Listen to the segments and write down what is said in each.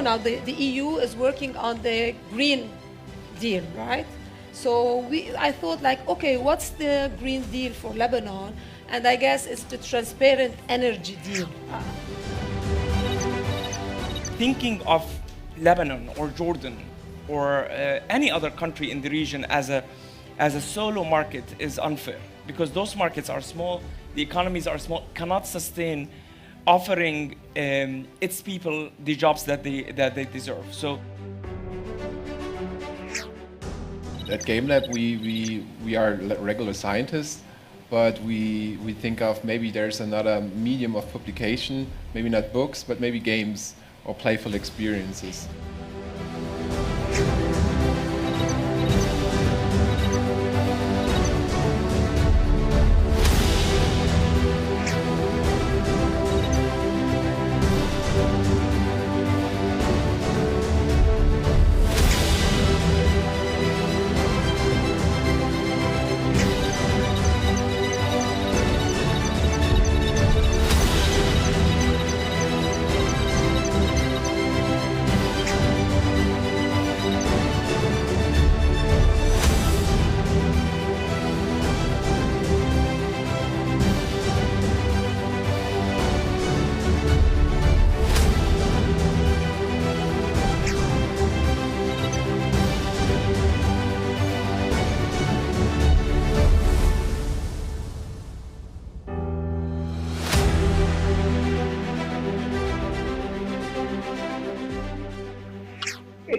Now the EU is working on the Green Deal, right? So I thought like, okay, what's the Green Deal for Lebanon? And I guess it's the transparent energy deal. Thinking of Lebanon or Jordan or any other country in the region as a solo market is unfair, because those markets are small, the economies are small, cannot sustain offering its people the jobs that they deserve. So at GameLab, we are regular scientists, but we think of maybe there's another medium of publication, maybe not books, but maybe games or playful experiences.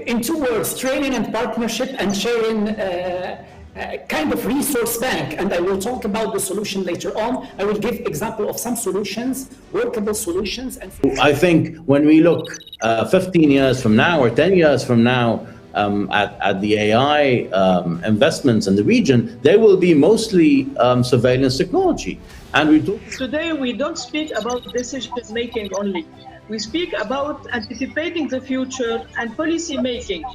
In two words, training and partnership and sharing kind of resource bank. And I will talk about the solution later on. I will give example of some solutions, workable solutions. And I think when we look 15 years from now or 10 years from now at the AI investments in the region, they will be mostly surveillance technology. And today we don't speak about decision making only. We speak about anticipating the future and policy making.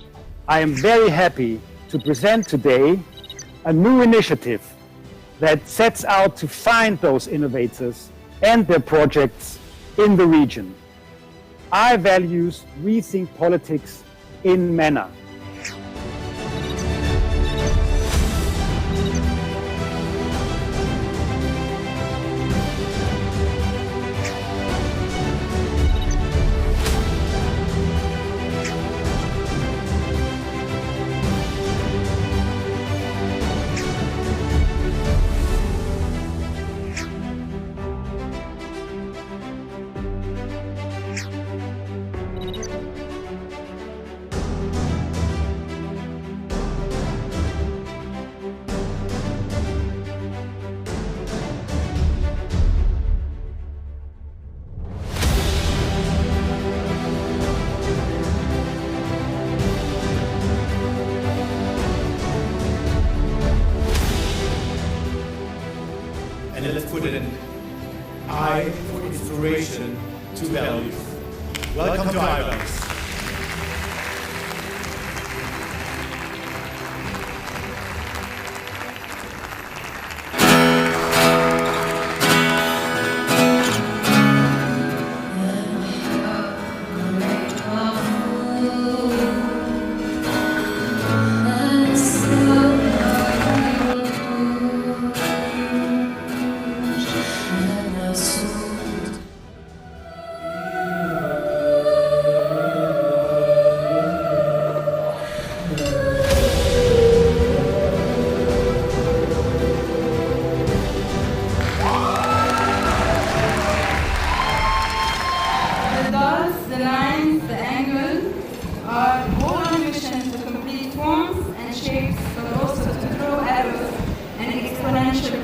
I am very happy to present today a new initiative that sets out to find those innovators and their projects in the region. Our values rethink politics in MENA. And let's put it in I for inspiration to value. Welcome to IVAX.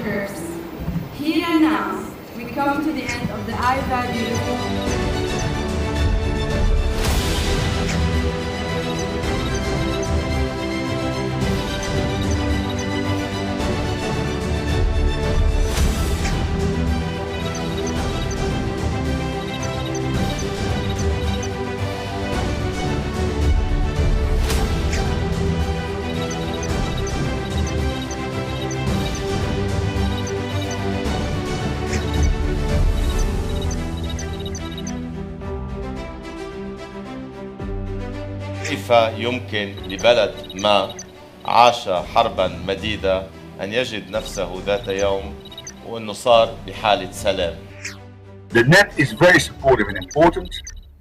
curves. Here and now, we come to the end of the I value. كيف يمكن لبلد ما عاش حربا مديدة أن يجد نفسه ذات يوم وأنه صار بحالة سلام. The net is very supportive and important,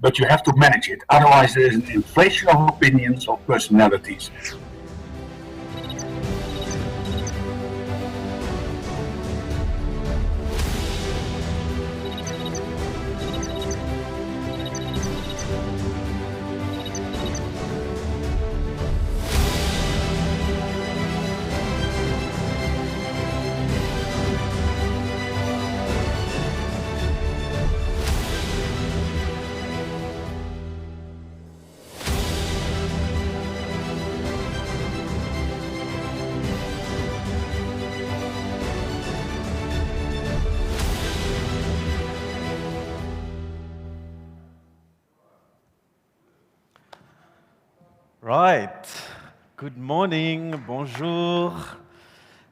but you have to manage it. Otherwise there is an inflation of opinions, of personalities. Right. Good morning, bonjour.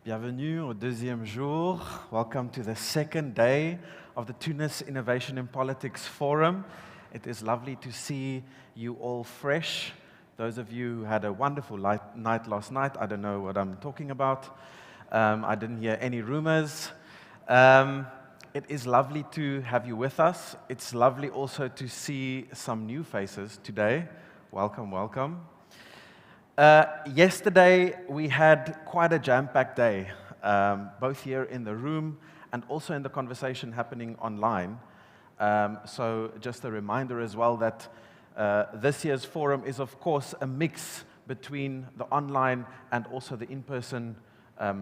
Bienvenue au deuxième jour. Welcome to the second day of the Tunis Innovation in Politics Forum. It is lovely to see you all fresh. Those of you who had a wonderful night last night, I don't know what I'm talking about. I didn't hear any rumors. It is lovely to have you with us. It's lovely also to see some new faces today. Welcome, welcome. Yesterday, we had quite a jam-packed day, both here in the room and also in the conversation happening online. So just a reminder as well that this year's forum is, of course, a mix between the online and also the in-person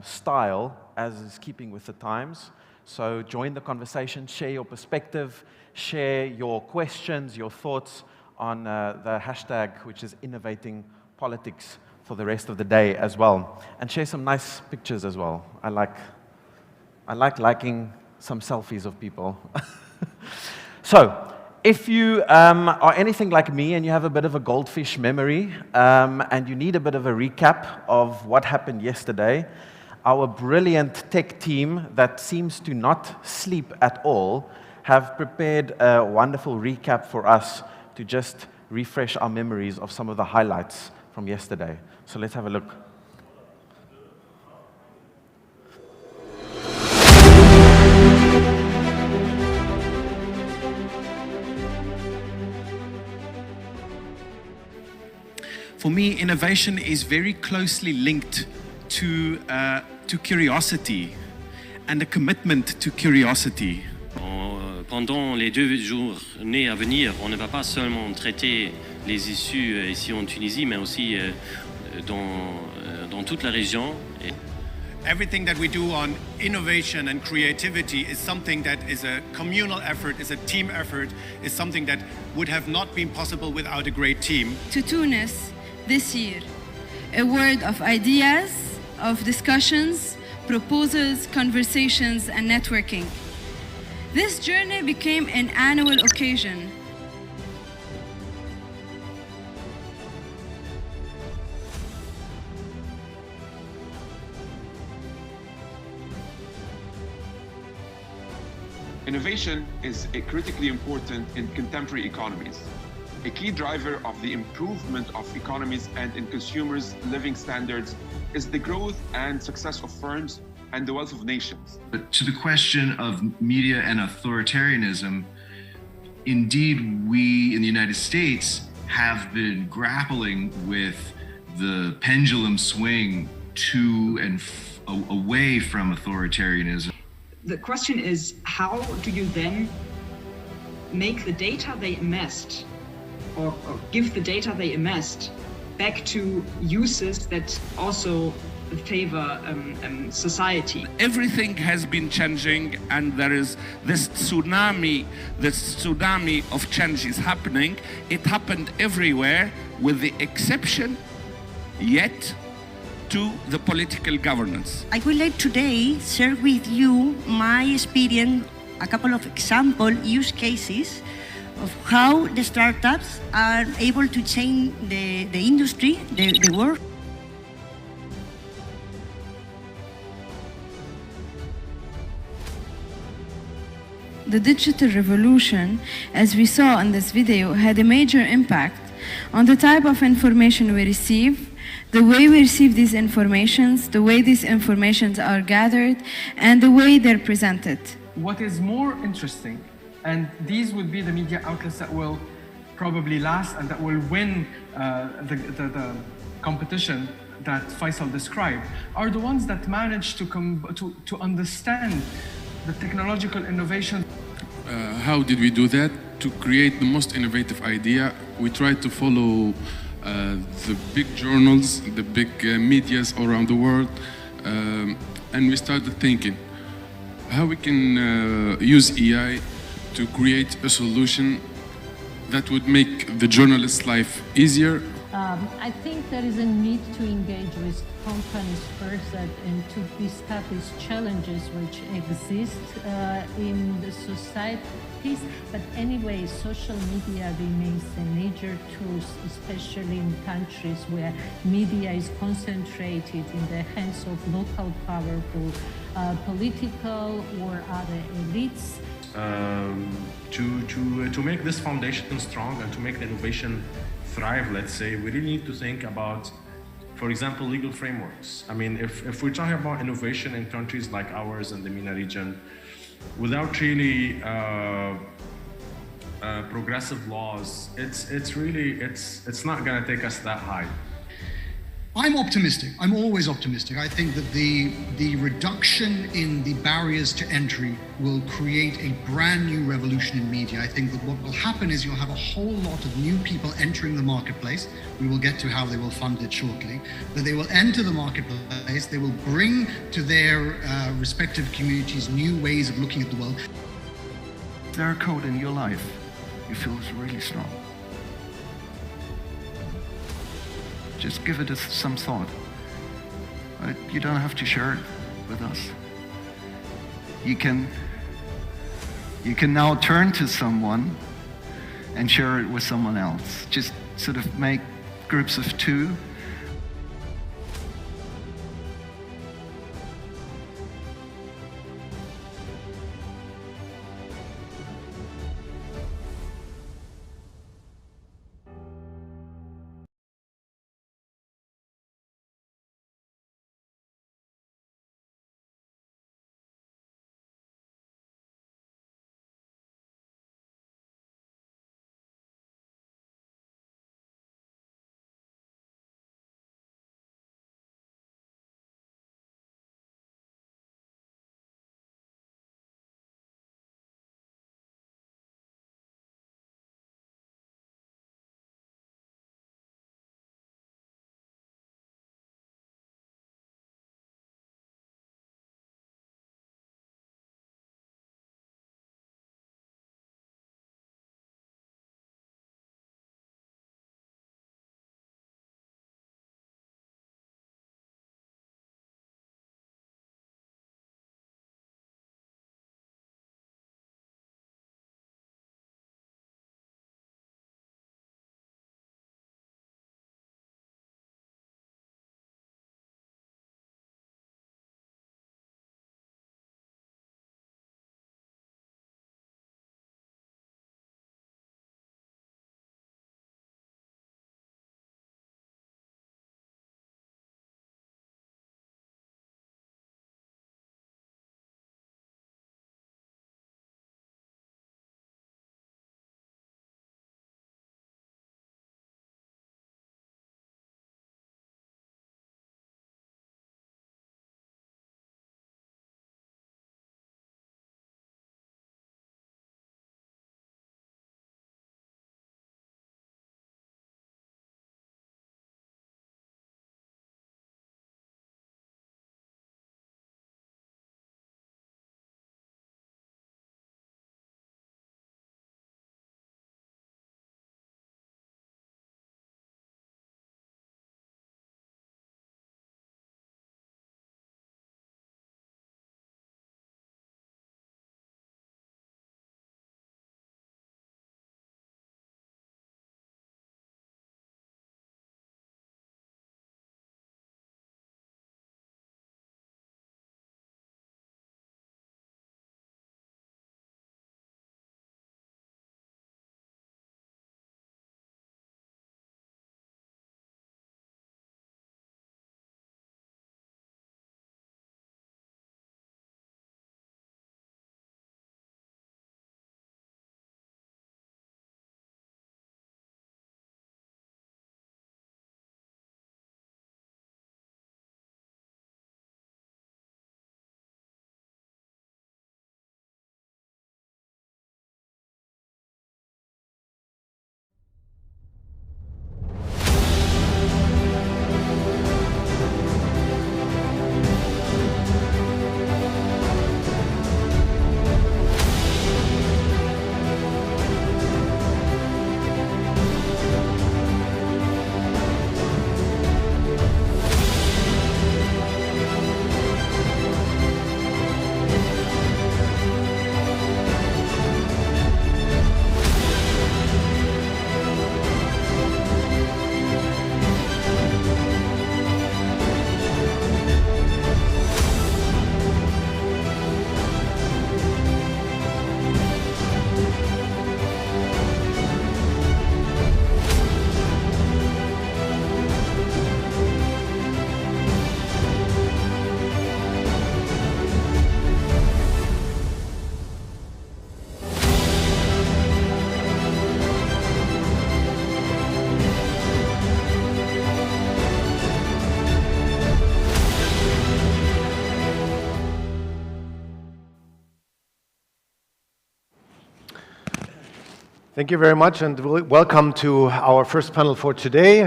style, as is keeping with the times. So join the conversation, share your perspective, share your questions, your thoughts on the hashtag, which is Innovating Politics, for the rest of the day as well. And share some nice pictures as well. I like liking some selfies of people. So, if you are anything like me and you have a bit of a goldfish memory and you need a bit of a recap of what happened yesterday, our brilliant tech team that seems to not sleep at all have prepared a wonderful recap for us to just refresh our memories of some of the highlights from yesterday. So let's have a look. For me, innovation is very closely linked to curiosity and a commitment to curiosity. Pendant les 2 journées à venir, on ne va pas seulement traiter les issues ici en Tunisie, mais aussi dans toute la région. Everything that we do on innovation and creativity is something that is a communal effort, is a team effort, is something that would have not been possible without a great team. To Tunis this year, a world of ideas, of discussions, proposals, conversations, and networking. This journey became an annual occasion. Innovation is critically important in contemporary economies. A key driver of the improvement of economies and in consumers' living standards is the growth and success of firms and the wealth of nations. But to the question of media and authoritarianism, indeed, we in the United States have been grappling with the pendulum swing to and away from authoritarianism. The question is, how do you then make the data they amassed or give the data they amassed back to uses that also favor society. Everything has been changing, and there is this tsunami of change is happening. It happened everywhere, with the exception yet to the political governance. I would like today share with you my experience, a couple of example use cases of how the startups are able to change the industry, the world. The digital revolution, as we saw in this video, had a major impact on the type of information we receive, the way we receive these informations, the way these informations are gathered, and the way they're presented. What is more interesting, and these would be the media outlets that will probably last and that will win the competition that Faisal described, are the ones that manage to understand the technological innovation. How did we do that? To create the most innovative idea, we tried to follow the big journals, the big medias around the world, and we started thinking how we can use AI to create a solution that would make the journalist's life easier. I think there is a need to engage with companies first and to discuss these challenges which exist in the societies. But anyway, social media remains a major tool, especially in countries where media is concentrated in the hands of local powerful political or other elites. To make this foundation strong and to make the innovation thrive, let's say, we really need to think about, for example, legal frameworks. I mean, if we're talking about innovation in countries like ours in the MENA region, without really progressive laws, it's not going to take us that high. I'm optimistic. I'm always optimistic. I think that the reduction in the barriers to entry will create a brand new revolution in media. I think that what will happen is you'll have a whole lot of new people entering the marketplace. We will get to how they will fund it shortly. But they will enter the marketplace. They will bring to their respective communities new ways of looking at the world. Is there a code in your life you feel is really strong? Just give it some thought. You don't have to share it with us. You can now turn to someone and share it with someone else. Just sort of make groups of two Thank you very much, and welcome to our first panel for today,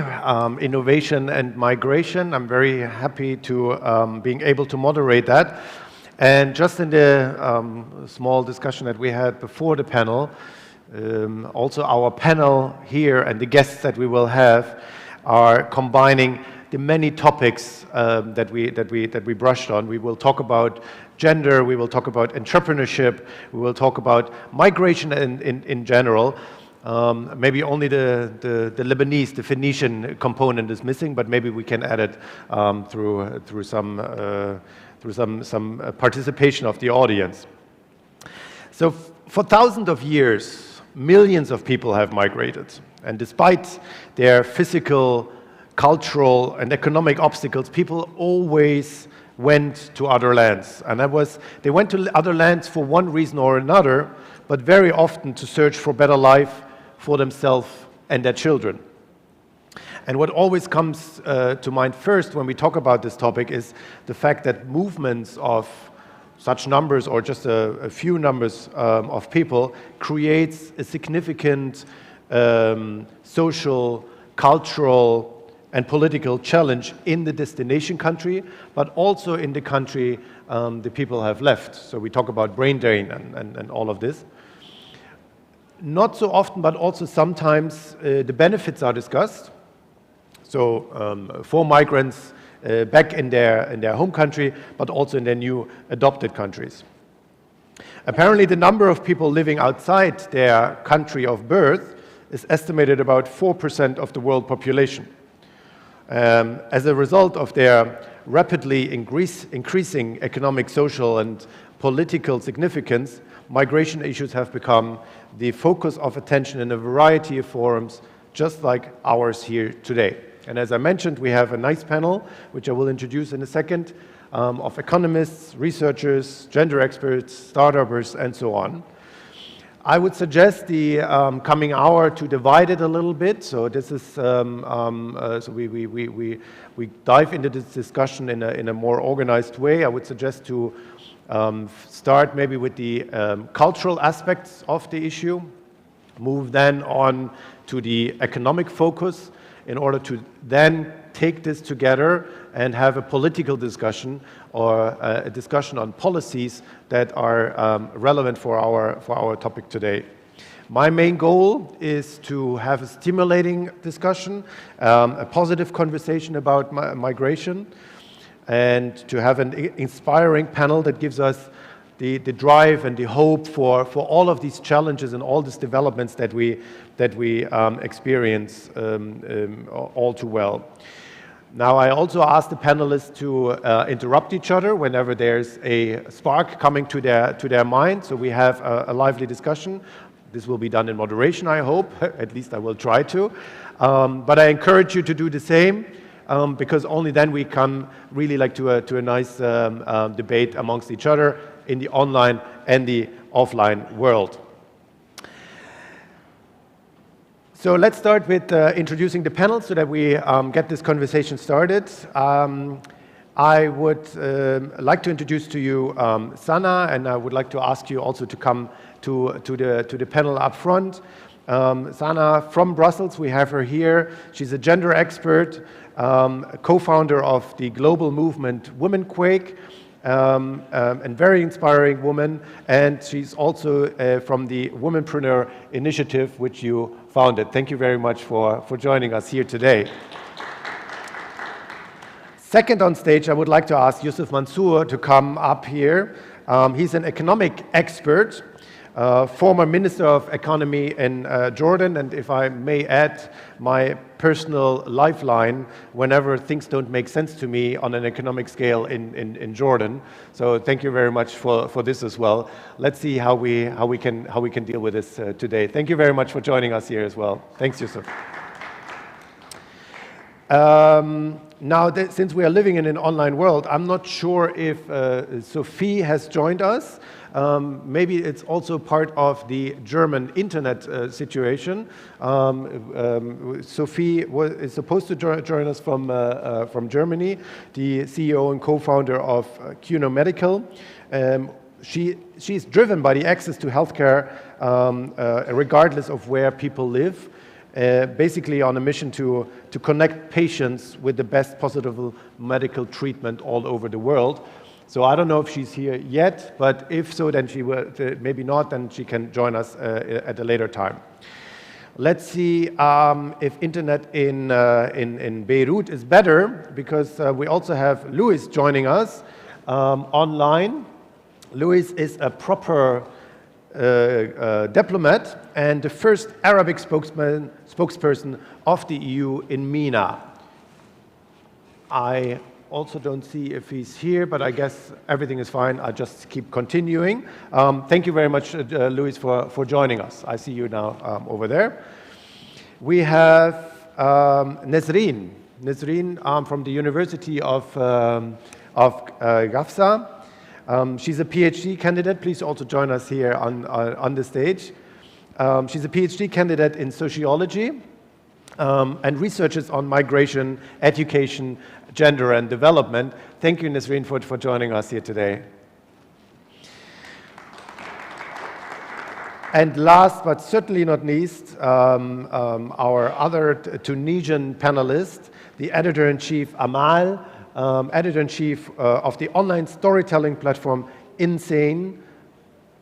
Innovation and Migration. I'm very happy to being able to moderate that. And just in the small discussion that we had before the panel, also our panel here and the guests that we will have are combining the many topics that we brushed on. We will talk about gender, we will talk about entrepreneurship, we will talk about migration in general. Maybe only the Lebanese, the Phoenician component is missing, but maybe we can add it through some participation of the audience. So for thousands of years, millions of people have migrated, and despite their physical, cultural, and economic obstacles, people always went to other lands. And they went to other lands for one reason or another, but very often to search for better life for themselves and their children. And what always comes to mind first when we talk about this topic is the fact that movements of such numbers, or just a few numbers of people, creates a significant social, cultural, and political challenge in the destination country, but also in the country the people have left. So we talk about brain drain and all of this. Not so often, but also sometimes the benefits are discussed. So for migrants back in their home country, but also in their new adopted countries. Apparently the number of people living outside their country of birth is estimated about 4% of the world population. As a result of their rapidly increasing economic, social, and political significance, migration issues have become the focus of attention in a variety of forums, just like ours here today. And as I mentioned, we have a nice panel, which I will introduce in a second, of economists, researchers, gender experts, startups, and so on. I would suggest the coming hour to divide it a little bit. So this is so we dive into this discussion in a more organized way. I would suggest to start maybe with the cultural aspects of the issue, move then on to the economic focus in order to then take this together and have a political discussion or a discussion on policies that are relevant for our topic today. My main goal is to have a stimulating discussion, a positive conversation about migration, and to have an inspiring panel that gives us the drive and the hope for all of these challenges and all these developments that we experience all too well. Now, I also asked the panelists to interrupt each other whenever there's a spark coming to their mind, so we have a lively discussion. This will be done in moderation, I hope. At least I will try to. But I encourage you to do the same, because only then we come really like to a nice debate amongst each other in the online and the offline world. So let's start with introducing the panel so that we get this conversation started. I would like to introduce to you Sana, and I would like to ask you also to come to the panel up front. Sana from Brussels, we have her here. She's a gender expert, co-founder of the global movement Women Quake, and very inspiring woman, and she's also from the Womenpreneur Initiative, which you founded. Thank you very much for joining us here today. Second on stage, I would like to ask Yusuf Mansour to come up here. He's an economic expert, former Minister of Economy in Jordan, and if I may add, my personal lifeline whenever things don't make sense to me on an economic scale in Jordan. So thank you very much for this as well. Let's see how we can deal with this today. Thank you very much for joining us here as well. Thanks, Yusuf. Now, since we are living in an online world, I'm not sure if Sophie has joined us. Maybe it's also part of the German internet situation. Sophie is supposed to join us from Germany, the CEO and co-founder of Cuno Medical. She's driven by the access to healthcare regardless of where people live, basically on a mission to connect patients with the best possible medical treatment all over the world. So I don't know if she's here yet, but if so, then she will, maybe not, then she can join us at a later time. Let's see if internet in Beirut is better, because we also have Luis joining us online. Luis is a proper diplomat and the first Arabic spokesperson of the EU in MENA. I also don't see if he's here, but I guess everything is fine. I'll just keep continuing. Thank you very much, Luis, for joining us. I see you now over there. We have Nesreen. Nesreen from the University of Gafsa. She's a PhD candidate. Please also join us here on the stage. She's a PhD candidate in sociology and researches on migration, education, gender and development. Thank you, Nesreen, for joining us here today. And last but certainly not least, our other Tunisian panelist, the editor-in-chief Amal, editor-in-chief of the online storytelling platform Insane.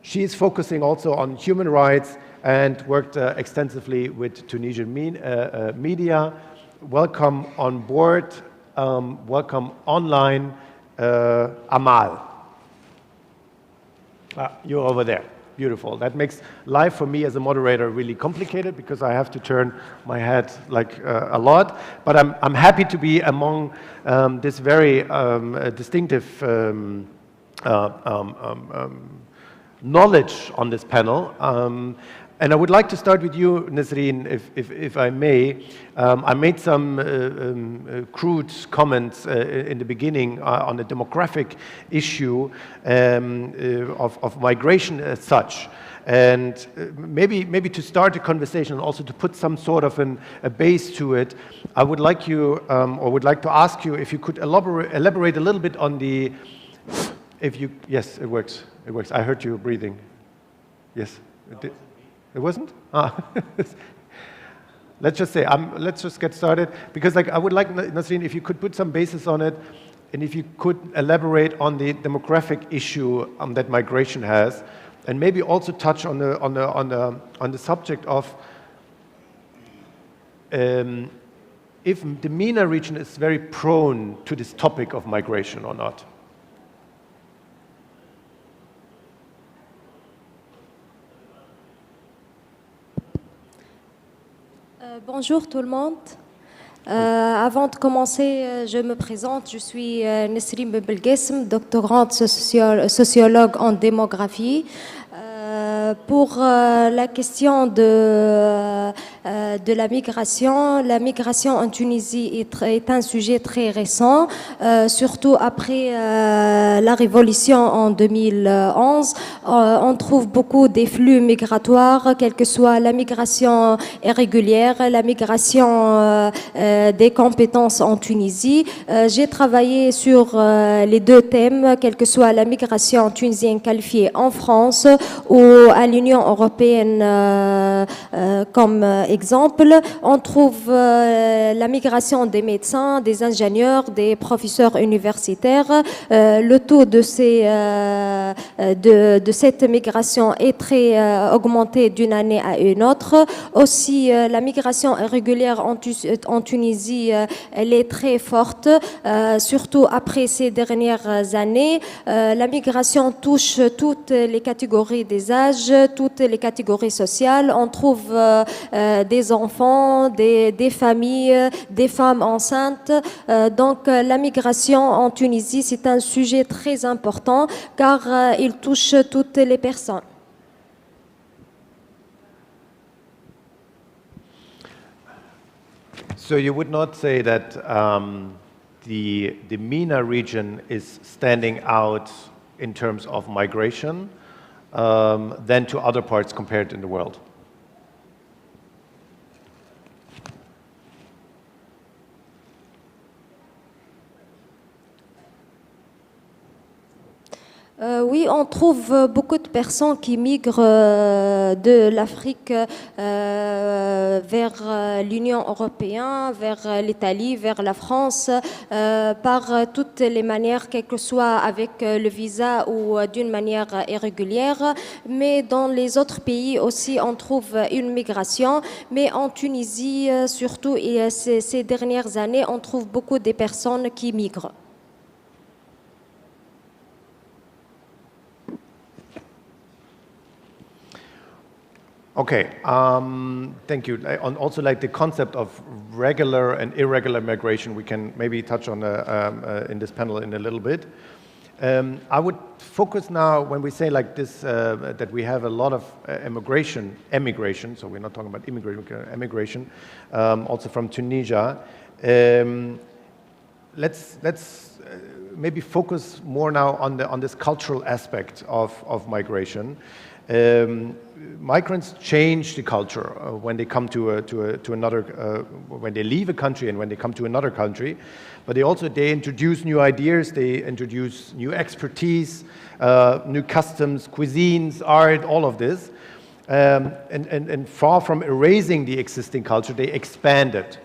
She's focusing also on human rights and worked extensively with Tunisian media. Welcome on board. Welcome online, Amal. You're over there. Beautiful. That makes life for me as a moderator really complicated because I have to turn my head like a lot. But I'm happy to be among this very distinctive knowledge on this panel. And I would like to start with you, Nesreen, if I may. I made some crude comments in the beginning on the demographic issue of migration as such. And maybe to start a conversation and also to put some sort of a base to it, I would like you, or would like to ask you if you could elaborate a little bit on the, yes, it works. It works. I heard you breathing. Yes. It wasn't? Let's just say, let's just get started. Because I would like, Nasreen, if you could put some basis on it, and if you could elaborate on the demographic issue that migration has, and maybe also touch on the subject of if the MENA region is very prone to this topic of migration or not. Bonjour tout le monde. Avant de commencer, je me présente. Je suis Nesrine Belgesm, doctorante sociologue en démographie. Pour la question de la migration en Tunisie est un sujet très récent, surtout après la révolution en 2011. On trouve beaucoup des flux migratoires, quelle que soit la migration irrégulière, la migration des compétences en Tunisie. J'ai travaillé sur les deux thèmes, quelle que soit la migration tunisienne qualifiée en France ou à l'Union européenne comme exemple. On trouve la migration des médecins, des ingénieurs, des professeurs universitaires. Le taux de cette migration est très augmenté d'une année à une autre. Aussi, la migration irrégulière en Tunisie, elle est très forte, surtout après ces dernières années. La migration touche toutes les catégories des âges, toutes les catégories sociales. On trouve des enfants, des familles, des femmes enceintes. Donc la migration en Tunisie, c'est un sujet très important car il touche toutes les personnes. So you would not say that the MENA region is standing out in terms of migration than to other parts compared in the world? Oui, on trouve beaucoup de personnes qui migrent de l'Afrique vers l'Union européenne, vers l'Italie, vers la France, par toutes les manières, quelles que soit avec le visa ou d'une manière irrégulière. Mais dans les autres pays aussi, on trouve une migration. Mais en Tunisie, surtout, et ces dernières années, on trouve beaucoup de personnes qui migrent. Okay, thank you. Also, like the concept of regular and irregular migration, we can maybe touch on in this panel in a little bit. I would focus now when we say like this that we have a lot of emigration. So we're not talking about emigration, also from Tunisia. Let's maybe focus more now on this cultural aspect of migration. Migrants change the culture when they come to another, when they leave a country and when they come to another country, but they introduce new ideas, they introduce new expertise, new customs, cuisines, art, all of this, and far from erasing the existing culture, they expand it.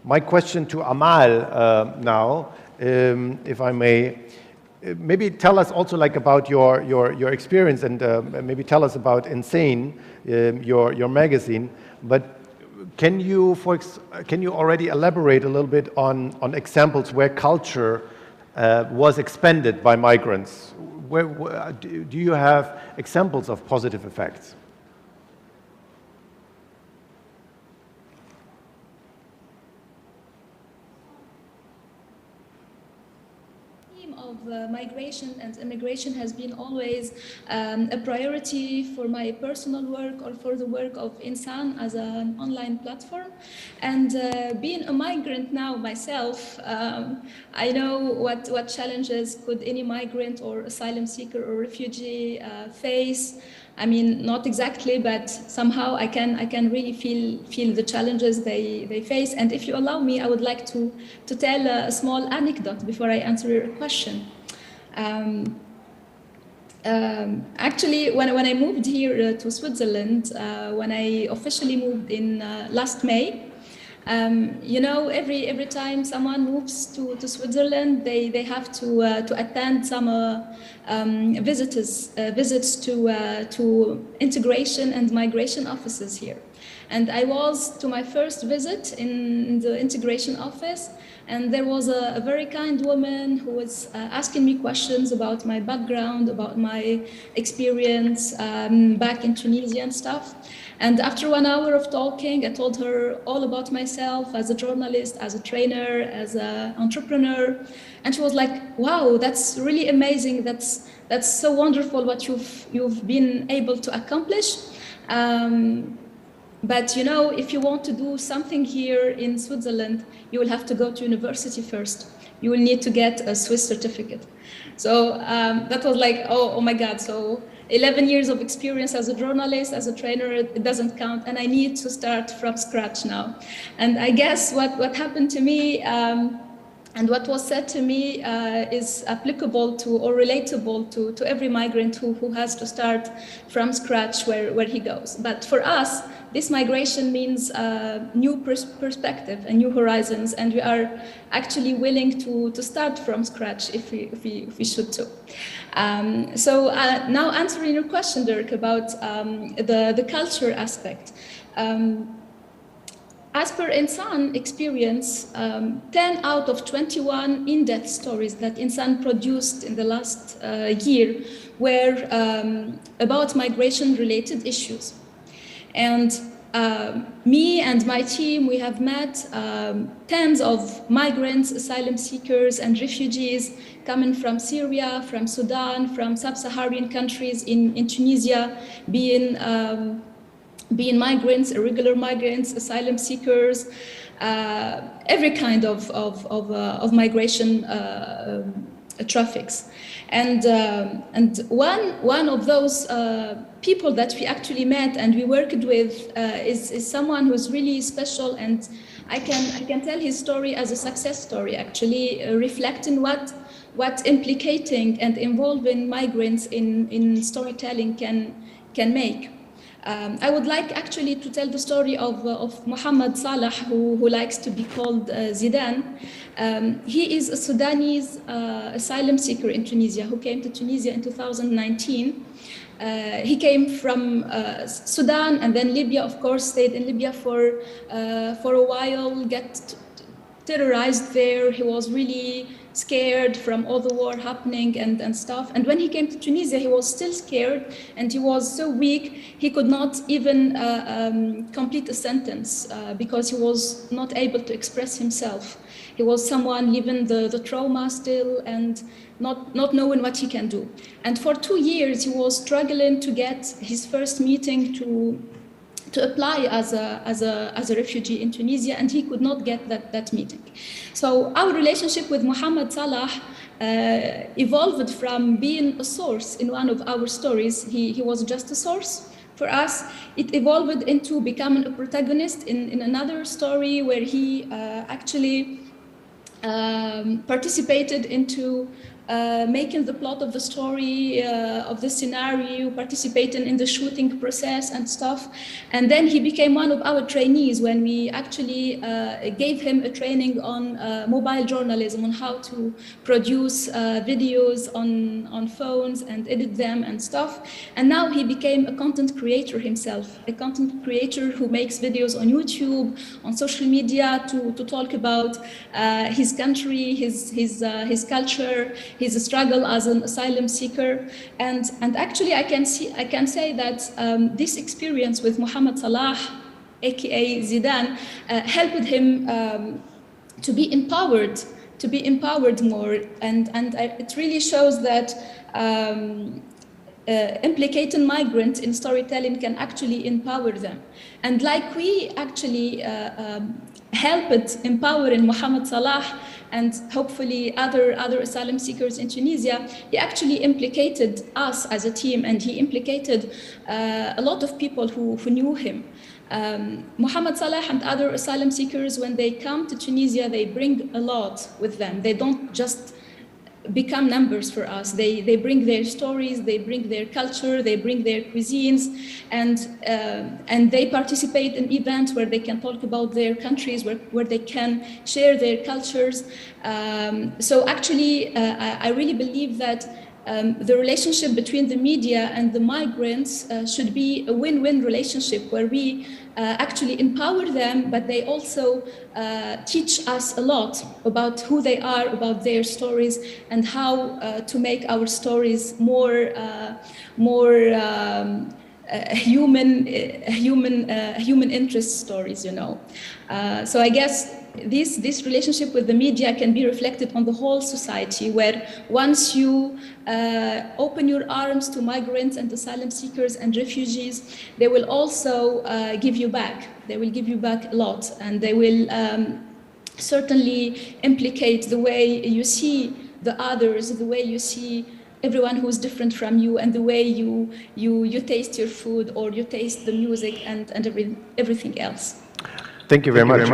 My question to Amal now, if I may. Maybe tell us also like about your experience and maybe tell us about Insane, your magazine. But can you already elaborate a little bit on examples where culture was expanded by migrants? Where do you have examples of positive effects? Of migration and immigration has been always a priority for my personal work or for the work of Insan as an online platform. And being a migrant now myself, I know what challenges could any migrant or asylum seeker or refugee face. I mean, not exactly, but somehow I can really feel the challenges they face. And if you allow me, I would like to tell a small anecdote before I answer your question. Actually, when I moved here to Switzerland, when I officially moved in last May, you know, every time someone moves to Switzerland, they have to attend some visits to integration and migration offices here. And I was to my first visit in the integration office, and there was a very kind woman who was asking me questions about my background, about my experience back in Tunisia and stuff. And after 1 hour of talking, I told her all about myself as a journalist, as a trainer, as an entrepreneur. And she was like, wow, that's really amazing. That's so wonderful what you've been able to accomplish. But you know, if you want to do something here in Switzerland, you will have to go to university first. You will need to get a Swiss certificate. So that was like, oh my God. So 11 years of experience as a journalist, as a trainer, it doesn't count. And I need to start from scratch now. And I guess what happened to me and what was said to me is applicable to or relatable to every migrant who has to start from scratch where he goes. But for us, this migration means new perspective and new horizons, and we are actually willing to start from scratch if we should to. So now answering your question, Dirk, about the culture aspect. As per Insan experience, 10 out of 21 in-depth stories that Insan produced in the last year were about migration-related issues. And me and my team, we have met tens of migrants, asylum seekers, and refugees coming from Syria, from Sudan, from sub-Saharan countries in Tunisia, being migrants, irregular migrants, asylum seekers, every kind of migration traffics. And one of those people that we actually met and we worked with is someone who's really special and I can tell his story as a success story, actually, reflecting what implicating and involving migrants in storytelling can make. I would like actually to tell the story of Muhammad Salah, who likes to be called Zidane. He is a Sudanese asylum seeker in Tunisia who came to Tunisia in 2019. He came from Sudan and then Libya, of course, stayed in Libya for a while, got terrorized there. He was really scared from all the war happening and stuff. And when he came to Tunisia, he was still scared and he was so weak, he could not even complete a sentence because he was not able to express himself. He was someone living the trauma still and not knowing what he can do. And for 2 years, he was struggling to get his first meeting to apply as a refugee in Tunisia, and he could not get that meeting. So our relationship with Muhammad Salah evolved from being a source in one of our stories. He was just a source for us. It evolved into becoming a protagonist in another story where he actually participated into making the plot of the story, of the scenario, participating in the shooting process and stuff. And then he became one of our trainees when we actually gave him a training on mobile journalism, on how to produce videos on phones and edit them and stuff. And now he became a content creator himself, a content creator who makes videos on YouTube, on social media to talk about his country, his culture, his struggle as an asylum seeker, and actually I can say that this experience with Muhammad Salah, aka Zidane, helped him to be empowered more, and it really shows that implicating migrants in storytelling can actually empower them. And like we actually helped empowering Muhammad Salah and hopefully other asylum seekers in Tunisia, he actually implicated us as a team, and he implicated a lot of people who knew him. Muhammad Salah and other asylum seekers, when they come to Tunisia, they bring a lot with them. They don't just become numbers for us. They bring their stories, they bring their culture, they bring their cuisines, and they participate in events where they can talk about their countries, where they can share their cultures. So actually, I really believe that the relationship between the media and the migrants should be a win-win relationship where we actually empower them, but they also teach us a lot about who they are, about their stories, and how to make our stories more human interest stories, you know. So I guess this relationship with the media can be reflected on the whole society, where once you open your arms to migrants and asylum seekers and refugees, they will also give you back. They will give you back a lot, and they will certainly implicate the way you see the others, the way you see everyone who is different from you, and the way you taste your food, or you taste the music and everything else. Thank you very much.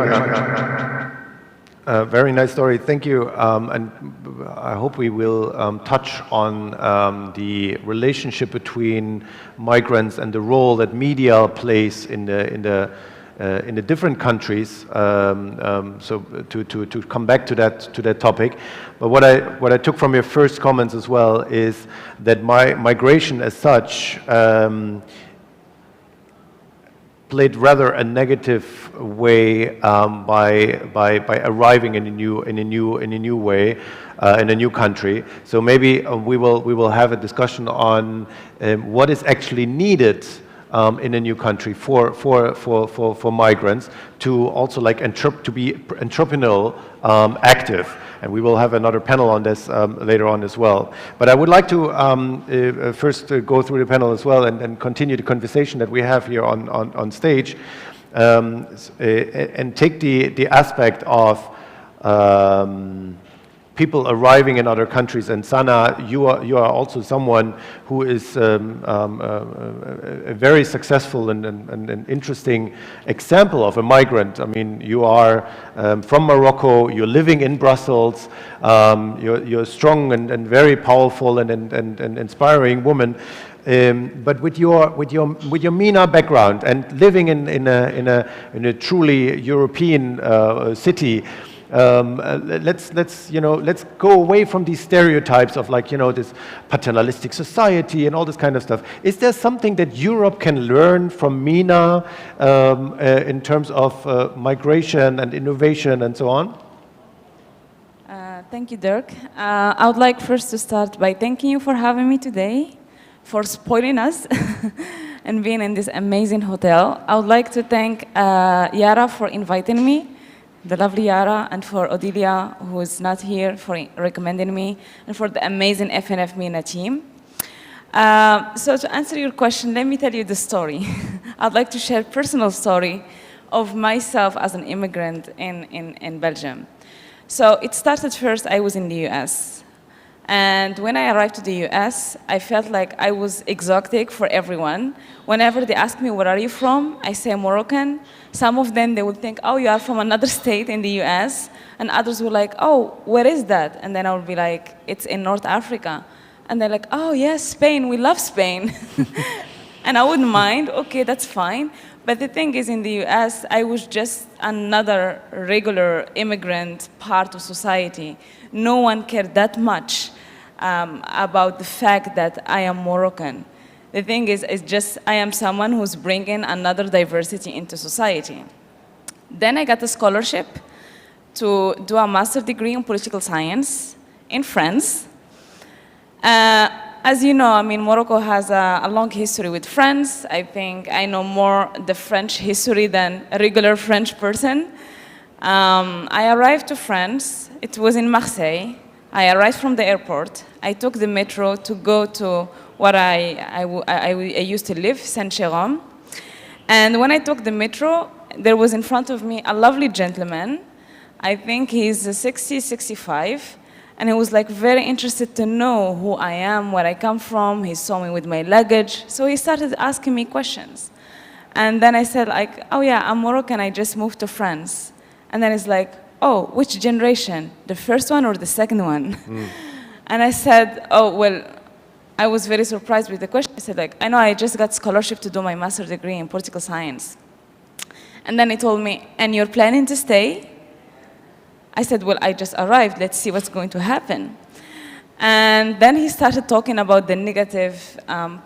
Very nice story. Thank you. And I hope we will touch on the relationship between migrants and the role that media plays in the different countries. So to come back to that topic. But what I took from your first comments as well is that migration as such played rather a negative way by arriving in a new way in a new country. So maybe we will have a discussion on what is actually needed in a new country for migrants to also to be entrepreneurial active. And we will have another panel on this later on as well. But I would like to first go through the panel as well and continue the conversation that we have here on stage, and take the aspect of people arriving in other countries. And Sana, you are also someone who is a very successful and interesting example of a migrant. I mean, you are from Morocco, you're living in Brussels, you're a strong and very powerful and inspiring woman. But with your MENA background and living in a truly European city, let's go away from these stereotypes of this paternalistic society and all this kind of stuff. Is there something that Europe can learn from MENA in terms of migration and innovation and so on? Thank you, Dirk. I would like first to start by thanking you for having me today, for spoiling us and being in this amazing hotel. I would like to thank Yara for inviting me, the lovely Yara, and for Odilia, who is not here, for recommending me, and for the amazing FNF MENA team. So to answer your question, let me tell you the story. I'd like to share a personal story of myself as an immigrant in Belgium. So it started first, I was in the US. And when I arrived to the US, I felt like I was exotic for everyone. Whenever they ask me, where are you from? I say Moroccan. Some of them, they would think, oh, you are from another state in the US. And others were like, oh, where is that? And then I would be like, it's in North Africa. And they're like, oh, yes, Spain, we love Spain. And I wouldn't mind, okay, that's fine. But the thing is, in the US, I was just another regular immigrant part of society. No one cared that much about the fact that I am Moroccan. The thing is, it's just I am someone who's bringing another diversity into society. Then I got a scholarship to do a master's degree in political science in France. As you know, I mean, Morocco has a long history with France. I think I know more the French history than a regular French person. I arrived to France. It was in Marseille. I arrived from the airport. I took the metro to go to where I used to live, Saint-Jérôme. And when I took the metro, there was in front of me a lovely gentleman. I think he's 60, 65. And he was like very interested to know who I am, where I come from. He saw me with my luggage. So he started asking me questions. And then I said like, oh yeah, I'm Moroccan, I just moved to France. And then he's like, oh, which generation? The first one or the second one? And I said, oh, well, I was very surprised with the question. I said like, I know I just got scholarship to do my master's degree in political science. And then he told me, and you're planning to stay? I said, well, I just arrived. Let's see what's going to happen. And then he started talking about the negative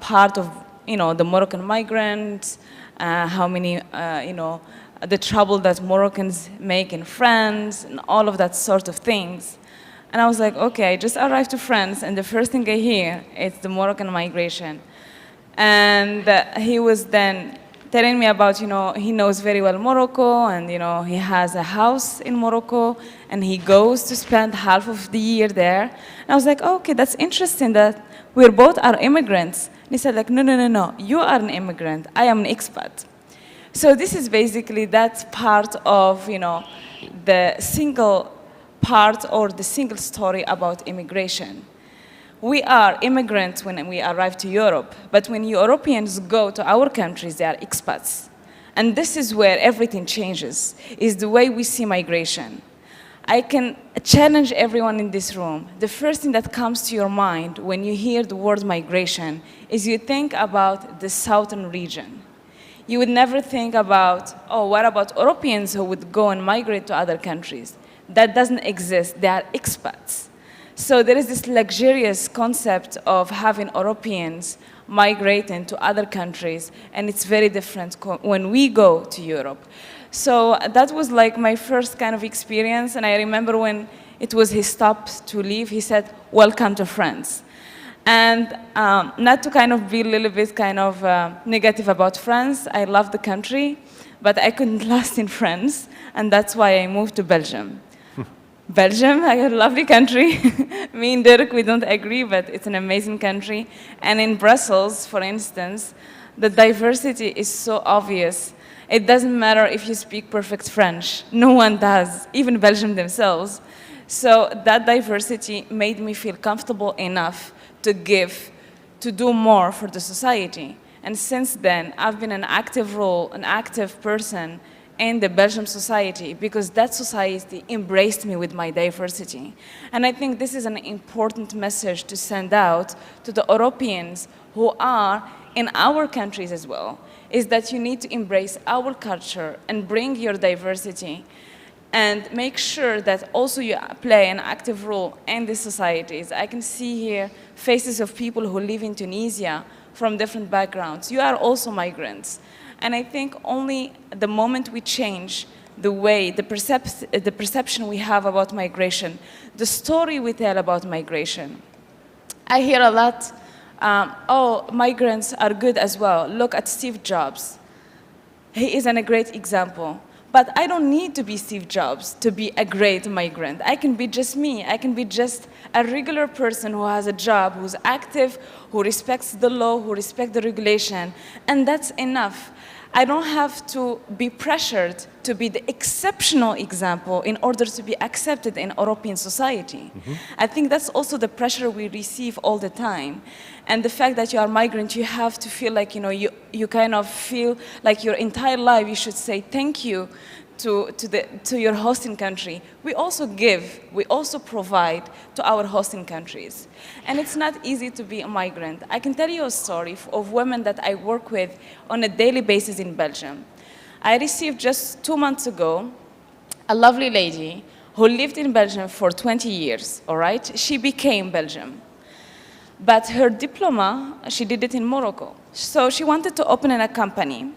part of, the Moroccan migrants, how many, the trouble that Moroccans make in France, and all of that sort of things. And I was like, okay, I just arrived to France, and the first thing I hear is the Moroccan migration. And he was then telling me about, he knows very well Morocco, and, he has a house in Morocco, and he goes to spend half of the year there. And I was like, oh, okay, that's interesting that we're both are immigrants. And he said like, no, you are an immigrant, I am an expat. So this is basically that part of, the single part or the single story about immigration. We are immigrants when we arrive to Europe, but when Europeans go to our countries, they are expats. And this is where everything changes, is the way we see migration. I can challenge everyone in this room. The first thing that comes to your mind when you hear the word migration is you think about the southern region. You would never think about, oh, what about Europeans who would go and migrate to other countries? That doesn't exist. They are expats. So there is this luxurious concept of having Europeans migrating to other countries, and it's very different when we go to Europe. So that was like my first kind of experience, and I remember when it was his stop to leave, he said, welcome to France. And not to kind of be a little bit kind of negative about France, I love the country, but I couldn't last in France, and that's why I moved to Belgium. Belgium, a lovely country. Me and Dirk, we don't agree, but it's an amazing country. And in Brussels, for instance, the diversity is so obvious. It doesn't matter if you speak perfect French. No one does, even Belgium themselves. So that diversity made me feel comfortable enough to give, to do more for the society. And since then, I've been an active role, an active person in the Belgian society because that society embraced me with my diversity. And I think this is an important message to send out to the Europeans who are in our countries as well, is that you need to embrace our culture and bring your diversity and make sure that also you play an active role in the societies. I can see here faces of people who live in Tunisia from different backgrounds. You are also migrants. And I think only the moment we change the way, the perception we have about migration, the story we tell about migration. I hear a lot, oh, migrants are good as well. Look at Steve Jobs. He is a great example. But I don't need to be Steve Jobs to be a great migrant. I can be just me. I can be just a regular person who has a job, who's active, who respects the law, who respects the regulation, and that's enough. I don't have to be pressured to be the exceptional example in order to be accepted in European society. I think that's also the pressure we receive all the time. And the fact that you are migrant, you have to feel like, you kind of feel like your entire life you should say thank you to your hosting country. We also give, we also provide to our hosting countries. And it's not easy to be a migrant. I can tell you a story of women that I work with on a daily basis in Belgium. I received just 2 months ago a lovely lady who lived in Belgium for 20 years, all right? She became Belgian. But her diploma, she did it in Morocco. So she wanted to open a company.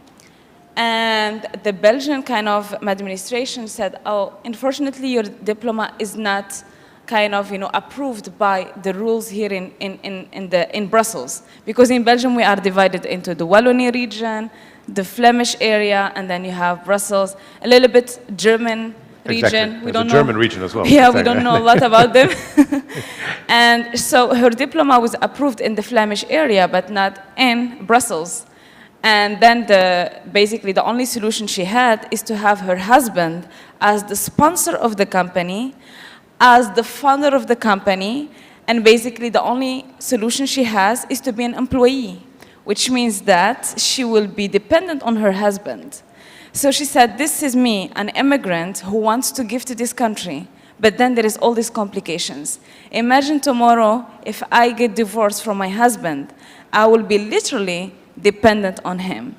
And the Belgian kind of administration said, oh, unfortunately, your diploma is not kind of, approved by the rules here in Brussels. Because in Belgium, we are divided into the Wallonie region, the Flemish area, and then you have Brussels, a little bit German region. Exactly. We There's don't a know. German region as well. Yeah, we don't know a lot about them. And so her diploma was approved in the Flemish area, but not in Brussels. And then basically the only solution she had is to have her husband as the sponsor of the company, as the founder of the company, and basically the only solution she has is to be an employee, which means that she will be dependent on her husband. So she said, this is me, an immigrant who wants to give to this country, but then there is all these complications. Imagine tomorrow, if I get divorced from my husband, I will be literally dependent on him.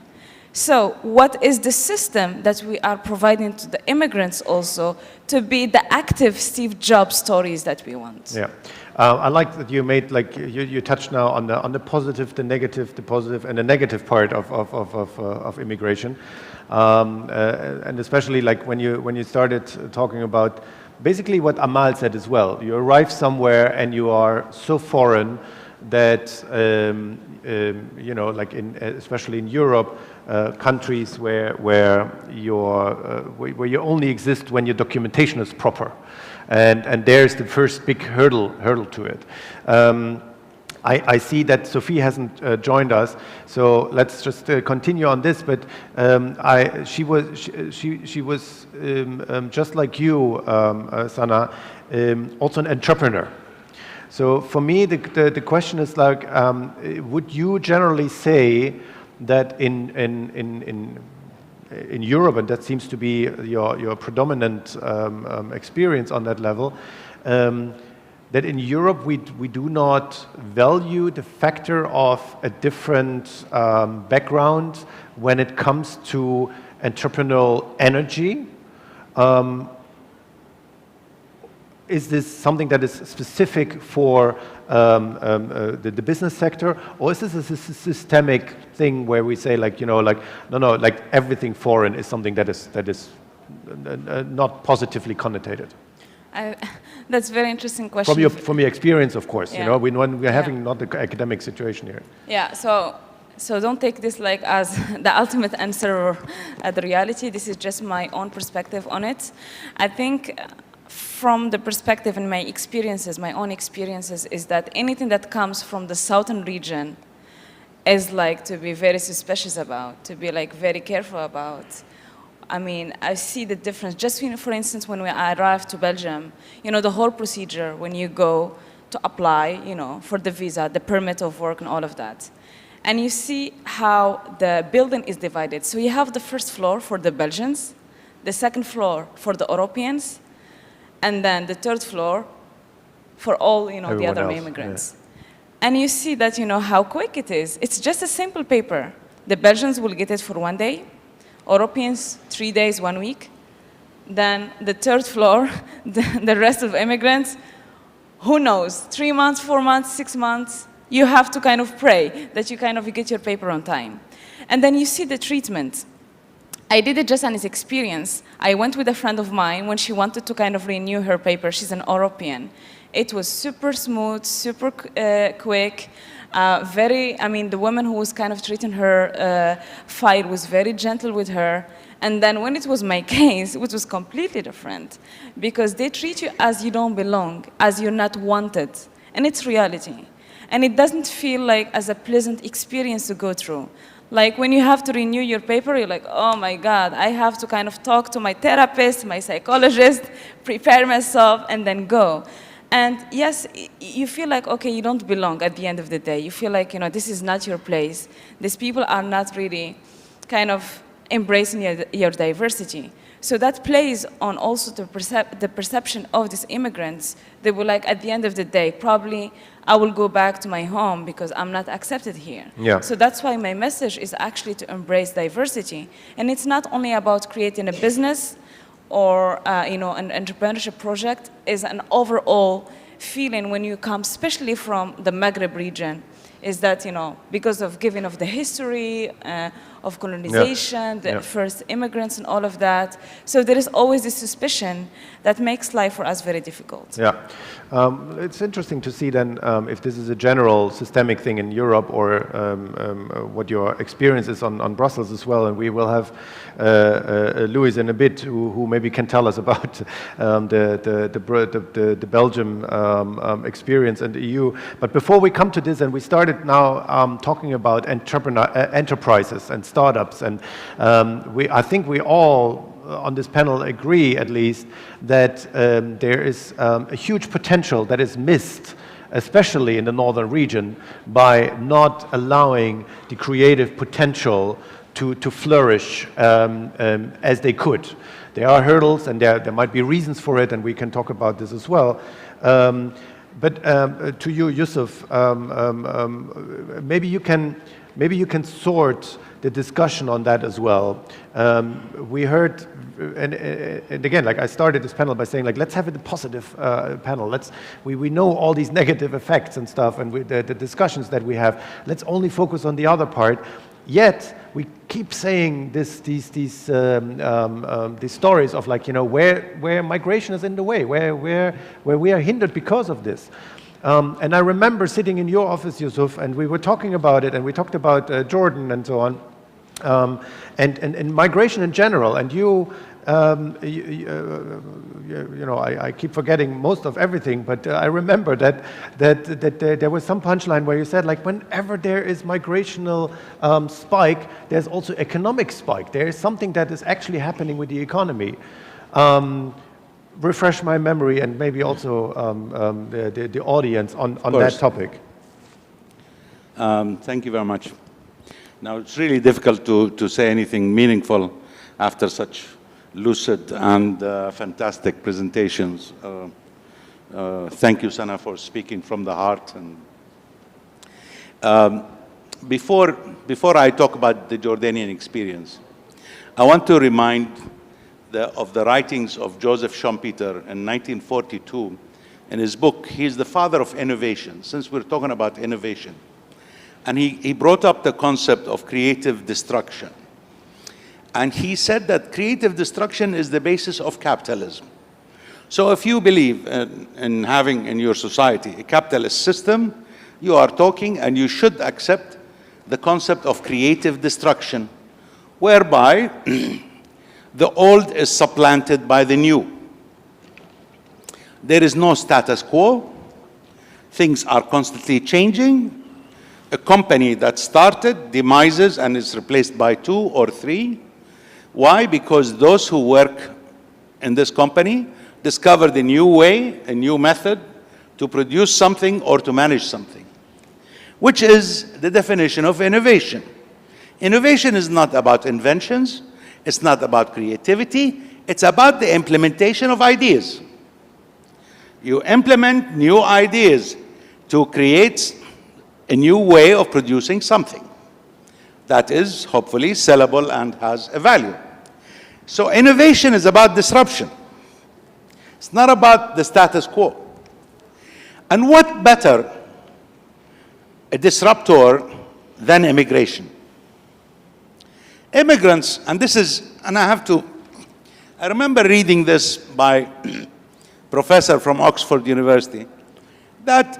So what is the system that we are providing to the immigrants also to be the active Steve Jobs stories that we want? Yeah, I like that you made, you touched now on the positive, the negative, the positive, and the negative part of immigration. And especially when you started talking about basically what Amal said as well. You arrive somewhere and you are so foreign that especially in Europe, countries where you only exist when your documentation is proper, and there's the first big hurdle to it. I see that Sophie hasn't joined us, so let's just continue on this. But she was just like you, Sana, also an entrepreneur. So for me, the question is would you generally say that in Europe, and that seems to be your predominant experience on that level, that in Europe we do not value the factor of a different background when it comes to entrepreneurial energy? Is this something that is specific for the business sector, or is this a systemic thing where we say no, everything foreign is something that is not positively connotated? That's a very interesting question. From your experience, of course, yeah. When we're having not the academic situation here. Yeah, so don't take this as the ultimate answer or the reality. This is just my own perspective on it. I think from the perspective and my own experiences, is that anything that comes from the southern region is to be very suspicious about, to be very careful about. I mean, I see the difference. Just for instance, when I arrived to Belgium, the whole procedure when you go to apply, for the visa, the permit of work and all of that. And you see how the building is divided. So you have the first floor for the Belgians, the second floor for the Europeans, and then the third floor for all, the other else, immigrants. Yeah. And you see that, how quick it is. It's just a simple paper. The Belgians will get it for 1 day, Europeans 3 days, 1 week. Then the third floor, the rest of immigrants, who knows, 3 months, 4 months, 6 months. You have to kind of pray that you get your paper on time. And then you see the treatment. I did it just on his experience. I went with a friend of mine when she wanted to kind of renew her paper. She's an European. It was super smooth, super quick. The woman who was kind of treating her file was very gentle with her. And then when it was my case, it was completely different because they treat you as you don't belong, as you're not wanted. And it's reality. And it doesn't feel like as a pleasant experience to go through. Like when you have to renew your paper, you're like, oh my God, I have to kind of talk to my therapist, my psychologist, prepare myself, and then go. And yes, you feel like, okay, you don't belong at the end of the day. You feel like, this is not your place. These people are not really kind of embracing your diversity. So that plays on also the perception of these immigrants. They were like, at the end of the day, probably I will go back to my home because I'm not accepted here. Yeah. So that's why my message is actually to embrace diversity. And it's not only about creating a business or an entrepreneurship project. Is an overall feeling when you come, especially from the Maghreb region, is that, because of giving of the history of colonization, the first immigrants and all of that. So there is always this suspicion that makes life for us very difficult. Yeah. It's interesting to see then if this is a general systemic thing in Europe or what your experience is on Brussels as well. And we will have Louis in a bit who maybe can tell us about the Belgium experience and the EU. But before we come to this, and we started now talking about enterprises and startups, and I think we all on this panel agree at least that there is a huge potential that is missed, especially in the northern region, by not allowing the creative potential to flourish as they could. There are hurdles and there might be reasons for it, and we can talk about this as well. But to you, Yusuf, maybe you can sort the discussion on that as well. We heard, and again, like I started this panel by saying, like, let's have a positive panel. We know all these negative effects and stuff, and the discussions that we have. Let's only focus on the other part. Yet we keep saying these stories of, like, where migration is in the way, where we are hindered because of this. And I remember sitting in your office, Yusuf, and we were talking about it, and we talked about Jordan and so on, and migration in general. And I keep forgetting most of everything, but I remember that there was some punchline where you said, like, whenever there is migrational spike, there's also economic spike. There is something that is actually happening with the economy. Refresh my memory and maybe also the audience on that topic. Thank you very much. Now, it's really difficult to say anything meaningful after such lucid and fantastic presentations. Thank you, Sana, for speaking from the heart. And before I talk about the Jordanian experience, I want to remind of the writings of Joseph Schumpeter in 1942. In his book, he's the father of innovation, since we're talking about innovation. And he brought up the concept of creative destruction. And he said that creative destruction is the basis of capitalism. So if you believe in having in your society a capitalist system, you are talking and you should accept the concept of creative destruction, whereby the old is supplanted by the new. There is no status quo. Things are constantly changing. A company that started demises and is replaced by 2 or 3. Why? Because those who work in this company discovered a new way, a new method to produce something or to manage something, which is the definition of innovation. Innovation is not about inventions, it's not about creativity, it's about the implementation of ideas. You implement new ideas to create a new way of producing something that is hopefully sellable and has a value. So innovation is about disruption. It's not about the status quo. And what better a disruptor than immigration? Immigrants, and I remember reading this by a professor from Oxford University, that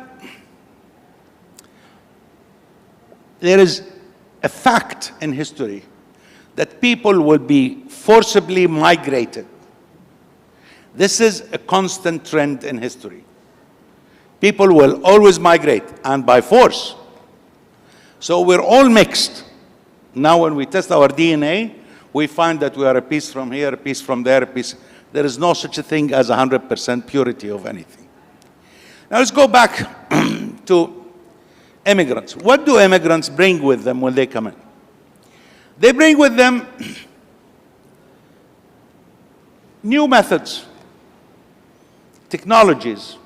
there is a fact in history that people will be forcibly migrated. This is a constant trend in history. People will always migrate, and by force. So we're all mixed. Now when we test our DNA, we find that we are a piece from here, a piece from there, a piece. There is no such a thing as 100% purity of anything. Now let's go back to immigrants. What do immigrants bring with them when they come in? They bring with them new methods, technologies,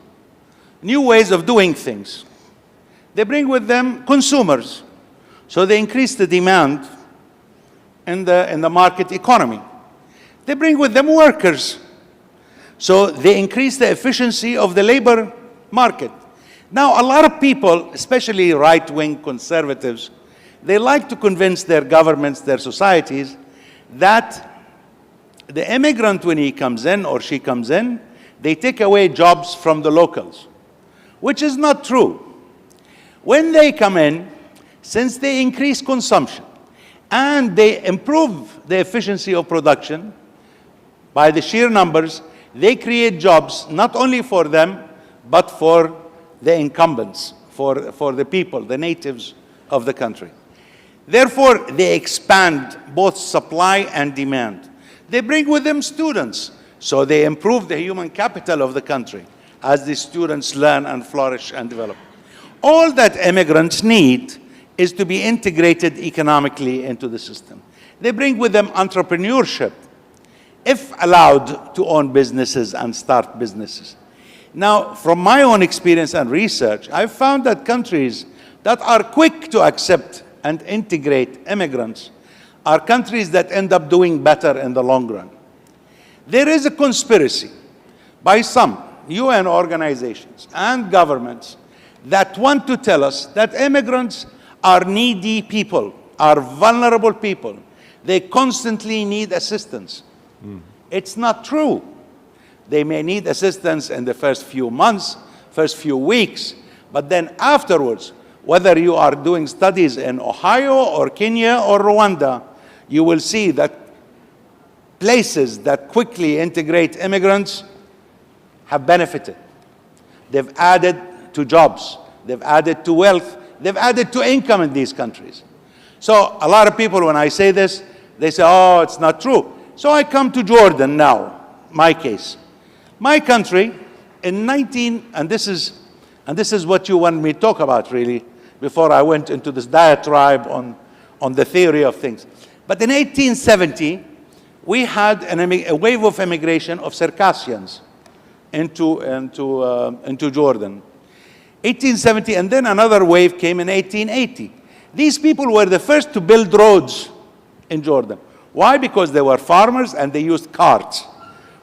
new ways of doing things. They bring with them consumers. So they increase the demand in the market economy. They bring with them workers. So they increase the efficiency of the labor market. Now, a lot of people, especially right-wing conservatives, they like to convince their governments, their societies, that the immigrant, when he comes in or she comes in, they take away jobs from the locals, which is not true. When they come in, since they increase consumption and they improve the efficiency of production by the sheer numbers, they create jobs not only for them, but for the incumbents, for the people, the natives of the country. Therefore, they expand both supply and demand. They bring with them students, so they improve the human capital of the country as the students learn and flourish and develop. All that immigrants need is to be integrated economically into the system. They bring with them entrepreneurship, if allowed to own businesses and start businesses. Now, from my own experience and research, I've found that countries that are quick to accept and integrate immigrants are countries that end up doing better in the long run. There is a conspiracy by some UN organizations and governments that want to tell us that immigrants are needy people, are vulnerable people. They constantly need assistance. It's not true. They may need assistance in the first few months, first few weeks, but then afterwards, whether you are doing studies in Ohio or Kenya or Rwanda, you will see that places that quickly integrate immigrants have benefited. They've added to jobs, they've added to wealth, they've added to income in these countries. So a lot of people, when I say this, they say, oh, it's not true. So I come to Jordan now, my case. My country, and this is what you want me to talk about really, before I went into this diatribe on the theory of things. But in 1870, we had a wave of immigration of Circassians into Jordan. 1870, and then another wave came in 1880. These people were the first to build roads in Jordan. Why? Because they were farmers and they used carts.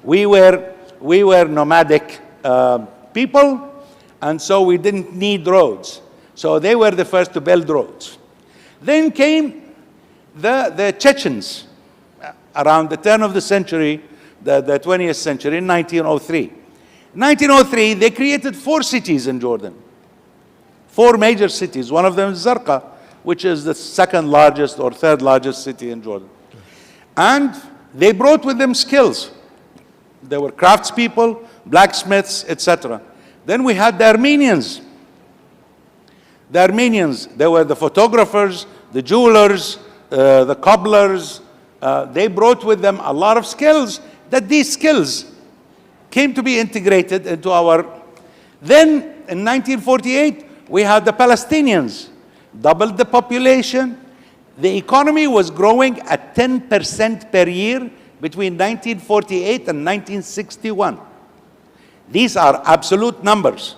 We were nomadic people, and so we didn't need roads. So they were the first to build roads. Then came the Chechens around the turn of the century, the 20th century, in 1903. In 1903, they created 4 cities in Jordan. 4 major cities. One of them is Zarqa, which is the second largest or third largest city in Jordan. And they brought with them skills. They were craftspeople, blacksmiths, etc. Then we had the Armenians. The Armenians, they were the photographers, the jewelers, the cobblers, They brought with them a lot of skills, that these skills came to be integrated into our... Then, in 1948, we had the Palestinians, doubled the population. The economy was growing at 10% per year between 1948 and 1961. These are absolute numbers.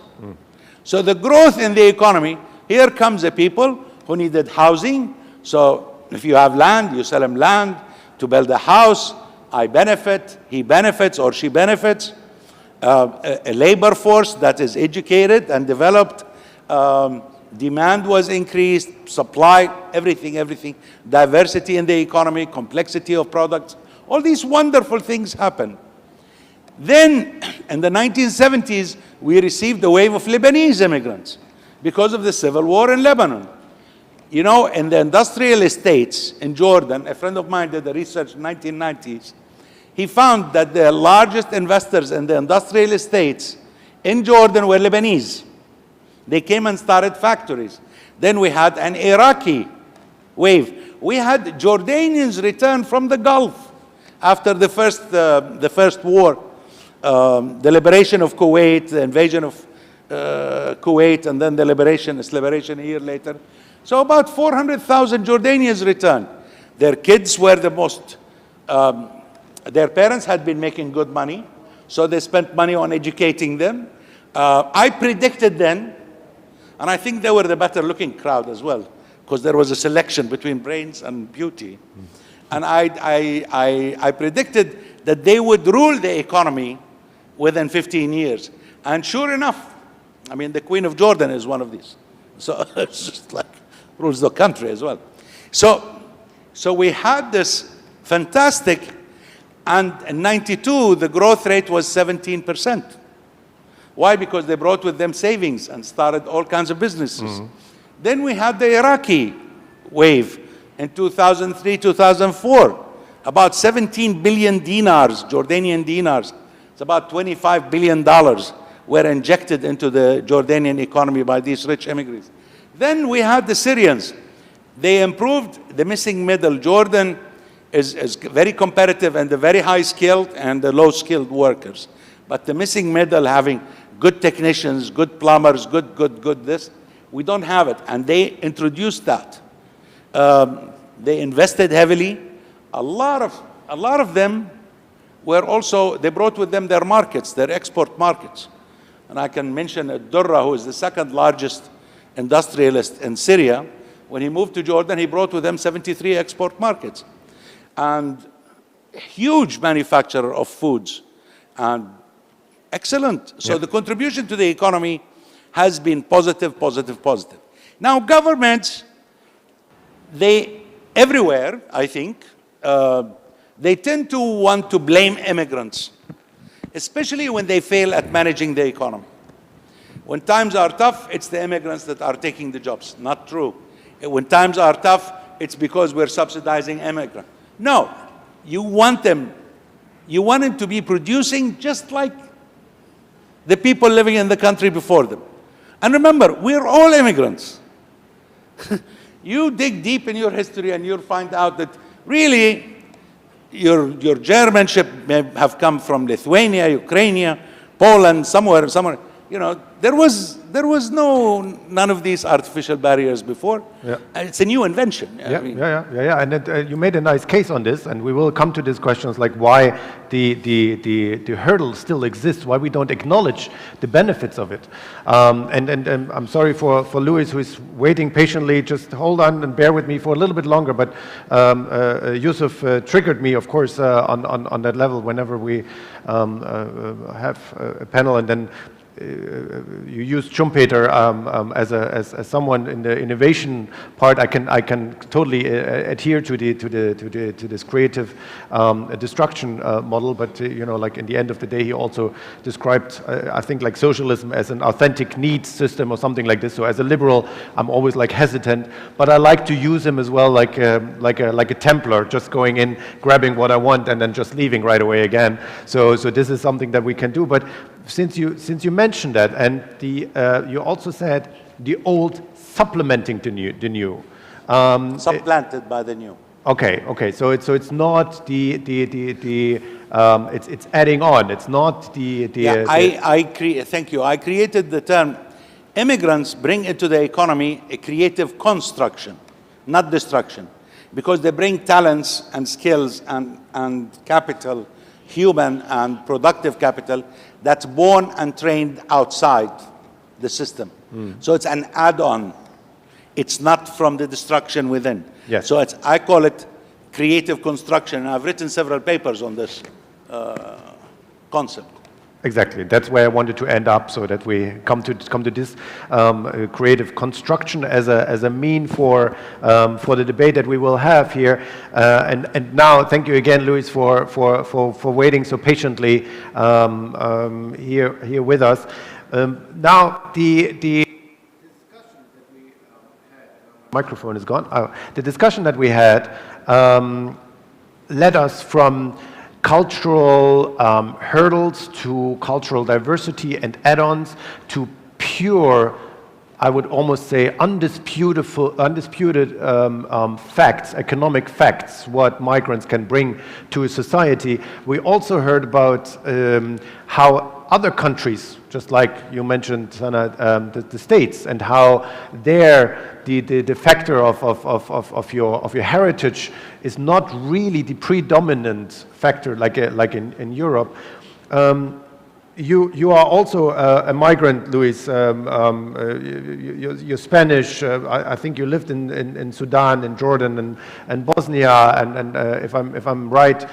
So the growth in the economy, here comes the people who needed housing. So if you have land, you sell them land to build a house. I benefit, he benefits, or she benefits. A labor force that is educated and developed. Demand was increased, supply, everything. Diversity in the economy, complexity of products. All these wonderful things happen. Then, in the 1970s, we received a wave of Lebanese immigrants because of the civil war in Lebanon. You know, in the industrial estates in Jordan, a friend of mine did the research in the 1990s. He found that the largest investors in the industrial estates in Jordan were Lebanese. They came and started factories. Then we had an Iraqi wave. We had Jordanians return from the Gulf after the first war, the liberation of Kuwait, the invasion of Kuwait, and then the liberation, its liberation a year later. So about 400,000 Jordanians returned. Their kids were the most, their parents had been making good money, so they spent money on educating them. I predicted then, and I think they were the better looking crowd as well, because there was a selection between brains and beauty. And I predicted that they would rule the economy within 15 years. And sure enough, I mean, the Queen of Jordan is one of these. So it's just like rules the country as well. So we had this fantastic, and in 92, the growth rate was 17%. Why? Because they brought with them savings and started all kinds of businesses. Then we had the Iraqi wave in 2003, 2004. About 17 billion dinars, Jordanian dinars, it's about $25 billion, were injected into the Jordanian economy by these rich immigrants. Then we had the Syrians. They improved the missing middle. Jordan is very competitive and the very high skilled and the low skilled workers. But the missing middle, having good technicians, good plumbers, good this, we don't have it. And they introduced that. They invested heavily. A lot of them were also, they brought with them their markets, their export markets. And I can mention Durra, who is the second largest industrialist in Syria. When he moved to Jordan, he brought with him 73 export markets. And huge manufacturer of foods. And excellent. So the contribution to the economy has been positive. Now governments, they, everywhere, I think, they tend to want to blame immigrants, especially when they fail at managing the economy. When times are tough, it's the immigrants that are taking the jobs. Not true. When times are tough, it's because we're subsidizing immigrants. No, you want them to be producing just like the people living in the country before them. And remember, we're all immigrants. You dig deep in your history and you'll find out that really your Germanship may have come from Lithuania, Ukraine, Poland, somewhere. You know, there was none of these artificial barriers before. It's a new invention. And you made a nice case on this, and we will come to these questions like why the hurdle still exists, why we don't acknowledge the benefits of it. And I'm sorry for Louis, who is waiting patiently. Just hold on and bear with me for a little bit longer. But Yusuf triggered me, of course, on that level whenever we have a panel, and then you use Schumpeter as someone in the innovation part. I can totally adhere to this creative destruction model. But you know, like in the end of the day, he also described, I think, like socialism as an authentic needs system or something like this. So as a liberal, I'm always like hesitant, but I like to use him as well, like a Templar, just going in, grabbing what I want, and then just leaving right away again. So this is something that we can do. But since you mentioned that, and you also said the old supplementing the new. Supplanted by the new. Okay, okay. So it's not it's adding on. It's not Thank you. I created the term. Immigrants bring into the economy a creative construction, not destruction, because they bring talents and skills and capital, human and productive capital, that's born and trained outside the system. So it's an add-on. It's not from the destruction within. Yes. So I call it creative construction. And I've written several papers on this concept. Exactly. That's where I wanted to end up, so that we come to this creative construction as a mean for the debate that we will have here. And now, thank you again, Luis, for waiting so patiently here with us. Now the microphone is gone. The discussion that we had led us from cultural hurdles to cultural diversity and add-ons to pure, I would almost say, undisputed facts, economic facts, what migrants can bring to a society. We also heard about how other countries, just like you mentioned, Sana, the States, and how the factor of your heritage is not really the predominant factor like in Europe. You are also a migrant, Luis. You're Spanish. I think you lived in Sudan, in Jordan, and Bosnia. And if I'm right,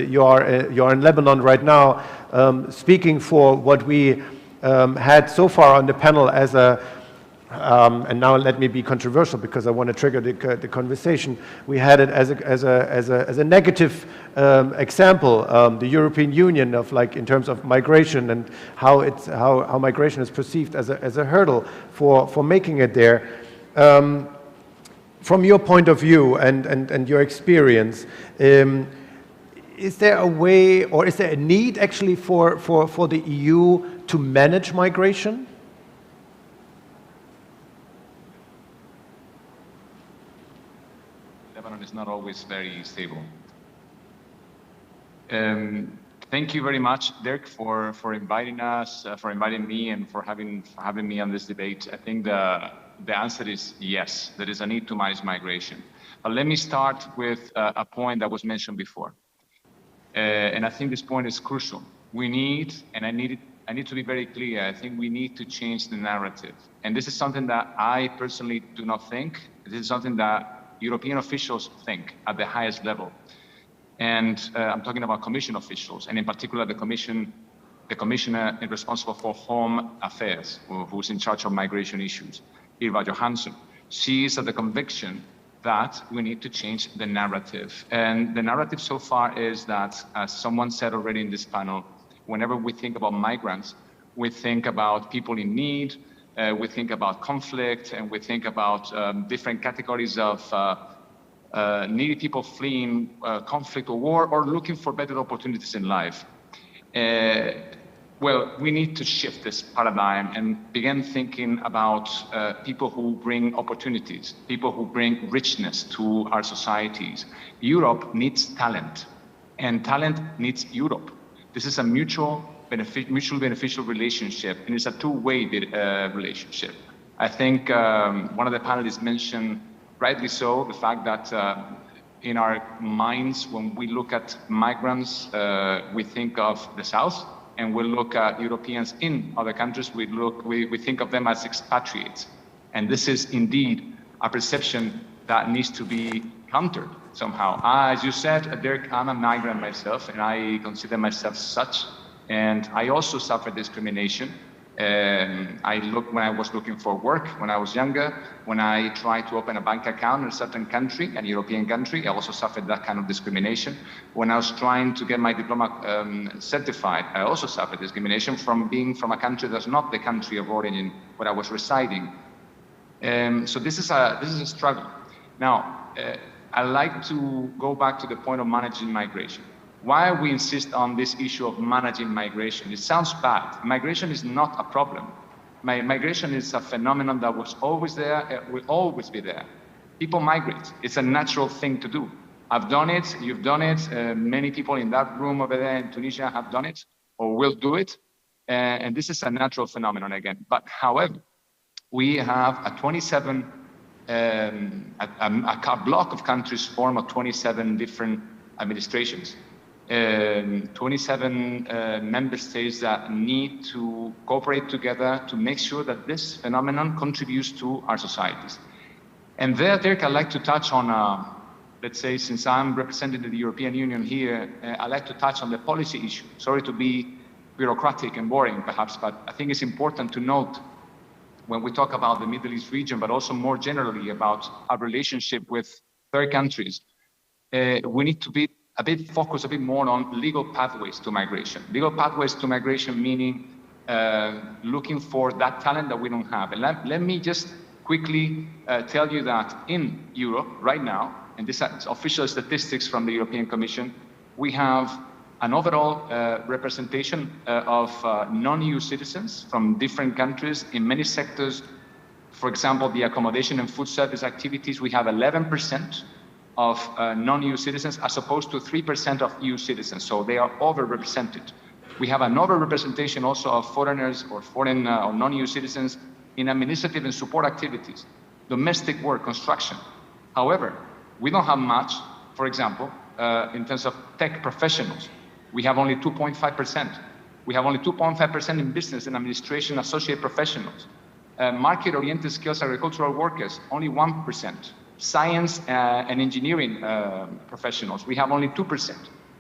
you are in Lebanon right now, speaking for what we had so far on the panel as a. And now let me be controversial because I want to trigger the conversation. We had it as a negative example, the European Union in terms of migration and how migration is perceived as a hurdle for making it there. From your point of view and your experience, is there a way, or is there a need actually for the EU to manage migration? Lebanon is not always very stable. Thank you very much, Dirk, for inviting us, for inviting me, and for having me on this debate. I think the answer is yes. There is a need to manage migration. But let me start with a point that was mentioned before, and I think this point is crucial. We need, and I need to be very clear. I think we need to change the narrative, and this is something that I personally do not think. This is something that European officials think at the highest level. And I'm talking about Commission officials, and in particular the Commissioner responsible for Home Affairs, who's in charge of migration issues, Ylva Johansson. She is of the conviction that we need to change the narrative. And the narrative so far is that, as someone said already in this panel, whenever we think about migrants, we think about people in need, we think about conflict, and we think about different categories of needy people fleeing conflict or war, or looking for better opportunities in life. Well, we need to shift this paradigm and begin thinking about people who bring opportunities, people who bring richness to our societies. Europe needs talent, and talent needs Europe. This is a mutually beneficial relationship, and it's a two-way relationship. I think one of the panelists mentioned, rightly so, the fact that in our minds, when we look at migrants, we think of the South, and we look at Europeans in other countries, we think of them as expatriates. And this is indeed a perception that needs to be countered somehow. As you said, Dirk, I'm a migrant myself, and I consider myself such. And I also suffered discrimination. When I was looking for work when I was younger, when I tried to open a bank account in a certain country, a European country, I also suffered that kind of discrimination. When I was trying to get my diploma certified, I also suffered discrimination from being from a country that's not the country of origin where I was residing. So this is a struggle. Now, I'd like to go back to the point of managing migration. Why we insist on this issue of managing migration? It sounds bad. Migration is not a problem. Migration is a phenomenon that was always there, it will always be there. People migrate. It's a natural thing to do. I've done it, you've done it, many people in that room over there in Tunisia have done it or will do it. And this is a natural phenomenon again. But however, we have a 27, a block of countries form of 27 different administrations. 27 member states that need to cooperate together to make sure that this phenomenon contributes to our societies. And there, Dirk, I'd like to touch on, let's say, since I'm representing the European Union here, I'd like to touch on the policy issue. Sorry to be bureaucratic and boring, perhaps, but I think it's important to note when we talk about the Middle East region, but also more generally about our relationship with third countries, we need to be focus a bit more on legal pathways to migration. Legal pathways to migration meaning looking for that talent that we don't have. And let me just quickly tell you that in Europe right now, and this is official statistics from the European Commission, we have an overall representation of non-EU citizens from different countries in many sectors. For example, the accommodation and food service activities, we have 11% of non-EU citizens as opposed to 3% of EU citizens. So they are overrepresented. We have an overrepresentation also of foreigners or foreign or non-EU citizens in administrative and support activities, domestic work, construction. However, we don't have much, for example, in terms of tech professionals. We have only 2.5%. We have only 2.5% in business and administration associate professionals. Market-oriented skills agricultural workers, only 1%. Science and engineering professionals, we have only 2%.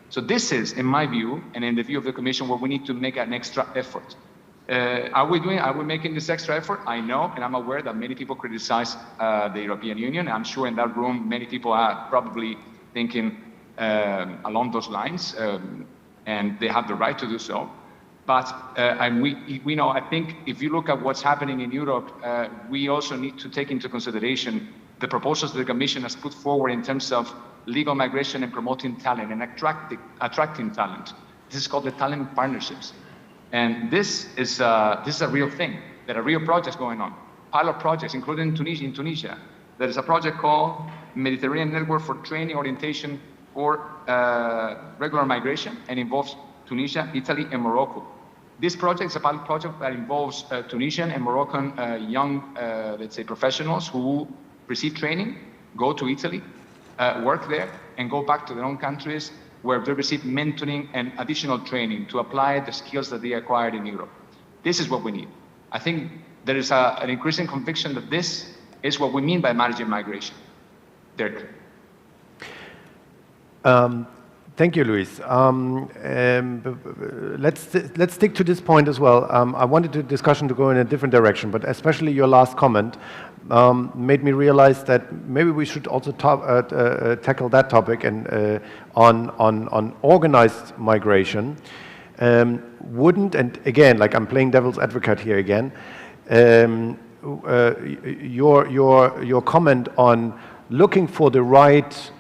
So this is, in my view, and in the view of the Commission, where we need to make an extra effort. Are we making this extra effort? I know, and I'm aware that many people criticize the European Union. I'm sure in that room, many people are probably thinking along those lines, and they have the right to do so. But we know, I think if you look at what's happening in Europe, we also need to take into consideration the proposals that the Commission has put forward in terms of legal migration and promoting talent and attracting talent. This is called the talent partnerships. And this is a real thing. There are real projects going on, pilot projects, including in Tunisia. There is a project called Mediterranean Network for Training Orientation for Regular Migration and involves Tunisia, Italy, and Morocco. This project is a pilot project that involves Tunisian and Moroccan young, let's say, professionals who receive training, go to Italy, work there, and go back to their own countries where they receive mentoring and additional training to apply the skills that they acquired in Europe. This is what we need. I think there is an increasing conviction that this is what we mean by managing migration. Dirk. Thank you, Luis. Let's stick to this point as well. I wanted the discussion to go in a different direction, but especially your last comment made me realize that maybe we should also tackle that topic and on organized migration. Wouldn't, and again, like I'm playing devil's advocate here again, your comment on looking for the right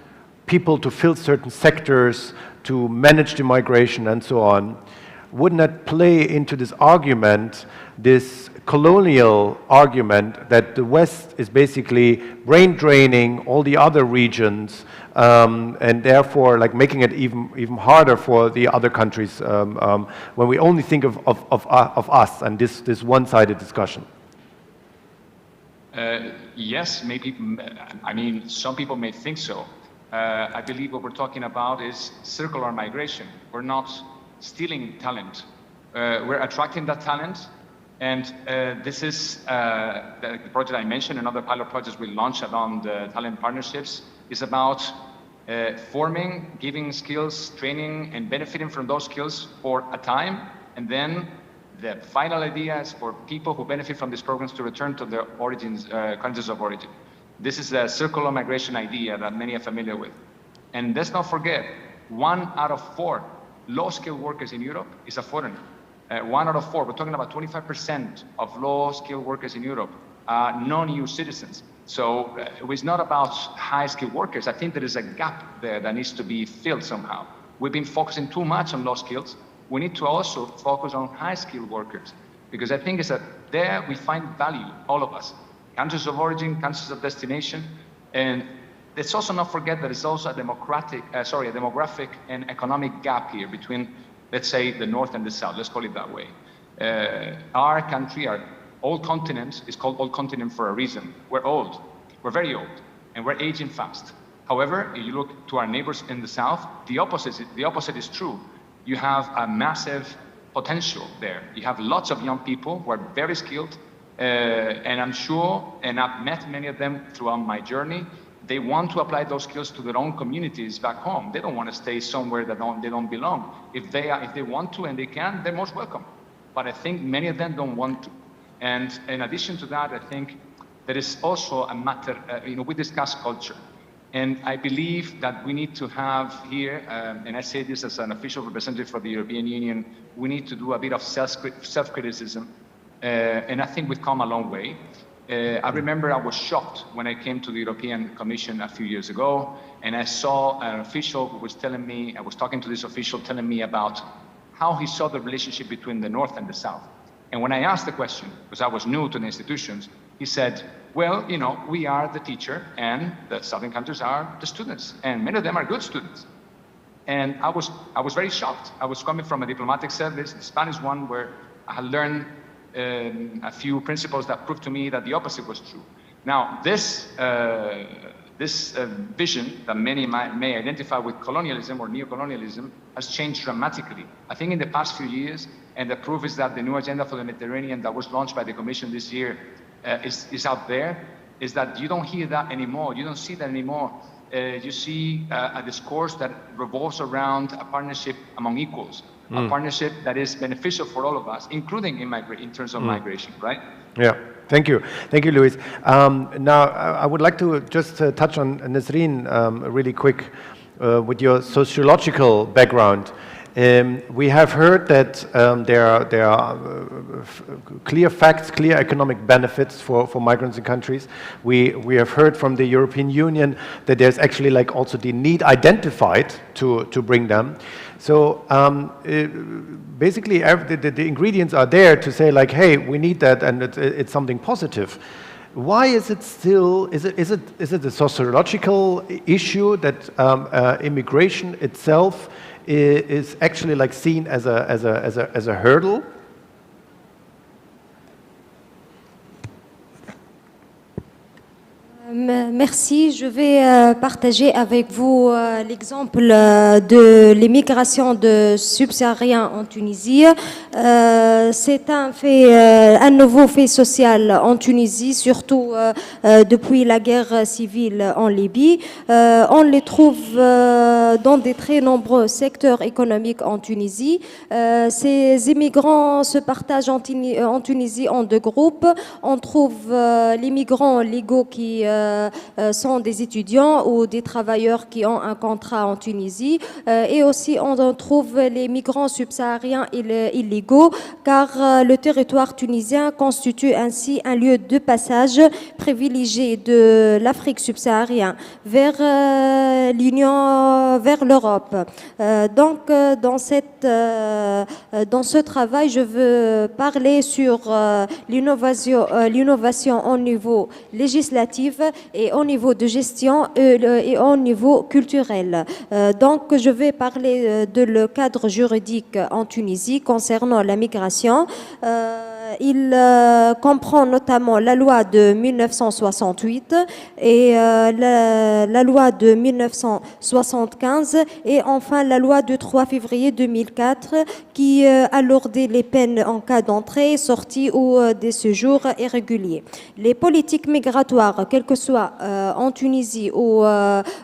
people to fill certain sectors, to manage the migration and so on, wouldn't that play into this argument, this colonial argument that the West is basically brain draining all the other regions and therefore like making it even harder for the other countries when we only think of us and this one-sided discussion? Yes, maybe, I mean, some people may think so. I believe what we're talking about is circular migration. We're not stealing talent. We're attracting that talent. And this is the project I mentioned and other pilot projects we launched around talent partnerships is about forming, giving skills, training, and benefiting from those skills for a time. And then the final idea is for people who benefit from these programs to return to their origins, countries of origin. This is a circular migration idea that many are familiar with. And let's not forget, 1 out of 4 low-skilled workers in Europe is a foreigner. 1 out of 4, we're talking about 25% of low-skilled workers in Europe are non-EU citizens. So it's not about high-skilled workers. I think there is a gap there that needs to be filled somehow. We've been focusing too much on low skills. We need to also focus on high-skilled workers because I think it's that there we find value, all of us. Countries of origin, countries of destination, And let's also not forget that it's also a demographic and economic gap here between, let's say, the North and the South. Let's call it that way. Our country, our old continent, is called old continent for a reason. We're old. We're very old, and we're aging fast. However, if you look to our neighbors in the South, the opposite is true. You have a massive potential there. You have lots of young people who are very skilled, and I'm sure, and I've met many of them throughout my journey, they want to apply those skills to their own communities back home. They don't want to stay somewhere that they don't belong. If they want to and they can, they're most welcome. But I think many of them don't want to. And in addition to that, I think there is also a matter, we discuss culture. And I believe that we need to have here, and I say this as an official representative for the European Union, we need to do a bit of self-criticism. And I think we've come a long way. I remember I was shocked when I came to the European Commission a few years ago, and I saw an official who was telling me, I was talking to this official telling me about how he saw the relationship between the North and the South. And when I asked the question, because I was new to the institutions, he said, well, we are the teacher and the Southern countries are the students, and many of them are good students. And I was very shocked. I was coming from a diplomatic service, the Spanish one, where I had learned a few principles that proved to me that the opposite was true. Now, this vision that many may identify with colonialism or neocolonialism has changed dramatically. I think in the past few years, and the proof is that the new agenda for the Mediterranean that was launched by the Commission this year is out there, is that you don't hear that anymore. You don't see that anymore. You see a discourse that revolves around a partnership among equals, a partnership that is beneficial for all of us, including in terms of migration, right? Yeah, thank you. Thank you, Luis. Now, I would like to just touch on Nesrine really quick with your sociological background. We have heard that there are clear facts, clear economic benefits for migrants in countries. We have heard from the European Union that there's actually also the need identified to bring them. So basically the ingredients are there to say hey, we need that, and it's something positive. Why is it still, is it a sociological issue that immigration itself is actually seen as a hurdle? Merci. Je vais partager avec vous l'exemple de l'immigration de subsahariens en Tunisie. C'est un nouveau fait social en Tunisie, surtout depuis la guerre civile en Libye. On les trouve dans de très nombreux secteurs économiques en Tunisie. Ces immigrants se partagent en Tunisie en deux groupes. On trouve les migrants légaux qui sont des étudiants ou des travailleurs qui ont un contrat en Tunisie, et aussi on trouve les migrants subsahariens illégaux, car le territoire tunisien constitue ainsi un lieu de passage privilégié de l'Afrique subsaharienne vers l'Europe. Donc dans ce travail, je veux parler sur l'innovation au niveau législatif et au niveau de gestion et au niveau culturel. Donc, je vais parler de le cadre juridique en Tunisie concernant la migration. Il comprend notamment la loi de 1968 et la loi de 1975 et enfin la loi du 3 février 2004 qui alourdit les peines en cas d'entrée, sortie ou de séjour irrégulier. Les politiques migratoires, quelles que soient en Tunisie ou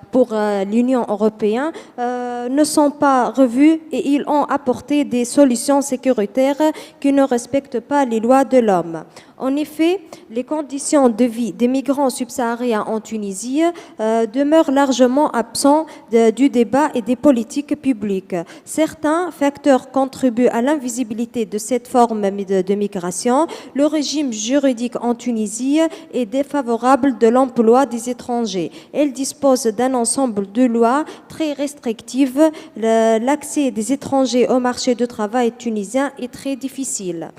pour l'Union européenne, ne sont pas revues et ils ont apporté des solutions sécuritaires qui ne respectent pas les lois de l'homme. En effet, les conditions de vie des migrants subsahariens en Tunisie demeurent largement absents du débat et des politiques publiques. Certains facteurs contribuent à l'invisibilité de cette forme de migration. Le régime juridique en Tunisie est défavorable de l'emploi des étrangers. Elle dispose d'un ensemble de lois très restrictives. L'accès des étrangers au marché du travail tunisien est très difficile.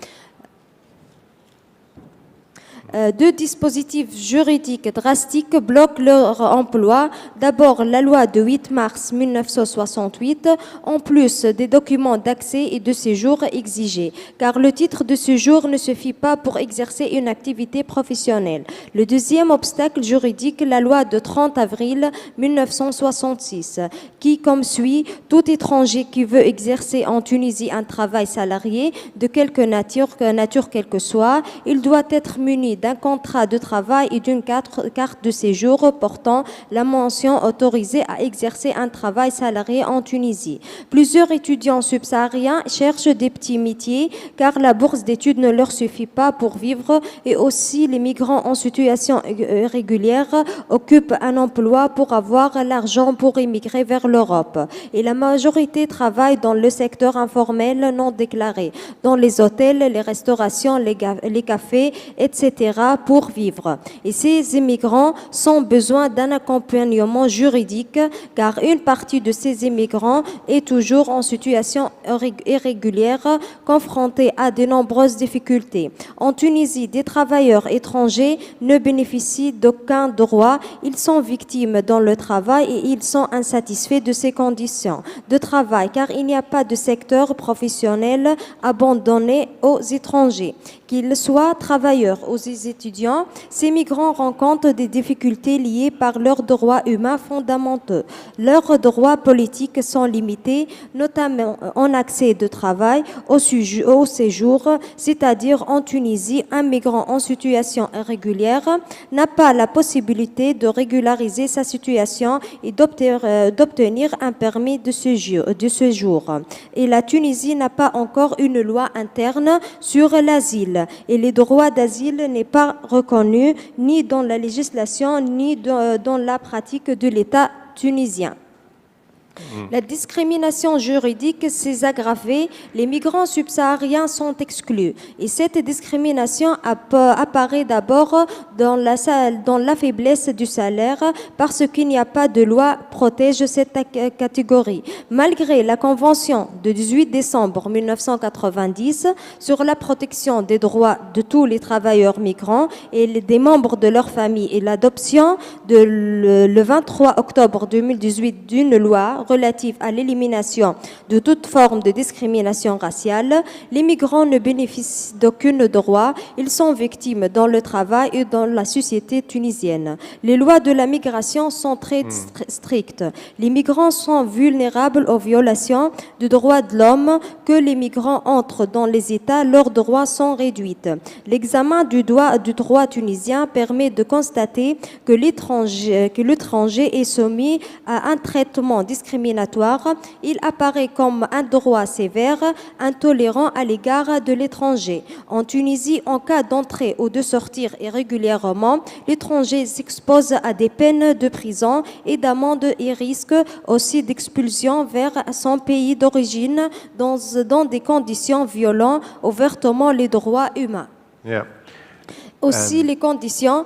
Deux dispositifs juridiques drastiques bloquent leur emploi. D'abord, la loi de 8 mars 1968, en plus des documents d'accès et de séjour exigés, car le titre de séjour ne suffit pas pour exercer une activité professionnelle. Le deuxième obstacle juridique, la loi de 30 avril 1966, qui, comme suit, tout étranger qui veut exercer en Tunisie un travail salarié de quelque nature quelle que soit, il doit être muni d'un contrat de travail et d'une carte de séjour portant la mention autorisée à exercer un travail salarié en Tunisie. Plusieurs étudiants subsahariens cherchent des petits métiers car la bourse d'études ne leur suffit pas pour vivre, et aussi les migrants en situation irrégulière occupent un emploi pour avoir l'argent pour émigrer vers l'Europe. Et la majorité travaille dans le secteur informel non déclaré, dans les hôtels, les restaurations, les cafés, etc. pour vivre. Et ces immigrants ont besoin d'un accompagnement juridique car une partie de ces immigrants est toujours en situation irrégulière, confrontés à de nombreuses difficultés. En Tunisie, des travailleurs étrangers ne bénéficient d'aucun droit. Ils sont victimes dans le travail et ils sont insatisfaits de ces conditions de travail car il n'y a pas de secteur professionnel abandonné aux étrangers. Qu'ils soient travailleurs ou étudiants, ces migrants rencontrent des difficultés liées par leurs droits humains fondamentaux. Leurs droits politiques sont limités, notamment en accès de travail, au séjour, c'est-à-dire en Tunisie, un migrant en situation irrégulière n'a pas la possibilité de régulariser sa situation et d'obtenir un permis de séjour. Et la Tunisie n'a pas encore une loi interne sur l'asile. Et les droits d'asile n'est pas reconnu ni dans la législation ni dans la pratique de l'État tunisien. La discrimination juridique s'est aggravée, les migrants subsahariens sont exclus. Et cette discrimination apparaît d'abord dans la faiblesse du salaire parce qu'il n'y a pas de loi protège cette catégorie. Malgré la Convention de 18 décembre 1990 sur la protection des droits de tous les travailleurs migrants et des membres de leur famille et l'adoption le 23 octobre 2018 d'une loi relative à l'élimination de toute forme de discrimination raciale, les migrants ne bénéficient d'aucun droit. Ils sont victimes dans le travail et dans la société tunisienne. Les lois de la migration sont très strictes. Les migrants sont vulnérables aux violations des droits de l'homme. Que les migrants entrent dans les États, leurs droits sont réduits. L'examen du droit tunisien permet de constater que l'étranger est soumis à un traitement discriminatoire. Il apparaît comme un droit sévère, intolérant à l'égard de l'étranger. En Tunisie, en cas d'entrée ou de sortir irrégulièrement, l'étranger s'expose à des peines de prison et d'amende et risque aussi d'expulsion vers son pays d'origine dans des conditions violant ouvertement les droits humains. Yeah. Aussi les conditions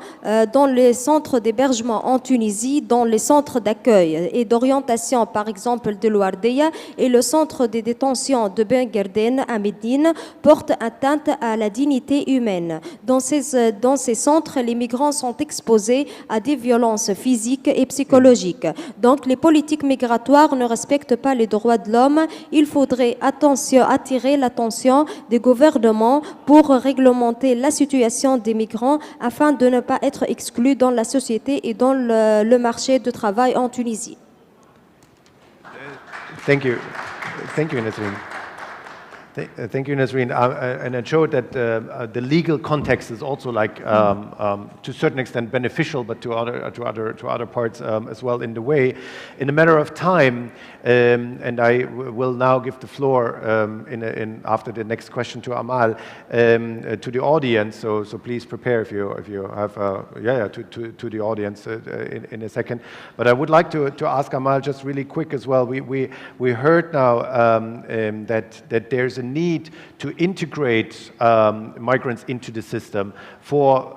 dans les centres d'hébergement en Tunisie, dans les centres d'accueil et d'orientation, par exemple de l'Ouardeya et le centre de détention de Ben Guerden à Médine, portent atteinte à la dignité humaine. Dans ces centres, les migrants sont exposés à des violences physiques et psychologiques. Donc les politiques migratoires ne respectent pas les droits de l'homme. Il faudrait attirer l'attention des gouvernements pour réglementer la situation des migrants afin de ne pas être exclus dans la société et dans le marché du travail en Tunisie. Thank you. Thank you, Nasreen. Thank you, Nasreen. And it showed that the legal context is also like, to a certain extent, beneficial, but to other parts as well in the way. In a matter of time, and I will now give the floor after the next question to Amal to the audience. So please prepare if you have to the audience in a second. But I would like to ask Amal just really quick as well. We heard now that there's a need to integrate migrants into the system for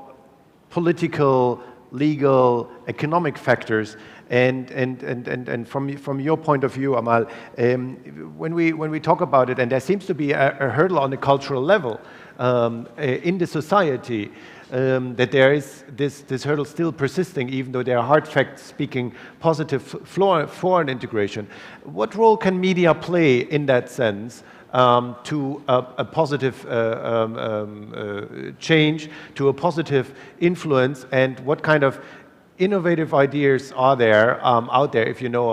political, legal, economic factors. And from your point of view, Amal, when we talk about it, and there seems to be a hurdle on the cultural level in the society, that there is this hurdle still persisting, even though there are hard facts speaking positive foreign integration. What role can media play in that sense to a positive change, to a positive influence, and what kind of innovative ideas are there out there, if you know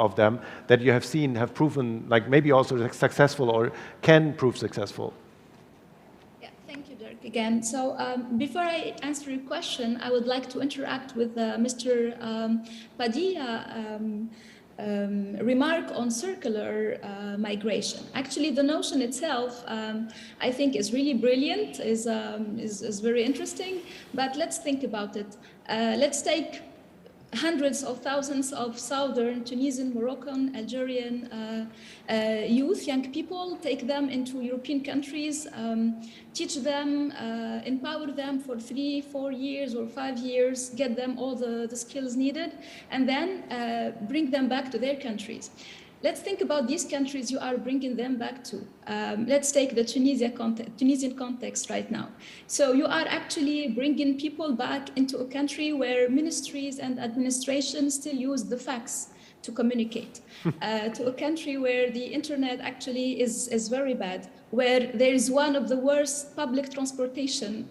of them, that you have seen have proven, like maybe also successful or can prove successful? Thank you, Dirk, again. So before I answer your question, I would like to interact with Mr. Padilla remark on circular migration. Actually, the notion itself, I think, is really brilliant, is very interesting, but let's think about it. Let's take hundreds of thousands of Southern, Tunisian, Moroccan, Algerian youth, young people, take them into European countries, teach them, empower them for 3, 4 years or 5 years, get them all the skills needed, and then bring them back to their countries. Let's think about these countries you are bringing them back to. Let's take the Tunisian context right now. So you are actually bringing people back into a country where ministries and administrations still use the fax to communicate, to a country where the internet actually is very bad, where there is one of the worst public transportation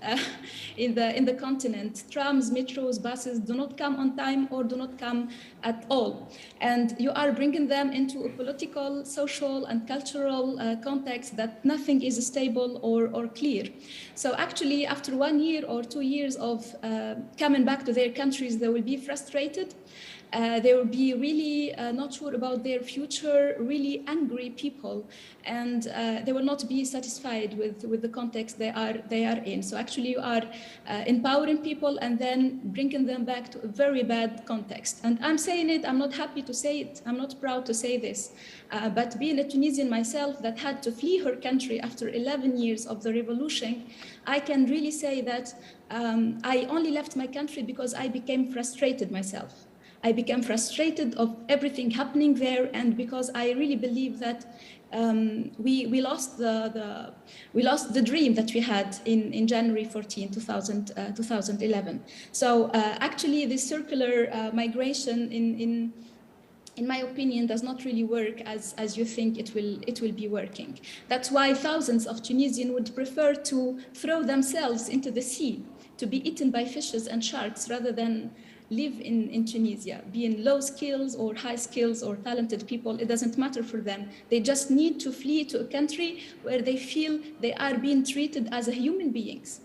in the continent. Trams, metros, buses do not come on time or do not come at all. And you are bringing them into a political, social, and cultural context that nothing is stable or clear. So actually, after 1 year or 2 years of coming back to their countries, they will be frustrated. They will be really not sure about their future, really angry people, and they will not be satisfied with the context they are in. So actually you are empowering people and then bringing them back to a very bad context. And I'm saying it, I'm not happy to say it, I'm not proud to say this, but being a Tunisian myself that had to flee her country after 11 years of the revolution, I can really say that I only left my country because I became frustrated myself. I became frustrated of everything happening there, and because I really believe that we lost the dream that we had in January 14, 2011. So actually, this circular migration, in my opinion, does not really work as you think it will be working. That's why thousands of Tunisians would prefer to throw themselves into the sea, to be eaten by fishes and sharks, rather than live in Tunisia, being low skills or high skills or talented people. It doesn't matter for them. They just need to flee to a country where they feel they are being treated as human beings.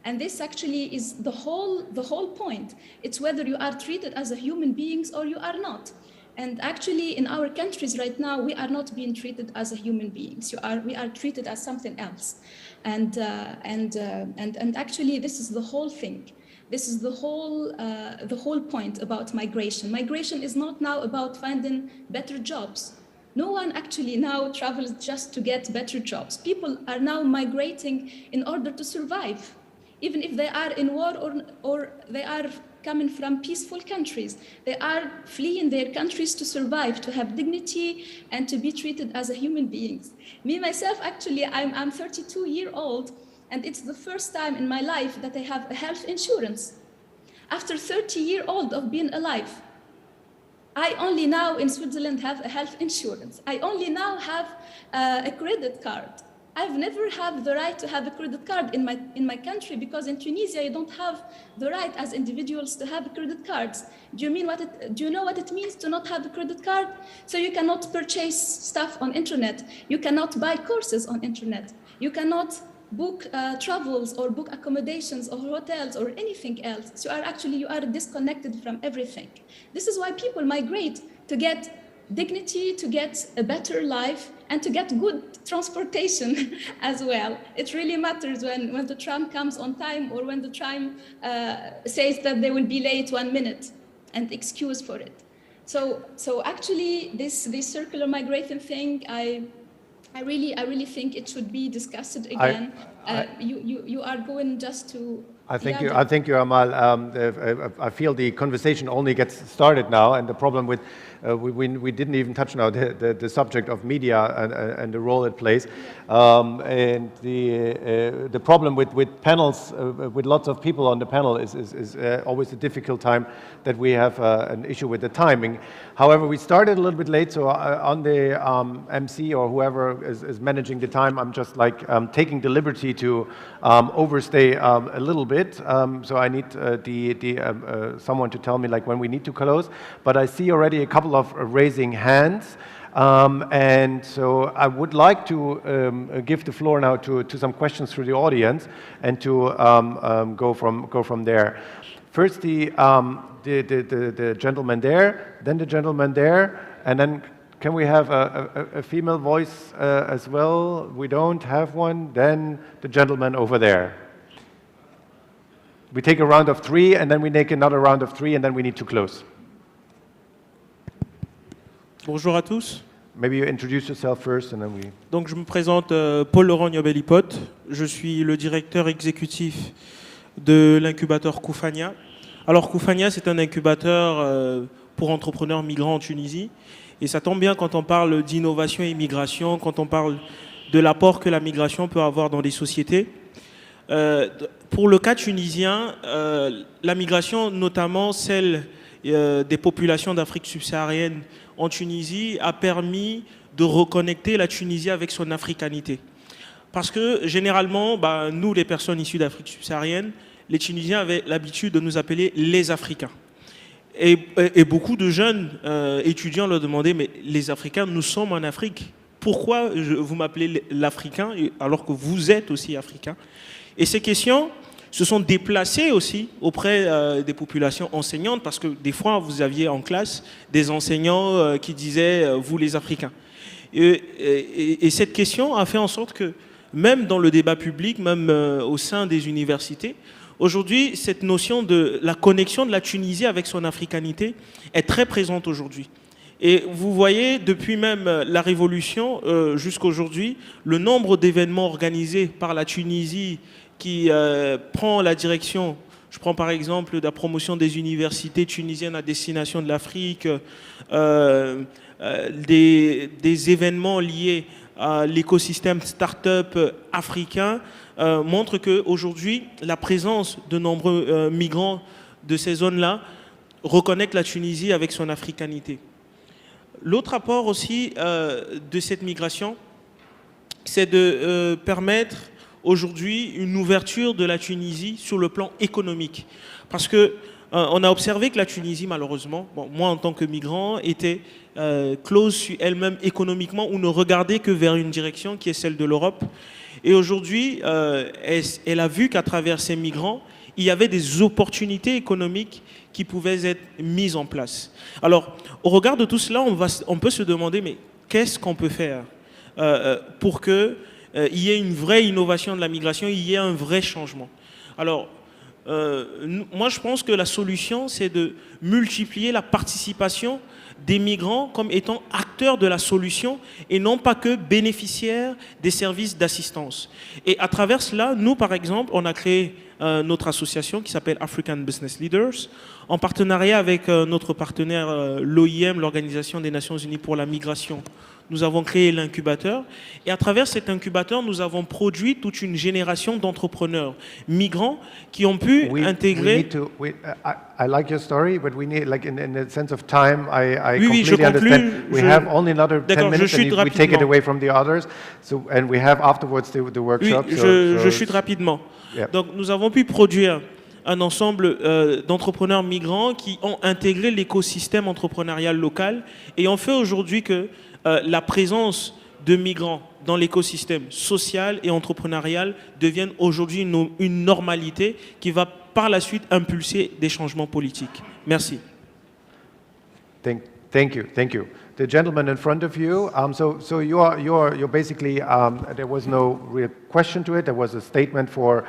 And this actually is the whole point. It's whether you are treated as human beings or you are not. And actually, in our countries right now, we are not being treated as human beings. We are treated as something else. And actually, this is the whole thing. This is the whole point about migration. Migration is not now about finding better jobs. No one actually now travels just to get better jobs. People are now migrating in order to survive, even if they are in war or they are coming from peaceful countries. They are fleeing their countries to survive, to have dignity, and to be treated as human beings. Me, myself, actually, I'm 32-year-old, and it's the first time in my life that I have a health insurance. After 30-year-old of being alive, I only now in Switzerland have a health insurance. I only now have a credit card. I've never had the right to have a credit card in my country, because in Tunisia you don't have the right as individuals to have credit cards. Do you know what it means to not have a credit card? So you cannot purchase stuff on internet. You cannot buy courses on internet. You cannot book travels or book accommodations or hotels or anything else. So you are disconnected from everything. This is why people migrate, to get dignity, to get a better life, and to get good transportation as well. It really matters when the tram comes on time, or when the tram says that they will be late 1 minute and excuse for it. So actually this circular migration thing, I really think it should be discussed again. You are going just to I thank you, Amal. I feel the conversation only gets started now, and the problem with we didn't even touch now the subject of media and the role it plays, and the problem with panels with lots of people on the panel is always a difficult time that we have an issue with the timing. However, we started a little bit late, so on the MC or whoever is managing the time, I'm just like taking the liberty to overstay a little bit. So I need someone to tell me like when we need to close. But I see already a couple of raising hands, and so I would like to give the floor now to some questions through the audience, and to go from there. First, the gentleman there, then the gentleman there, and then can we have a female voice as well? We don't have one. Then the gentleman over there. We take a round of 3, and then we make another round of 3, and then we need to close. Bonjour à tous. Maybe you introduce yourself first, and then we... Donc je me présente Paul-Laurent Niobellipote. Je suis le directeur exécutif de l'incubateur Koufania. Alors Koufania, c'est un incubateur pour entrepreneurs migrants en Tunisie. Et ça tombe bien quand on parle d'innovation et migration, quand on parle de l'apport que la migration peut avoir dans les sociétés. Pour le cas tunisien, la migration, notamment celle des populations d'Afrique subsaharienne en Tunisie, a permis de reconnecter la Tunisie avec son africanité. Parce que généralement, nous, les personnes issues d'Afrique subsaharienne, les Tunisiens avaient l'habitude de nous appeler les Africains. Et beaucoup de jeunes étudiants leur demandaient, mais les Africains, nous sommes en Afrique. Pourquoi vous m'appelez l'Africain alors que vous êtes aussi Africain? Et ces questions se sont déplacées aussi auprès des populations enseignantes, parce que des fois, vous aviez en classe des enseignants qui disaient « vous les Africains ». Et cette question a fait en sorte que, même dans le débat public, même au sein des universités, aujourd'hui, cette notion de la connexion de la Tunisie avec son africanité est très présente aujourd'hui. Et vous voyez, depuis même la Révolution jusqu'à aujourd'hui, le nombre d'événements organisés par la Tunisie qui prend la direction, je prends par exemple la promotion des universités tunisiennes à destination de l'Afrique, des événements liés à l'écosystème start-up africain, montre qu'aujourd'hui, la présence de nombreux migrants de ces zones-là reconnecte la Tunisie avec son africanité. L'autre apport aussi de cette migration, c'est de permettre aujourd'hui une ouverture de la Tunisie sur le plan économique. Parce que on a observé que la Tunisie, malheureusement, moi en tant que migrant, était close sur elle-même économiquement, ou ne regardait que vers une direction qui est celle de l'Europe. Et aujourd'hui, elle a vu qu'à travers ces migrants, il y avait des opportunités économiques qui pouvaient être mises en place. Alors, au regard de tout cela, on peut se demander, mais qu'est-ce qu'on peut faire pour qu'il y ait une vraie innovation de la migration, il y ait un vrai changement? Alors, moi, je pense que la solution, c'est de multiplier la participation des migrants comme étant acteurs de la solution et non pas que bénéficiaires des services d'assistance. Et à travers cela, nous, par exemple, on a créé notre association qui s'appelle African Business Leaders, en partenariat avec notre partenaire l'OIM, l'Organisation des Nations Unies pour la Migration. Nous avons créé l'incubateur, et à travers cet incubateur, nous avons produit toute une génération d'entrepreneurs migrants qui ont pu intégrer... I like your story, but we need, like, in the sense of time, I oui, completely understand. We have only another 10 minutes, and we take it away from the others, so, and we have afterwards the workshop. Oui, je chute rapidement. Yeah. Donc, nous avons pu produire un ensemble d'entrepreneurs migrants qui ont intégré l'écosystème entrepreneurial local et ont fait aujourd'hui que la présence de migrants dans l'écosystème social et entrepreneurial devienne aujourd'hui une normalité qui va par la suite impulser des changements politiques. Merci. Thank you. The gentleman in front of you. So you're basically. There was no real question to it. There was a statement for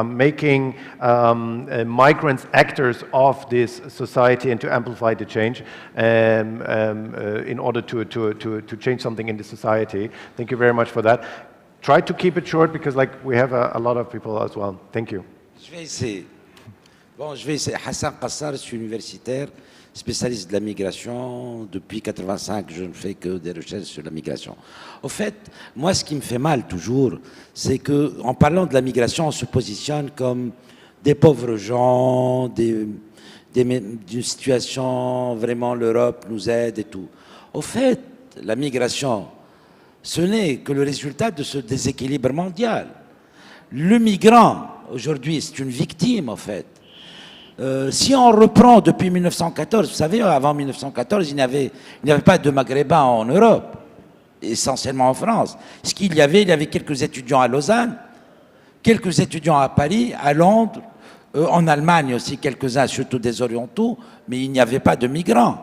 making migrants actors of this society and to amplify the change, in order to change something in the society. Thank you very much for that. Try to keep it short because, like, we have a lot of people as well. Thank you. Je vais essayer. Bon, je vais essayer. Hassan Qassar, je suis universitaire, spécialiste de la migration. Depuis 85, je ne fais que des recherches sur la migration. Au fait, moi, ce qui me fait mal toujours, c'est qu'en parlant de la migration, on se positionne comme des pauvres gens, d'une situation, vraiment, l'Europe nous aide et tout. Au fait, la migration, ce n'est que le résultat de ce déséquilibre mondial. Le migrant, aujourd'hui, c'est une victime, en fait. Si on reprend depuis 1914, vous savez, avant 1914, il n'y avait pas de Maghrébins en Europe, essentiellement en France. Ce qu'il y avait quelques étudiants à Lausanne, quelques étudiants à Paris, à Londres, en Allemagne aussi quelques-uns, surtout des orientaux, mais il n'y avait pas de migrants.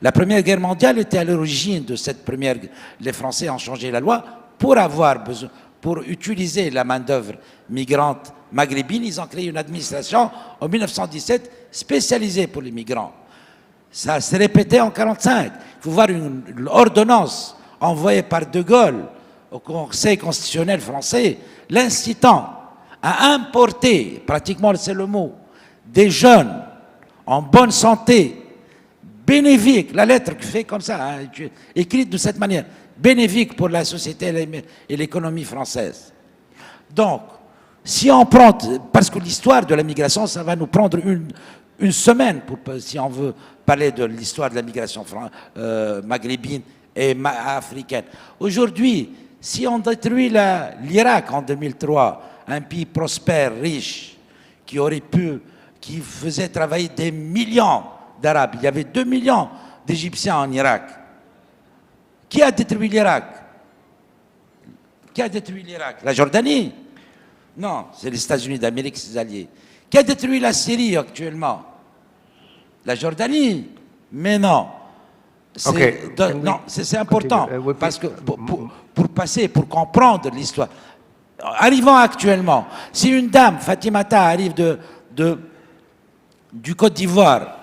La Première Guerre mondiale était à l'origine de cette première. Les Français ont changé la loi pour utiliser la main-d'œuvre migrante maghrébine. Ils ont créé une administration en 1917 spécialisée pour les migrants. Ça s'est répété en 1945. Il faut voir une ordonnance envoyée par De Gaulle au Conseil constitutionnel français, l'incitant à importer, pratiquement c'est le mot, des jeunes en bonne santé, bénéfique, la lettre fait comme ça, hein, écrite de cette manière, bénéfique pour la société et l'économie française. Donc, si on prend, parce que l'histoire de la migration, ça va nous prendre une semaine, si on veut parler de l'histoire de la migration maghrébine et africaine. Aujourd'hui, si on détruit l'Irak en 2003, un pays prospère, riche, qui faisait travailler des millions d'Arabes. Il y avait 2 millions d'Égyptiens en Irak. Qui a détruit l'Irak? Qui a détruit l'Irak? La Jordanie? Non, c'est les États-Unis d'Amérique, ses alliés. Qui a détruit la Syrie actuellement? La Jordanie? Mais non. C'est important, parce que pour comprendre l'histoire. Arrivant actuellement, si une dame, Fatimata, arrive du Côte d'Ivoire,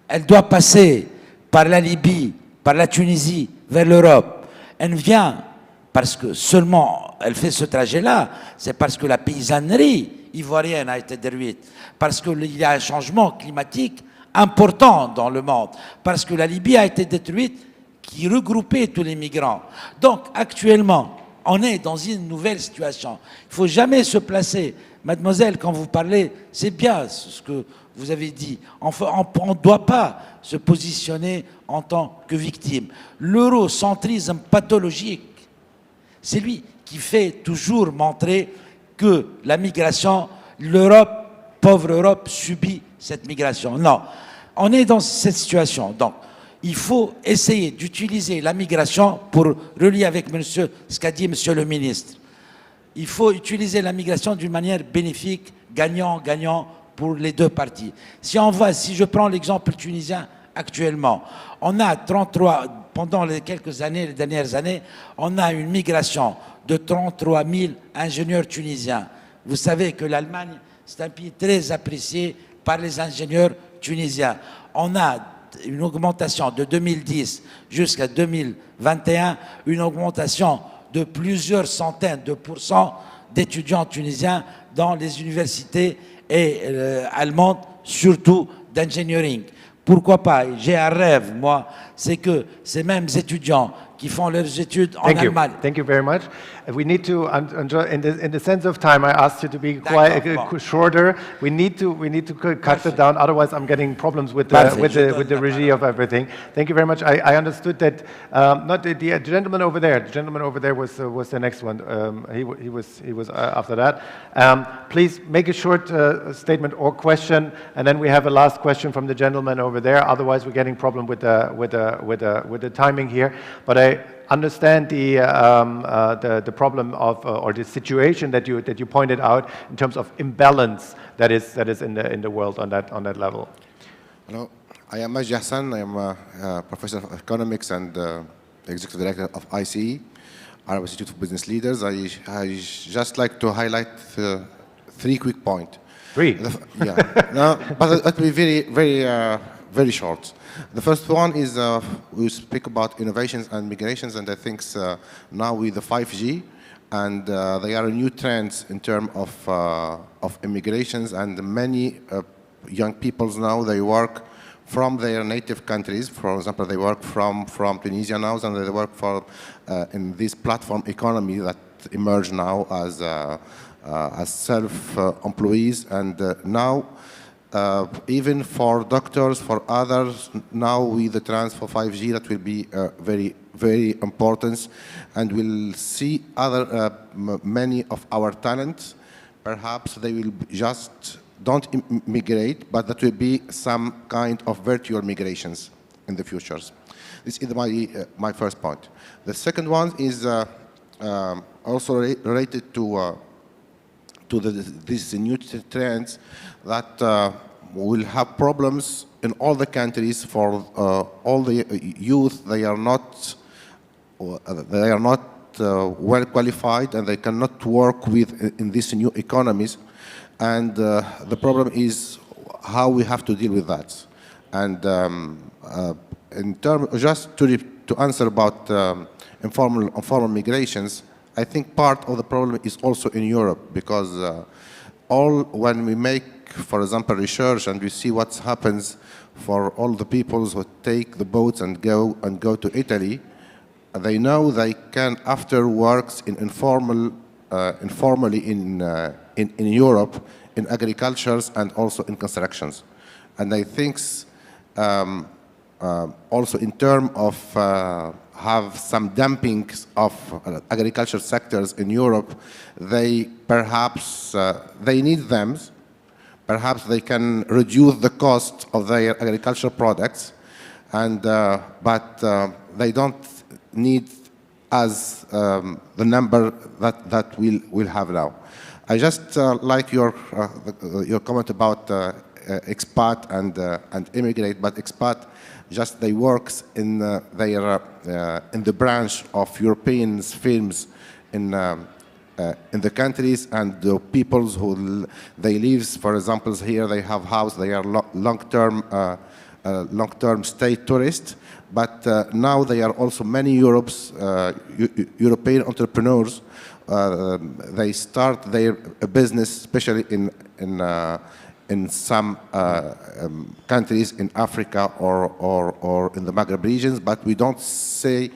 elle doit passer par la Libye, par la Tunisie, vers l'Europe. Elle vient parce que seulement elle fait ce trajet-là, c'est parce que la paysannerie ivoirienne a été détruite, parce qu'il y a un changement climatique important dans le monde, parce que la Libye a été détruite, qui regroupait tous les migrants. Donc actuellement, on est dans une nouvelle situation. Il ne faut jamais se placer. Mademoiselle, quand vous parlez, c'est bien ce que vous avez dit. On ne doit pas se positionner en tant que victime. L'eurocentrisme pathologique, c'est lui qui fait toujours montrer que la migration, l'Europe, pauvre Europe, subit cette migration. Non, on est dans cette situation. Donc, il faut essayer d'utiliser la migration pour relier avec ce qu'a dit Monsieur le ministre. Il faut utiliser la migration d'une manière bénéfique, gagnant-gagnant pour les deux parties. Si je prends l'exemple tunisien actuellement, on a 33, pendant les dernières années, on a une migration de 33 000 ingénieurs tunisiens. Vous savez que l'Allemagne, c'est un pays très apprécié par les ingénieurs tunisiens. On a une augmentation de 2010 jusqu'à 2021, une augmentation de plusieurs centaines de pourcents d'étudiants tunisiens dans les universités allemandes, surtout d'engineering. Pourquoi pas? J'ai un rêve, moi, c'est que ces mêmes étudiants qui font leurs études en Allemagne. Thank you very much. We need to, in the sense of time, I asked you to be quite shorter. We need to cut it down. Otherwise, I'm getting problems with the regie of everything. Thank you very much. I understood that not the gentleman over there. The gentleman over there was the next one. He was after that. Please make a short statement or question, and then we have a last question from the gentleman over there. Otherwise, we're getting problem with the timing here. But I understand the problem of or the situation that you pointed out in terms of imbalance that is in the world on that level. Hello, I am Majdi Hassan. I am a professor of economics and executive director of ICE, Arab Institute for Business Leaders. I just like to highlight 3 quick points. 3? Yeah, no, but it will be very short. The first one is we speak about innovations and migrations, and I think now with the 5G and they are new trends in terms of immigrations, and many young peoples now, they work from their native countries. For example, they work from Tunisia now, and they work in this platform economy that emerge now as self-employees, and now even for doctors, for others, now with the transfer 5G, that will be very, very important, and we'll see other many of our talents. Perhaps they will just don't migrate, but that will be some kind of virtual migrations in the futures. This is my first point. The second one is also related to these new trends that will have problems in all the countries for all the youth. They are not well qualified, and they cannot work in these new economies. And the problem is how we have to deal with that. And in terms, just to answer about informal migrations, I think part of the problem is also in Europe, because when we make, for example, research and we see what happens for all the people who take the boats and go to Italy, they know they can after works in informally in Europe, in agricultures and also in constructions. And I think also in terms of have some dumping of agriculture sectors in Europe, they perhaps, they need them. Perhaps they can reduce the cost of their agricultural products, and but they don't need as the number that we'll have now. I just like your comment about expat and immigrate, but expat just they works in the branch of European films in the countries, and the peoples who they live, for example, here they have house, they are long-term stay tourists, but now there are also many European entrepreneurs. They start their business, especially in some countries in Africa or in the Maghreb regions, but we don't see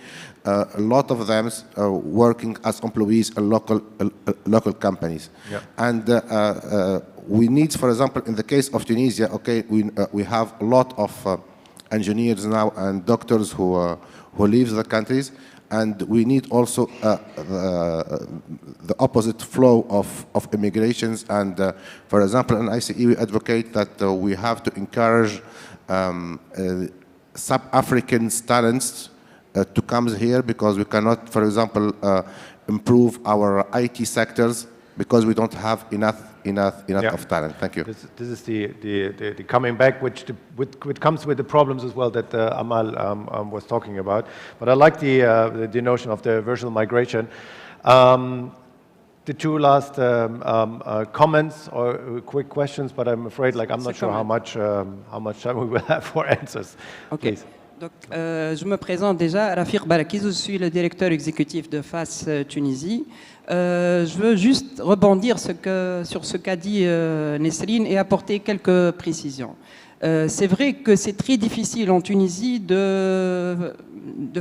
a lot of them working as employees in local companies. Yeah. And we need, for example, in the case of Tunisia, okay, we have a lot of engineers now and doctors who leave the countries, and we need also the opposite flow of immigrations. And for example, in ICE we advocate that we have to encourage sub-African talents to come here, because we cannot, for example, improve our IT sectors because we don't have enough of talent. Thank you. This is the coming back, which comes with the problems as well that Amal was talking about. But I like the notion of the virtual migration. The two last comments or quick questions, but I'm afraid I'm not sure how much time we will have for answers. Okay. Please. Donc, je me présente déjà, Rafiq Barakiz, je suis le directeur exécutif de FAS Tunisie. Je veux juste rebondir sur ce qu'a dit Nesrine et apporter quelques précisions. C'est vrai que c'est très difficile en Tunisie de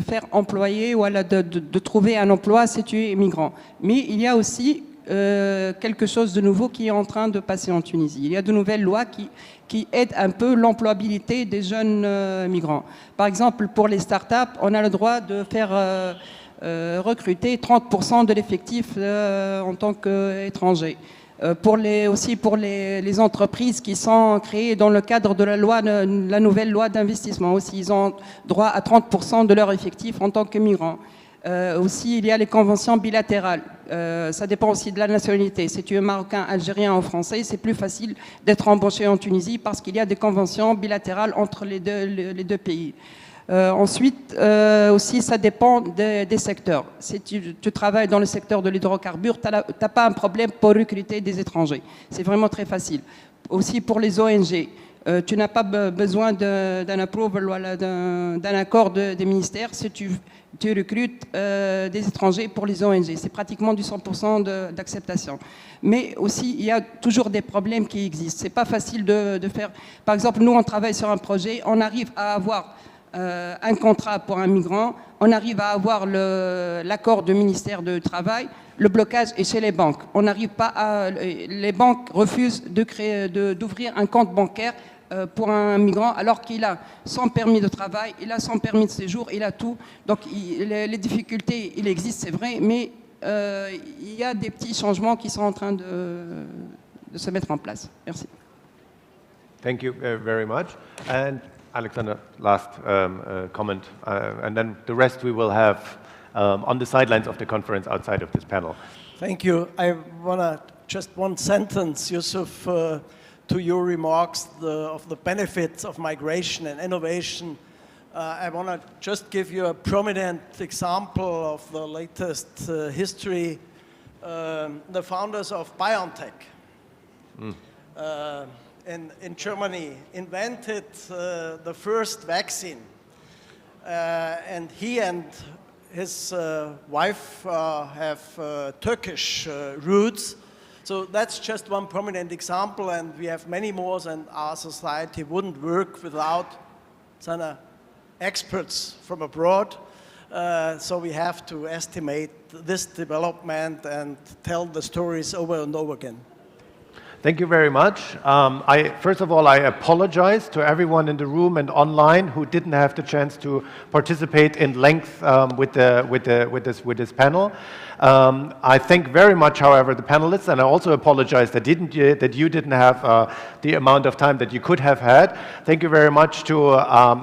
faire employer ou de trouver un emploi si tu es migrant. Mais il y a aussi quelque chose de nouveau qui est en train de passer en Tunisie. Il y a de nouvelles lois qui aident un peu l'employabilité des jeunes migrants. Par exemple, pour les startups, on a le droit de faire recruter 30% de l'effectif en tant qu'étranger. Aussi pour les entreprises qui sont créées dans le cadre de la nouvelle loi d'investissement, aussi ils ont droit à 30% de leur effectif en tant que migrants. Aussi, il y a les conventions bilatérales. Ça dépend aussi de la nationalité. Si tu es marocain, algérien ou français, c'est plus facile d'être embauché en Tunisie parce qu'il y a des conventions bilatérales entre les deux pays. Ensuite, aussi, ça dépend des secteurs. Si tu travailles dans le secteur de l'hydrocarbure, tu n'as pas un problème pour recruter des étrangers. C'est vraiment très facile. Aussi pour les ONG. Tu n'as pas besoin d'un approval, voilà, d'un accord des ministères si tu recrutes des étrangers pour les ONG. C'est pratiquement du 100% d'acceptation. Mais aussi, il y a toujours des problèmes qui existent. C'est pas facile de faire. Par exemple, nous, on travaille sur un projet, on arrive à avoir un contrat pour un migrant, on arrive à avoir l'accord du ministère du Travail, le blocage est chez les banques. On n'arrive pas les banques refusent d'ouvrir un compte bancaire pour un migrant alors qu'il a son permis de travail, il a son permis de séjour, il a tout. Donc les difficultés, il existe, c'est vrai, mais il y a des petits changements qui sont en train de se mettre en place. Merci. Thank you very much. And Alexander, last comment, and then the rest we will have on the sidelines of the conference outside of this panel. Thank you. I want to just one sentence, Yusuf, to your remarks of the benefits of migration and innovation. I want to just give you a prominent example of the latest history. The founders of BioNTech in Germany invented the first vaccine. And he and his wife have Turkish roots. So that's just one prominent example, and we have many more, and our society wouldn't work without some experts from abroad. So we have to estimate this development and tell the stories over and over again. Thank you very much. First of all, I apologize to everyone in the room and online who didn't have the chance to participate in length with this panel. I thank very much, however, the panelists, and I also apologize that you didn't have the amount of time that you could have had. Thank you very much to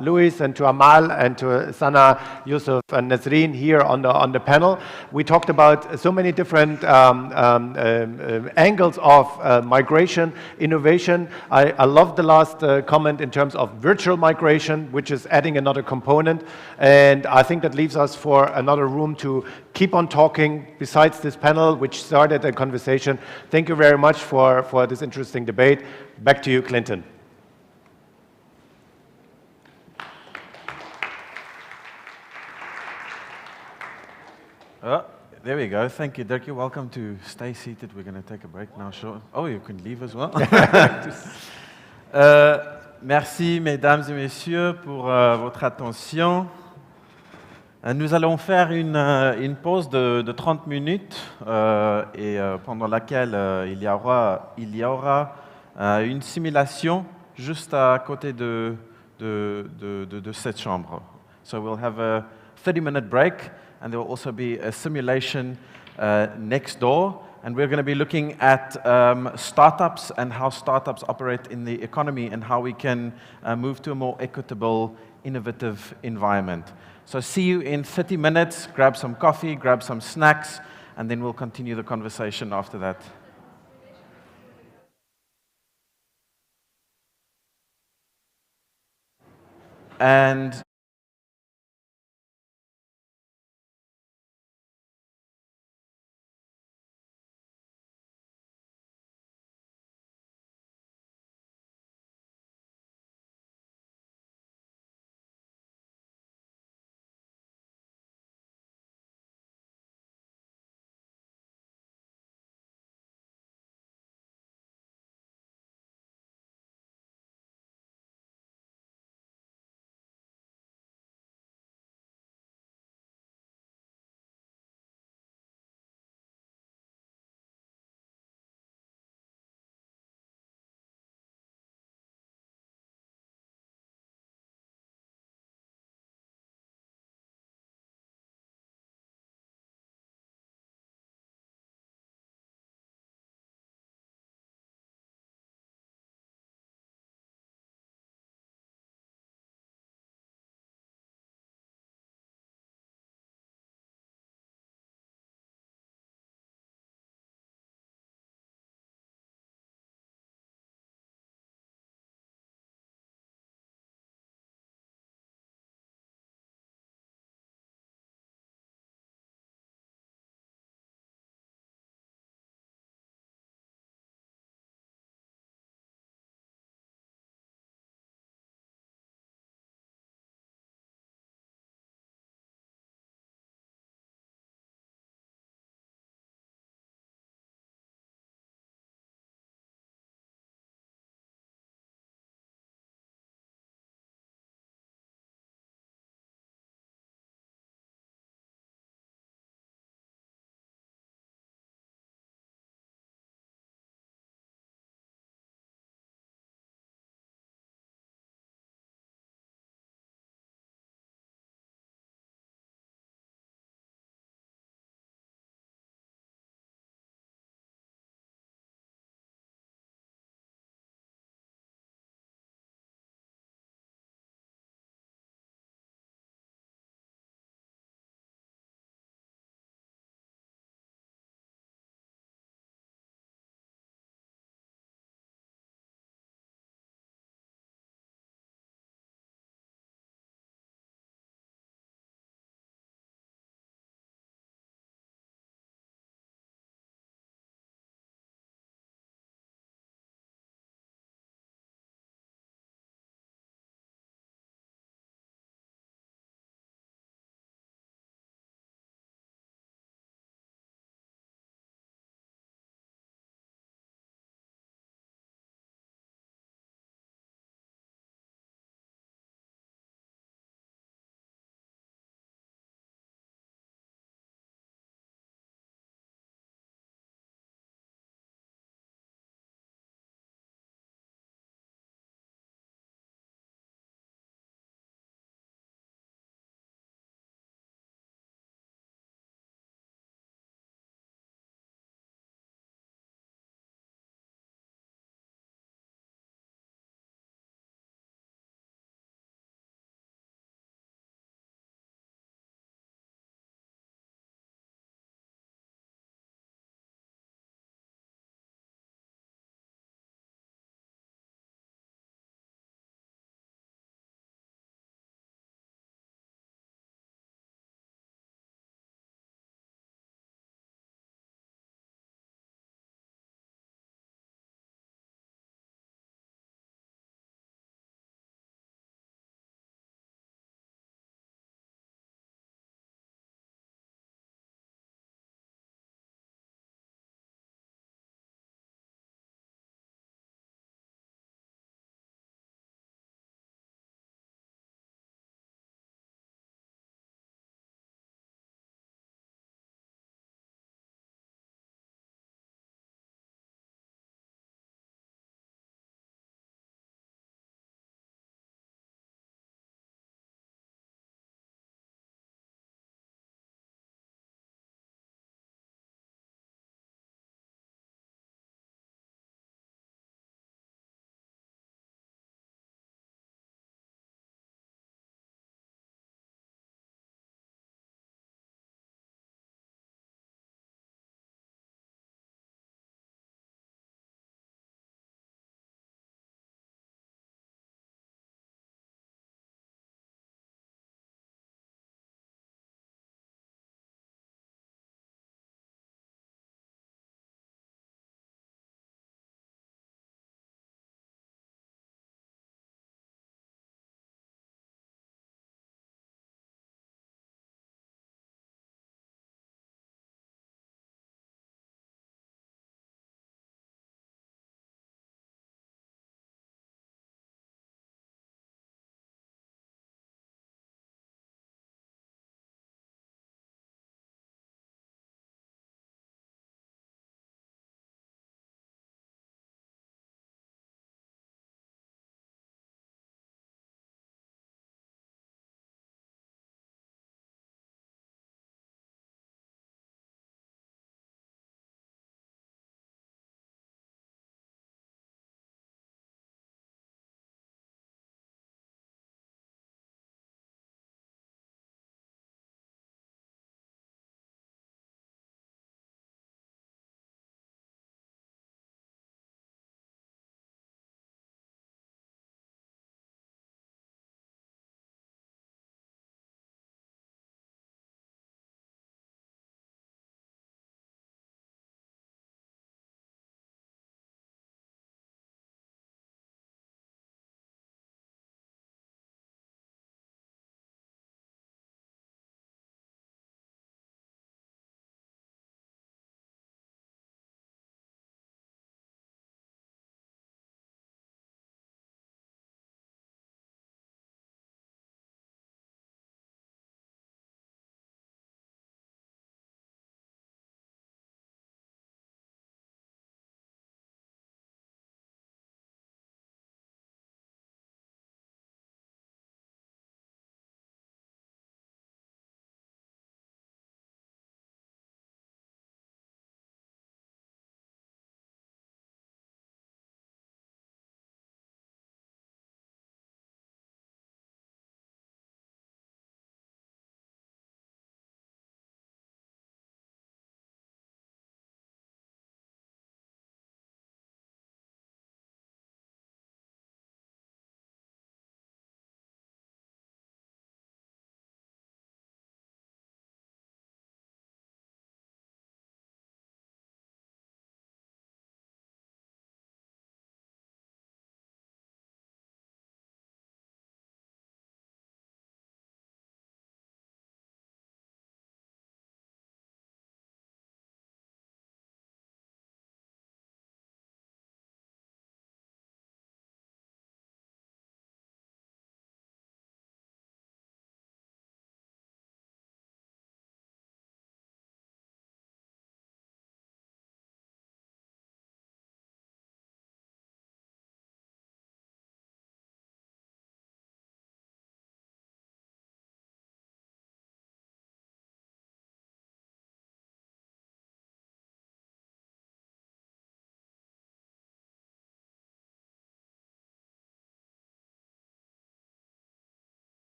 Luis and to Amal and to Sana, Yusuf, and Nasreen here on the panel. We talked about so many different angles of migration, innovation. I love the last comment in terms of virtual migration, which is adding another component. And I think that leaves us for another room to keep on talking besides this panel, which started a conversation. Thank you very much for this interesting debate. Back to you, Clinton. There we go. Thank you, Dirk. You're welcome to stay seated. We're going to take a break now. Sure. Oh, you can leave as well. Merci, mesdames et messieurs, pour votre attention. Nous allons faire une pause de 30 minutes et pendant laquelle il y aura une simulation juste à côté de cette chambre. So we'll have a 30-minute break. And there will also be a simulation next door. And we're going to be looking at startups and how startups operate in the economy and how we can move to a more equitable, innovative environment. So see you in 30 minutes. Grab some coffee, grab some snacks, and then we'll continue the conversation after that. And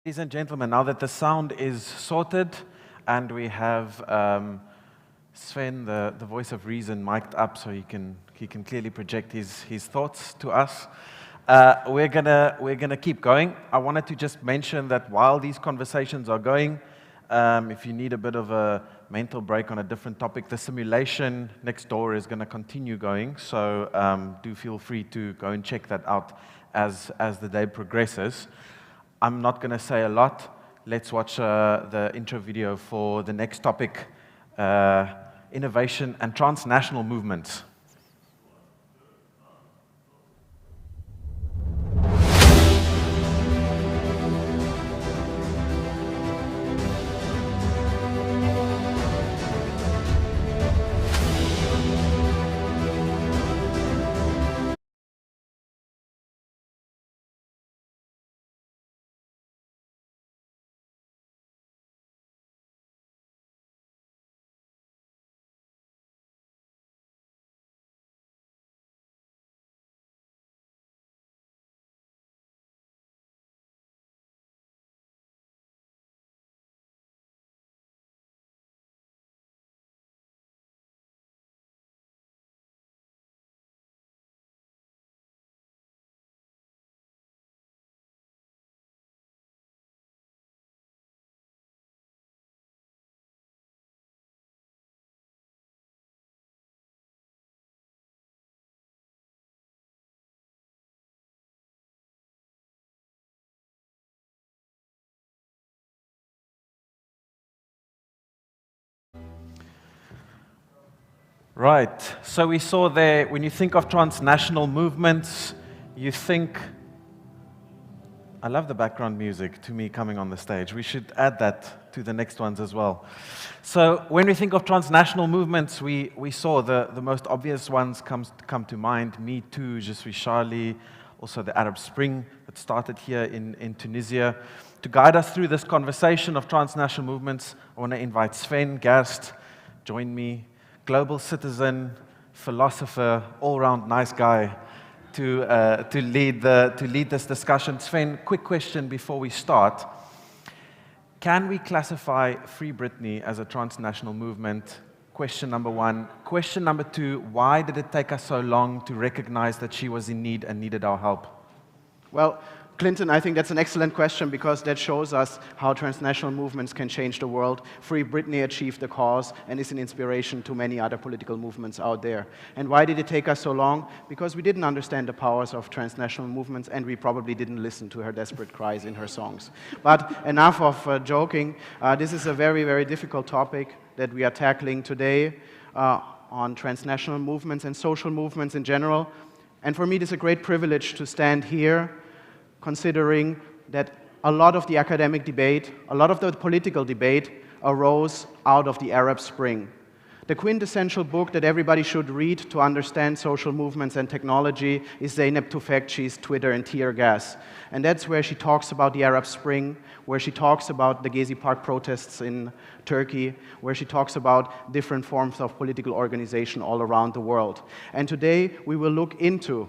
Ladies and gentlemen, now that the sound is sorted and we have Sven, the voice of reason, mic'd up so he can clearly project his thoughts to us, we're gonna keep going. I wanted to just mention that while these conversations are going, if you need a bit of a mental break on a different topic, the simulation next door is gonna continue going, so do feel free to go and check that out as the day progresses. I'm not going to say a lot. Let's watch the intro video for the next topic, innovation and transnational movements. Right, so we saw there, when you think of transnational movements, you think, I love the background music to me coming on the stage. We should add that to the next ones as well. So when we think of transnational movements, we saw the most obvious ones come to mind, Me Too, Je suis Charlie, also the Arab Spring that started here in Tunisia. To guide us through this conversation of transnational movements, I want to invite Sven Gerst, join me, global citizen, philosopher, all-round nice guy, to lead this discussion. Sven, quick question before we start. Can we classify Free Britney as a transnational movement? Question number one. Question number two, why did it take us so long to recognize that she was in need and needed our help? Well, Clinton, I think that's an excellent question because that shows us how transnational movements can change the world. Free Britney achieved the cause and is an inspiration to many other political movements out there. And why did it take us so long? Because we didn't understand the powers of transnational movements and we probably didn't listen to her desperate cries in her songs. But enough of joking. This is a very, very difficult topic that we are tackling today on transnational movements and social movements in general. And for me, it is a great privilege to stand here considering that a lot of the academic debate, a lot of the political debate arose out of the Arab Spring. The quintessential book that everybody should read to understand social movements and technology is Zeynep Tufekci's Twitter and Tear Gas. And that's where she talks about the Arab Spring, where she talks about the Gezi Park protests in Turkey, where she talks about different forms of political organization all around the world. And today we will look into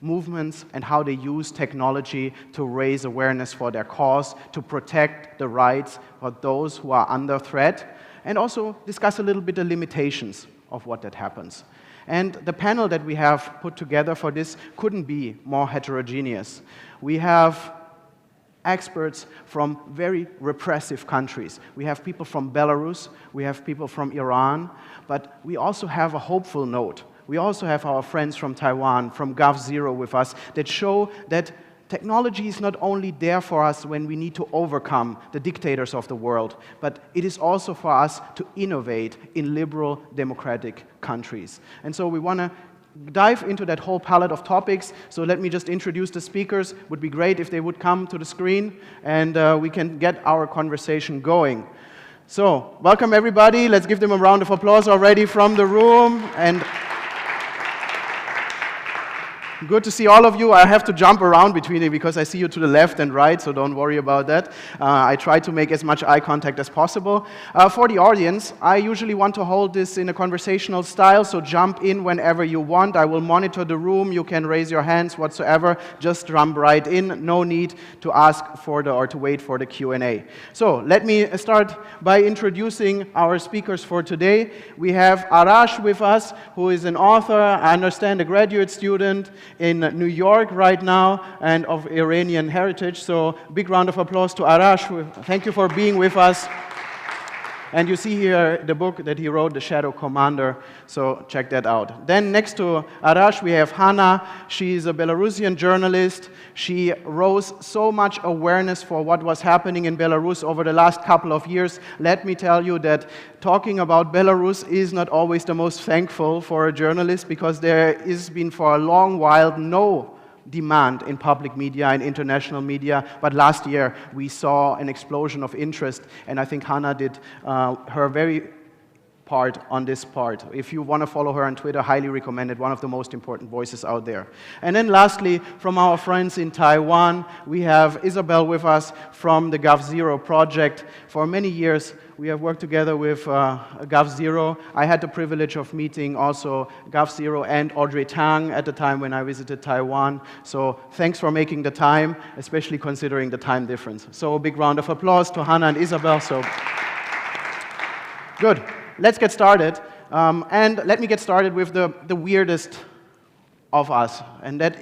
movements and how they use technology to raise awareness for their cause, to protect the rights of those who are under threat, and also discuss a little bit the limitations of what that happens. And the panel that we have put together for this couldn't be more heterogeneous. We have experts from very repressive countries. We have people from Belarus, we have people from Iran, but we also have a hopeful note. We also have our friends from Taiwan, from Gov0 with us, that show that technology is not only there for us when we need to overcome the dictators of the world, but it is also for us to innovate in liberal, democratic countries. And so we want to dive into that whole palette of topics. So let me just introduce the speakers. It would be great if they would come to the screen and we can get our conversation going. So, welcome everybody. Let's give them a round of applause already from the room. And Good to see all of you. I have to jump around between it because I see you to the left and right, so don't worry about that. I try to make as much eye contact as possible. For the audience, I usually want to hold this in a conversational style, so jump in whenever you want. I will monitor the room. You can raise your hands whatsoever. Just jump right in. No need to ask for or to wait for the Q&A. So let me start by introducing our speakers for today. We have Arash with us, who is an author, I understand a graduate student in New York right now and of Iranian heritage. So big round of applause to Arash. Thank you for being with us. And you see here the book that he wrote, The Shadow Commander, so check that out. Then next to Arash, we have Hana. She's a Belarusian journalist. She rose so much awareness for what was happening in Belarus over the last couple of years. Let me tell you that talking about Belarus is not always the most thankful for a journalist, because there has been for a long while no demand in public media and international media, but last year we saw an explosion of interest, and I think Hannah did her very part on this part. If you want to follow her on Twitter, highly recommend it, one of the most important voices out there. And then lastly, from our friends in Taiwan, we have Isabel with us from the GovZero project. For many years, we have worked together with GovZero. I had the privilege of meeting also GovZero and Audrey Tang at the time when I visited Taiwan. So thanks for making the time, especially considering the time difference. So a big round of applause to Hannah and Isabel. So good. Let's get started. And let me get started with the weirdest of us. And that,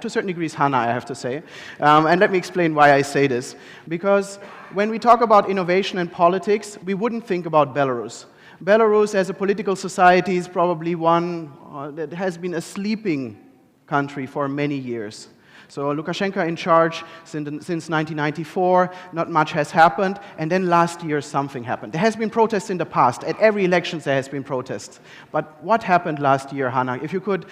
to a certain degree, is Hannah, I have to say. And let me explain why I say this. Because when we talk about innovation and politics, we wouldn't think about Belarus. Belarus as a political society is probably one that has been a sleeping country for many years. So Lukashenko in charge since 1994, not much has happened, and then last year something happened. There has been protests in the past. At every election there has been protests. But what happened last year, Hannah? If you could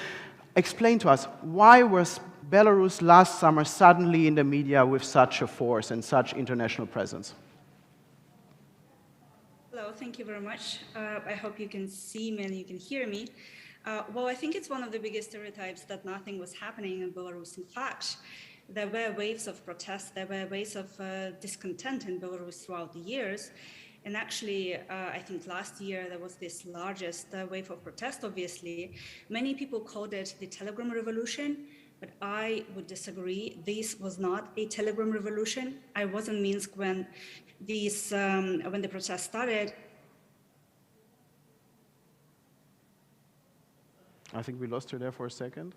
explain to us, why was Belarus last summer suddenly in the media with such a force and such international presence? Hello, thank you very much. I hope you can see me and you can hear me. Well, I think it's one of the biggest stereotypes that nothing was happening in Belarus. In fact, there were waves of protests, there were waves of discontent in Belarus throughout the years. And actually, I think last year there was this largest wave of protest, obviously. Many people called it the Telegram Revolution, but I would disagree. This was not a Telegram Revolution. I was in Minsk when the protests started. I think we lost her there for a second.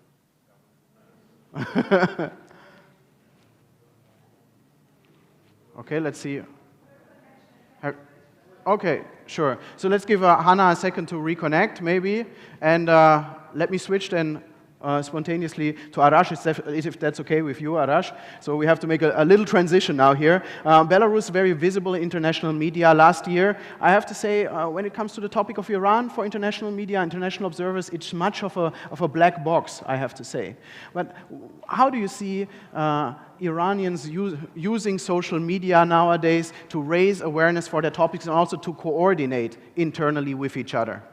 Okay, let's see. Okay, sure. So let's give Hannah a second to reconnect, maybe. And let me switch then spontaneously to Arash, if that's okay with you, Arash. So we have to make a little transition now here. Belarus, very visible in international media last year. I have to say, when it comes to the topic of Iran, for international media, international observers, it's much of a black box, I have to say. But how do you see Iranians using social media nowadays to raise awareness for their topics and also to coordinate internally with each other?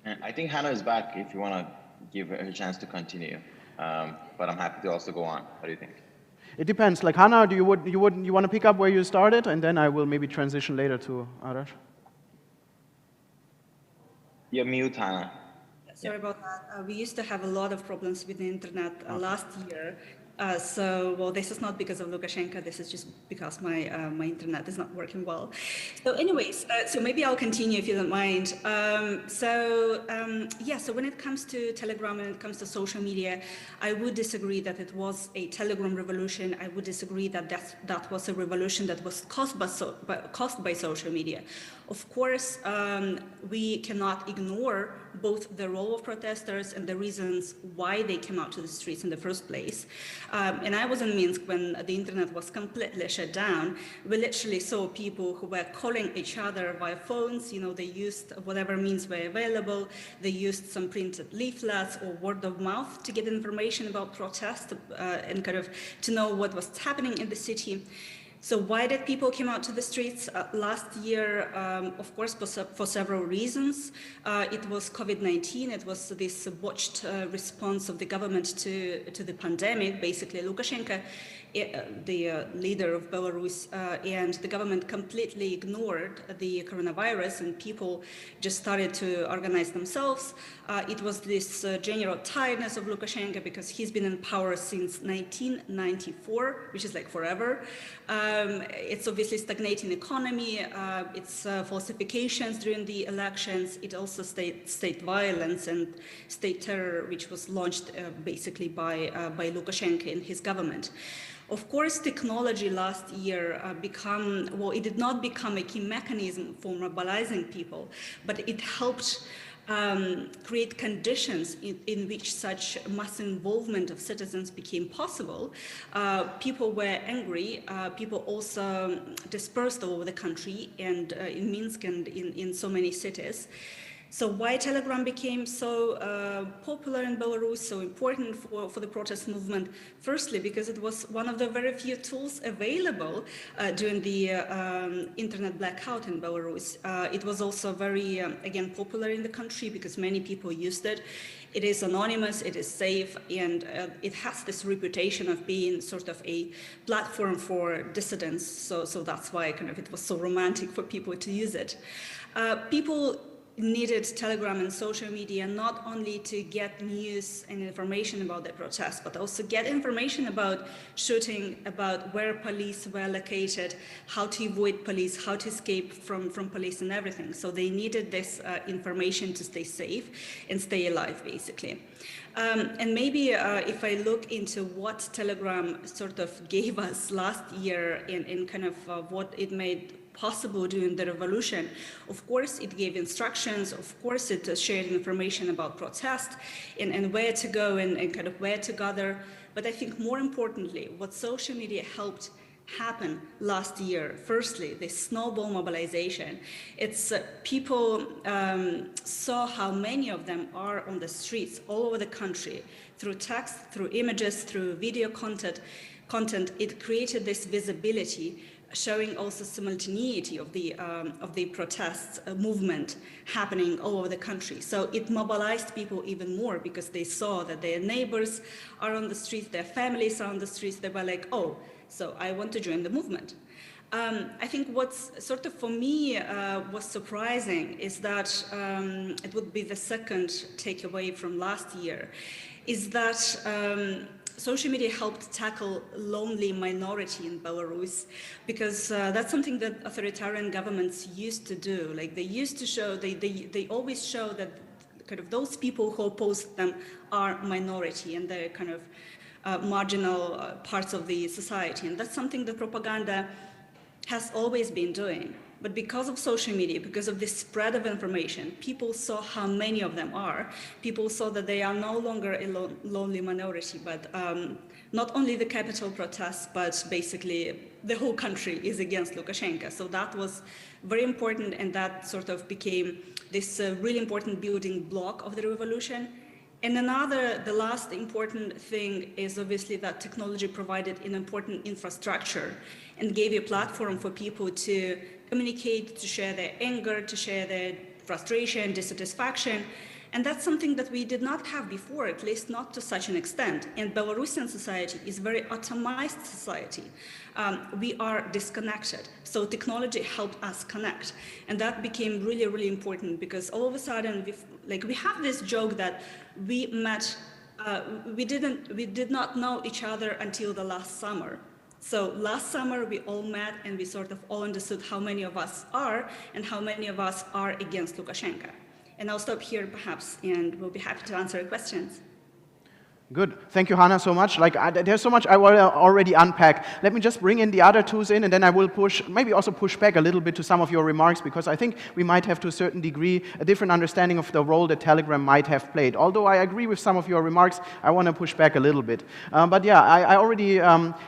I think Hannah is back if you want to give her a chance to continue, but I'm happy to also go on. What do you think? It depends. Like Hannah, you want to pick up where you started, and then I will maybe transition later to Arash. You're mute, Hannah. Sorry about that. We used to have a lot of problems with the internet last year. Well, this is not because of Lukashenko. This is just because my internet is not working well. So, anyways, so maybe I'll continue if you don't mind. So when it comes to Telegram and it comes to social media, I would disagree that it was a Telegram revolution. I would disagree that that was a revolution that was caused by social media. Of course, we cannot ignore both the role of protesters and the reasons why they came out to the streets in the first place. And I was in Minsk when the internet was completely shut down. We literally saw people who were calling each other via phones. You know, they used whatever means were available. They used some printed leaflets or word of mouth to get information about protests and kind of to know what was happening in the city. So why did people come out to the streets last year? Of course, for several reasons. It was COVID-19. It was this botched response of the government to the pandemic. Basically, Lukashenko, the leader of Belarus, and the government completely ignored the coronavirus, and people just started to organize themselves. It was this general tiredness of Lukashenko because he's been in power since 1994, which is like forever. It's obviously stagnating economy, it's falsifications during the elections, it also state violence and state terror, which was launched basically by Lukashenko and his government. Of course, technology last year it did not become a key mechanism for mobilizing people, but it helped create conditions in which such mass involvement of citizens became possible. People were angry, people also dispersed all over the country and in Minsk and in so many cities. So why Telegram became so popular in Belarus, so important for the protest movement? Firstly, because it was one of the very few tools available during the internet blackout in Belarus. It was also very, again, popular in the country because many people used it. It is anonymous, it is safe, and it has this reputation of being sort of a platform for dissidents. So that's why kind of it was so romantic for people to use it. People needed Telegram and social media not only to get news and information about the protests, but also get information about shooting, about where police were located, how to avoid police, how to escape from police and everything. So they needed this information to stay safe and stay alive, basically. And maybe if I look into what Telegram sort of gave us last year in kind of what it made possible during the revolution. Of course, it gave instructions. Of course, it shared information about protest and where to go and kind of where to gather. But I think more importantly, what social media helped happen last year, firstly, the snowball mobilization. It's people saw how many of them are on the streets all over the country through text, through images, through video content. It created this visibility, showing also simultaneity of the protests movement happening all over the country. So it mobilized people even more because they saw that their neighbors are on the streets, their families are on the streets. They were like, oh, so I want to join the movement. I think what's sort of for me was surprising is that it would be the second takeaway from last year, is that social media helped tackle lonely minority in Belarus, because that's something that authoritarian governments used to do. Like they used to show, they always show that kind of those people who oppose them are minority and they're kind of marginal parts of the society. And that's something that propaganda has always been doing. But because of social media, because of the spread of information, people saw how many of them are. People saw that they are no longer a lonely minority, but not only the capital protests, but basically the whole country is against Lukashenko. So that was very important, and that sort of became this really important building block of the revolution. And the last important thing is obviously that technology provided an important infrastructure and gave a platform for people to communicate, to share their anger, to share their frustration, dissatisfaction. And that's something that we did not have before, at least not to such an extent. And Belarusian society is a very atomized society. We are disconnected. So technology helped us connect. And that became really, really important because all of a sudden, we have this joke that we met, we did not know each other until the last summer. So last summer, we all met and we sort of all understood how many of us are and how many of us are against Lukashenko. And I'll stop here perhaps, and we'll be happy to answer questions. Good. Thank you, Hannah, so much. There's so much I want to already unpack. Let me just bring in the other twos in, and then I will maybe also push back a little bit to some of your remarks, because I think we might have, to a certain degree, a different understanding of the role that Telegram might have played. Although I agree with some of your remarks, I want to push back a little bit. But yeah, I already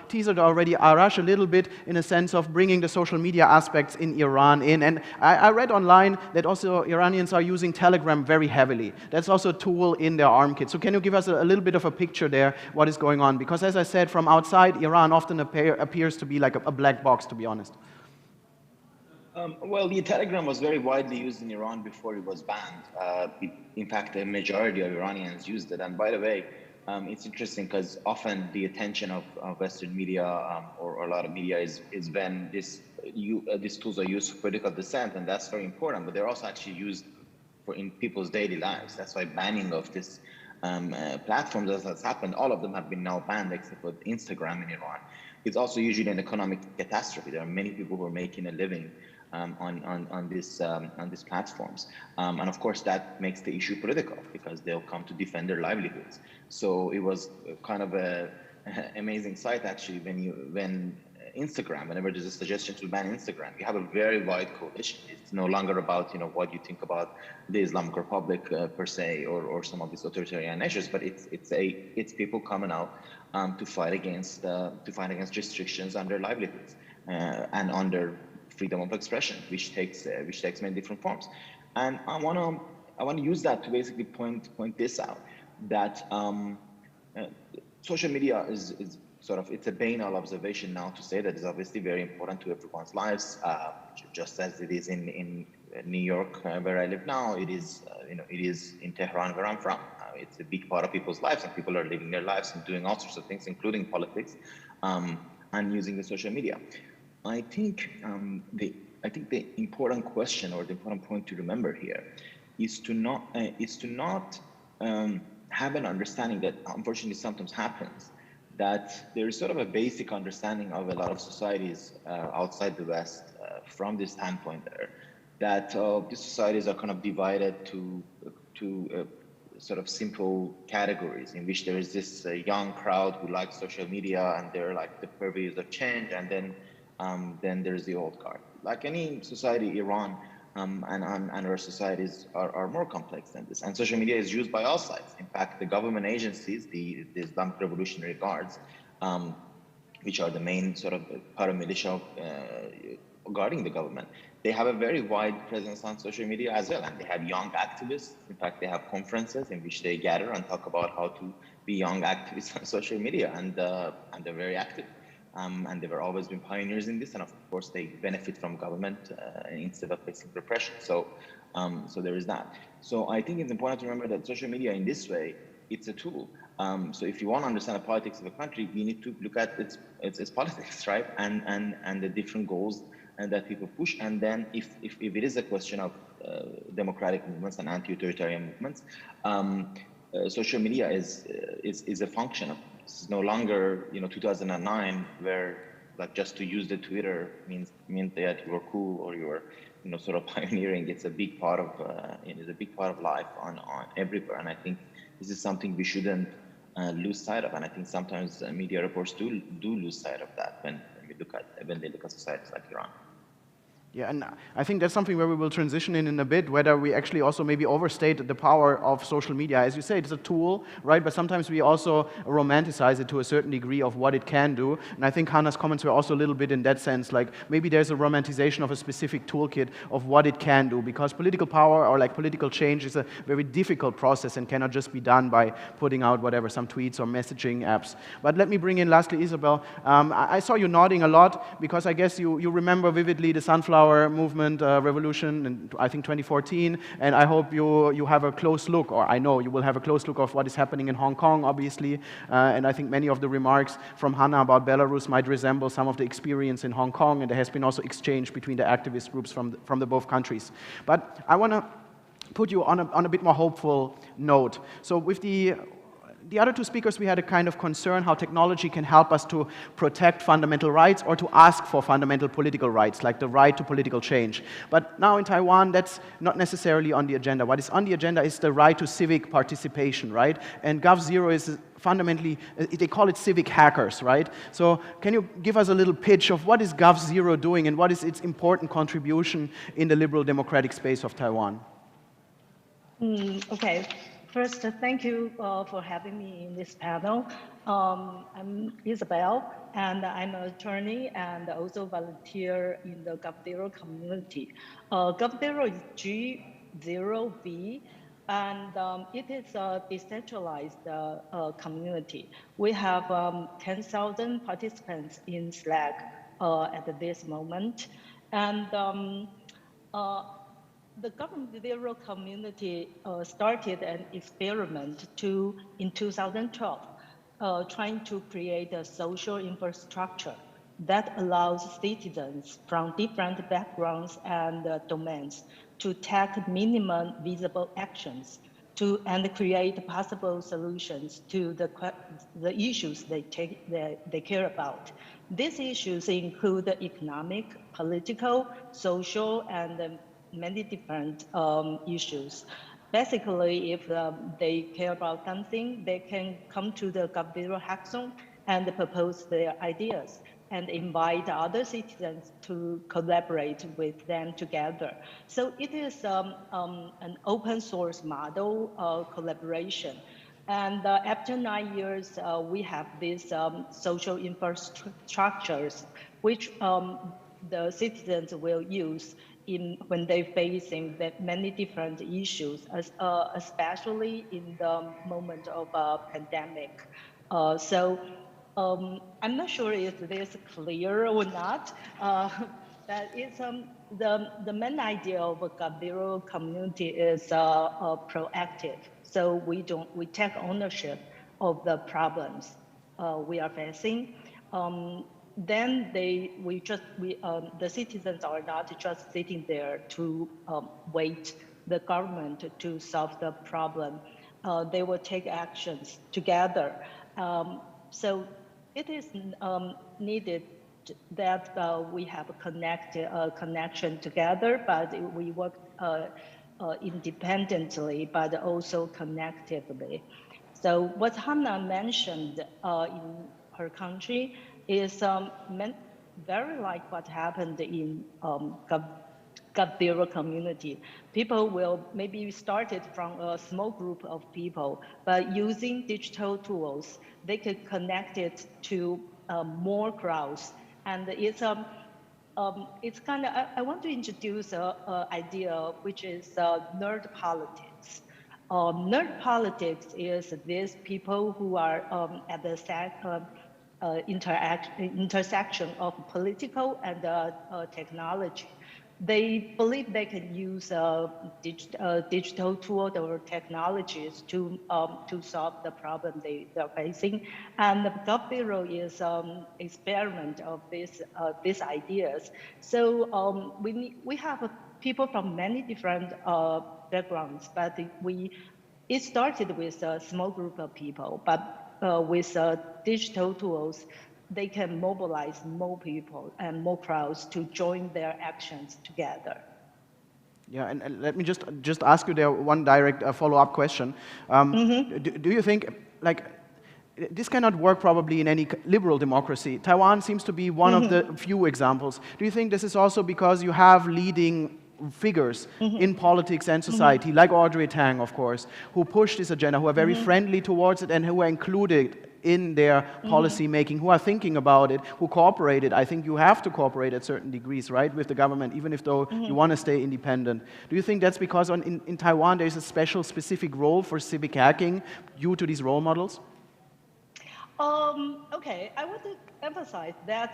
teased already Arash a little bit in a sense of bringing the social media aspects in Iran in. And I read online that also Iranians are using Telegram very heavily. That's also a tool in their arm kit. So can you give us a little bit of a picture there, what is going on? Because as I said, from outside, Iran often appears to be like a black box, to be honest. Well, the Telegram was very widely used in Iran before it was banned. In fact, a majority of Iranians used it. And by the way, it's interesting because often the attention of Western media or a lot of media is when these tools are used for political dissent, and that's very important. But they're also actually used in people's daily lives. That's why banning of this platforms as has happened. All of them have been now banned except for Instagram in Iran. It's also usually an economic catastrophe. There are many people who are making a living on these platforms, and of course that makes the issue political because they'll come to defend their livelihoods. So it was kind of a amazing sight actually when Instagram, whenever there's a suggestion to ban Instagram, you have a very wide coalition. It's no longer about what you think about the Islamic Republic per se or some of these authoritarian nations, but it's people coming out to fight against restrictions on their livelihoods and on their freedom of expression, which takes many different forms. And I want to use that to basically point this out, that social media is sort of, it's a banal observation now to say that it's obviously very important to everyone's lives, just as it is in New York, where I live now. It is in Tehran, where I'm from. It's a big part of people's lives, and people are living their lives and doing all sorts of things, including politics, and using the social media. I think the important question or the important point to remember here is to not have an understanding that unfortunately sometimes happens, that there is sort of a basic understanding of a lot of societies outside the West from this standpoint there, that these societies are kind of divided to sort of simple categories in which there is this young crowd who likes social media and they're like the purveyors of change, and then there's the old guard. Like any society, Iran and our societies are more complex than this. And social media is used by all sides. In fact, the government agencies, the Islamic Revolutionary Guards, which are the main sort of paramilitia guarding the government, they have a very wide presence on social media as well. And they have young activists. In fact, they have conferences in which they gather and talk about how to be young activists on social media, and they're very active. And they've always been pioneers in this, and of course they benefit from government instead of facing repression. So there is that. So I think it's important to remember that social media in this way, it's a tool. So if you want to understand the politics of a country, you need to look at its politics, right? And the different goals that people push. And then if it is a question of democratic movements and anti-authoritarian movements, social media is a function of. It's no longer 2009, where like just to use the Twitter meant that you were cool or you were sort of pioneering. It's a big part of life on everywhere, and I think this is something we shouldn't lose sight of. And I think sometimes media reports do lose sight of that when they look at societies like Iran. Yeah, and I think that's something where we will transition in a bit, whether we actually also maybe overstate the power of social media. As you say, it's a tool, right? But sometimes we also romanticize it to a certain degree of what it can do. And I think Hannah's comments were also a little bit in that sense, like maybe there's a romanticization of a specific toolkit of what it can do, because political power or like political change is a very difficult process and cannot just be done by putting out whatever, some tweets or messaging apps. But let me bring in lastly Isabel. I saw you nodding a lot because I guess you remember vividly the sunflower movement revolution in, I think, 2014, and I hope you have a close look, or I know you will have a close look of what is happening in Hong Kong, obviously, and I think many of the remarks from Hannah about Belarus might resemble some of the experience in Hong Kong, and there has been also exchange between the activist groups from the both countries. But I want to put you on a bit more hopeful note. So with the other two speakers, we had a kind of concern how technology can help us to protect fundamental rights or to ask for fundamental political rights, like the right to political change. But now in Taiwan, that's not necessarily on the agenda. What is on the agenda is the right to civic participation, right? And Gov0 is fundamentally, they call it civic hackers, right? So can you give us a little pitch of what is Gov0 doing and what is its important contribution in the liberal democratic space of Taiwan? Okay. First, thank you for having me in this panel. I'm Isabel, and I'm an attorney and also volunteer in the Gov0 community. Gov0 is G0B, And it is a decentralized community. We have 10,000 participants in Slack at this moment. And the government zero community started an experiment in 2012, trying to create a social infrastructure that allows citizens from different backgrounds and domains to take minimum visible actions and create possible solutions to the issues they care about. These issues include economic, political, social, and many different issues. Basically, if they care about something, they can come to the GovZero Hackathon and propose their ideas and invite other citizens to collaborate with them together. So it is an open source model collaboration. And after 9 years, we have these social infrastructures, which the citizens will use when they're facing many different issues, especially in the moment of a pandemic. I'm not sure if this is clear or not. That is the main idea of a GovZero community is proactive. So we take ownership of the problems we are facing. Then the citizens are not just sitting there to wait the government to solve the problem. They will take actions together. So it is needed that we have a connection together, but we work independently, but also connectively. So what Hannah mentioned in her country is very like what happened in GovZero community. People will maybe started from a small group of people, but using digital tools, they could connect it to more crowds. And it's kind of, I want to introduce an idea which is nerd politics. Nerd politics is these people who are at the intersection of political and technology. They believe they can use digital tools or technologies to solve the problem they're facing. And the GovZero is experiment of these ideas. So we have people from many different backgrounds, but it started with a small group of people, but with digital tools, they can mobilize more people and more crowds to join their actions together. Yeah, and let me just ask you there one direct follow-up question. Do you think, like, this cannot work probably in any liberal democracy? Taiwan seems to be one of the few examples. Do you think this is also because you have leading figures in politics and society, like Audrey Tang, of course, who push this agenda, who are very friendly towards it, and who are included in their policy making, who are thinking about it, who cooperated? I think you have to cooperate at certain degrees, right, with the government, even if though you want to stay independent. Do you think that's because in Taiwan there's a specific role for civic hacking due to these role models? Okay, I want to emphasize that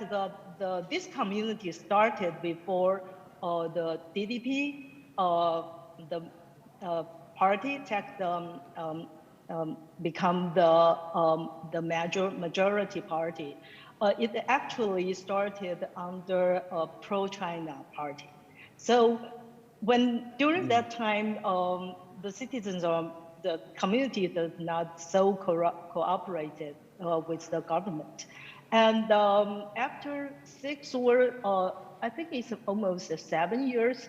this community started before the DDP, the party become the majority party. It actually started under a pro-China party. So during that time, the citizens or the community does not so cooperated with the government. And after I think it's almost 7 years,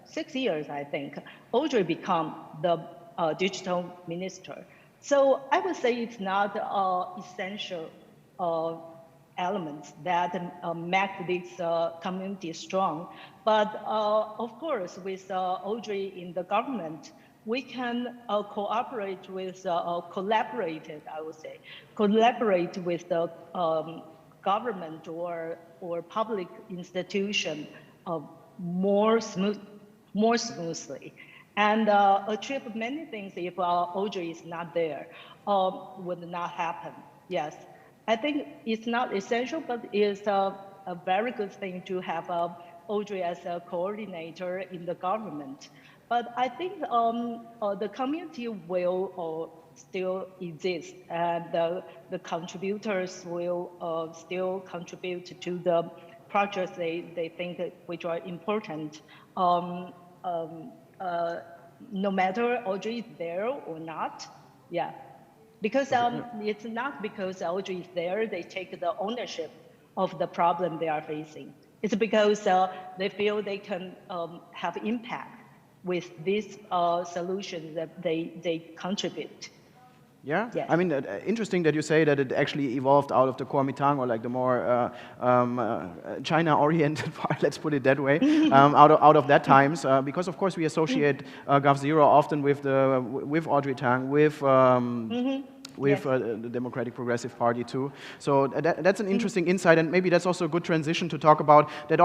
6 years, I think, Audrey became the digital minister. So I would say it's not essential elements that make this community strong. But of course, with Audrey in the government, we can collaborate with the government or public institution more smoothly. And achieve many things if Audrey is not there, would not happen. Yes, I think it's not essential, but it's a very good thing to have Audrey as a coordinator in the government. But I think the community will still exist, and the contributors will still contribute to the projects they think which are important. No matter Audrey is there or not, yeah. Because it's not because Audrey is there, they take the ownership of the problem they are facing. It's because they feel they can have impact with this solution that they contribute. Yeah? Yes. I mean, interesting that you say that it actually evolved out of the Kuomintang, or like the more China-oriented part, let's put it that way, out of that times, because of course we associate Gov0 often with Audrey Tang, with the Democratic Progressive Party too. So that's an interesting insight, and maybe that's also a good transition to talk about that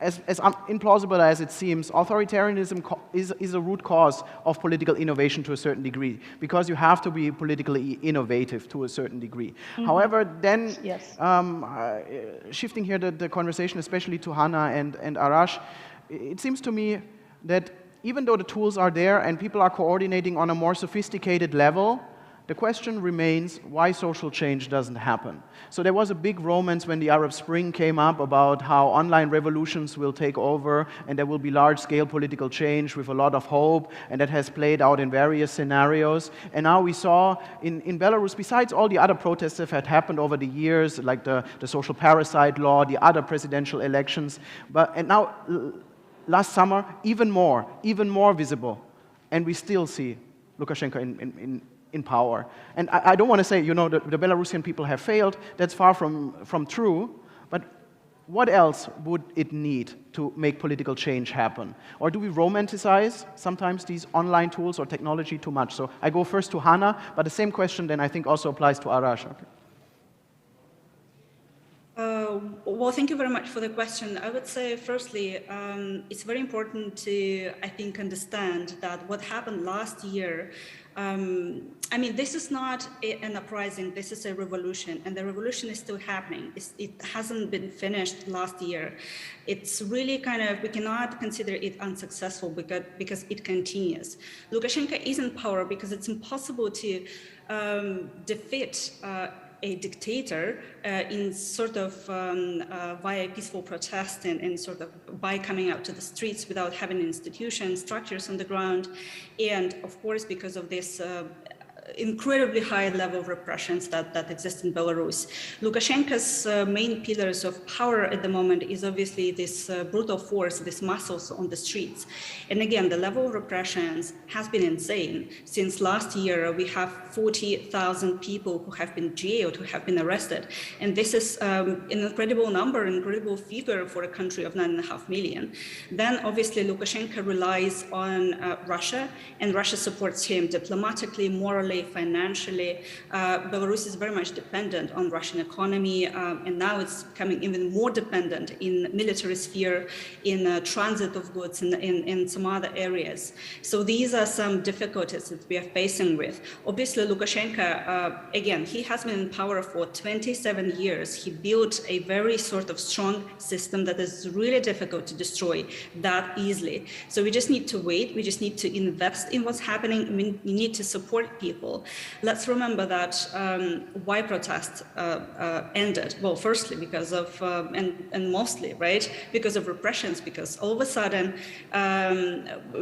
as implausible as it seems, authoritarianism is a root cause of political innovation to a certain degree, because you have to be politically innovative to a certain degree. However, then, shifting here the conversation, especially to Hannah and Arash, it seems to me that even though the tools are there and people are coordinating on a more sophisticated level, the question remains why social change doesn't happen. So there was a big romance when the Arab Spring came up about how online revolutions will take over and there will be large-scale political change with a lot of hope, and that has played out in various scenarios. And now we saw in Belarus, besides all the other protests that had happened over the years, like the social parasite law, the other presidential elections, and now last summer, even more visible, and we still see Lukashenko in power. And I don't want to say, the Belarusian people have failed. That's far from true. But what else would it need to make political change happen? Or do we romanticize sometimes these online tools or technology too much? So I go first to Hannah, but the same question then I think also applies to Arash. Okay. Well, thank you very much for the question. I would say, firstly, it's very important to, I think, understand that what happened last year, I mean, this is not an uprising, this is a revolution, and the revolution is still happening. It hasn't been finished last year. It's really we cannot consider it unsuccessful because it continues. Lukashenko is in power because it's impossible to defeat a dictator in sort of via peaceful protest and sort of by coming out to the streets without having institutions, structures on the ground, and of course because of this incredibly high level of repressions that exist in Belarus. Lukashenko's main pillars of power at the moment is obviously this brutal force, these muscles on the streets. And again, the level of repressions has been insane. Since last year, we have 40,000 people who have been jailed, who have been arrested. And this is an incredible number, an incredible figure for a country of 9.5 million. Then obviously Lukashenko relies on Russia, and Russia supports him diplomatically, morally, financially. Belarus is very much dependent on Russian economy, and now it's becoming even more dependent in military sphere, in transit of goods, in some other areas. So these are some difficulties that we are facing with. Obviously, Lukashenko, again, he has been in power for 27 years. He built a very sort of strong system that is really difficult to destroy that easily. So we just need to wait. We just need to invest in what's happening. I mean, we need to support people. Let's remember that why protests ended. Well, firstly, because of, and mostly, right, because of repressions, because all of a sudden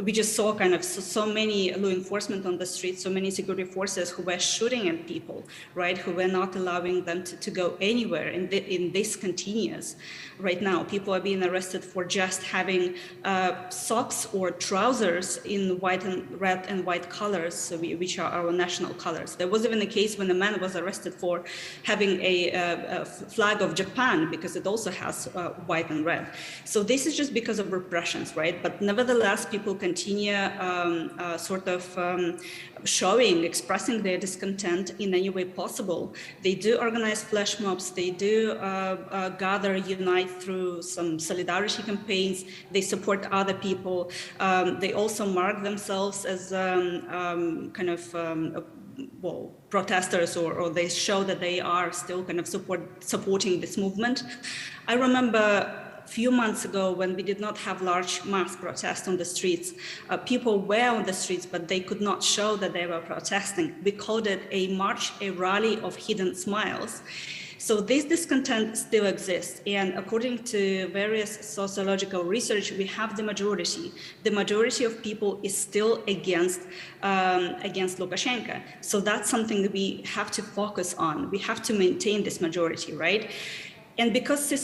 we just saw kind of so many law enforcement on the streets, so many security forces who were shooting at people, right, who were not allowing them to go anywhere. And this continues right now. People are being arrested for just having socks or trousers in red and white colors, which are our national national colors. There was even a case when a man was arrested for having a flag of Japan, because it also has white and red. So this is just because of repressions, right? But nevertheless, people continue expressing their discontent in any way possible. They do organize flash mobs, they do gather, unite through some solidarity campaigns, they support other people, they also mark themselves as protesters, or they show that they are still kind of supporting this movement. I remember a few months ago, when we did not have large mass protests on the streets, people were on the streets, but they could not show that they were protesting. We called it a march, a rally of hidden smiles. So this discontent still exists, and according to various sociological research, we have the majority. The majority of people is still against Lukashenko. So that's something that we have to focus on. We have to maintain this majority, right? And because the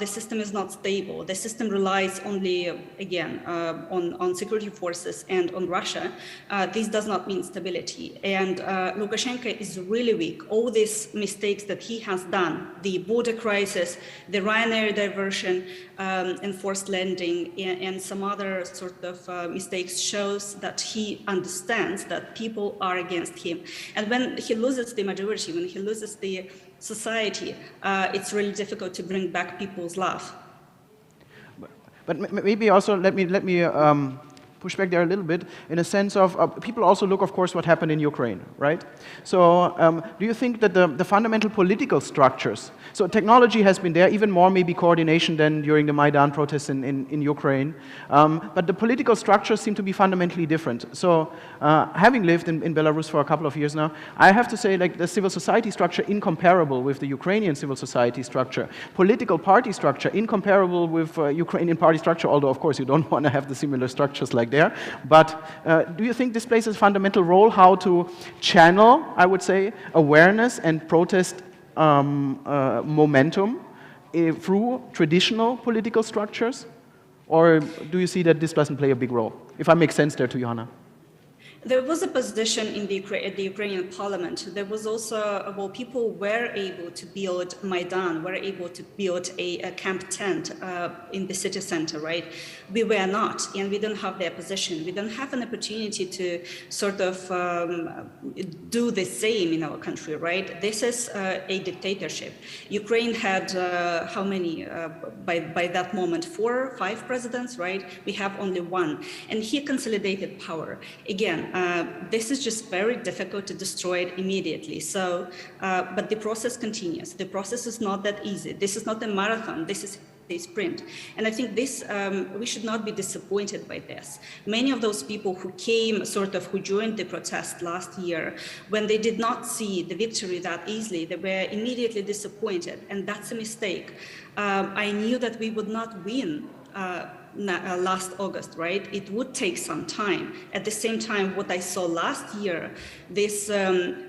system is not stable, the system relies only, again, on security forces and on Russia, this does not mean stability. And Lukashenko is really weak. All these mistakes that he has done, the border crisis, the Ryanair diversion, enforced landing, and some other sort of mistakes, shows that he understands that people are against him. And when he loses the majority, when he loses the society, it's really difficult to bring back people's love. But maybe also let me push back there a little bit, in a sense of people also look, of course, what happened in Ukraine, right? So do you think that the fundamental political structures, so technology has been there, even more maybe coordination than during the Maidan protests in Ukraine, but the political structures seem to be fundamentally different. So having lived in Belarus for a couple of years now, I have to say, like, the civil society structure incomparable with the Ukrainian civil society structure, political party structure incomparable with Ukrainian party structure, although of course you don't want to have the similar structures like there. But do you think this plays a fundamental role, how to channel, I would say, awareness and protest momentum through traditional political structures? Or do you see that this doesn't play a big role? If I make sense there to Johanna. There was a position in the Ukrainian parliament. There was also, well, people were able to build Maidan, were able to build a camp tent in the city center, right? We were not, and we don't have their position. We don't have an opportunity to sort of do the same in our country, right? This is a dictatorship. Ukraine had how many, by that moment, 4 or 5 presidents, right? We have only one, and he consolidated power. Again, this is just very difficult to destroy it immediately. So, but the process continues. The process is not that easy. This is not a marathon. This is a sprint. And I think this, we should not be disappointed by this. Many of those people who came, who joined the protest last year, when they did not see the victory that easily, they were immediately disappointed. And that's a mistake. I knew that we would not win last August, right? It would take some time. At the same time, what I saw last year, this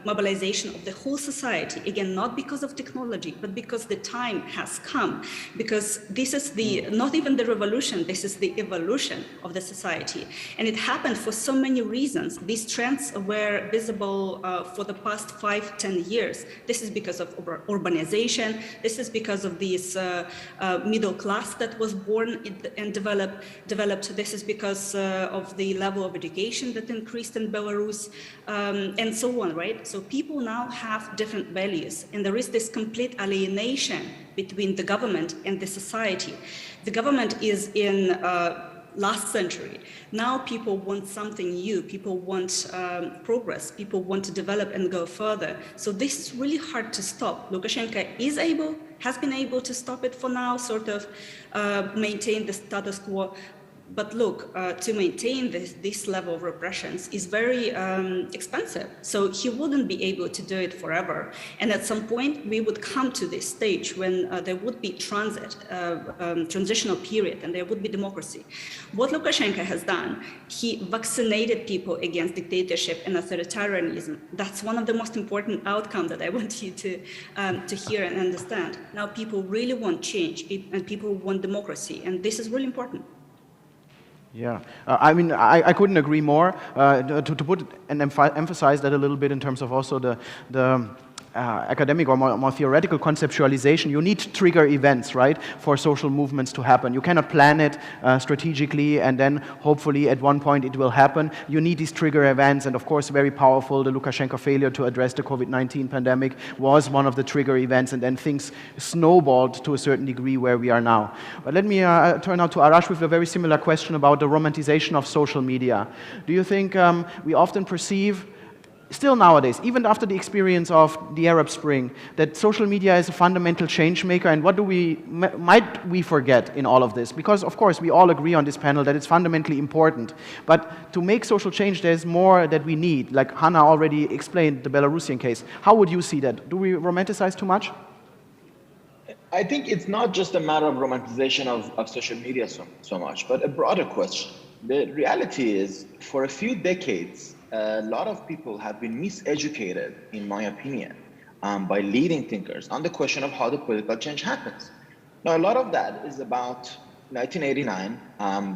mobilization of the whole society, again, not because of technology, but because the time has come, because this is not even the revolution, this is the evolution of the society. And it happened for so many reasons. These trends were visible for the past 5-10 years. This is because of urbanization. This is because of this middle class that was born and developed. This is because of the level of education that increased in Belarus, and so on, right? So people now have different values, and there is this complete alienation between the government and the society. The government is in last century. Now people want something new. People want progress. People want to develop and go further. So this is really hard to stop. Lukashenko has been able to stop it for now, maintain the status quo. But look, to maintain this level of repressions is very expensive. So he wouldn't be able to do it forever. And at some point, we would come to this stage when there would be transitional period, and there would be democracy. What Lukashenko has done, he vaccinated people against dictatorship and authoritarianism. That's one of the most important outcomes that I want you to hear and understand. Now people really want change, and people want democracy, and this is really important. Yeah, I mean, I couldn't agree more. To put and emphasize that a little bit in terms of also the academic or more theoretical conceptualization, you need trigger events, right, for social movements to happen. You cannot plan it strategically and then hopefully at one point it will happen. You need these trigger events, and of course very powerful. The Lukashenko failure to address the COVID-19 pandemic was one of the trigger events, and then things snowballed to a certain degree where we are now. But let me turn now to Arash with a very similar question about the romanticization of social media. Do you think we often perceive, still nowadays, even after the experience of the Arab Spring, that social media is a fundamental change maker, and what do might we forget in all of this? Because of course we all agree on this panel that it's fundamentally important, but to make social change there's more that we need, like Hannah already explained the Belarusian case. How would you see that? Do we romanticize too much? I think it's not just a matter of romanticization of social media so much, but a broader question. The reality is, for a few decades, a lot of people have been miseducated, in my opinion, by leading thinkers on the question of how the political change happens. Now, a lot of that is about 1989,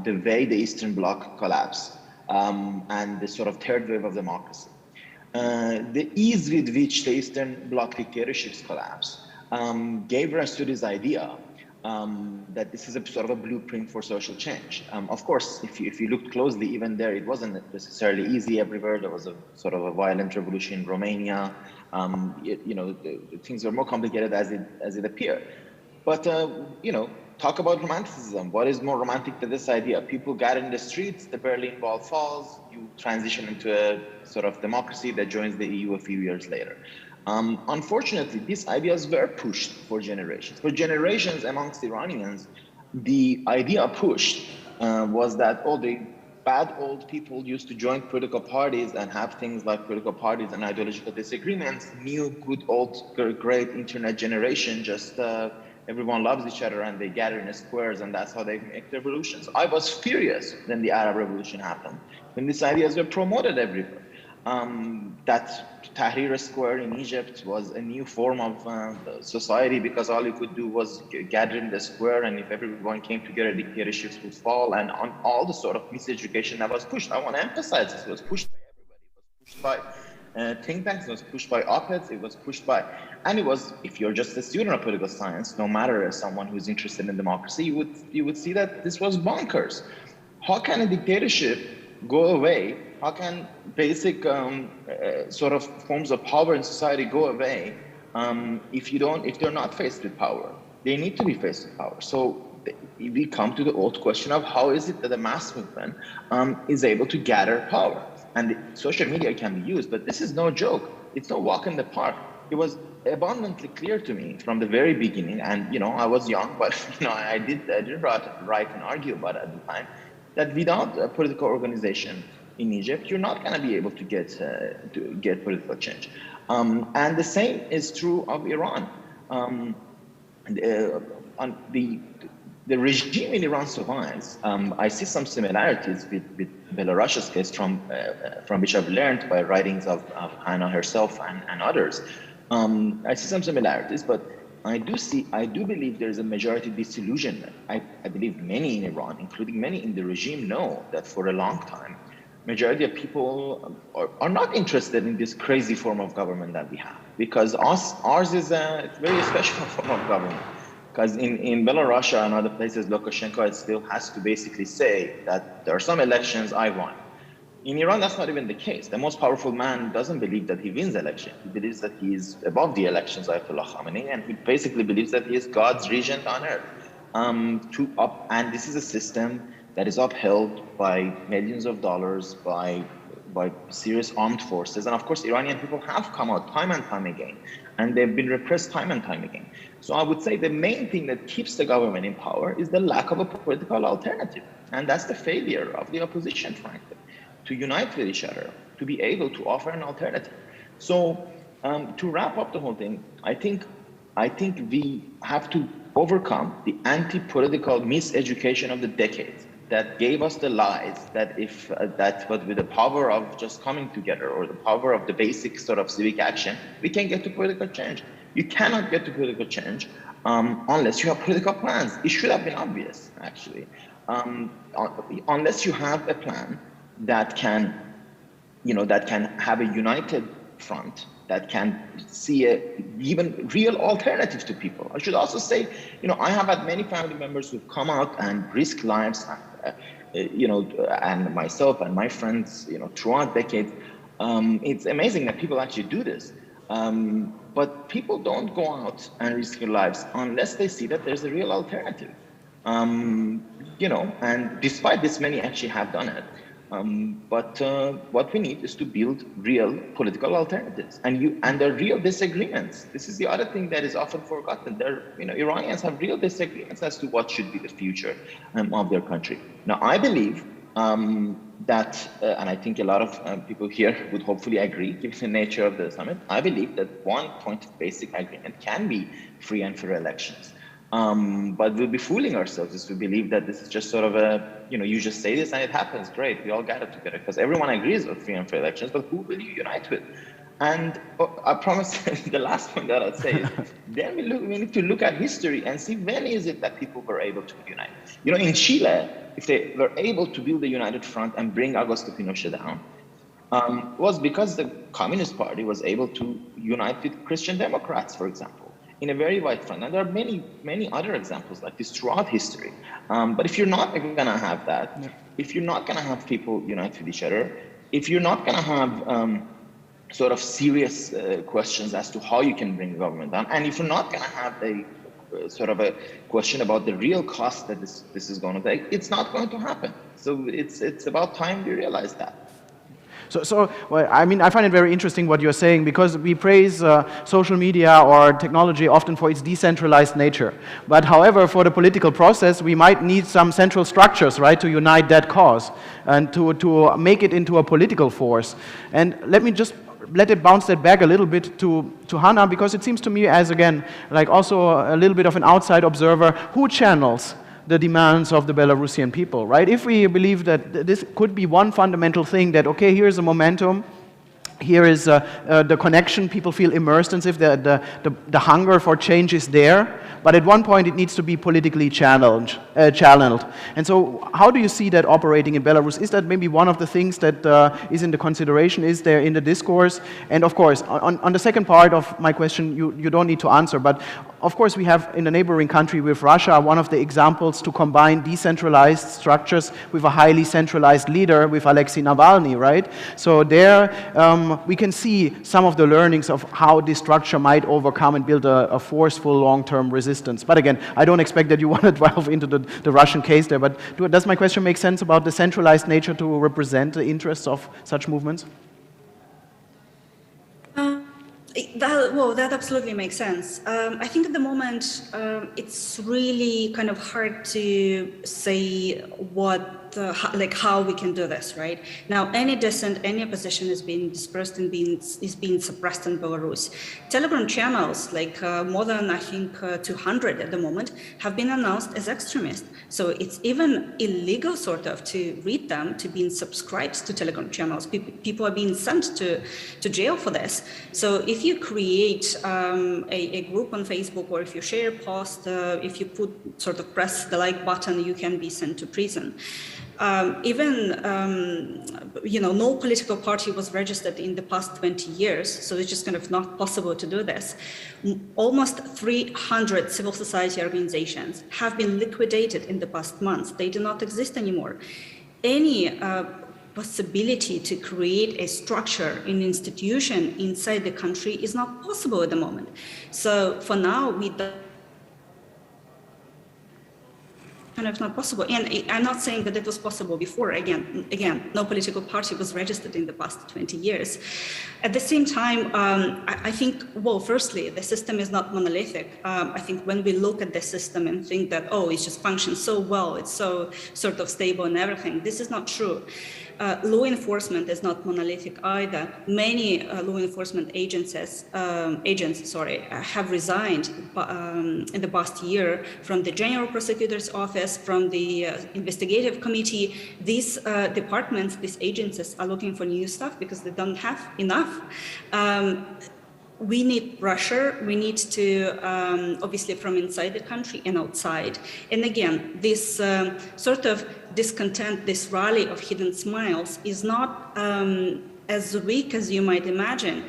the way the Eastern Bloc collapsed, and the sort of third wave of democracy. The ease with which the Eastern Bloc dictatorships collapsed gave rise to this idea that this is a sort of a blueprint for social change. Of course, if you looked closely, even there, it wasn't necessarily easy everywhere. There was a sort of a violent revolution in Romania. Things were more complicated as it appeared. But talk about romanticism. What is more romantic than this idea? People got in the streets, the Berlin Wall falls, you transition into a sort of democracy that joins the EU a few years later. Unfortunately, these ideas were pushed for generations. For generations amongst Iranians, the idea pushed was that all the bad old people used to join political parties and have things like political parties and ideological disagreements. New, good, old, great internet generation, just everyone loves each other and they gather in squares, and that's how they make revolutions. I was furious when the Arab Revolution happened, when these ideas were promoted everywhere. That Tahrir Square in Egypt was a new form of society, because all you could do was gather in the square, and if everyone came together, dictatorships would fall, and on all the sort of miseducation that was pushed. I want to emphasize this: it was pushed by everybody. It was pushed by think tanks, it was pushed by op-eds, it was pushed by, and it was, if you're just a student of political science, no matter as someone who's interested in democracy, you would see that this was bonkers. How can a dictatorship go away? How can basic sort of forms of power in society go away if they're not faced with power? They need to be faced with power. So we come to the old question of how is it that a mass movement is able to gather power? And social media can be used, but this is no joke. It's no walk in the park. It was abundantly clear to me from the very beginning, and I was young, but I did write and argue about it at the time, that without a political organization in Egypt, you're not going to be able to get political change. And the same is true of Iran. The regime in Iran survives. I see some similarities with Belarus's case from which I've learned by writings of Hannah herself and others. I see some similarities, but I do believe there is a majority disillusionment. I believe many in Iran, including many in the regime, know that for a long time, majority of people are not interested in this crazy form of government that we have, because ours is a very special form of government. Because in Belarus and other places, Lukashenko still has to basically say that there are some elections I won. In Iran, that's not even the case. The most powerful man doesn't believe that he wins election. He believes that he is above the elections, Ayatollah Khamenei, and he basically believes that he is God's regent on earth. And this is a system that is upheld by millions of dollars, by serious armed forces. And of course, Iranian people have come out time and time again, and they've been repressed time and time again. So I would say the main thing that keeps the government in power is the lack of a political alternative. And that's the failure of the opposition, frankly, to unite with each other, to be able to offer an alternative. So to wrap up the whole thing, I think we have to overcome the anti-political miseducation of the decades that gave us the lies that but with the power of just coming together, or the power of the basic sort of civic action, we can get to political change. You cannot get to political change unless you have political plans. It should have been obvious, actually. unless you have a plan that can, that can have a united front, that can see a even real alternative to people. I should also say, I have had many family members who've come out and risked lives, and myself and my friends, throughout decades. It's amazing that people actually do this. But people don't go out and risk their lives unless they see that there's a real alternative. And despite this, many actually have done it. But what we need is to build real political alternatives, and there are real disagreements. This is the other thing that is often forgotten. Iranians have real disagreements as to what should be the future of their country. Now, I believe that, and I think a lot of people here would hopefully agree, given the nature of the summit, I believe that one point of basic agreement can be free and fair elections. But we'll be fooling ourselves if we believe that this is just sort of you just say this and it happens. Great, we all gather together because everyone agrees on free and fair elections, but who will you unite with? And I promise the last point that I'll say is then we need to look at history and see when is it that people were able to unite. In Chile, if they were able to build a united front and bring Augusto Pinochet down, was because the Communist Party was able to unite with Christian Democrats, for example, in a very wide front. And there are many, many other examples like this throughout history. But if you're not going to have that, if you're not going to have people unite with each other, if you're not going to have sort of serious questions as to how you can bring the government down, and if you're not going to have a sort of a question about the real cost that this is going to take, it's not going to happen. So it's about time we realize that. Well, I mean, I find it very interesting what you're saying, because we praise social media or technology often for its decentralized nature. But however, for the political process, we might need some central structures, right, to unite that cause and to make it into a political force. And let it bounce that back a little bit to Hannah, because it seems to me as, again, like also a little bit of an outside observer, who channels the demands of the Belarusian people, right? If we believe that this could be one fundamental thing, that, okay, here's a momentum, here is the connection, people feel immersed, and if the hunger for change is there, but at one point it needs to be politically channeled. And so how do you see that operating in Belarus? Is that maybe one of the things that is in the consideration, is there in the discourse? And of course, on the second part of my question, you don't need to answer, but of course we have in the neighboring country with Russia one of the examples to combine decentralized structures with a highly centralized leader, with Alexei Navalny, right? So there we can see some of the learnings of how this structure might overcome and build a forceful long-term resistance. But again, I don't expect that you want to delve into the Russian case there, but does my question make sense about the centralized nature to represent the interests of such movements? That absolutely makes sense. I think at the moment it's really kind of hard to say how we can do this, right? Now, any dissent, any opposition is being dispersed and is being suppressed in Belarus. Telegram channels, more than I think 200 at the moment, have been announced as extremist. So it's even illegal, sort of, to read them, to being subscribed to Telegram channels. People are being sent to jail for this. So if you create a group on Facebook, or if you share a post, if you press the like button, you can be sent to prison. No political party was registered in the past 20 years, so it's just kind of not possible to do this. Almost 300 civil society organizations have been liquidated in the past months. They do not exist anymore. Any possibility to create a structure, an institution inside the country is not possible at the moment. So for now, we don't. Kind of not possible. And I'm not saying that it was possible before. Again, no political party was registered in the past 20 years. At the same time, I think, firstly, the system is not monolithic. I think when we look at the system and think that, it just functions so well, it's so sort of stable and everything, this is not true. Law enforcement is not monolithic either. Many law enforcement agents have resigned in the past year from the General Prosecutor's Office, from the investigative committee. These departments, these agencies are looking for new stuff because they don't have enough. we need pressure. We need to, obviously, from inside the country and outside. And again, this sort of discontent, this rally of hidden smiles is not as weak as you might imagine.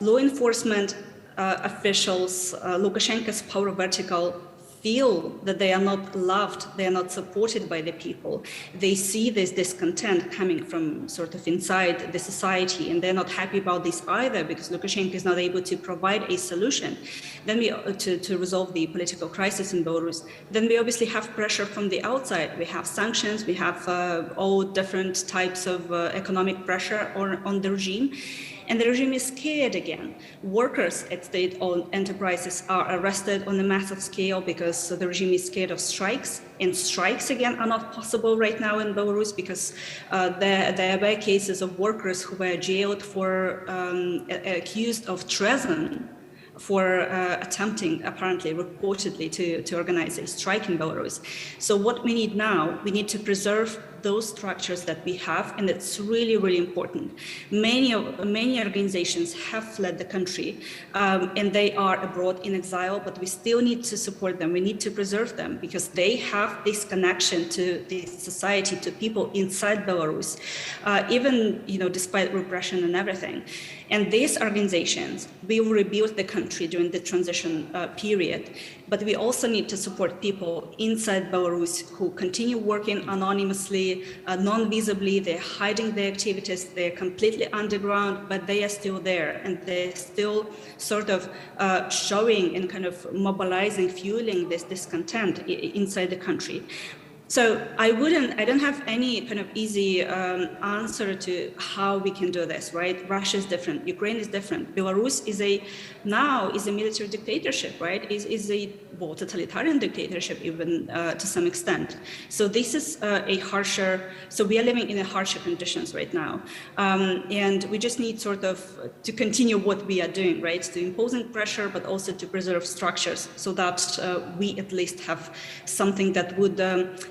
Law enforcement officials, Lukashenko's power vertical, feel that they are not loved, they are not supported by the people. They see this discontent coming from sort of inside the society, and they're not happy about this either because Lukashenko is not able to provide a solution. Then to resolve the political crisis in Belarus. Then we obviously have pressure from the outside. We have sanctions, we have all different types of economic pressure on the regime. And the regime is scared again. Workers at state-owned enterprises are arrested on a massive scale because the regime is scared of strikes. And strikes, again, are not possible right now in Belarus because there were cases of workers who were jailed for accused of treason for attempting, apparently, reportedly, to organize a strike in Belarus. So what we need now, we need to preserve those structures that we have, and it's really, really important. Many organizations have fled the country, and they are abroad in exile, but we still need to support them. We need to preserve them because they have this connection to the society, to people inside Belarus, even despite repression and everything. And these organizations will rebuild the country during the transition period. But we also need to support people inside Belarus who continue working anonymously, non-visibly. They're hiding their activities. They're completely underground, but they are still there. And they're still sort of showing and kind of mobilizing, fueling this discontent inside the country. So I don't have any kind of easy answer to how we can do this, right? Russia is different, Ukraine is different. Belarus now is a military dictatorship, right? Is a totalitarian dictatorship even to some extent. So this is so we are living in harsher conditions right now. And we just need sort of to continue what we are doing, right? To imposing pressure, but also to preserve structures so that we at least have something that would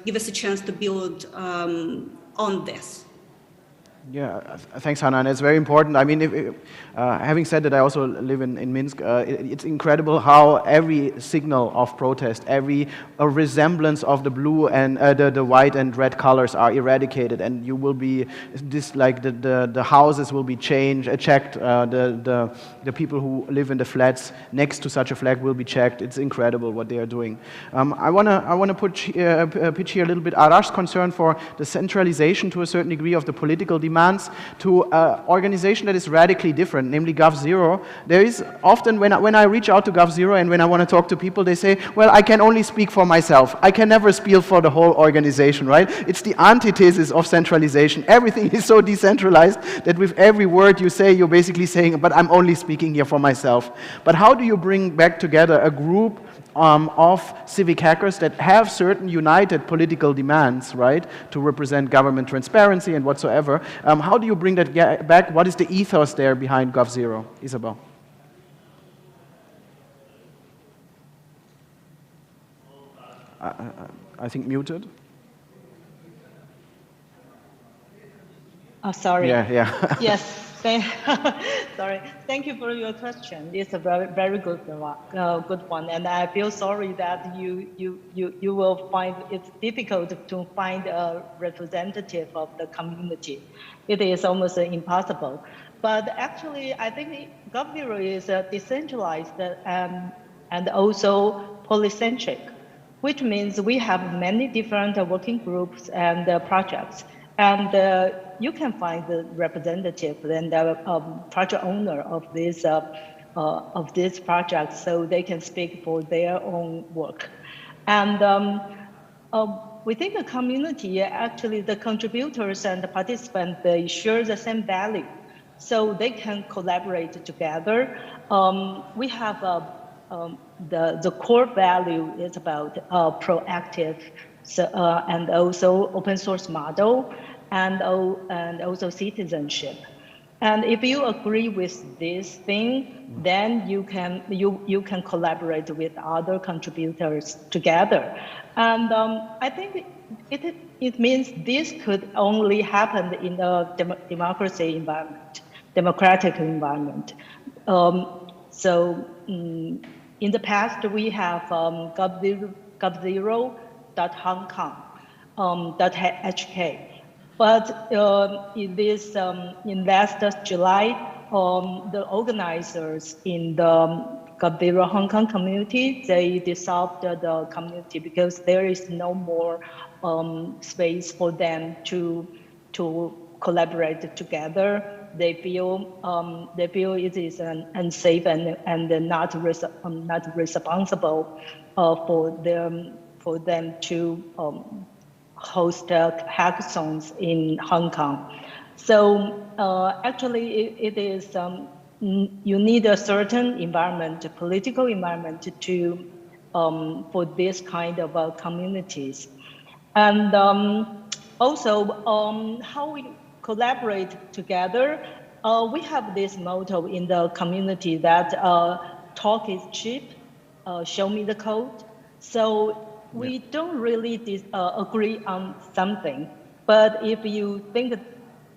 give us a chance to build on this. Yeah, thanks, Hannah. And it's very important. I mean, having said that, I also live in Minsk. It's incredible how every signal of protest, every resemblance of the blue and the white and red colors are eradicated, and you will be the houses will be checked. The people who live in the flats next to such a flag will be checked. It's incredible what they are doing. I wanna pitch here a little bit Arash's concern for the centralization to a certain degree of the political demands to an organization that is radically different, namely Gov0. There is often, when I reach out to Gov0 and when I want to talk to people, they say, well, I can only speak for myself. I can never speak for the whole organization, right? It's the antithesis of centralization. Everything is so decentralized that with every word you say, you're basically saying, but I'm only speaking here for myself. But how do you bring back together a group of civic hackers that have certain united political demands, right, to represent government transparency and whatsoever? How do you bring that back? What is the ethos there behind Gov0? Isabel? I think muted. Oh, sorry. Yeah. Yes. Sorry. Thank you for your question. It's a very good one, and I feel sorry that you will find it's difficult to find a representative of the community. It is almost impossible. But actually, I think Gov0 is decentralized and also polycentric, which means we have many different working groups and projects. And you can find the representative and the project owner of this project, so they can speak for their own work. And within the community, actually, the contributors and the participants, they share the same value, so they can collaborate together. We have the core value is about proactive and also open source model, and also citizenship. And if you agree with this thing, then you can collaborate with other contributors together. And I think it means this could only happen in a democratic environment. So in the past, we have gov0.hongkong, .hk. But in last July, the organizers in the gov0 Hong Kong community, they dissolved the community because there is no more space for them to collaborate together. They feel it is unsafe and not responsible for them to host hackathons in Hong Kong. So actually, it is you need a certain environment, a political environment, to for this kind of communities, and also how we collaborate together. We have this motto in the community that talk is cheap, show me the code. So we don't really agree on something, but if you think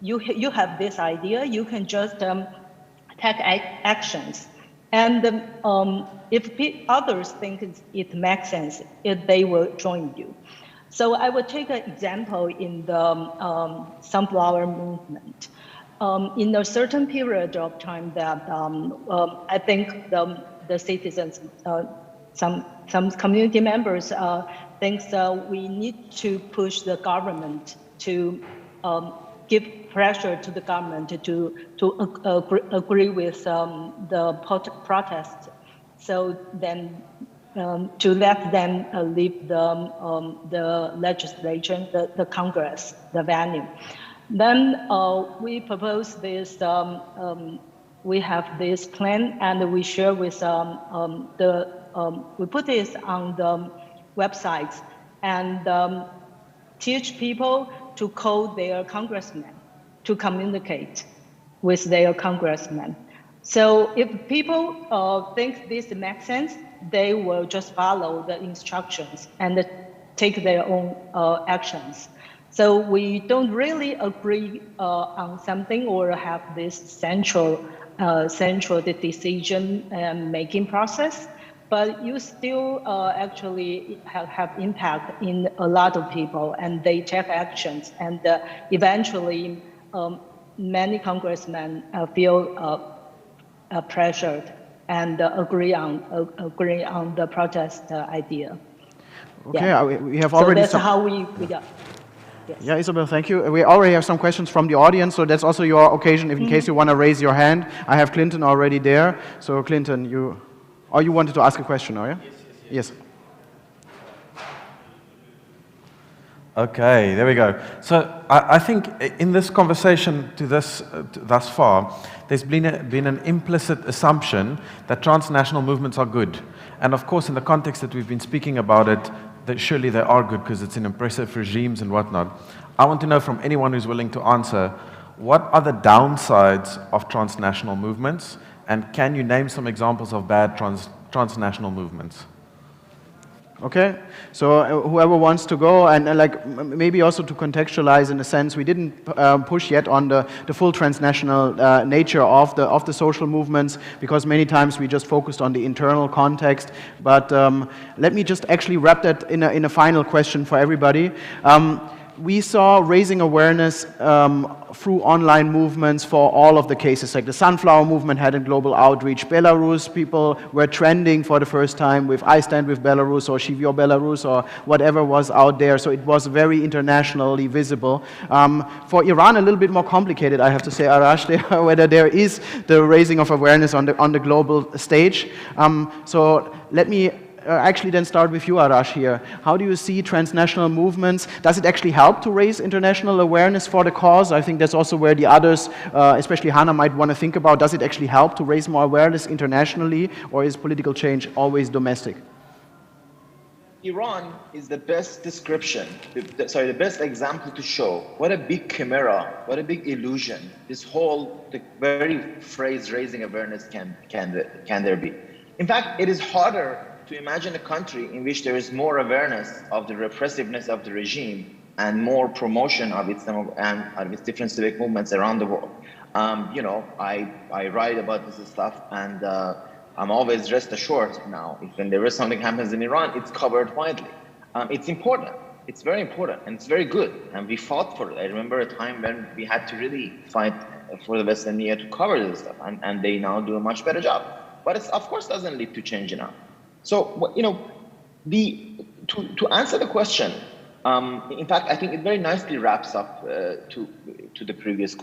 you have this idea, you can just take actions. And if others think it makes sense, they will join you. So I would take an example in the sunflower movement. In a certain period of time that I think the citizens, some community members think we need to push the government to give pressure to the government to agree with the protests. So then to let them leave the legislation, the Congress, the venue. Then we propose this, we have this plan and we share with we put this on the websites and teach people to call their congressmen to communicate with their congressmen. So if people think this makes sense, they will just follow the instructions and take their own actions. So we don't really agree on something or have this central decision making process, but you still actually have impact in a lot of people, and they take actions, and eventually many congressmen feel pressured and agree on the protest idea. Okay, yeah. We have already. So that's how we got. Yes. Yeah, Isabel, thank you. We already have some questions from the audience, so that's also your occasion in case you want to raise your hand. I have Clinton already there. So Clinton, you wanted to ask a question, are you? Yes. Okay, there we go. So I think in this conversation thus far, there's been an implicit assumption that transnational movements are good. And of course, in the context that we've been speaking about it, that surely they are good because it's in oppressive regimes and whatnot. I want to know from anyone who's willing to answer, what are the downsides of transnational movements? And can you name some examples of bad transnational movements? Okay, so whoever wants to go, and like maybe also to contextualize in a sense, we didn't push yet on the full transnational nature of the social movements, because many times we just focused on the internal context. But let me just actually wrap that in a final question for everybody. We saw raising awareness through online movements for all of the cases, like the Sunflower Movement had a global outreach. Belarus, people were trending for the first time with I Stand With Belarus or Shivyo Belarus or whatever was out there, so it was very internationally visible. For Iran, a little bit more complicated, I have to say, Arash, whether there is the raising of awareness on the global stage. So let me actually then start with you, Arash, here. How do you see transnational movements? Does it actually help to raise international awareness for the cause? I think that's also where the others, especially Hannah, might want to think about. Does it actually help to raise more awareness internationally, or is political change always domestic? Iran is the best description, the best example to show what a big chimera, what a big illusion this whole, the very phrase raising awareness can there be. In fact, it is harder to imagine a country in which there is more awareness of the repressiveness of the regime and more promotion of its different civic movements around the world. You know, I write about this stuff, and I'm always rest assured now, if when there is something happens in Iran, it's covered widely. It's important. It's very important and it's very good. And we fought for it. I remember a time when we had to really fight for the Western media to cover this stuff, and they now do a much better job. But it, of course, doesn't lead to change enough. So, you know, to answer the question, in fact, I think it very nicely wraps up to the previous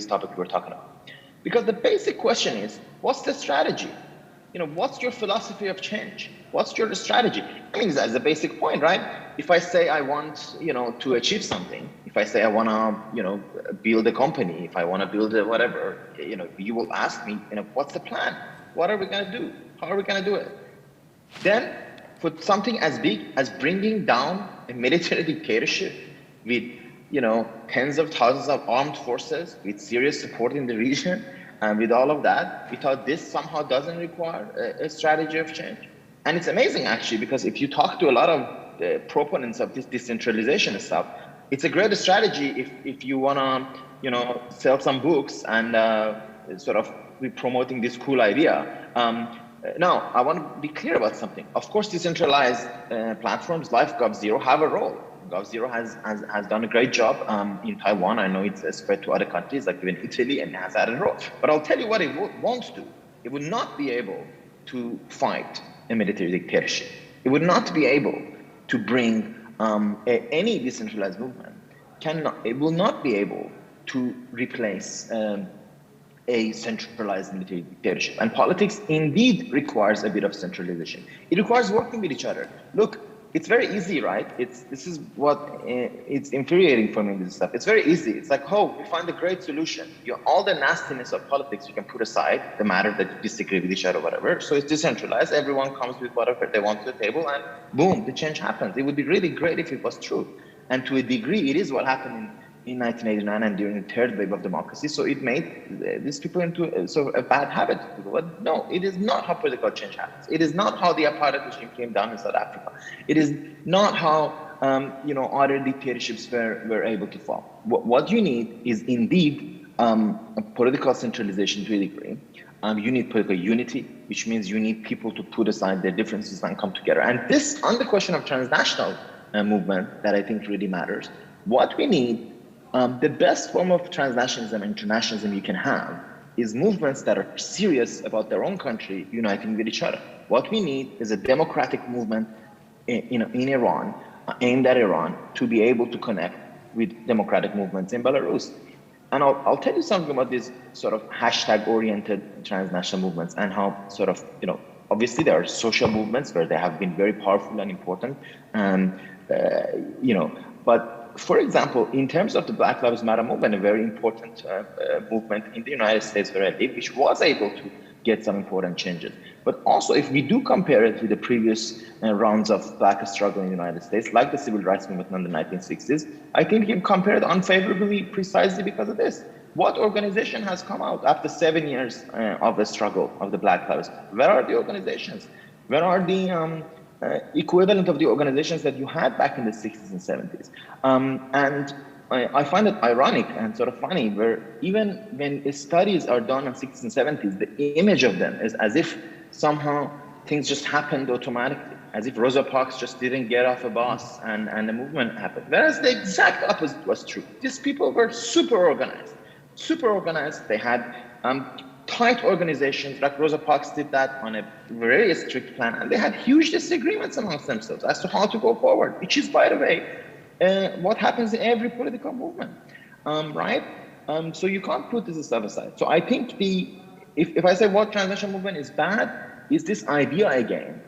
topic we were talking about. Because the basic question is, what's the strategy? You know, what's your philosophy of change? What's your strategy? I mean, that's the basic point, right? If I say I want, you know, to achieve something, if I say I want to, you know, build a company, if I want to build a whatever, you know, you will ask me, you know, what's the plan? What are we going to do? How are we going to do it? Then, for something as big as bringing down a military dictatorship with, you know, tens of thousands of armed forces, with serious support in the region, and with all of that, we thought this somehow doesn't require a strategy of change. And it's amazing, actually, because if you talk to a lot of proponents of this decentralization stuff, it's a great strategy if you want to, you know, sell some books and sort of be promoting this cool idea. Now, I want to be clear about something. Of course, decentralized platforms like GovZero have a role. GovZero has done a great job in Taiwan. I know it's spread to other countries, like even Italy, and has had a role. But I'll tell you what it won't do. It would not be able to fight a military dictatorship. It would not be able to bring any decentralized movement. It will not be able to replace a centralized military dictatorship. And politics indeed requires a bit of centralization. It requires working with each other. Look, it's very easy, right? This is what it's infuriating for me, this stuff. It's very easy. It's like, oh, we find a great solution. All the nastiness of politics you can put aside, the matter that you disagree with each other, whatever. So it's decentralized. Everyone comes with whatever they want to the table, and boom, the change happens. It would be really great if it was true. And to a degree, it is what happened in 1989 and during the third wave of democracy. So it made these people into a bad habit. But no, it is not how political change happens. It is not how the apartheid regime came down in South Africa. It is not how you know, other dictatorships were able to fall. What you need is indeed a political centralization to a degree. You need political unity, which means you need people to put aside their differences and come together. And this, on the question of transnational movement, that I think really matters. What we need, the best form of transnationalism and internationalism you can have is movements that are serious about their own country uniting with each other. What we need is a democratic movement in Iran, aimed at Iran, to be able to connect with democratic movements in Belarus. And I'll tell you something about these sort of hashtag-oriented transnational movements and how sort of, you know, obviously there are social movements where they have been very powerful and important, you know, but for example, in terms of the Black Lives Matter movement, a very important movement in the United States where I live, which was able to get some important changes. But also, if we do compare it with the previous rounds of Black struggle in the United States, like the civil rights movement in the 1960s, I think you can compare it unfavorably precisely because of this. What organization has come out after 7 years of the struggle of the Black Lives? Where are the organizations? Where are the equivalent of the organizations that you had back in the 60s and 70s. And I find it ironic and sort of funny where even when studies are done in 60s and 70s, the image of them is as if somehow things just happened automatically, as if Rosa Parks just didn't get off a bus and the movement happened. Whereas the exact opposite was true. These people were super organized. They had tight organizations, like Rosa Parks did that on a very strict plan, and they had huge disagreements amongst themselves as to how to go forward, which is, by the way, what happens in every political movement, right? So you can't put this stuff aside. So I think if I say what transnational movement is bad, is this idea again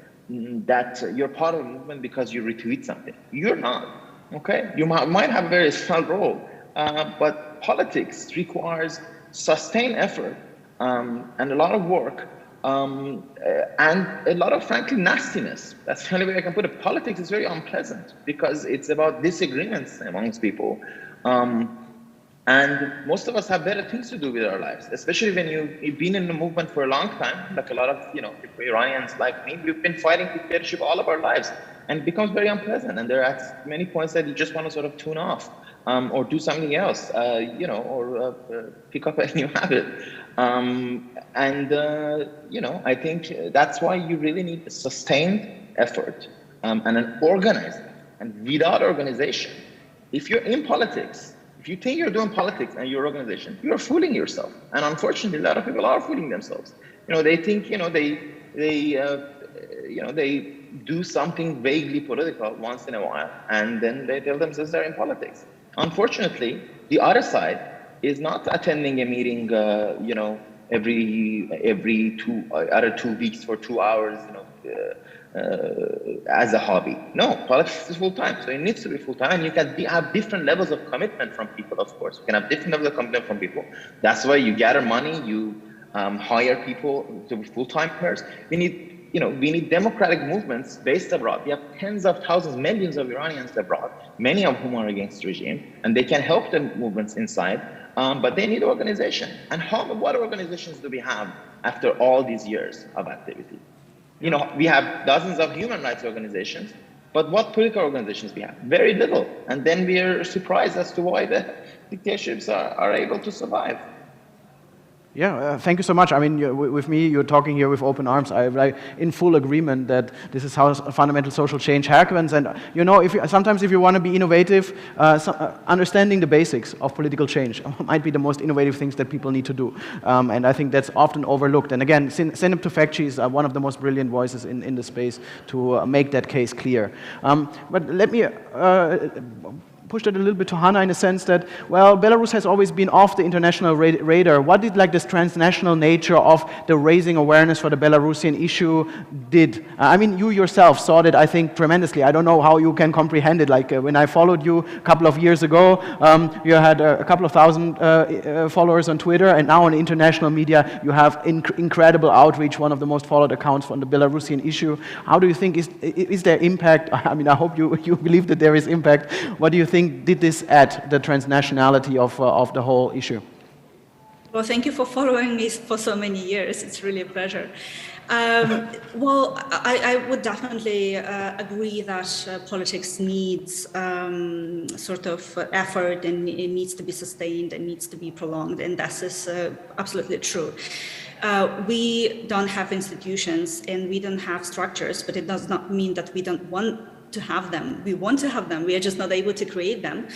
that you're part of a movement because you retweet something. You're not, okay? You might have a very small role, but politics requires sustained effort and a lot of work, and a lot of, frankly, nastiness. That's the only way I can put it. Politics is very unpleasant because it's about disagreements amongst people. And most of us have better things to do with our lives, especially when you've been in the movement for a long time, like a lot of, you know, Iranians like me. We've been fighting dictatorship all of our lives, and it becomes very unpleasant. And there are at many points that you just want to sort of tune off, or do something else, you know, or pick up a new habit. You know, I think that's why you really need a sustained effort and an organized. And without organization, if you're in politics, if you think you're doing politics and your organization, you're fooling yourself. And unfortunately, a lot of people are fooling themselves. You know, they think, you know, they do something vaguely political once in a while, and then they tell themselves they're in politics. Unfortunately, the other side is not attending a meeting, you know, every 2 weeks for 2 hours, you know, as a hobby. No, politics is full time, so it needs to be full time. And you can have different levels of commitment from people. Of course, you can have different levels of commitment from people. That's why you gather money, you hire people to be full timers. We need democratic movements based abroad. We have tens of thousands, millions of Iranians abroad, many of whom are against regime, and they can help the movements inside. But they need organization. And what organizations do we have after all these years of activity? You know, we have dozens of human rights organizations, but what political organizations we have? Very little. And then we are surprised as to why the dictatorships are able to survive. Yeah, thank you so much. I mean, with me, you're talking here with open arms. I'm in full agreement that this is how fundamental social change happens. And you know, sometimes if you want to be innovative, understanding the basics of political change might be the most innovative things that people need to do. And I think that's often overlooked. And again, Zeynep Tufekci is one of the most brilliant voices in the space to make that case clear. But let me pushed it a little bit to Hannah in the sense that, well, Belarus has always been off the international radar. What did this transnational nature of the raising awareness for the Belarusian issue did? I mean, you yourself saw that, I think, tremendously. I don't know how you can comprehend it. Like when I followed you a couple of years ago, you had a couple of thousand followers on Twitter, and now on international media, you have incredible outreach, one of the most followed accounts on the Belarusian issue. How do you think, is there impact? I mean, I hope you believe that there is impact. What do you think did this add the transnationality of the whole issue? Well, thank you for following me for so many years. It's really a pleasure. Well, I would definitely agree that politics needs sort of effort, and it needs to be sustained and needs to be prolonged, and that is absolutely true. We don't have institutions and we don't have structures, but it does not mean that we don't want to have them. We want to have them. We are just not able to create them.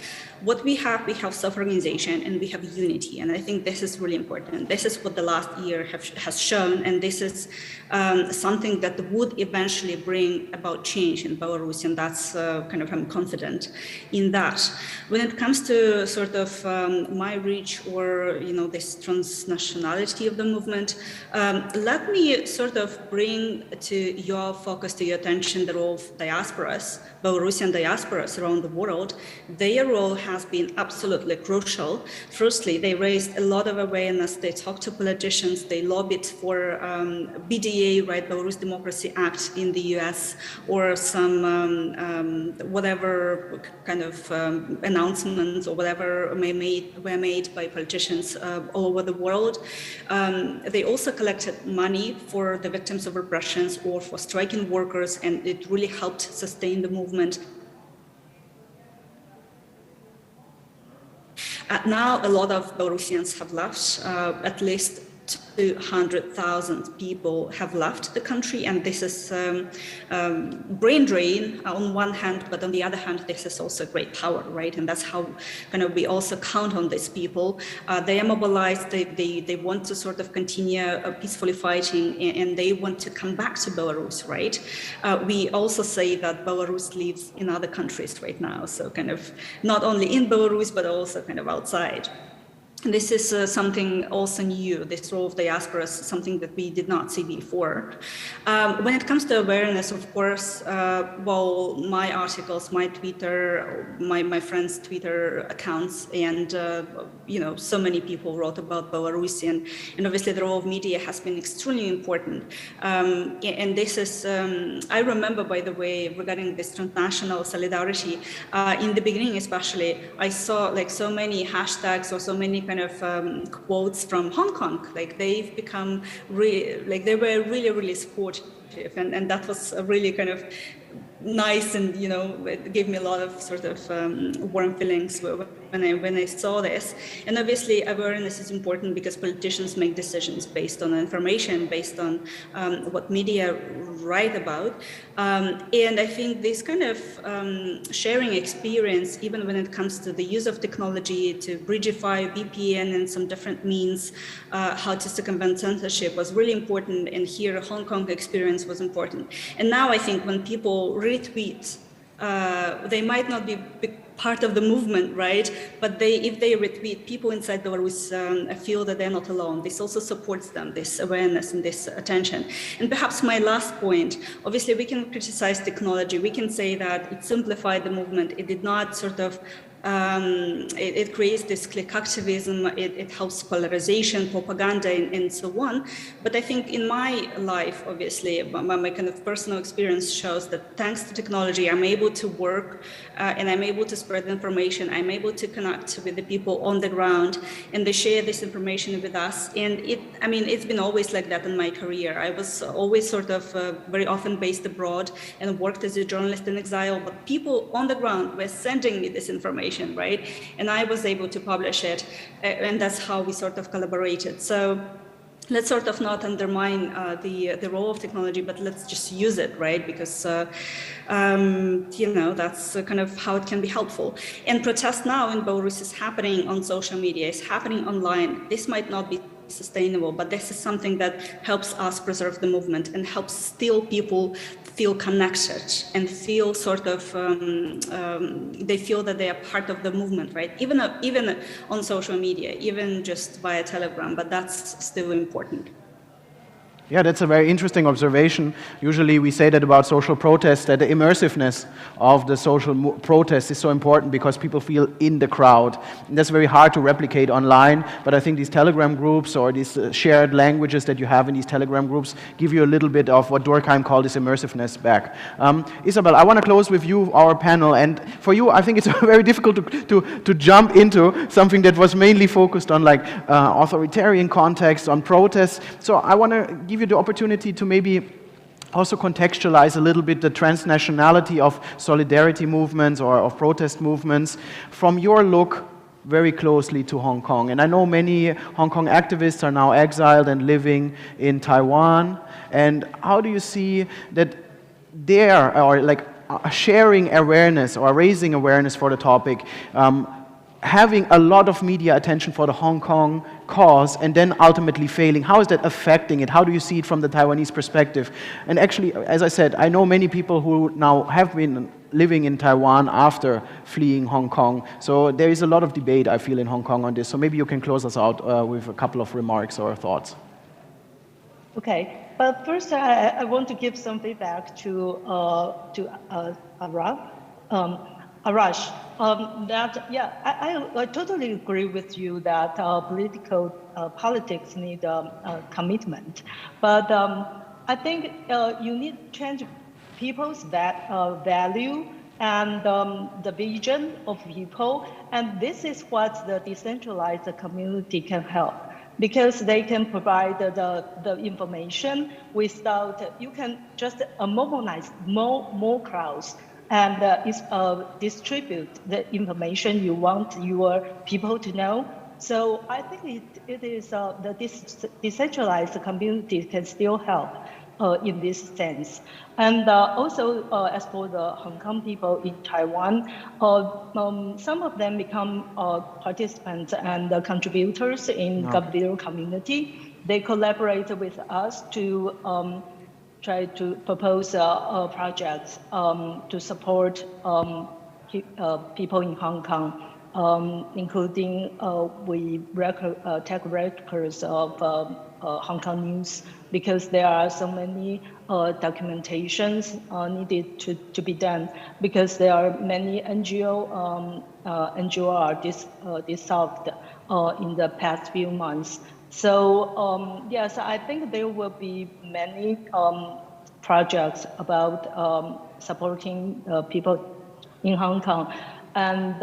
What we have self-organization and we have unity. And I think this is really important. This is what the last year has shown. And this is something that would eventually bring about change in Belarus. And that's I'm confident in that. When it comes to sort of my reach or, this transnationality of the movement, let me sort of bring to your focus, to your attention, the role of diasporas, Belarusian diasporas around the world. Their role has been absolutely crucial. Firstly, they raised a lot of awareness. They talked to politicians. They lobbied for BDA, right, Belarus Democracy Act in the US, or some whatever kind of announcements or whatever were made by politicians all over the world. They also collected money for the victims of repressions or for striking workers, and it really helped sustain the movement. Now, a lot of Belarusians have left, at least 200,000 people have left the country, and this is brain drain on one hand, but on the other hand, this is also great power, right? And that's how we also count on these people. They are mobilized, they want to sort of continue peacefully fighting, and they want to come back to Belarus, right? We also say that Belarus lives in other countries right now, so not only in Belarus, but also outside. This is something also new, this role of diaspora is something that we did not see before. When it comes to awareness, of course, well, my articles, my Twitter, my friends' Twitter accounts, and so many people wrote about Belarus, and obviously the role of media has been extremely important. And this is, I remember, by the way, regarding this transnational solidarity, in the beginning especially, I saw so many hashtags or so many quotes from Hong Kong. They've become they were really, really supportive and that was a really kind of nice, and it gave me a lot of sort of warm feelings when I saw this. And obviously awareness is important because politicians make decisions based on information, based on what media write about. And I think this kind of sharing experience, even when it comes to the use of technology to bridgeify VPN and some different means, how to circumvent censorship, was really important. And here Hong Kong experience was important. And now I think when people retweet, they might not be part of the movement, right? But if they retweet, people inside Belarus feel that they're not alone. This also supports them, this awareness and this attention. And perhaps my last point, obviously we can criticize technology. We can say that it simplified the movement. It did not sort of it creates this click activism, it helps polarization, propaganda, and so on. But I think in my life, obviously, my kind of personal experience shows that thanks to technology, I'm able to work and I'm able to spread information. I'm able to connect with the people on the ground, and they share this information with us. And it's been always like that in my career. I was always sort of very often based abroad and worked as a journalist in exile, but people on the ground were sending me this information, right? And I was able to publish it, and that's how we sort of collaborated. So let's sort of not undermine the role of technology, but let's just use it, right? Because that's kind of how it can be helpful. And protest now in Belarus is happening on social media, it's happening online. This might not be sustainable, but this is something that helps us preserve the movement and helps still people feel connected and feel sort of they feel that they are part of the movement, right? Even on social media, even just via Telegram, but that's still important. Yeah, that's a very interesting observation. Usually we say that about social protests, that the immersiveness of the social protest is so important because people feel in the crowd. And that's very hard to replicate online, but I think these Telegram groups or these shared languages that you have in these Telegram groups give you a little bit of what Durkheim called this immersiveness back. Isabel, I want to close with you, our panel, and for you, I think it's very difficult to jump into something that was mainly focused on like authoritarian context, on protests. So I want to give you the opportunity to maybe also contextualize a little bit the transnationality of solidarity movements or of protest movements from your look very closely to Hong Kong. And I know many Hong Kong activists are now exiled and living in Taiwan. And how do you see that there, or like sharing awareness or raising awareness for the topic, having a lot of media attention for the Hong Kong cause and then ultimately failing, how is that affecting it? How do you see it from the Taiwanese perspective? And actually, as I said, I know many people who now have been living in Taiwan after fleeing Hong Kong. So there is a lot of debate, I feel, in Hong Kong on this. So maybe you can close us out with a couple of remarks or thoughts. Okay, but first I want to give some feedback to Arash. I totally agree with you that politics need commitment, but I think you need to change people's value and the vision of people, and this is what the decentralized community can help, because they can provide the information without, you can just mobilize more crowds and distribute the information you want your people to know. So I think it is the decentralized community can still help in this sense. And also, as for the Hong Kong people in Taiwan, some of them become participants and contributors in Gabdir community. They collaborate with us to try to propose projects to support people in Hong Kong, including we take records of Hong Kong news, because there are so many documentations needed to be done, because there are many NGO are dissolved in the past few months. So yes, I think there will be many projects about supporting people in Hong Kong, and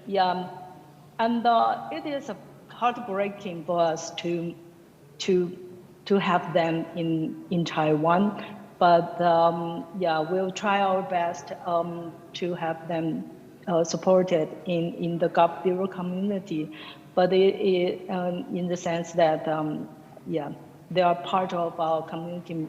it is heartbreaking for us to to have them in Taiwan. But yeah, we'll try our best to have them supported in the Gulf Bureau community. But in the sense that, yeah, they are part of our community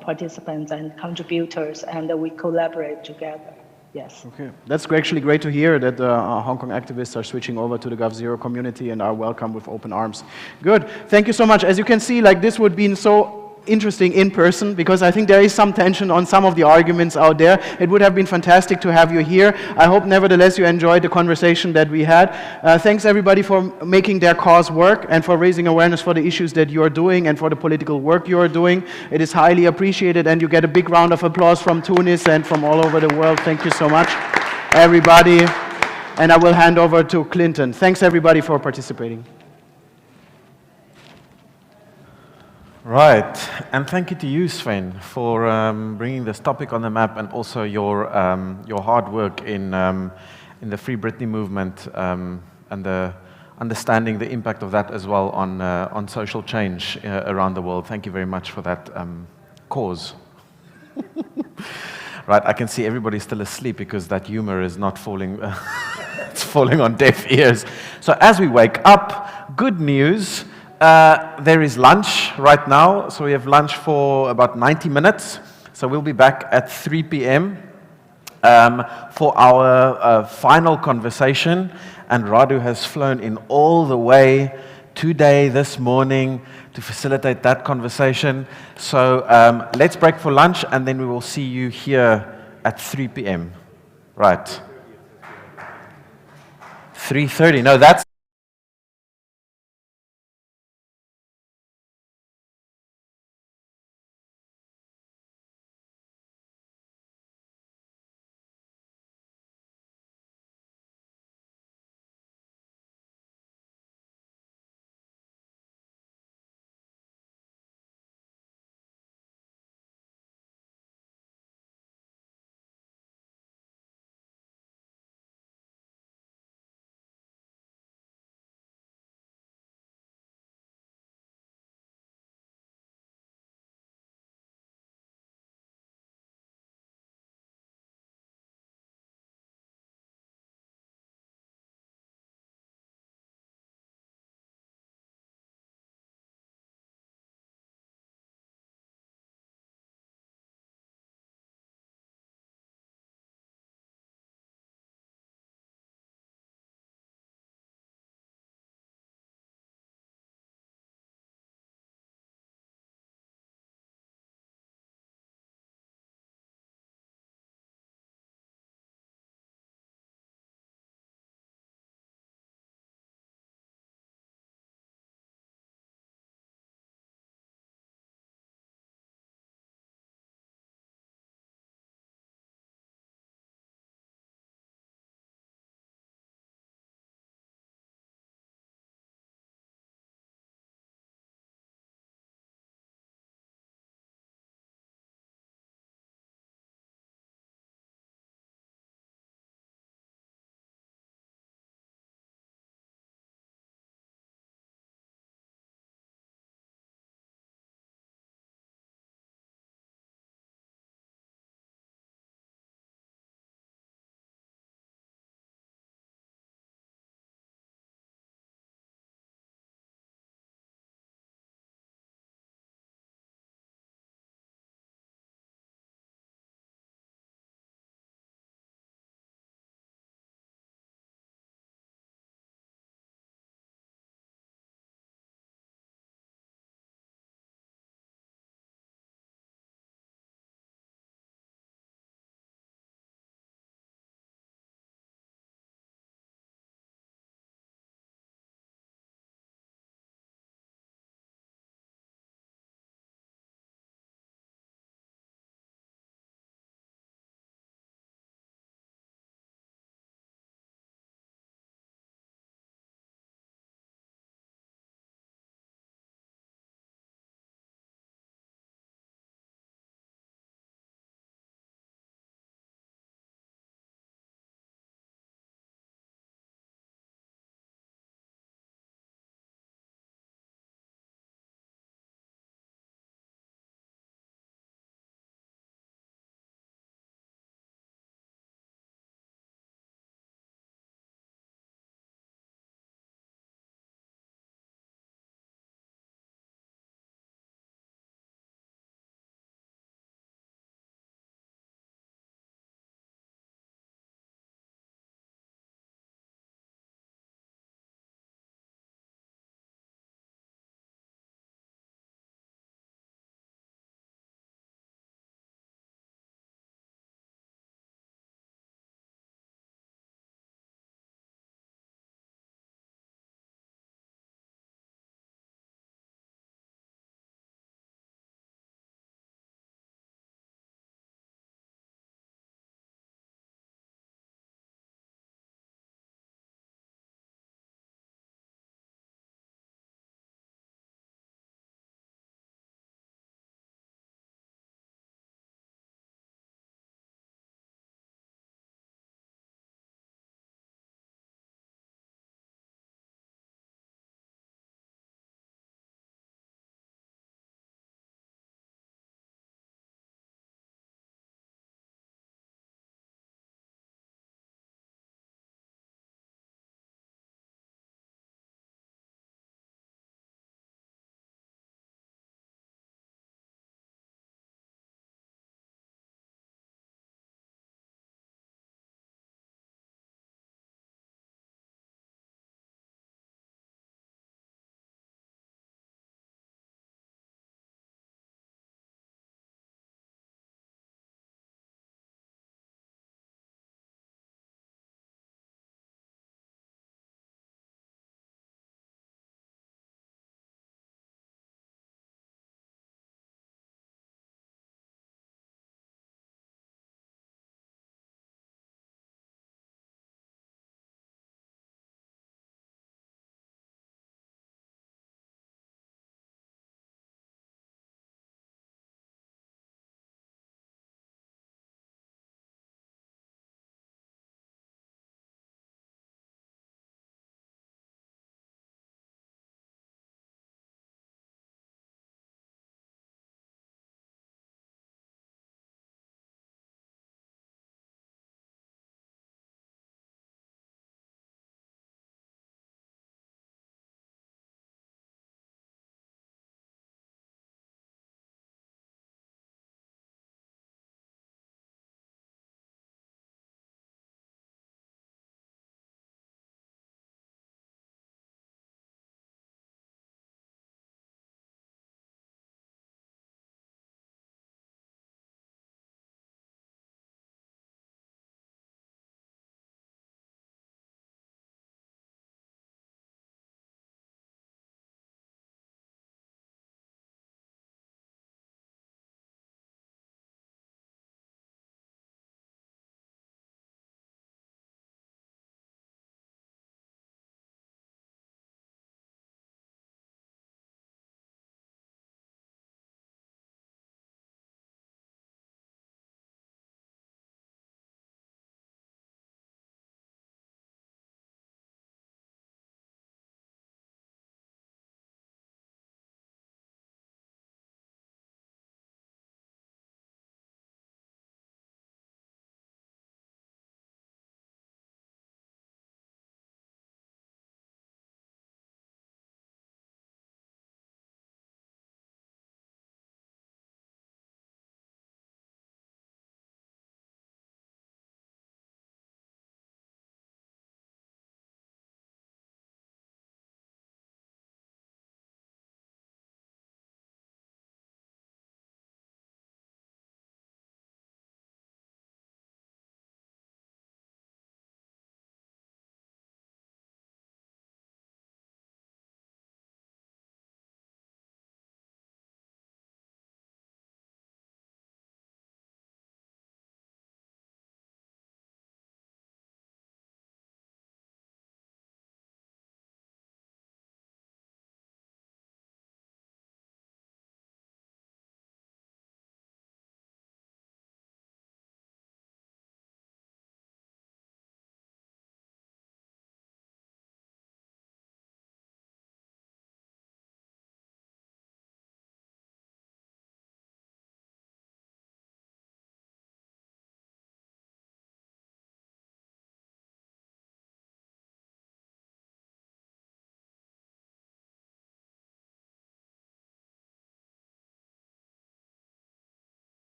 participants and contributors, and we collaborate together. Yes. Okay, that's actually great to hear that Hong Kong activists are switching over to the GovZero community and are welcome with open arms. Good, thank you so much. As you can see, like this would be so interesting in person, because I think there is some tension on some of the arguments out there. It would have been fantastic to have you here. I hope nevertheless you enjoyed the conversation that we had. Thanks everybody for making their cause work and for raising awareness for the issues that you are doing and for the political work you are doing. It is highly appreciated, and you get a big round of applause from Tunis and from all over the world. Thank you so much, everybody. And I will hand over to Clinton. Thanks everybody for participating. Right, and thank you to you, Sven, for bringing this topic on the map, and also your hard work in the Free Britney movement and the understanding the impact of that as well on social change around the world. Thank you very much for that cause. Right, I can see everybody's still asleep because that humor is not falling, it's falling on deaf ears. So as we wake up, good news. There is lunch right now, so we have lunch for about 90 minutes. So we'll be back at 3 p.m. For our final conversation. And Radu has flown in all the way today, this morning, to facilitate that conversation. So let's break for lunch, and then we will see you here at 3 p.m. Right. 3:30. No, that's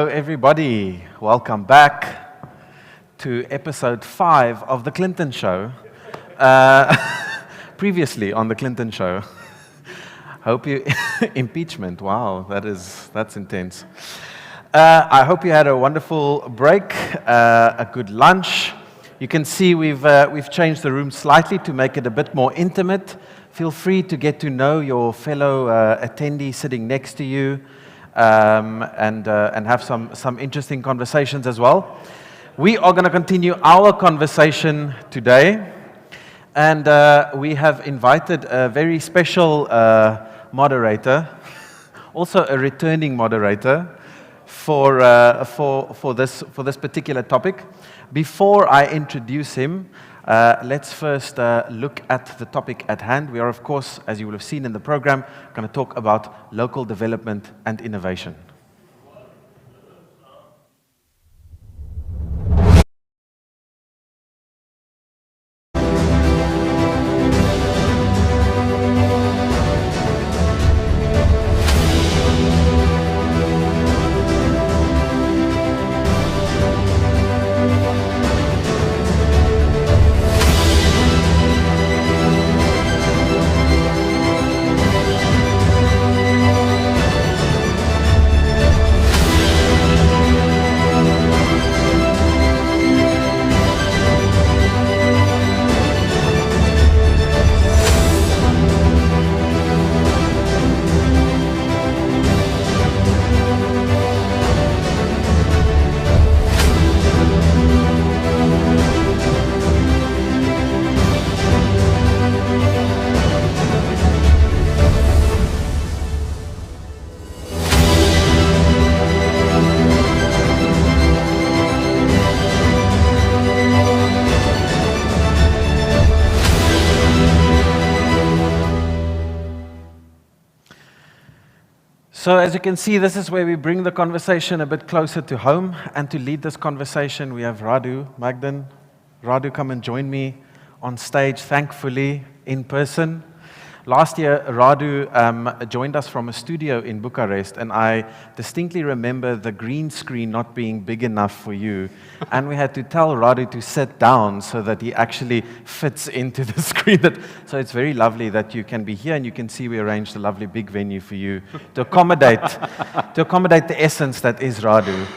Hello everybody, welcome back to episode 5 of The Clinton Show. Previously on The Clinton Show. Hope you, impeachment, wow, that's intense. I hope you had a wonderful break, a good lunch. You can see we've changed the room slightly to make it a bit more intimate. Feel free to get to know your fellow attendee sitting next to you. And have some interesting conversations as well. We are going to continue our conversation today, and we have invited a very special moderator, also a returning moderator for this particular topic. Before I introduce him, let's first look at the topic at hand. We are, of course, as you will have seen in the program, going to talk about local development and innovation. So as you can see, this is where we bring the conversation a bit closer to home. And to lead this conversation, we have Radu Magdan. Radu, come and join me on stage, thankfully, in person. Last year, Radu joined us from a studio in Bucharest, and I distinctly remember the green screen not being big enough for you. And we had to tell Radu to sit down so that he actually fits into the screen. So it's very lovely that you can be here, and you can see we arranged a lovely big venue for you to accommodate the essence that is Radu.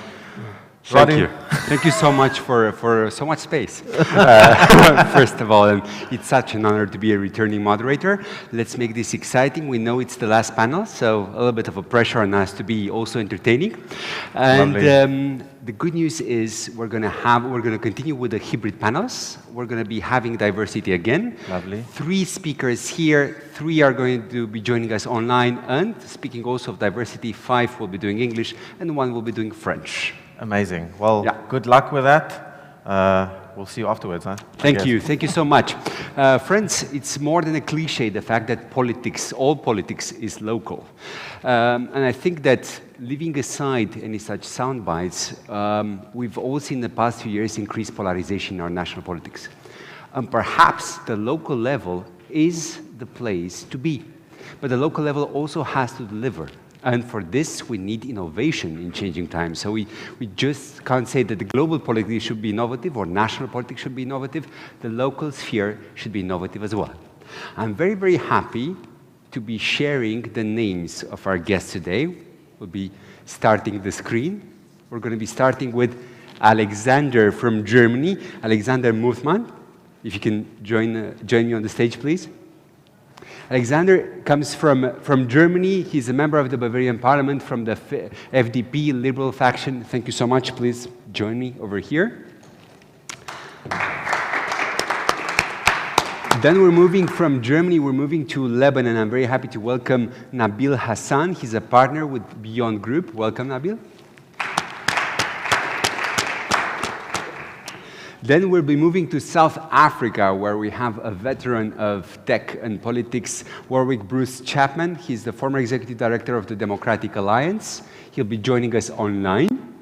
Thank you. Thank you so much for so much space. First of all, and it's such an honor to be a returning moderator. Let's make this exciting. We know it's the last panel, so a little bit of a pressure on us to be also entertaining. And the good news is we're going to continue with the hybrid panels. We're going to be having diversity again. Lovely. 3 speakers here, 3 are going to be joining us online, and speaking also of diversity, 5 will be doing English, and 1 will be doing French. Amazing. Well, good luck with that. We'll see you afterwards, huh? Thank you. Thank you so much. Friends, it's more than a cliche, the fact that politics, all politics is local. And I think that leaving aside any such sound bites, we've all seen in the past few years increased polarization in our national politics. And perhaps the local level is the place to be. But the local level also has to deliver. And for this, we need innovation in changing times. So we just can't say that the global politics should be innovative or national politics should be innovative. The local sphere should be innovative as well. I'm very, very happy to be sharing the names of our guests today. We'll be starting the screen. We're going to be starting with Alexander from Germany, Alexander Muthmann. If you can join me on the stage, please. Alexander comes from Germany. He's a member of the Bavarian Parliament from the FDP Liberal faction. Thank you so much. Please join me over here. Then we're moving from Germany, we're moving to Lebanon. I'm very happy to welcome Nabil Hassan. He's a partner with Beyond Group. Welcome, Nabil. Then we'll be moving to South Africa, where we have a veteran of tech and politics, Warwick Bruce Chapman. He's the former executive director of the Democratic Alliance. He'll be joining us online.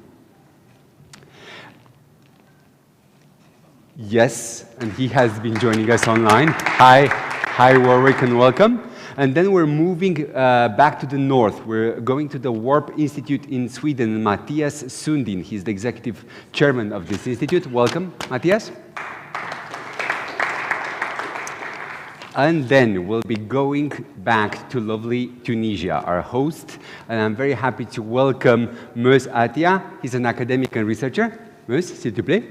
Yes, and he has been joining us online. Hi Warwick, and welcome. And then we're moving back to the north. We're going to the Warp Institute in Sweden. Matthias Sundin, he's the executive chairman of this institute. Welcome, Matthias. And then we'll be going back to lovely Tunisia, our host. And I'm very happy to welcome Meus Atia. He's an academic and researcher. Meus, s'il te plaît.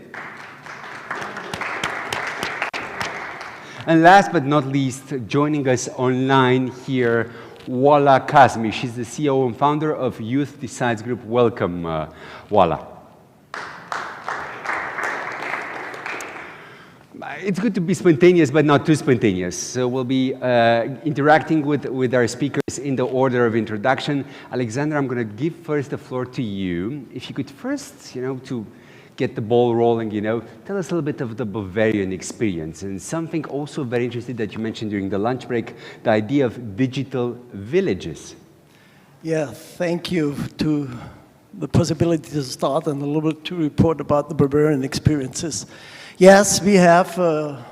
And last but not least, joining us online here, Wala Kazmi. She's the CEO and founder of Youth Decides Group. Welcome, Wala. It's good to be spontaneous, but not too spontaneous. So we'll be interacting with our speakers in the order of introduction. Alexander, I'm going to give first the floor to you. If you could first, to get the ball rolling, tell us a little bit of the Bavarian experience and something also very interesting that you mentioned during the lunch break, the idea of digital villages. Yeah, thank you to the possibility to start and a little bit to report about the Bavarian experiences. Yes, we have a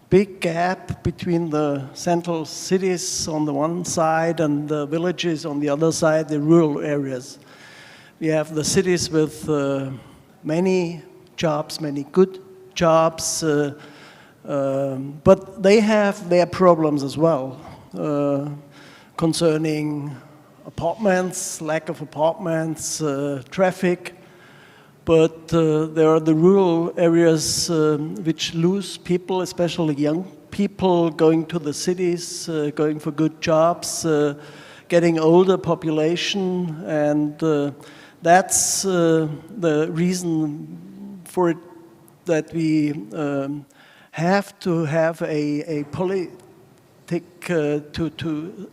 big gap between the central cities on the one side and the villages on the other side, the rural areas. We have the cities with many jobs, many good jobs, but they have their problems as well concerning apartments, lack of apartments, traffic. But there are the rural areas which lose people, especially young people going to the cities, going for good jobs, getting older population, and that's the reason for it that we have to have a politic to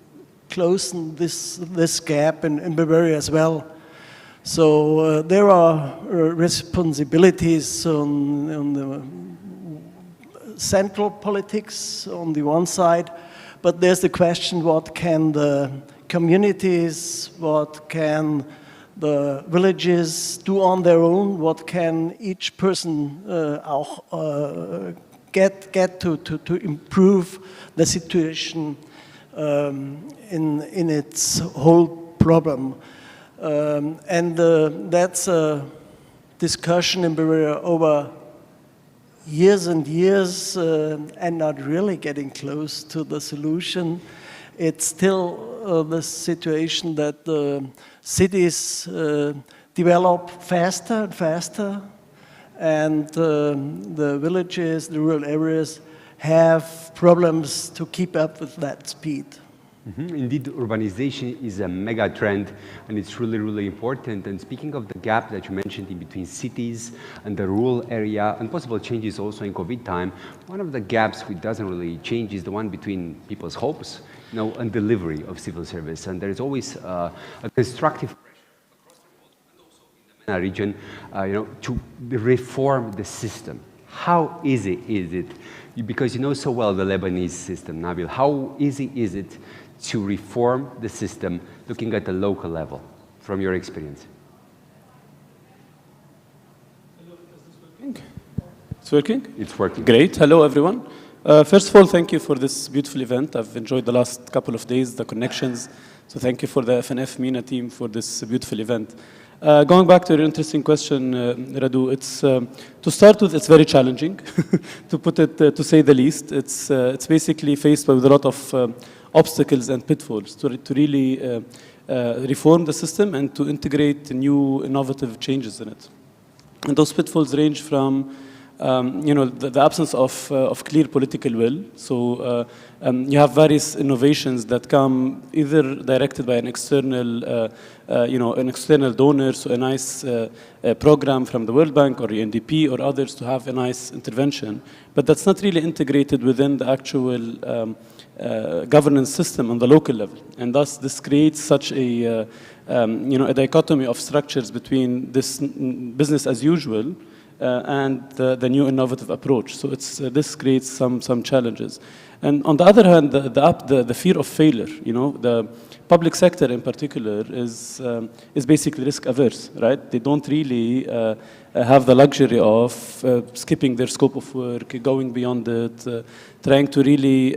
close this gap in Bavaria as well. So there are responsibilities on the central politics on the one side, but there's the question, what can the communities, what can the villages do on their own, what can each person get to improve the situation in its whole problem. That's a discussion in Bavaria over years and years and not really getting close to the solution. It's still the situation that the cities develop faster and faster, and the villages, the rural areas have problems to keep up with that speed. Indeed, urbanization is a mega trend, and it's really, really important. And speaking of the gap that you mentioned in between cities and the rural area, and possible changes also in COVID time, one of the gaps which doesn't really change is the one between people's hopes, and delivery of civil service. And there's always a constructive pressure across the world and also in the MENA region, to reform the system. How easy is it? Because you know so well the Lebanese system, Nabil. How easy is it to reform the system looking at the local level, from your experience? It's working? It's working. Great. Hello, everyone. First of all, thank you for this beautiful event. I've enjoyed the last couple of days, the connections. So thank you for the FNF MENA team for this beautiful event. Going back to your interesting question, Radu, it's to start with, it's very challenging, to put it to say the least. It's basically faced with a lot of obstacles and pitfalls to really reform the system and to integrate new innovative changes in it. And those pitfalls range from the absence of clear political will. So you have various innovations that come either directed by an external, an external donor, so a nice program from the World Bank or UNDP or others to have a nice intervention, but that's not really integrated within the actual governance system on the local level, and thus this creates such a dichotomy of structures between this business as usual and the new innovative approach. So this creates some challenges. And on the other hand, the fear of failure, the public sector in particular is basically risk averse, right? They don't really have the luxury of skipping their scope of work, going beyond it, trying to really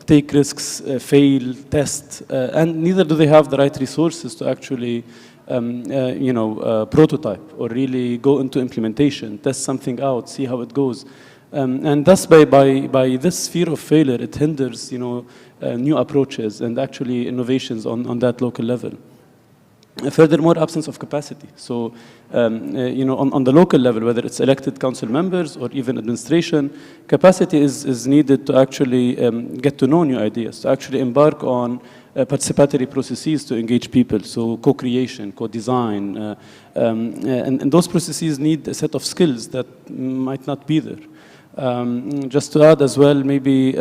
take risks, fail, test, and neither do they have the right resources to actually prototype or really go into implementation, test something out, see how it goes. And thus, by this fear of failure, it hinders, new approaches and actually innovations on that local level. Furthermore, absence of capacity. So, on the local level, whether it's elected council members or even administration, capacity is needed to actually get to know new ideas, to actually embark on participatory processes to engage people. So, co-creation, co-design, and those processes need a set of skills that might not be there. Just to add as well, maybe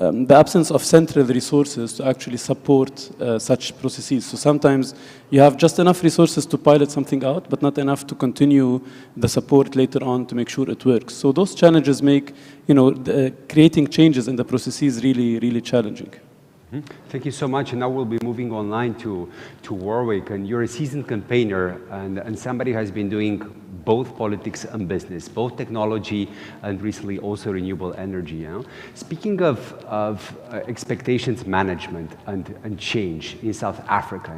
the absence of central resources to actually support such processes. So sometimes you have just enough resources to pilot something out, but not enough to continue the support later on to make sure it works. So those challenges make, creating changes in the processes really, really challenging. Thank you so much. And now we'll be moving online to Warwick. And you're a seasoned campaigner and somebody who has been doing both politics and business, both technology and recently also renewable energy. Speaking of expectations management and change in South Africa,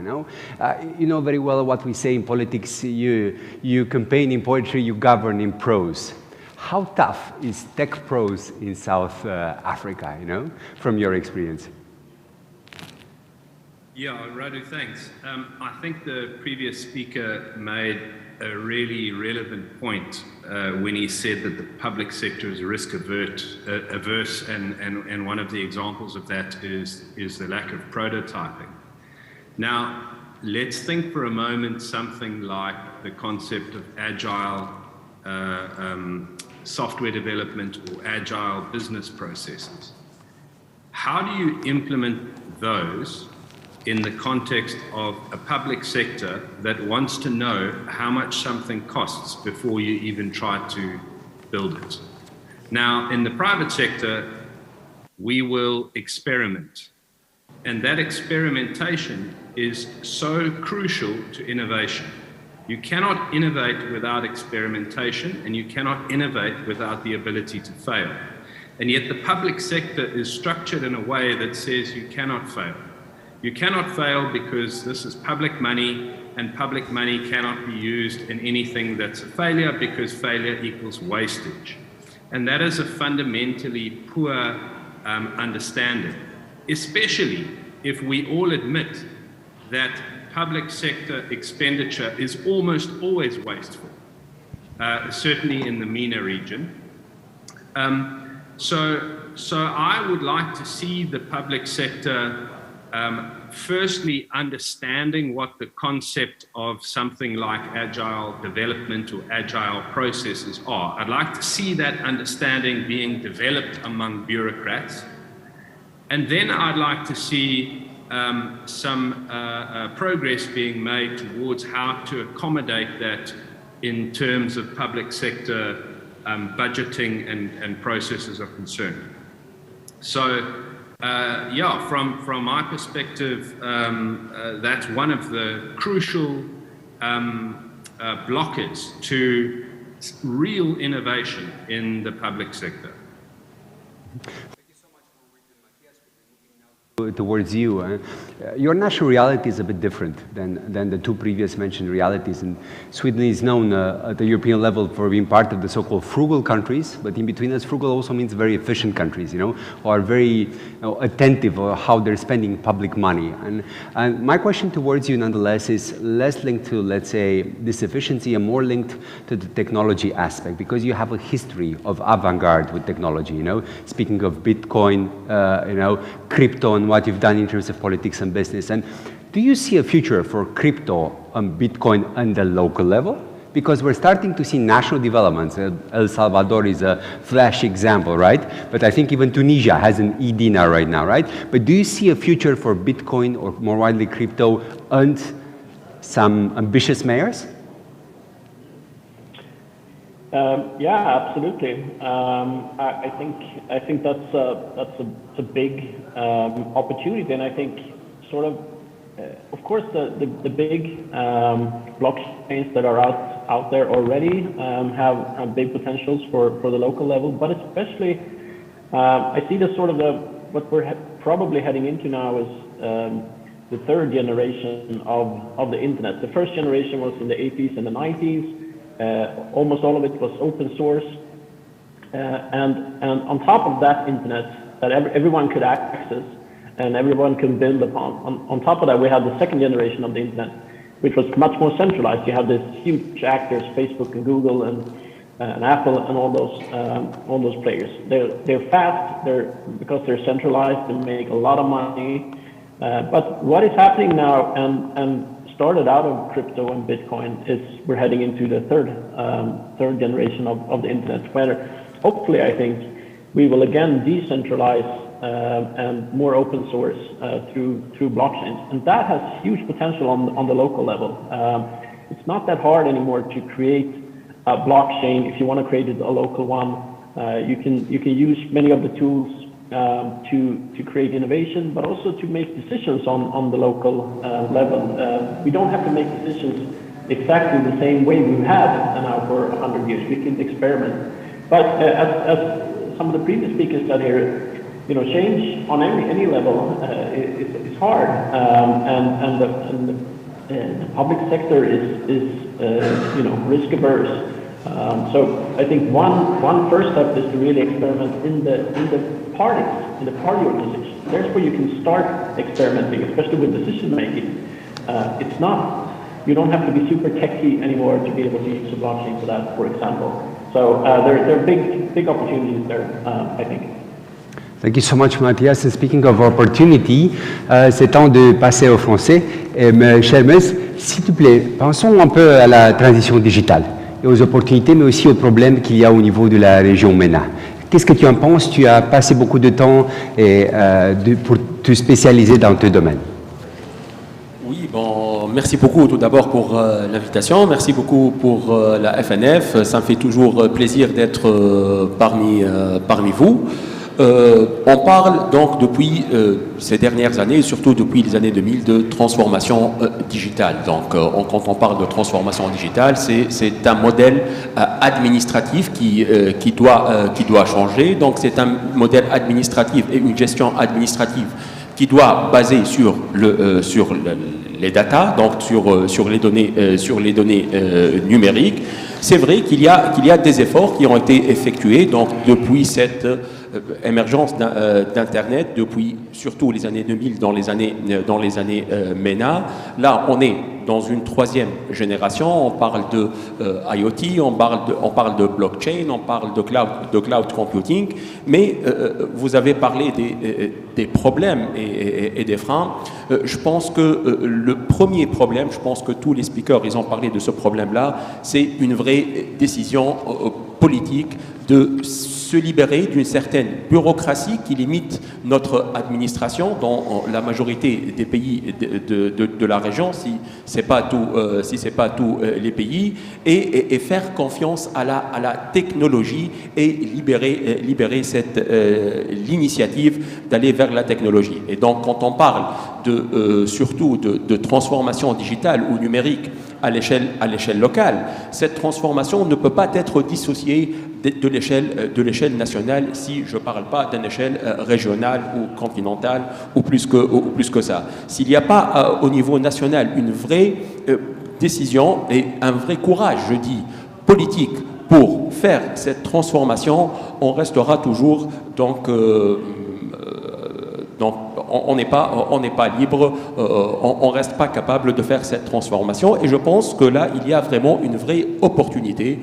you know very well what we say in politics, you campaign in poetry, you govern in prose. How tough is tech prose in South Africa, from your experience? Yeah, Radu, thanks. I think the previous speaker made a really relevant point when he said that the public sector is risk averse, and one of the examples of that is the lack of prototyping. Now, let's think for a moment something like the concept of agile software development or agile business processes. How do you implement those in the context of a public sector that wants to know how much something costs before you even try to build it? Now, in the private sector, we will experiment. And that experimentation is so crucial to innovation. You cannot innovate without experimentation, and you cannot innovate without the ability to fail. And yet the public sector is structured in a way that says you cannot fail. You cannot fail because this is public money, and public money cannot be used in anything that's a failure because failure equals wastage. And that is a fundamentally poor understanding, especially if we all admit that public sector expenditure is almost always wasteful, certainly in the MENA region. So I would like to see the public sector firstly understanding what the concept of something like agile development or agile processes are. I'd like to see that understanding being developed among bureaucrats. And then I'd like to see some progress being made towards how to accommodate that in terms of public sector budgeting and processes are concerned. So, yeah, from my perspective, that's one of the crucial blockers to real innovation in the public sector. Towards you. Your national reality is a bit different than the two previous mentioned realities. And Sweden is known at the European level for being part of the so-called frugal countries, but in between us, frugal also means very efficient countries, who are very attentive of how they're spending public money. And my question towards you, nonetheless, is less linked to, let's say, this efficiency and more linked to the technology aspect, because you have a history of avant-garde with technology, speaking of Bitcoin, crypto, and what you've done in terms of politics and business. And do you see a future for crypto and Bitcoin on the local level? Because we're starting to see national developments. El Salvador is a flash example, right? But I think even Tunisia has an e-dinar right now, right? But do you see a future for Bitcoin or more widely crypto and some ambitious mayors? Yeah, absolutely. I think that's a big opportunity, and I think sort of course the big blockchains that are out there already have big potentials for the local level, but especially I see the sort of what we're probably heading into now is the third generation of the internet. The first generation was in the 80s and the 90s. Almost all of it was open source. And on top of that internet that everyone could access and everyone could build upon, on top of that we had the second generation of the internet, which was much more centralized. You have these huge actors, Facebook and Google and Apple and all those players. They're fast, because they're centralized, they make a lot of money. But what is happening now and started out of crypto and Bitcoin is we're heading into the third generation of the internet, where hopefully I think we will again decentralize and more open source through blockchains. And that has huge potential on the local level. It's not that hard anymore to create a blockchain. If you want to create a local one, you can use many of the tools to create innovation, but also to make decisions on the local level. We don't have to make decisions exactly the same way we have now for 100 years. We can experiment. But as some of the previous speakers said here, change on any level is hard, and the public sector is risk averse. So I think one first step is to really experiment in the parties, in the party organizations. There's where you can start experimenting, especially with decision making. You don't have to be super techy anymore to be able to use a blockchain for that, for example. So there are big opportunities there, I think. Thank you so much, Matthias. And speaking of opportunity, c'est temps de passer au français. Shelmes, s'il te plaît, pensons un peu à la transition digitale et aux opportunités, mais aussi aux problèmes qu'il y a au niveau de la région MENA. Qu'est-ce que tu en penses? Tu as passé beaucoup de temps pour te spécialiser dans ton domaine. Oui, bon, merci beaucoup tout d'abord pour l'invitation, merci beaucoup pour la FNF. Ça me fait toujours plaisir d'être parmi vous. On parle donc depuis ces dernières années, surtout depuis les années 2000, de transformation digitale. Donc, quand on parle de transformation digitale, c'est un modèle administratif qui doit changer. Donc, c'est un modèle administratif et une gestion administrative qui doit baser sur les data, donc sur les données numériques. C'est vrai qu'il y a des efforts qui ont été effectués donc depuis cette émergence d'Internet, depuis surtout les années 2000, dans les années MENA. Là, on est dans une troisième génération. On parle de IoT, on parle de blockchain, on parle de cloud computing. Mais vous avez parlé des problèmes et des freins. Je pense que le premier problème, je pense que tous les speakers, ils ont parlé de ce problème-là, c'est une vraie décision politique de se libérer d'une certaine bureaucratie qui limite notre administration dans la majorité des pays de la région, si c'est pas tous les pays, et faire confiance à la technologie et libérer l'initiative d'aller vers la technologie. Et donc quand on parle surtout de transformation digitale ou numérique à l'échelle locale, cette transformation ne peut pas être dissociée de l'échelle nationale si je ne parle pas d'une échelle régionale ou continentale ou plus que ça. S'il n'y a pas au niveau national une vraie décision et un vrai courage, je dis, politique pour faire cette transformation, on restera toujours donc on n'est pas libre, on reste pas capable de faire cette transformation. Et je pense que là, il y a vraiment une vraie opportunité.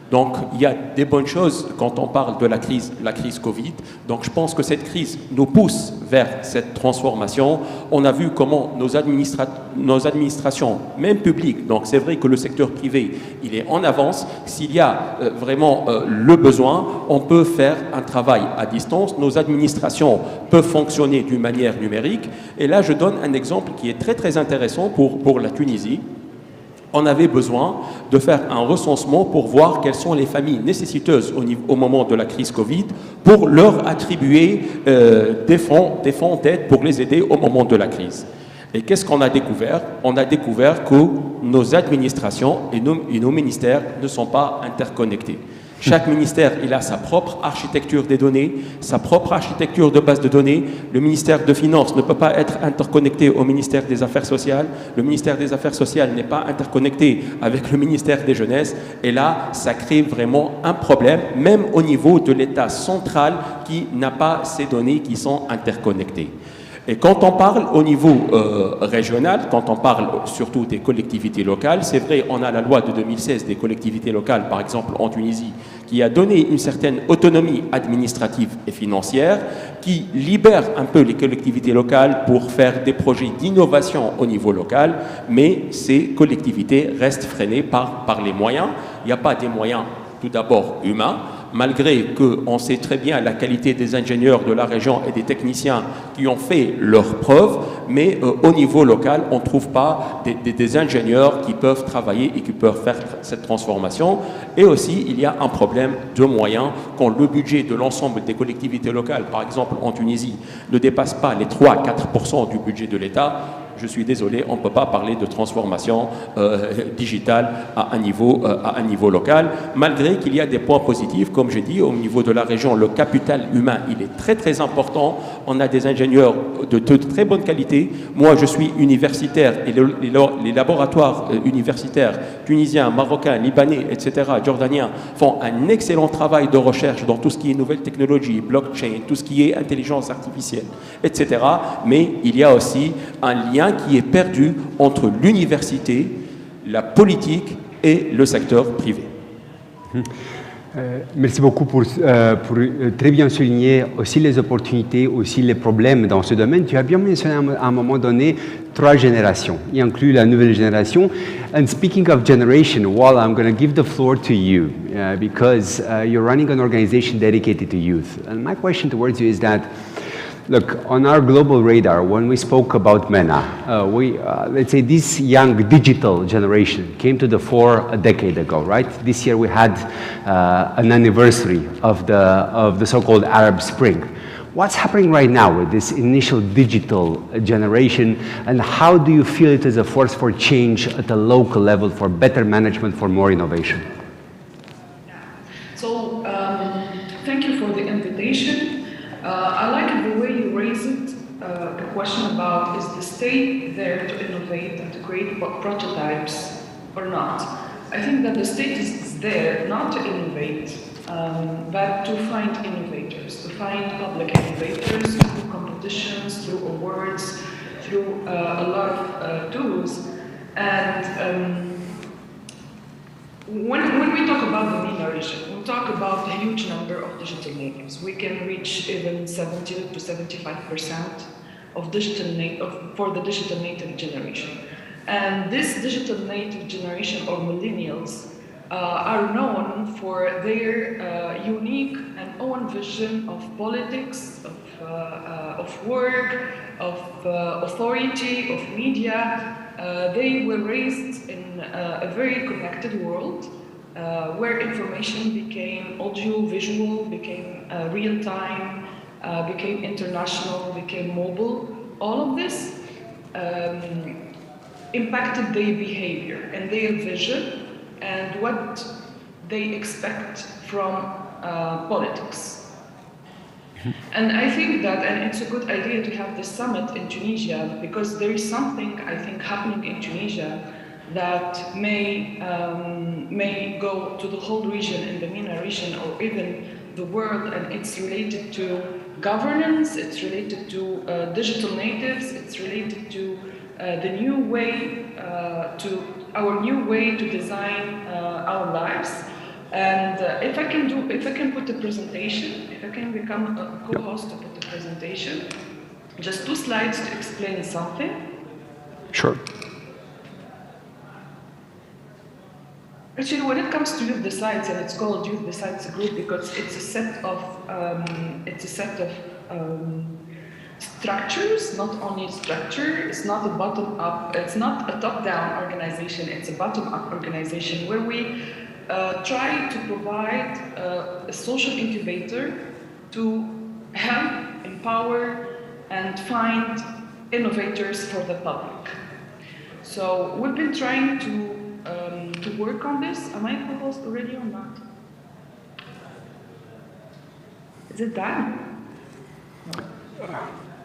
Donc, il y a des bonnes choses quand on parle de la crise Covid. Donc, je pense que cette crise nous pousse vers cette transformation. On a vu comment nos administrations, même publiques, donc c'est vrai que le secteur privé, il est en avance. S'il y a vraiment le besoin, on peut faire un travail à distance. Nos administrations peuvent fonctionner d'une manière numérique. Et là, je donne un exemple qui est très, très intéressant pour la Tunisie. On avait besoin de faire un recensement pour voir quelles sont les familles nécessiteuses au moment de la crise Covid pour leur attribuer des fonds d'aide pour les aider au moment de la crise. Et qu'est-ce qu'on a découvert? On a découvert que nos administrations et nos ministères ne sont pas interconnectés. Chaque ministère, il a sa propre architecture des données, sa propre architecture de base de données. Le ministère de Finances ne peut pas être interconnecté au ministère des Affaires sociales. Le ministère des Affaires sociales n'est pas interconnecté avec le ministère des Jeunesses. Et là, ça crée vraiment un problème, même au niveau de l'État central qui n'a pas ces données qui sont interconnectées. Et quand on parle au niveau régional, quand on parle surtout des collectivités locales, c'est vrai, on a la loi de 2016 des collectivités locales, par exemple en Tunisie, qui a donné une certaine autonomie administrative et financière, qui libère un peu les collectivités locales pour faire des projets d'innovation au niveau local, mais ces collectivités restent freinées par les moyens. Il n'y a pas des moyens, tout d'abord, humains, malgré qu'on sait très bien la qualité des ingénieurs de la région et des techniciens qui ont fait leurs preuves, mais au niveau local, on ne trouve pas des ingénieurs qui peuvent travailler et qui peuvent faire cette transformation. Et aussi, il y a un problème de moyens quand le budget de l'ensemble des collectivités locales, par exemple en Tunisie, ne dépasse pas les 3-4% du budget de l'État. Je suis désolé, on ne peut pas parler de transformation digitale à un niveau local, malgré qu'il y a des points positifs. Comme je dis, au niveau de la région, le capital humain, il est très très important. On a des ingénieurs de très bonne qualité. Moi, je suis universitaire et les laboratoires universitaires tunisiens, marocains, libanais, etc., jordaniens, font un excellent travail de recherche dans tout ce qui est nouvelles technologies, blockchain, tout ce qui est intelligence artificielle, etc. Mais il y a aussi un lien qui est perdu entre l'université, la politique et le secteur privé. Merci beaucoup pour très bien souligner aussi les opportunités, aussi les problèmes dans ce domaine. Tu as bien mentionné à un moment donné 3 générations, y inclut la nouvelle génération. And speaking of generation, Walla, I'm going to give the floor to you because you're running an organization dedicated to youth. And my question towards you is that, look, on our global radar, when we spoke about MENA, let's say this young digital generation came to the fore a decade ago, right? This year we had an anniversary of the so-called Arab Spring. What's happening right now with this initial digital generation, and how do you feel it is a force for change at the local level, for better management, for more innovation? So, thank you for the invitation. I like the way you raise it, the question about is the state there to innovate and to create prototypes or not. I think that the state is there not to innovate, but to find innovators, to find public innovators through competitions, through awards, through a lot of tools. And when we talk about the MENA region, we talk about the huge number of digital natives. We can reach even 70 to 75% of for the digital native generation. And this digital native generation, or millennials, are known for their unique and own vision of politics, of work, of authority, of media. They were raised in a very connected world where information became audio, visual, became real-time, became international, became mobile. All of this impacted their behavior and their vision and what they expect from politics. And I think that, and it's a good idea to have this summit in Tunisia, because there is something, I think, happening in Tunisia that may go to the whole region, in the MENA region, or even the world, and it's related to governance, it's related to digital natives, it's related to the new way, our new way to design our lives. And if I can put a presentation, if I can become a co-host to put a presentation, just 2 slides to explain something. Sure. Actually, when it comes to Youth Decides, and it's called Youth Decides Group because it's a set of structures, not only structure. It's not a bottom-up. It's not a top-down organization. It's a bottom-up organization where we try to provide a social incubator to help, empower, and find innovators for the public. So we've been trying to work on this. Am I co-host already or not? Is it done?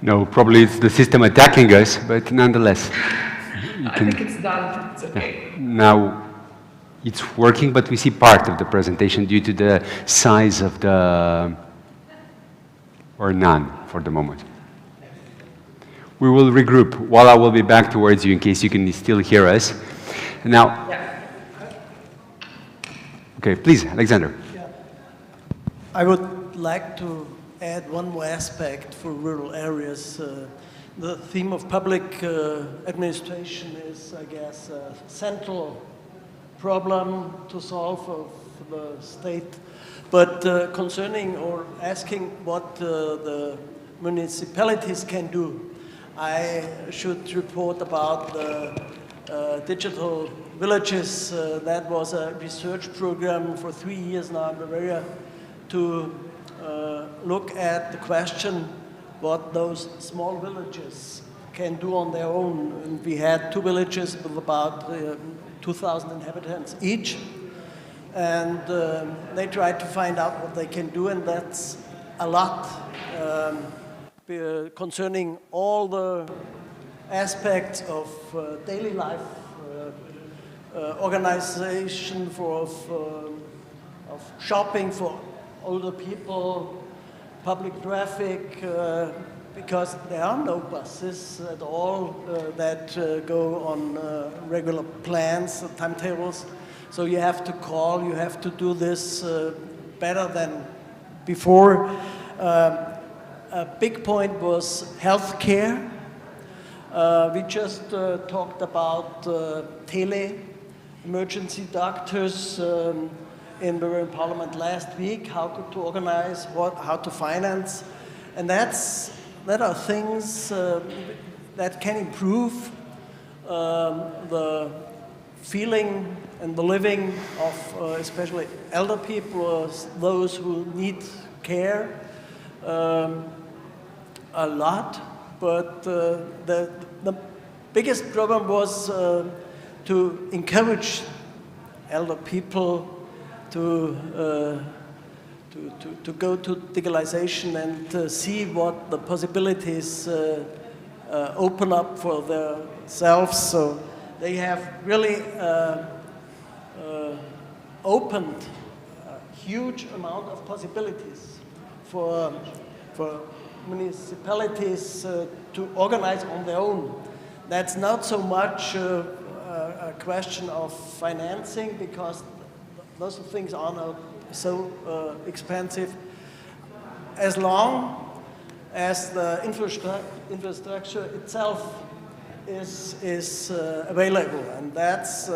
No, probably it's the system attacking us, but nonetheless. I think it's done. It's okay. Now, it's working, but we see part of the presentation due to the size of the, or none for the moment. We will regroup. While I will be back towards you in case you can still hear us. Now, okay, please, Alexander. Yeah. I would like to add one more aspect for rural areas. The theme of public administration is, I guess, a central problem to solve of the state. But concerning or asking what the municipalities can do, I should report about the digital villages. That was a research program for 3 years now in Bavaria to look at the question what those small villages can do on their own. And we had 2 villages with about 2,000 inhabitants each. And they tried to find out what they can do, and that's a lot concerning all the aspects of daily life, organization of shopping for older people, public traffic, because there are no buses at all that go on regular plans, timetables. So you have to call, you have to do this better than before. A big point was healthcare. We just talked about emergency doctors in the Bavarian Parliament last week, how to organize, how to finance. And that are things that can improve the feeling and the living of especially elder people, those who need care a lot. But the biggest problem was to encourage elder people to go to digitalization and see what the possibilities open up for themselves. So they have really opened a huge amount of possibilities for municipalities to organize on their own. That's not so much a question of financing, because those things are not so expensive, as long as the infrastructure itself is available, and that's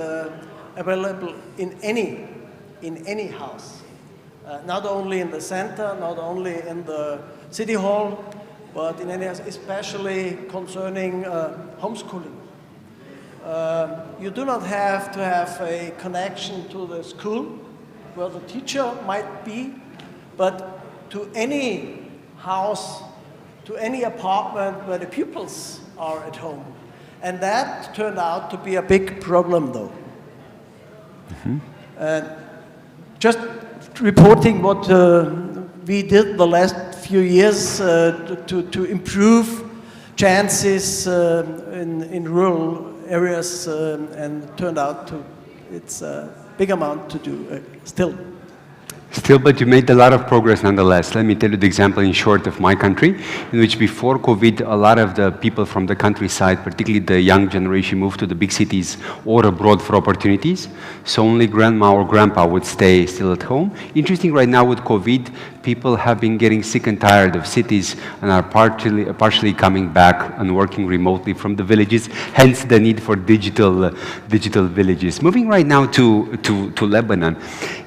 available in any house, not only in the center, not only in the city hall, but in any house, especially concerning homeschooling. You do not have to have a connection to the school where the teacher might be, but to any house, to any apartment where the pupils are at home. And that turned out to be a big problem, though. And just reporting what we did the last few years to improve chances in rural areas, and turned out to, it's a big amount to do still. Still, but you made a lot of progress nonetheless. Let me tell you the example in short of my country, in which before COVID, a lot of the people from the countryside, particularly the young generation, moved to the big cities or abroad for opportunities. So only grandma or grandpa would stay still at home. Interesting, right now with COVID, people have been getting sick and tired of cities and are partially coming back and working remotely from the villages, hence the need for digital villages. Moving right now to Lebanon,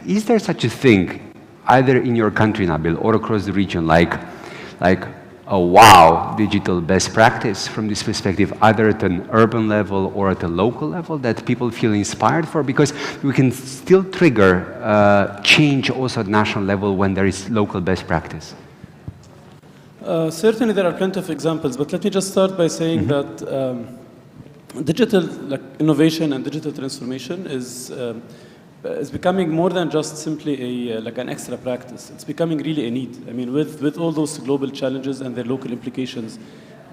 is there such a thing, either in your country, Nabil, or across the region, like a wow digital best practice from this perspective, either at an urban level or at a local level, that people feel inspired for? Because we can still trigger change also at national level when there is local best practice. Certainly there are plenty of examples, but let me just start by saying that digital innovation and digital transformation is is becoming more than just simply like an extra practice. It's becoming really a need. I mean, with all those global challenges and their local implications,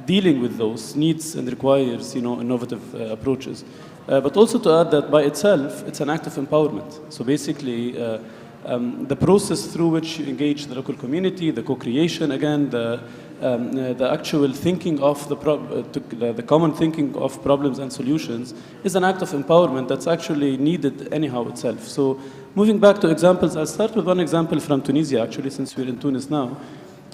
dealing with those needs and requires, innovative approaches. But also to add that by itself, it's an act of empowerment. So basically, the process through which you engage the local community, the co-creation, again, the actual thinking of the common thinking of problems and solutions is an act of empowerment that's actually needed anyhow itself. So moving back to examples, I'll start with one example from Tunisia, actually, since we're in Tunis now.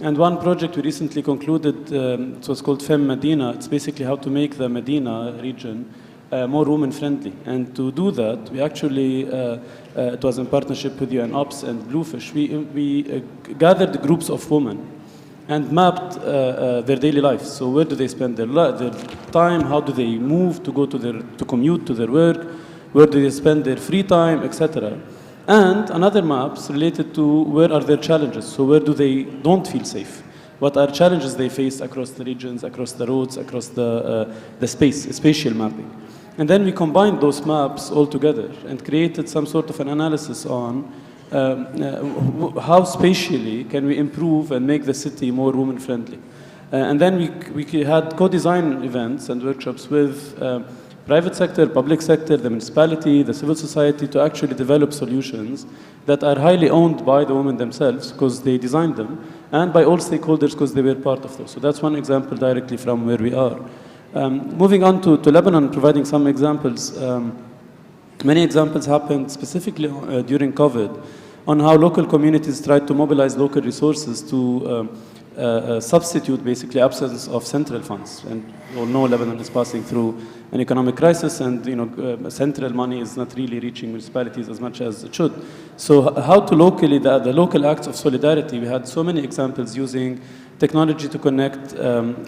And one project we recently concluded, it was called Fem Medina. It's basically how to make the Medina region more woman-friendly. And to do that, we actually, it was in partnership with UN Ops and Bluefish, we gathered groups of women and mapped their daily lives. So where do they spend their time? How do they move to go to commute to their work? Where do they spend their free time, etc. And another maps related to where are their challenges. So where do they don't feel safe? What are challenges they face across the regions, across the roads, across the spatial mapping. And then we combined those maps all together and created some sort of an analysis on how spatially can we improve and make the city more woman-friendly. And then we had co-design events and workshops with private sector, public sector, the municipality, the civil society to actually develop solutions that are highly owned by the women themselves because they designed them, and by all stakeholders because they were part of those. So that's one example directly from where we are. Moving on to Lebanon, providing some examples. Many examples happened specifically during COVID on how local communities tried to mobilize local resources to substitute basically absence of central funds. And we all know Lebanon is passing through an economic crisis, and central money is not really reaching municipalities as much as it should. So how to locally, the local acts of solidarity, we had so many examples using technology to connect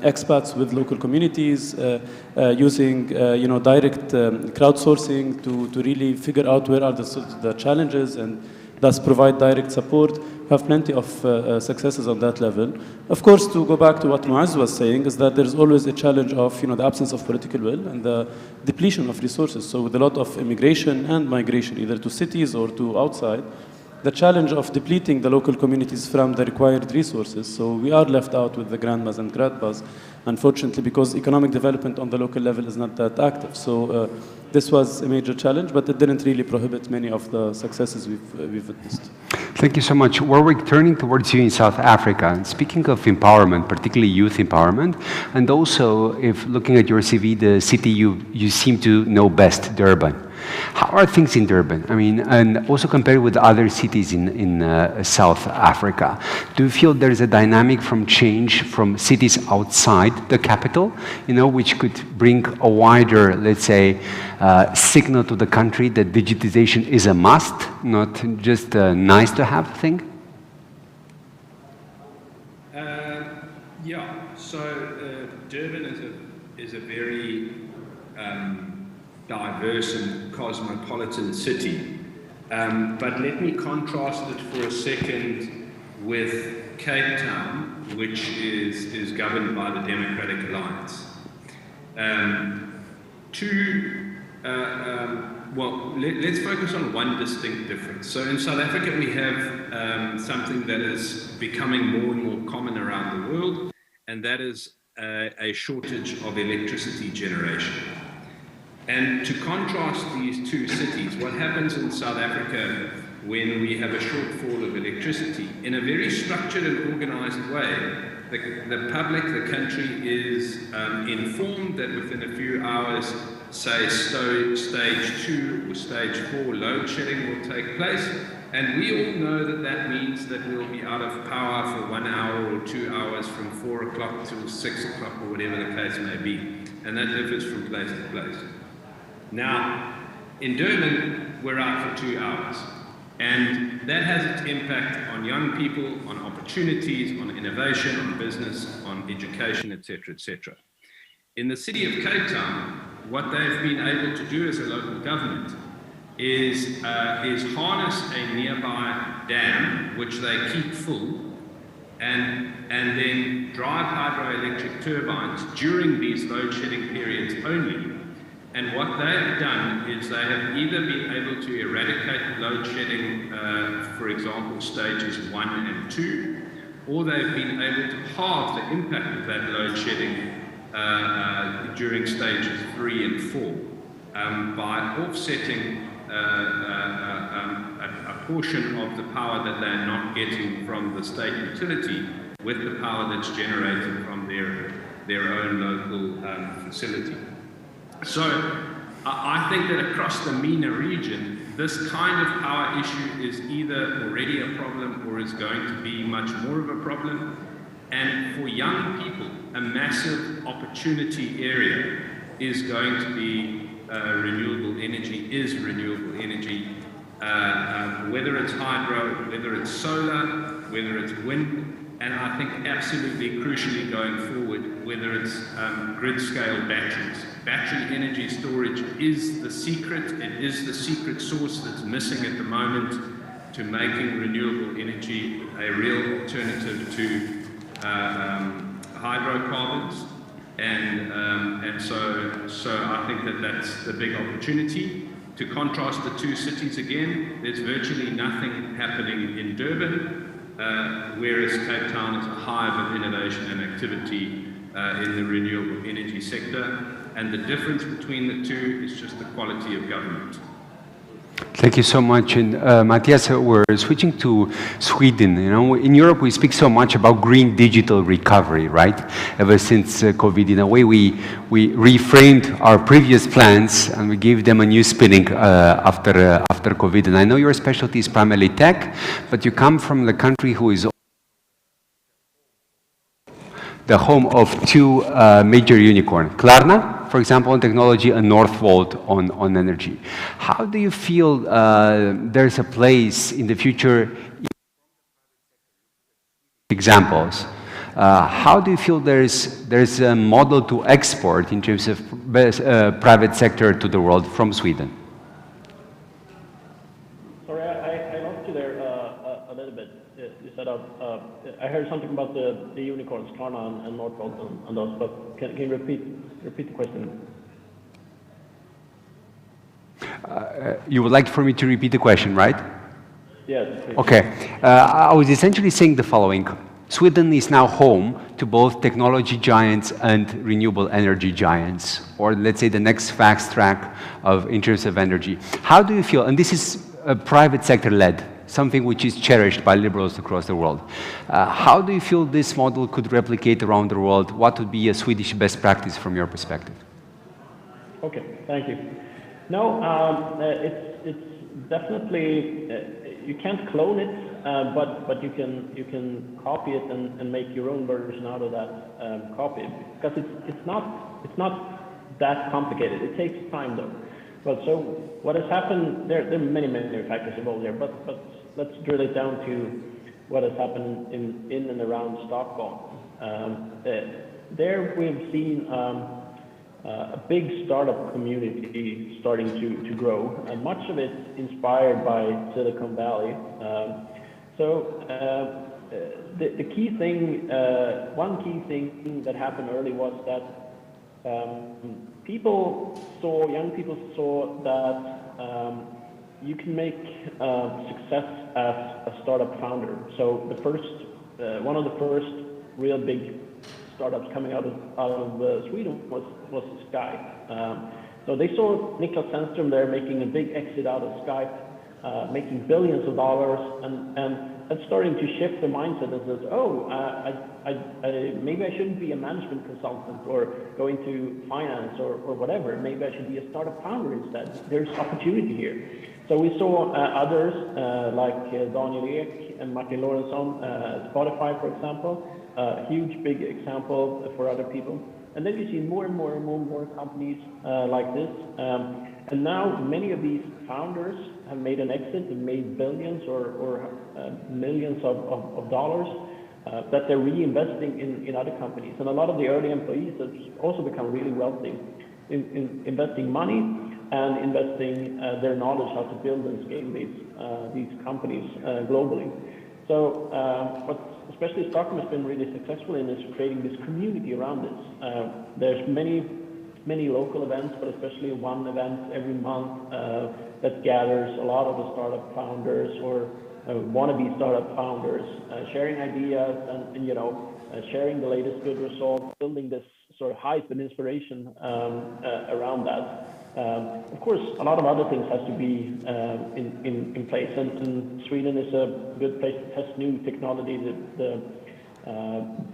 expats with local communities, using direct crowdsourcing to really figure out where are the challenges and thus provide direct support. We have plenty of successes on that level. Of course, to go back to what Muaz was saying, is that there's always a challenge of the absence of political will and the depletion of resources. So with a lot of immigration and migration, either to cities or to outside, the challenge of depleting the local communities from the required resources. So we are left out with the grandmas and grandpas, unfortunately, because economic development on the local level is not that active. So this was a major challenge, but it didn't really prohibit many of the successes we've witnessed. Thank you so much. We're turning towards you in South Africa. And speaking of empowerment, particularly youth empowerment, and also if looking at your CV, the city you seem to know best, Durban. How are things in Durban? I mean, and also compared with other cities in South Africa, do you feel there's a dynamic from change from cities outside the capital, which could bring a wider, let's say, signal to the country that digitization is a must, not just a nice to have thing? Yeah, so Durban is a very diverse and cosmopolitan city. But let me contrast it for a second with Cape Town, which is governed by the Democratic Alliance. Let's focus on one distinct difference. So in South Africa, we have something that is becoming more and more common around the world, and that is a shortage of electricity generation. And to contrast these two cities, what happens in South Africa when we have a shortfall of electricity? In a very structured and organized way, the public, the country is informed that within a few hours, say stage 2 or stage 4 load shedding will take place. And we all know that that means that we'll be out of power for 1 hour or 2 hours from 4 o'clock till 6 o'clock or whatever the case may be. And that differs from place to place. Now, in Durban, we're out for 2 hours. And that has its impact on young people, on opportunities, on innovation, on business, on education, etc., etc. In the city of Cape Town, what they've been able to do as a local government is harness a nearby dam, which they keep full, and then drive hydroelectric turbines during these load shedding periods only And what they have done is they have either been able to eradicate load shedding, for example, stages 1 and 2, or they've been able to halve the impact of that load shedding during stages 3 and 4 by offsetting a portion of the power that they're not getting from the state utility with the power that's generated from their own local facility. So I think that across the MENA region, this kind of power issue is either already a problem or is going to be much more of a problem. And for young people, a massive opportunity area is going to be renewable energy, whether it's hydro, whether it's solar, whether it's wind, and I think absolutely crucially going forward, whether it's grid-scale batteries. Battery energy storage is the secret. It is the secret sauce that's missing at the moment to making renewable energy a real alternative to hydrocarbons. And so I think that that's the big opportunity. To contrast the two cities again, there's virtually nothing happening in Durban, whereas Cape Town is a hive of innovation and activity in the renewable energy sector. And the difference between the two is just the quality of government. Thank you so much. And Matthias, we're switching to Sweden. You know, in Europe, we speak so much about green digital recovery, right? Ever since COVID, in a way, we reframed our previous plans and we gave them a new spinning after COVID. And I know your specialty is primarily tech, but you come from the country who is the home of two major unicorns, Klarna, for example, on technology, and Northvolt on energy. How do you feel there's a place in the future? Examples. How do you feel there's a model to export in terms of private sector to the world from Sweden? Sorry, I lost you there a little bit. You said I heard something about the unicorns, Klarna and Northvolt and those, but can you repeat the question? You would like for me to repeat the question, right? Yes. Please. Okay. I was essentially saying the following. Sweden is now home to both technology giants and renewable energy giants, or let's say the next fast track in terms of energy. How do you feel, and this is private sector led, something which is cherished by liberals across the world. How do you feel this model could replicate around the world? What would be a Swedish best practice from your perspective? Okay, thank you. No, it's definitely, you can't clone it, but you can copy it and make your own version out of that copy, because it's not that complicated. It takes time though. Well, so what has happened, there are many factors involved there, but let's drill it down to what has happened in and around Stockholm. There we've seen a big startup community starting to grow, and much of it inspired by Silicon Valley. The key thing, one key thing that happened early was that young people saw that you can make success as a startup founder. So one of the first real big startups coming out of Sweden was Skype. So they saw Niklas Sennström there making a big exit out of Skype, making billions of dollars, and starting to shift the mindset that says, oh, maybe I shouldn't be a management consultant or go into finance or whatever. Maybe I should be a startup founder instead. There's opportunity here. So we saw others like Daniel Ek and Martin Lorentzon, Spotify, for example, a huge, big example for other people. And then you see more and more companies like this. And now many of these founders have made an exit and made billions or millions of dollars that they're reinvesting in other companies. And a lot of the early employees have also become really wealthy in investing money and investing their knowledge how to build and scale these companies globally. So what especially Stockholm has been really successful in is creating this community around this. There's many many local events, but especially one event every month that gathers a lot of the startup founders or wannabe startup founders, sharing ideas and sharing the latest good results, building this sort of hype and inspiration around that. Of course, a lot of other things has to be in place, and Sweden is a good place to test new technology.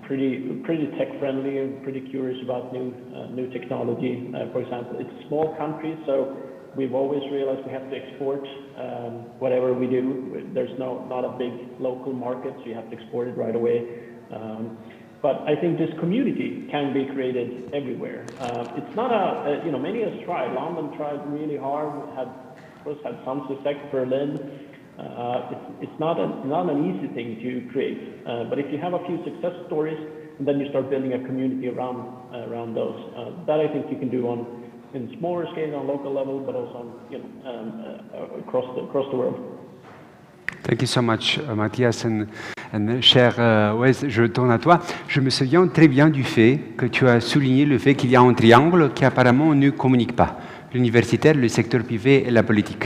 Pretty tech friendly and pretty curious about new technology. For example, it's a small country, so we've always realized we have to export whatever we do. There's not a big local market, so you have to export it right away. But I think this community can be created everywhere. It's not many has tried. London tried really hard. Of course, had some success. Berlin. It's not an easy thing to create. But if you have a few success stories, and then you start building a community around those, that I think you can do in smaller scale, on local level, but also across the world. Thank you so much, Matthias. Cher Wes, je tourne à toi. Je me souviens très bien du fait que tu as souligné le fait qu'il y a un triangle qui apparemment ne communique pas. L'universitaire, le secteur privé et la politique.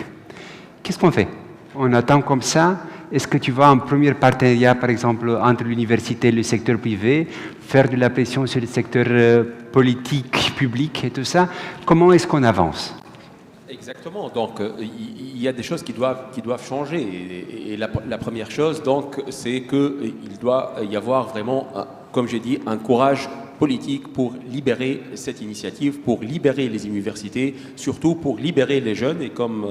Qu'est-ce qu'on fait? On attend comme ça? Est-ce que tu vois un premier partenariat, par exemple, entre l'université et le secteur privé, faire de la pression sur le secteur politique, public et tout ça? Comment est-ce qu'on avance? Exactement. Donc, il y a des choses qui doivent changer. Et la première chose, donc, c'est qu'il doit y avoir vraiment, comme j'ai dit, un courage politique pour libérer cette initiative, pour libérer les universités, surtout pour libérer les jeunes. Et comme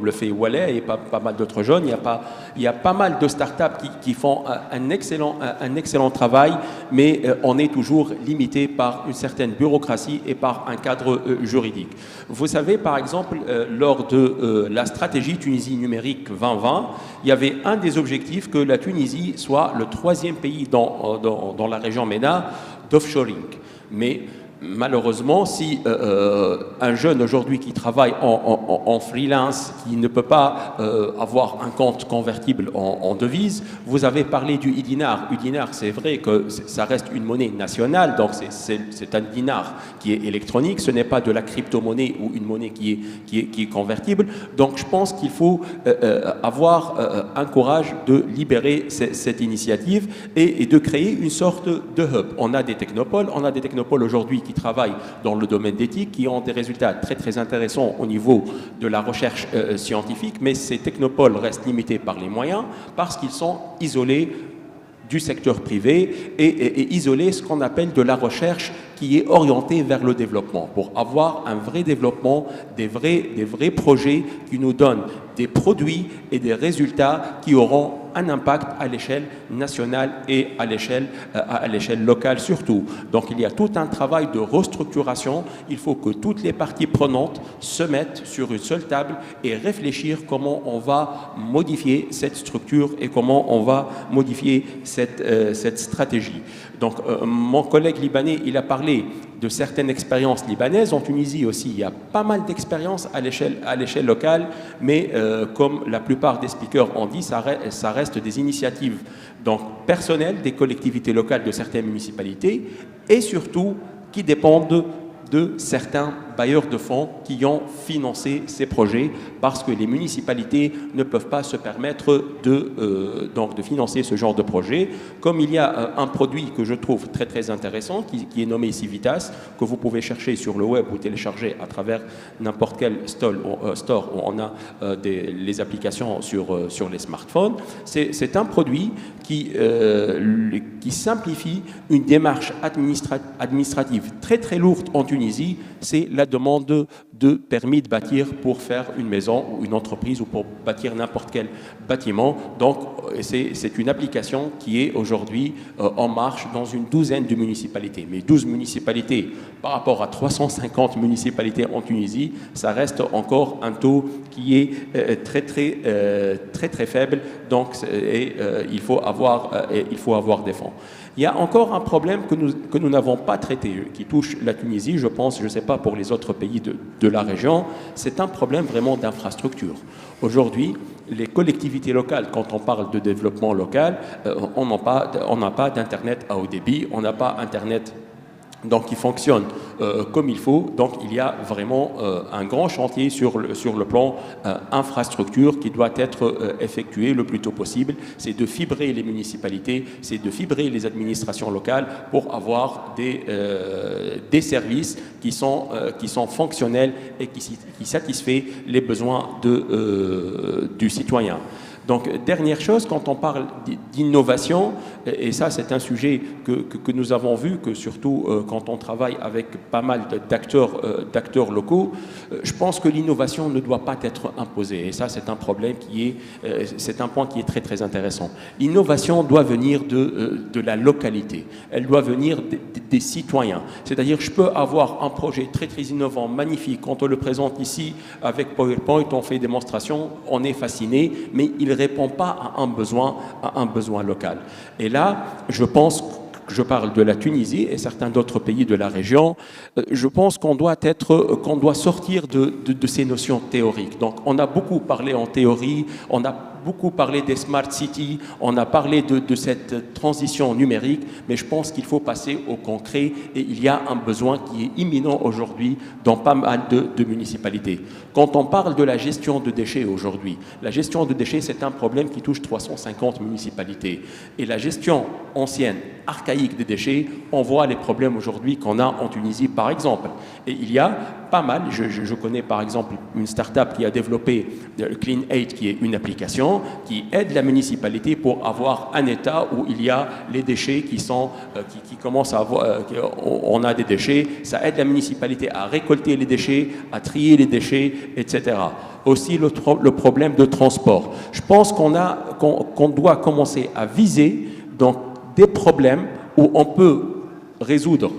le fait Wallet et pas mal d'autres jeunes, il y a pas mal de startups qui font un excellent travail, mais on est toujours limité par une certaine bureaucratie et par un cadre juridique. Vous savez, par exemple, lors de la stratégie Tunisie numérique 2020, il y avait un des objectifs que la Tunisie soit le 3e pays dans la région MENA d'offshoring. Mais malheureusement, si un jeune aujourd'hui qui travaille en freelance, qui ne peut pas avoir un compte convertible en devise, vous avez parlé du e-dinar. E-dinar, c'est vrai que ça reste une monnaie nationale, donc c'est un dinar qui est électronique, ce n'est pas de la crypto-monnaie ou une monnaie qui est convertible. Donc je pense qu'il faut avoir un courage de libérer cette initiative et de créer une sorte de hub. On a des technopoles aujourd'hui qui travaillent dans le domaine d'éthique, qui ont des résultats très très intéressants au niveau de la recherche scientifique, mais ces technopoles restent limités par les moyens parce qu'ils sont isolés du secteur privé et isoler ce qu'on appelle de la recherche qui est orientée vers le développement, pour avoir un vrai développement, des vrais projets qui nous donnent des produits et des résultats qui auront un impact à l'échelle nationale et à l'échelle locale surtout. Donc il y a tout un travail de restructuration. Il faut que toutes les parties prenantes se mettent sur une seule table et réfléchir comment on va modifier cette structure et comment on va modifier cette stratégie. Donc mon collègue libanais, il a parlé de certaines expériences libanaises. En Tunisie aussi, il y a pas mal d'expériences à l'échelle locale, mais comme la plupart des speakers ont dit, ça reste des initiatives donc personnelles des collectivités locales de certaines municipalités et surtout qui dépendent de certains bailleurs de fonds qui ont financé ces projets parce que les municipalités ne peuvent pas se permettre de financer ce genre de projet. Comme il y a un produit que je trouve très très intéressant qui est nommé Civitas, que vous pouvez chercher sur le web ou télécharger à travers n'importe quel store où on a les applications sur les smartphones. C'est un produit qui simplifie une démarche administrative très très lourde en Tunisie, c'est la demande de permis de bâtir pour faire une maison ou une entreprise ou pour bâtir n'importe quel bâtiment. Donc c'est une application qui est aujourd'hui en marche dans une douzaine de municipalités. Mais 12 municipalités par rapport à 350 municipalités en Tunisie, ça reste encore un taux qui est très très faible. Donc il faut avoir des fonds. Il y a encore un problème que nous n'avons pas traité, qui touche la Tunisie, je pense, je ne sais pas pour les autres pays de la région, c'est un problème vraiment d'infrastructure. Aujourd'hui, les collectivités locales, quand on parle de développement local, on n'a pas d'Internet à haut débit, on n'a pas Internet donc qui fonctionne comme il faut. Donc il y a vraiment un grand chantier sur le plan infrastructure qui doit être effectué le plus tôt possible. C'est de fibrer les municipalités, c'est de fibrer les administrations locales pour avoir des services qui sont fonctionnels et qui satisfait les besoins du citoyen. Donc, dernière chose, quand on parle d'innovation, et ça c'est un sujet que nous avons vu, que surtout quand on travaille avec pas mal d'acteurs locaux, je pense que l'innovation ne doit pas être imposée. Et ça c'est un problème c'est un point qui est très très intéressant. L'innovation doit venir de la localité, elle doit venir des citoyens. C'est-à-dire, je peux avoir un projet très très innovant, magnifique, quand on le présente ici avec PowerPoint, on fait démonstration, on est fasciné, mais il ne répond pas à un besoin local. Et là, je pense que je parle de la Tunisie et certains d'autres pays de la région, je pense qu'on doit sortir de ces notions théoriques. Donc, on a beaucoup parlé en théorie, on a beaucoup parlé des smart cities, on a parlé de cette transition numérique, mais je pense qu'il faut passer au concret et il y a un besoin qui est imminent aujourd'hui dans pas mal de municipalités. Quand on parle de la gestion de déchets aujourd'hui, la gestion de déchets, c'est un problème qui touche 350 municipalités. Et la gestion ancienne, archaïque des déchets, on voit les problèmes aujourd'hui qu'on a en Tunisie, par exemple. Et il y a pas mal, je connais par exemple une start-up qui a développé Clean 8, qui est une application qui aide la municipalité pour avoir un état où il y a les déchets qui commencent à avoir, on a des déchets, ça aide la municipalité à récolter les déchets, à trier les déchets, etc. Aussi le problème de transport. Je pense qu'on doit commencer à viser donc des problèmes où on peut résoudre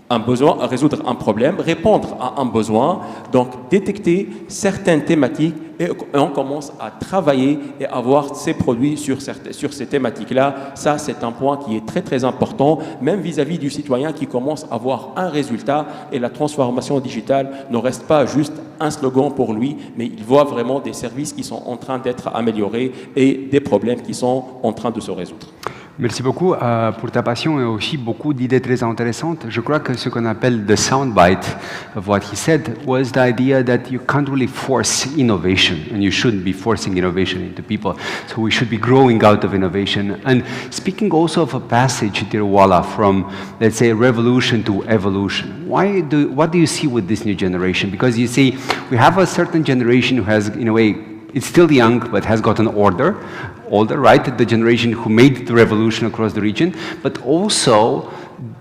un problème, répondre à un besoin, donc détecter certaines thématiques et on commence à travailler et avoir ces produits sur ces thématiques-là. Ça, c'est un point qui est très très important, même vis-à-vis du citoyen qui commence à avoir un résultat et la transformation digitale ne reste pas juste un slogan pour lui, mais il voit vraiment des services qui sont en train d'être améliorés et des problèmes qui sont en train de se résoudre. Merci beaucoup pour ta passion et aussi beaucoup d'idées très intéressantes. Je crois que ce qu'on appelle the soundbite of what he said was the idea that you can't really force innovation, and you shouldn't be forcing innovation into people. So we should be growing out of innovation. And speaking also of a passage, dear Wala, from, let's say, revolution to evolution, what do you see with this new generation? Because you see, we have a certain generation who has, in a way, it's still young, but has gotten older, right? The generation who made the revolution across the region, but also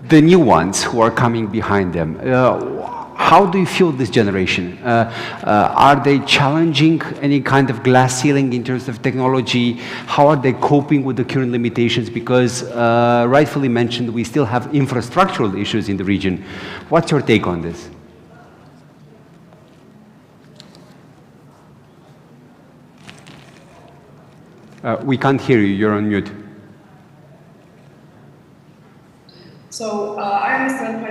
the new ones who are coming behind them. How do you feel this generation? Are they challenging any kind of glass ceiling in terms of technology? How are they coping with the current limitations? Because rightfully mentioned, we still have infrastructural issues in the region. What's your take on this? We can't hear you, you're on mute. So I understand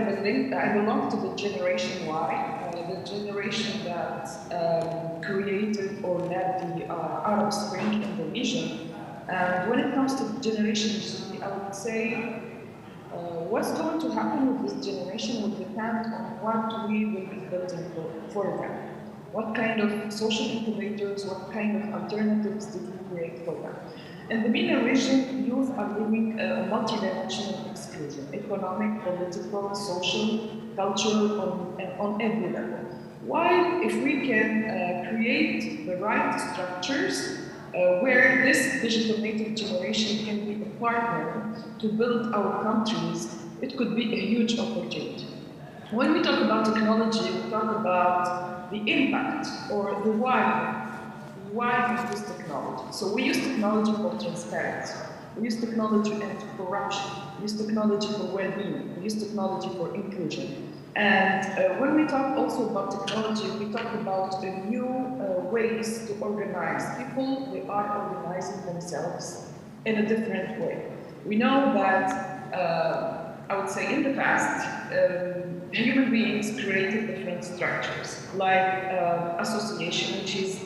I belong to the generation Y, the generation that created or led the Arab Spring in the region. And when it comes to Generation Z, I would say what's going to happen with this generation will depend on what we will be building for them. What kind of social incubators, what kind of alternatives did we create for them? In the MENA region, youth are living a multidimensional exclusion, economic, political, social, cultural, on every level. While if we can create the right structures where this digital native generation can be a partner to build our countries, it could be a huge opportunity. When we talk about technology, we talk about the impact or the why we use technology. So we use technology for transparency. We use technology anti-corruption. We use technology for well-being. We use technology for inclusion. And when we talk also about technology, we talk about the new ways to organize. People, they are organizing themselves in a different way. We know that I would say in the past, human beings created different structures, like association, which is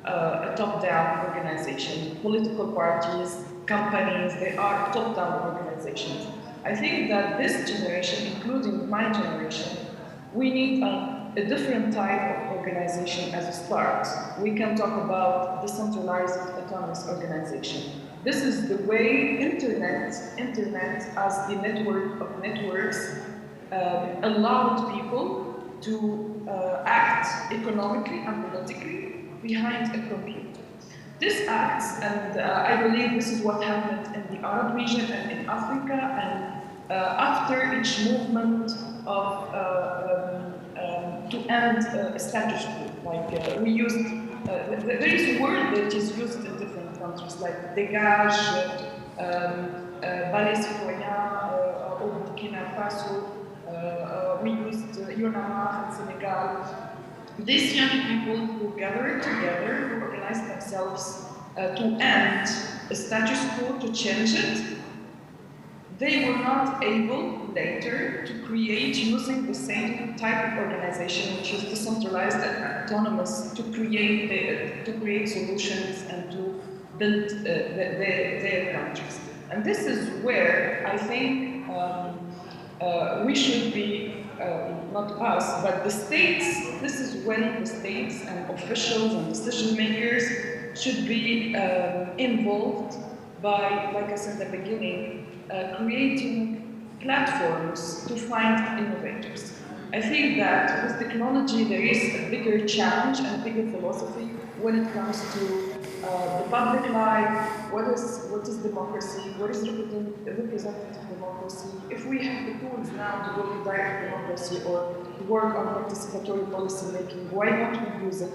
a top-down organization. Political parties, companies, they are top-down organizations. I think that this generation, including my generation, we need a different type of organization as a start. We can talk about decentralized autonomous organization. This is the way internet as the network of networks allowed people to act economically and politically behind a computer. This acts, and I believe this is what happened in the Arab region and in Africa, and after each movement of to end a status quo, like we used, there is a word that is used in different countries, like dégage, balai citoyen, au Burkina Faso, we used Yonama in Senegal. These young people who gathered together, who organized themselves to end a status quo, to change it, they were not able later to create, using the same type of organization, which is decentralized and autonomous, to create solutions and to build their countries. And this is where I think we should be, not us, but the states, this is when the states and officials and decision makers should be involved by, like I said at the beginning, creating platforms to find innovators. I think that with technology there is a bigger challenge and a bigger philosophy when it comes to the public life, what is democracy, what is representative democracy. If we have the tools now to go to direct democracy or to work on participatory policy making, why not we use it?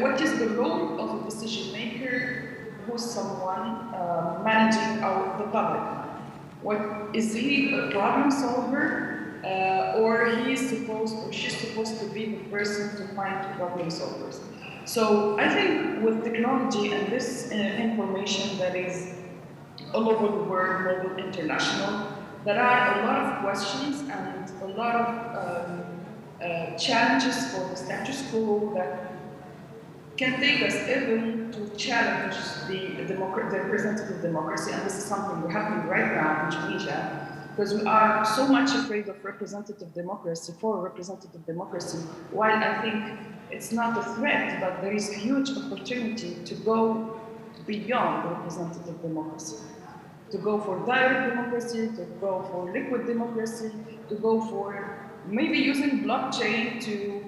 What is the role of a decision maker who's someone managing the public mind? What is he, a problem solver, or he's supposed or she's supposed to be the person to find problem solvers? So I think with technology and this information that is all over the world, global, international, there are a lot of questions and a lot of challenges for the status quo that can take us even to challenge the representative democracy, and this is something happening right now in Tunisia, because we are so much afraid of representative democracy, for representative democracy, while I think it's not a threat, but there is huge opportunity to go beyond representative democracy, to go for direct democracy, to go for liquid democracy, to go for maybe using blockchain to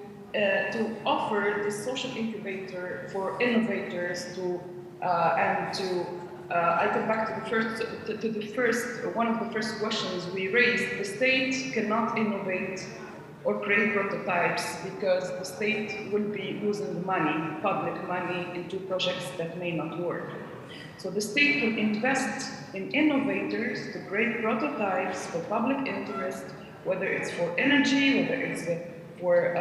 offer this social incubator for innovators to and to I come back to the first one of the first questions we raised. The state cannot innovate or create prototypes because the state will be losing money, public money, into projects that may not work. So the state can invest in innovators to create prototypes for public interest, whether it's for energy, whether it's for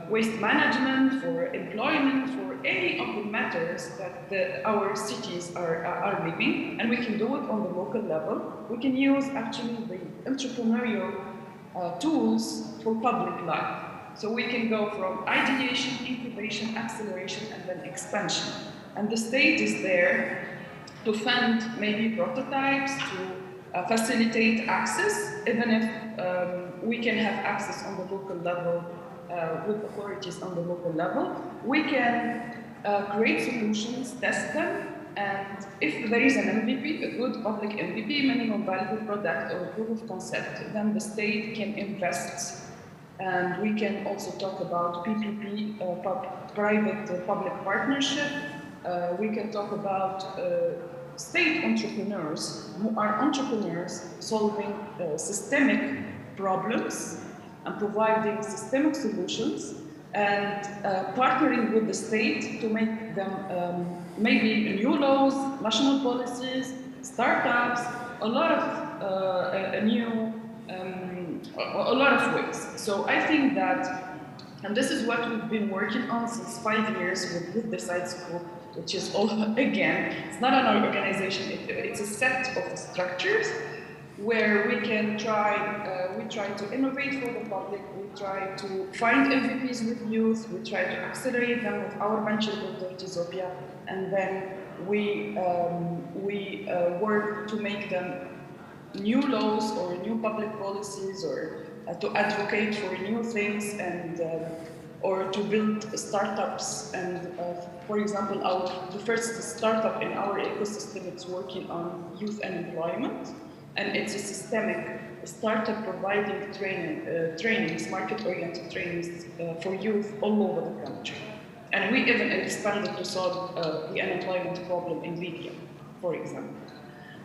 waste management, for employment, for any of the matters that our cities are living, and we can do it on the local level. We can use actually the entrepreneurial tools for public life. So we can go from ideation, incubation, acceleration, and then expansion. And the state is there to fund maybe prototypes, to facilitate access, even if we can have access on the local level with authorities on the local level. We can create solutions, test them, and if there is an MVP, a good public MVP, minimum viable product or proof of concept, then the state can invest. And we can also talk about PPP, private-public partnership. We can talk about state entrepreneurs who are entrepreneurs solving systemic problems and providing systemic solutions, and partnering with the state to make them maybe new laws, national policies, startups, a lot of a lot of ways. So I think that, and this is what we've been working on since 5 years with the Side School, which is all, again, it's not an organization, it's a set of structures where we can we try to innovate for the public, we try to find MVPs with youth, we try to accelerate them with our venture builder, Tizopia, and then we work to make them new laws or new public policies, or to advocate for new things, and or to build startups. And for example, the first startup in our ecosystem, it's working on youth employment, and it's a systemic startup providing trainings, market-oriented trainings for youth all over the country. And we even expanded to solve the unemployment problem in Libya, for example.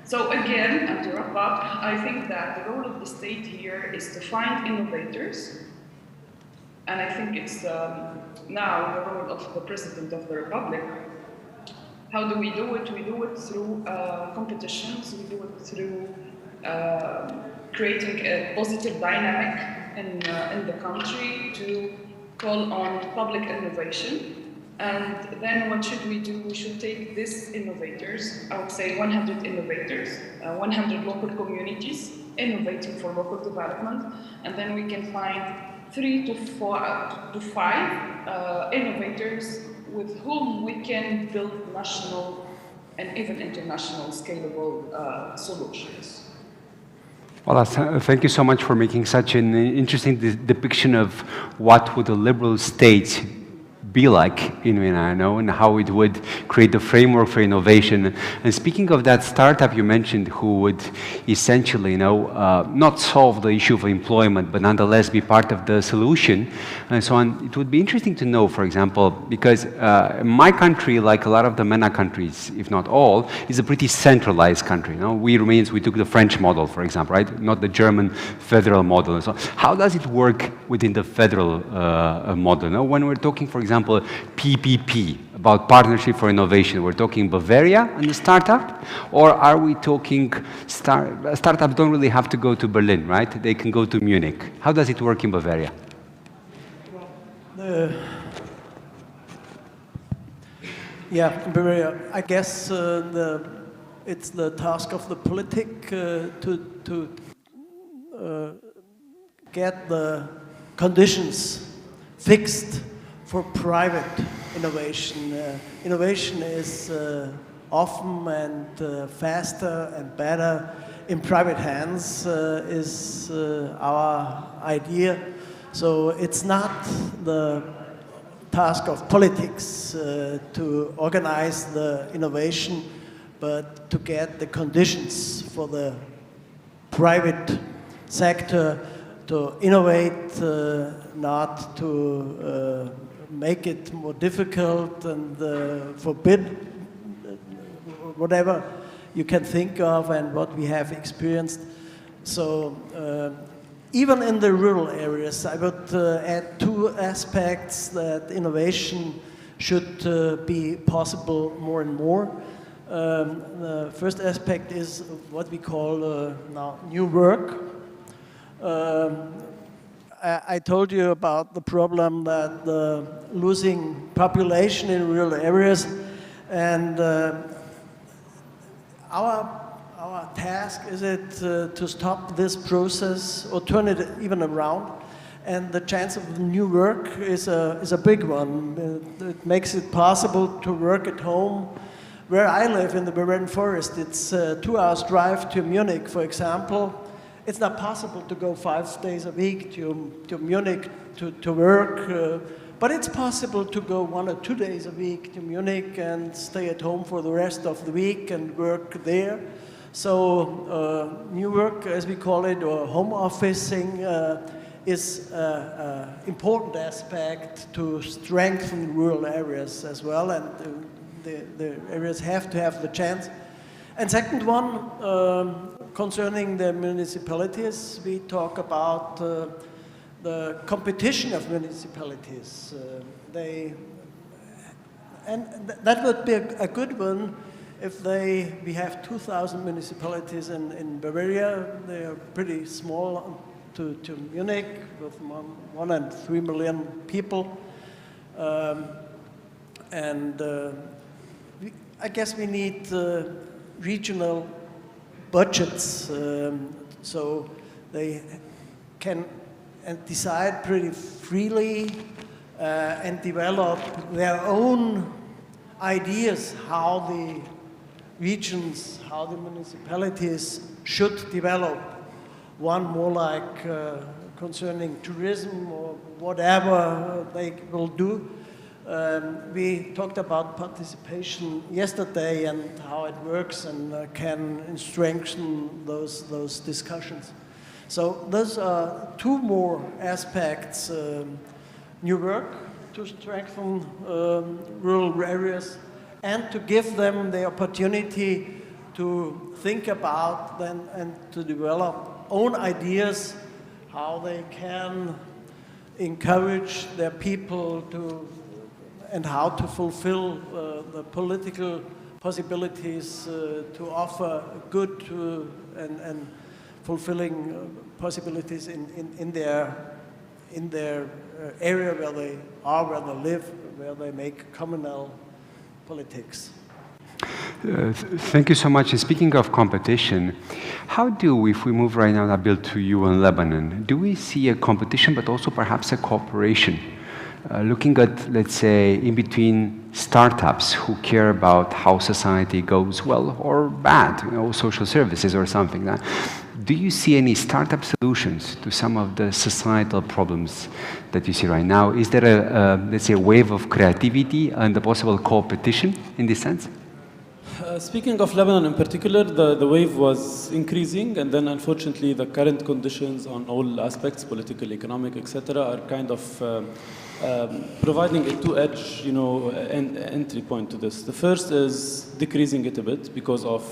So again, and to wrap up, I think that the role of the state here is to find innovators. And I think it's now the role of the President of the Republic. How do we do it? We do it through competitions. We do it through creating a positive dynamic in the country to call on public innovation. And then what should we do? We should take these innovators, I would say 100 innovators, 100 local communities innovating for local development, and then we can find 3 to 5 innovators with whom we can build national and even international scalable solutions. Well, thank you so much for making such an interesting depiction of what would a liberal state be like in Vienna, and how it would create the framework for innovation. And speaking of that startup you mentioned, who would essentially, not solve the issue of employment, but nonetheless be part of the solution, and so on. It would be interesting to know, for example, because my country, like a lot of the MENA countries, if not all, is a pretty centralized country. We Romanians, we took the French model, for example, right? Not the German federal model. So how does it work within the federal model? When we're talking, for example, PPP, about Partnership for Innovation, we're talking Bavaria and the startup, or are we talking startups don't really have to go to Berlin, right? They can go to Munich. How does it work in Bavaria? Yeah, in Bavaria, I guess it's the task of the politic to get the conditions fixed for private innovation. Innovation is often and faster and better in private hands, is our idea. So it's not the task of politics to organize the innovation, but to get the conditions for the private sector to innovate, not to make it more difficult and forbid whatever you can think of and what we have experienced. So even in the rural areas, I would add 2 aspects that innovation should be possible more and more. The first aspect is what we call now new work. I told you about the problem that the losing population in rural areas, and our task is it to stop this process or turn it even around. And the chance of new work is a big one. It makes it possible to work at home. Where I live in the Bavarian forest, it's 2 hours drive to Munich, for example. It's not possible to go 5 days a week to Munich to work, but it's possible to go 1 or 2 days a week to Munich and stay at home for the rest of the week and work there. So new work, as we call it, or home officing, is an important aspect to strengthen rural areas as well, and the areas have to have the chance. And second one, concerning the municipalities, we talk about the competition of municipalities. And that would be a good one if we have 2,000 municipalities in Bavaria. They are pretty small to Munich, with 1 and 3 million people. I guess we need regional budgets, so they can decide pretty freely and develop their own ideas how the regions, how the municipalities should develop. One more like concerning tourism or whatever they will do. We talked about participation yesterday and how it works and can strengthen those discussions. So those are two more aspects, new work to strengthen rural areas and to give them the opportunity to think about and to develop own ideas how they can encourage their people to and how to fulfill the political possibilities to offer good and fulfilling possibilities in their area where they are, where they live, where they make communal politics. Thank you so much. And speaking of competition, how do we, if we move right now, Nabil, to you in Lebanon, do we see a competition but also perhaps a cooperation? Looking at, let's say, in between startups who care about how society goes well or bad, social services or something like that. Do you see any startup solutions to some of the societal problems that you see right now? Is there let's say, a wave of creativity and a possible competition in this sense? Speaking of Lebanon in particular, the wave was increasing, and then unfortunately the current conditions on all aspects, political, economic, etc., are kind of providing a two-edge, entry point to this. The first is decreasing it a bit because of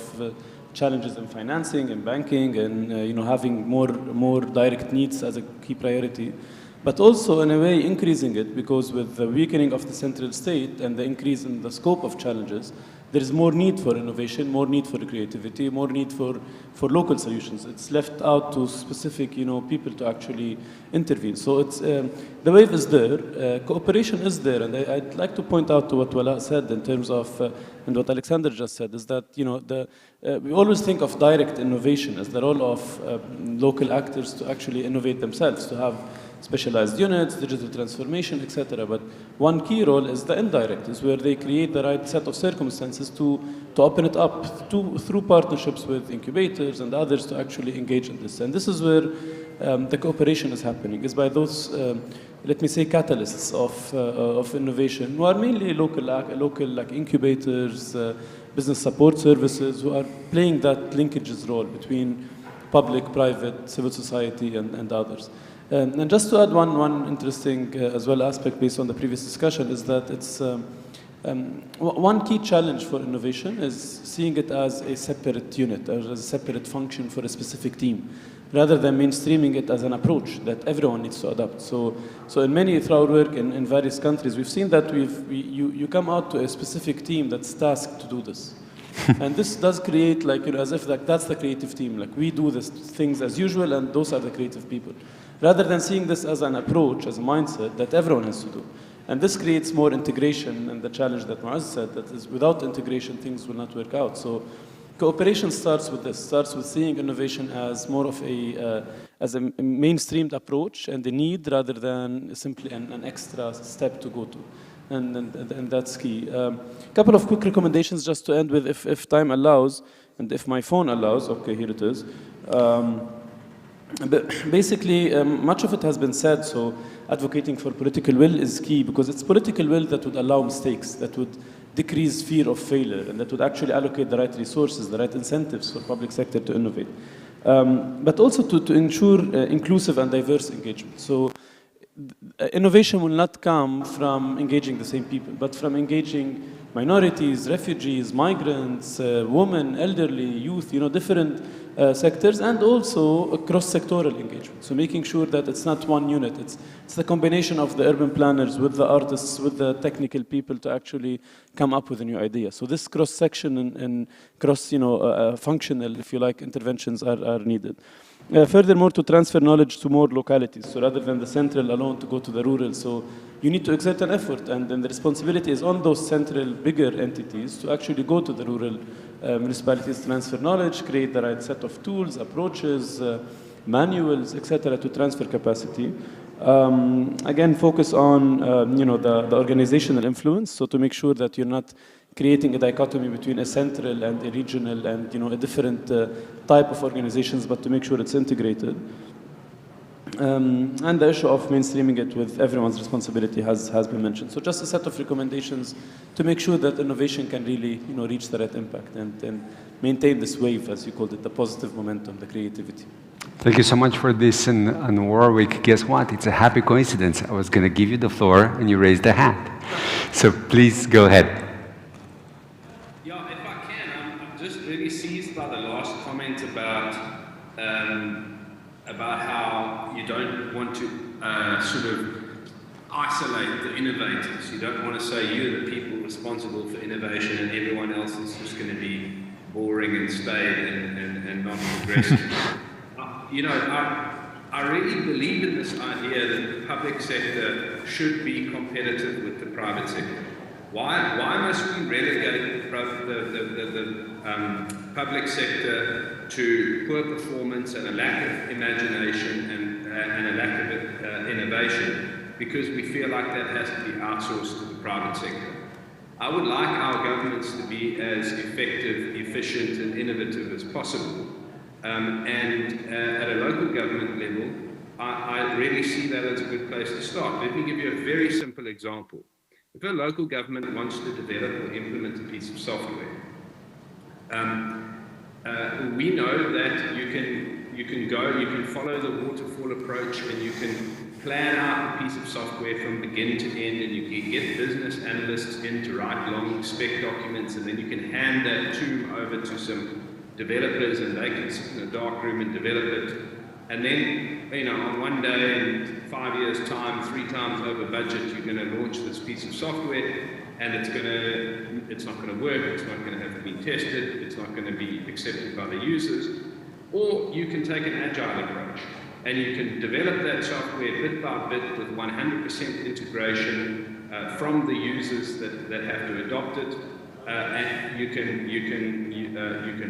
challenges in financing and banking, and having more direct needs as a key priority. But also, in a way, increasing it because with the weakening of the central state and the increase in the scope of challenges, there is more need for innovation, more need for creativity, more need for local solutions. It's left out to specific, people to actually intervene. So it's the wave is there, cooperation is there, and I'd like to point out to what Wala said in terms of, and what Alexander just said, is that we always think of direct innovation as the role of local actors to actually innovate themselves, to have specialized units, digital transformation, etc. But one key role is the indirect, is where they create the right set of circumstances to open it up through partnerships with incubators and others to actually engage in this. And this is where the cooperation is happening, is by those, let me say, catalysts of innovation, who are mainly local like incubators, business support services, who are playing that linkages role between public, private, civil society, and others. And just to add one interesting as well aspect based on the previous discussion is that it's one key challenge for innovation is seeing it as a separate unit or as a separate function for a specific team, rather than mainstreaming it as an approach that everyone needs to adopt. So in many through our work in various countries, we've seen that you come out to a specific team that's tasked to do this. And this does create as if that's the creative team. Like we do these things as usual and those are the creative people. Rather than seeing this as an approach, as a mindset that everyone has to do. And this creates more integration, and the challenge that Muaz said, that is without integration things will not work out. So cooperation starts with this, starts with seeing innovation as more of as a mainstreamed approach and a need rather than simply an extra step to go to. And that's key. A couple of quick recommendations just to end with, if time allows, and if my phone allows. Okay, here it is. But basically, much of it has been said, so advocating for political will is key, because it's political will that would allow mistakes, that would decrease fear of failure, and that would actually allocate the right resources, the right incentives for public sector to innovate. But also to ensure inclusive and diverse engagement. So innovation will not come from engaging the same people, but from engaging minorities, refugees, migrants, women, elderly, youth, different sectors, and also a cross-sectoral engagement. So making sure that it's not one unit, it's the combination of the urban planners with the artists, with the technical people to actually come up with a new idea. So this cross-section and cross, functional, if you like, interventions are needed. Furthermore, to transfer knowledge to more localities, so rather than the central alone to go to the rural. So you need to exert an effort, and then the responsibility is on those central, bigger entities to actually go to the rural municipalities, transfer knowledge, create the right set of tools, approaches, manuals, etc., to transfer capacity. Again, focus on the organizational influence, so to make sure that you're not creating a dichotomy between a central and a regional and a different type of organizations, but to make sure it's integrated. And the issue of mainstreaming it with everyone's responsibility has been mentioned. So just a set of recommendations to make sure that innovation can really reach the right impact and maintain this wave, as you called it, the positive momentum, the creativity. Thank you so much for this. And Warwick, guess what? It's a happy coincidence. I was going to give you the floor and you raised a hand. So please go ahead. Yeah, if I can, I'm just really seized by the last comment about how you don't want to sort of isolate the innovators. You don't want to say you're the people responsible for innovation and everyone else is just going to be boring and staid and not progressive. I really believe in this idea that the public sector should be competitive with the private sector. Why must we relegate the public sector to poor performance and a lack of imagination and a lack of innovation because we feel like that has to be outsourced to the private sector? I would like our governments to be as effective, efficient and innovative as possible. And at a local government level, I really see that as a good place to start. Let me give you a very simple example. If a local government wants to develop or implement a piece of software, we know that you can follow the waterfall approach and you can plan out a piece of software from beginning to end, and you can get business analysts in to write long spec documents, and then you can hand that tool over to some developers and they can sit in a dark room and develop it. And then, on one day in 5 years' time, 3 times over budget, you're going to launch this piece of software, and it's not going to work, it's not going to have been tested, it's not going to be accepted by the users. Or you can take an agile approach, and you can develop that software bit by bit with 100% integration from the users that have to adopt it. And you can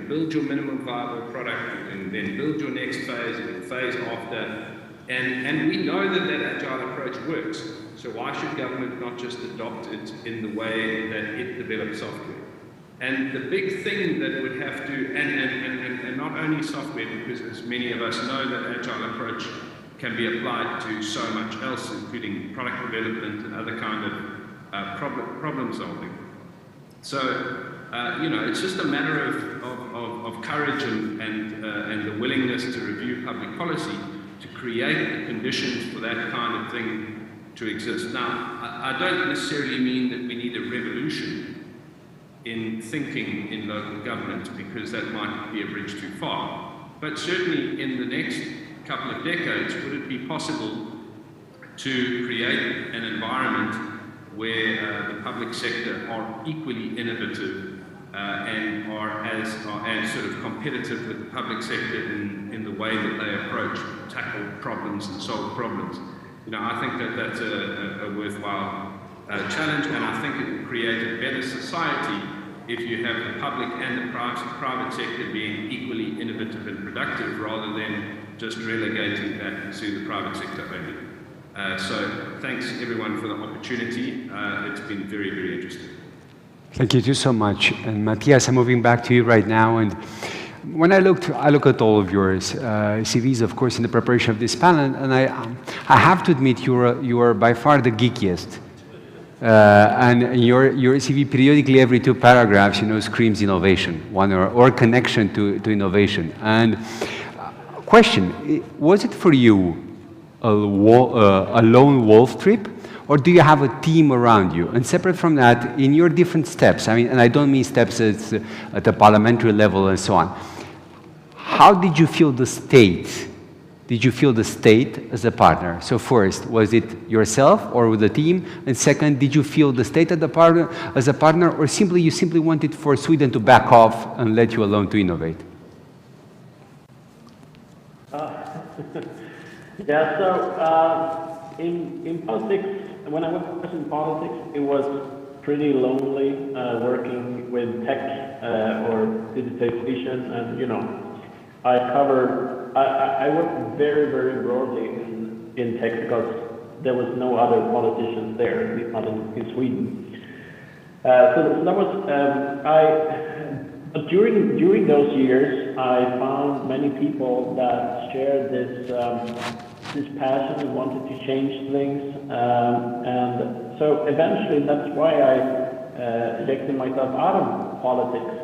build your minimum viable product, you can then build your next phase and the phase after, and we know that agile approach works. So why should government not just adopt it in the way that it develops software? And the big thing that would have to, and not only software, because as many of us know that agile approach can be applied to so much else, including product development and other kind of problem solving. So, it's just a matter of courage and the willingness to review public policy to create the conditions for that kind of thing to exist. Now, I don't necessarily mean that we need a revolution in thinking in local government, because that might be a bridge too far. But certainly in the next couple of decades, would it be possible to create an environment where the public sector are equally innovative and are as sort of competitive with the public sector in the way that they approach, tackle problems and solve problems? I think that that's a worthwhile challenge, and I think it will create a better society if you have the public and the private sector being equally innovative and productive, rather than just relegating that to the private sector only. So thanks everyone for the opportunity. It's been very, very interesting. Thank you too so much. And Matthias, I'm moving back to you right now. And when I look at all of your CVs, of course, in the preparation of this panel, and I have to admit you are by far the geekiest. And your CV periodically every 2 paragraphs, screams innovation, or connection to innovation. And question, was it for you a lone wolf trip, or do you have a team around you? And separate from that, in your different steps, and I don't mean steps at the parliamentary level and so on, how did you feel the state? Did you feel the state as a partner? So first, was it yourself or with the team? And second, did you feel the state as a partner, or you simply wanted for Sweden to back off and let you alone to innovate? Yeah, so in politics, when I was in politics, it was pretty lonely working with tech or digitization, and I worked very, very broadly in tech because there was no other politicians there, at least not in Sweden. So that was but during those years, I found many people that shared this this passion and wanted to change things, and so eventually that's why I ejected myself out of politics,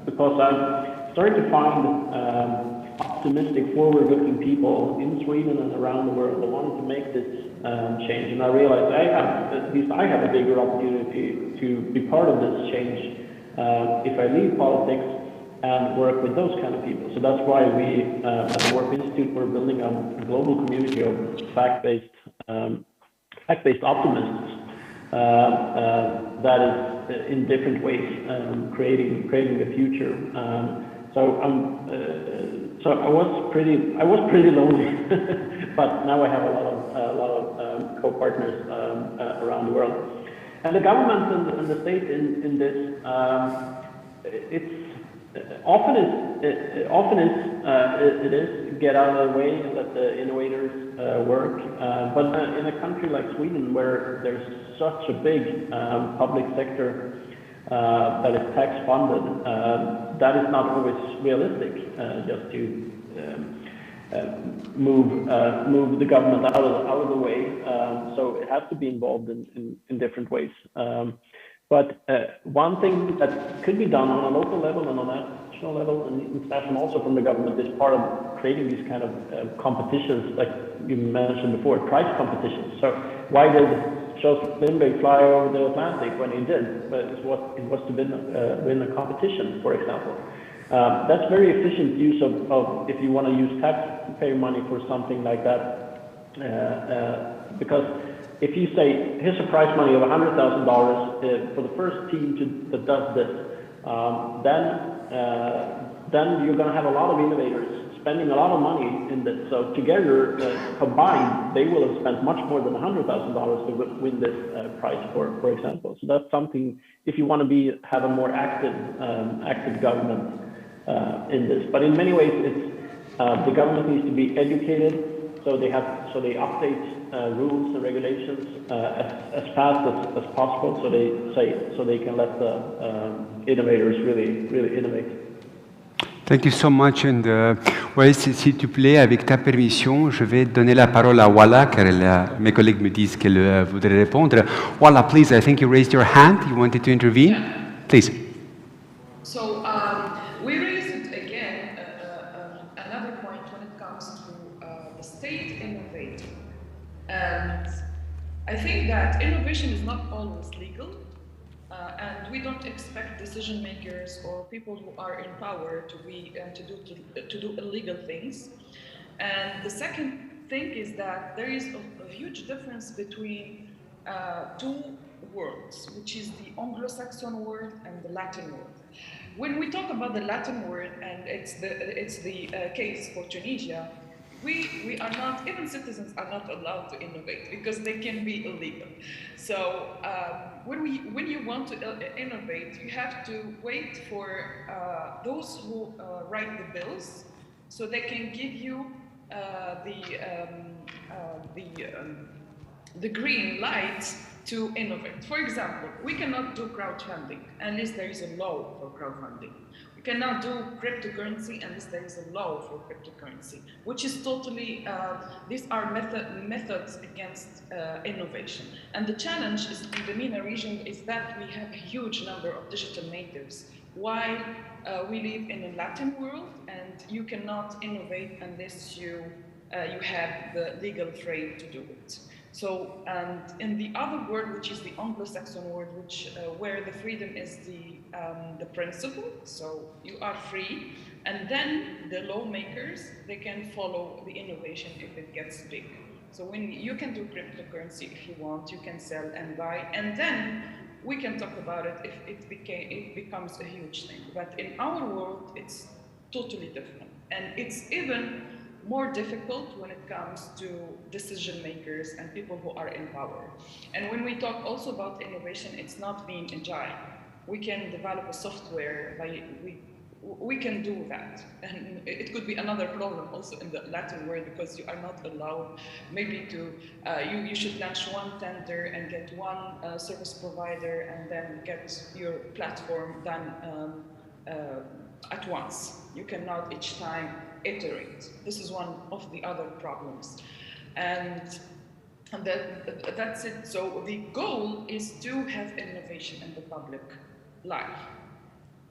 because I started to find optimistic, forward-looking people in Sweden and around the world that wanted to make this change, and I realized at least I have a bigger opportunity to be part of this change if I leave politics and work with those kind of people. So that's why we at the Warp Institute, we're building a global community of fact-based optimists that is in different ways creating the future. So I was pretty lonely, but now I have a lot of co-partners around the world. And the government and the state in this, it's often it is get out of the way and let the innovators work. But in a country like Sweden, where there's such a big public sector that is tax funded, that is not always realistic. Just to move the government out of the way. So it has to be involved in different ways. But one thing that could be done on a local level and on a national level and international also from the government is part of creating these kind of competitions, like you mentioned before, price competitions. So why did Joseph Lindbergh fly over the Atlantic when he did? But it was to win a competition, for example. That's very efficient use of if you want to use taxpayer money for something like that, because if you say, here's a prize money of $100,000 for the first team that does this, then you're going to have a lot of innovators spending a lot of money in this. So together, combined, they will have spent much more than $100,000 to win this prize, for example. So that's something, if you want to have a more active government in this. But in many ways, it's the government needs to be educated, so they update rules and regulations as fast as possible, so they can let the innovators really innovate. Thank you so much. And s'il te plaît, avec ta permission, je vais donner la parole à Walla, car mes collègues me disent qu'elle voudrait répondre. Walla, please, I think you raised your hand. You wanted to intervene? Yeah. Please. So we raised again another point when it comes to the state innovating. And I think that innovation is not always legal. And we don't expect decision makers or people who are in power to do illegal things. And the second thing is that there is a huge difference between two worlds, which is the Anglo-Saxon world and the Latin world. When we talk about the Latin world, and it's the case for Tunisia, we are not, even citizens are not allowed to innovate because they can be illegal. So when you want to innovate, you have to wait for those who write the bills, so they can give you the green light to innovate. For example, we cannot do crowdfunding unless there is a law for crowdfunding. We cannot do cryptocurrency unless there is a law for cryptocurrency, which is totally, these are methods against innovation. And the challenge is in the MENA region is that we have a huge number of digital natives, while we live in a Latin world, and you cannot innovate unless you have the legal frame to do it. So, and in the other world, which is the Anglo-Saxon world, where the freedom is the principle, so you are free, and then the lawmakers, they can follow the innovation if it gets big. So when you can do cryptocurrency if you want, you can sell and buy, and then we can talk about it if it becomes a huge thing. But in our world, it's totally different, and it's even more difficult when it comes to decision makers and people who are in power. And when we talk also about innovation, it's not being agile. We can develop a software we can do that. And it could be another problem also in the Latin world, because you are not allowed maybe to, you should launch one tender and get one service provider and then get your platform done at once. You cannot each time iterate. This is one of the other problems. And that's it. So the goal is to have innovation in the public life.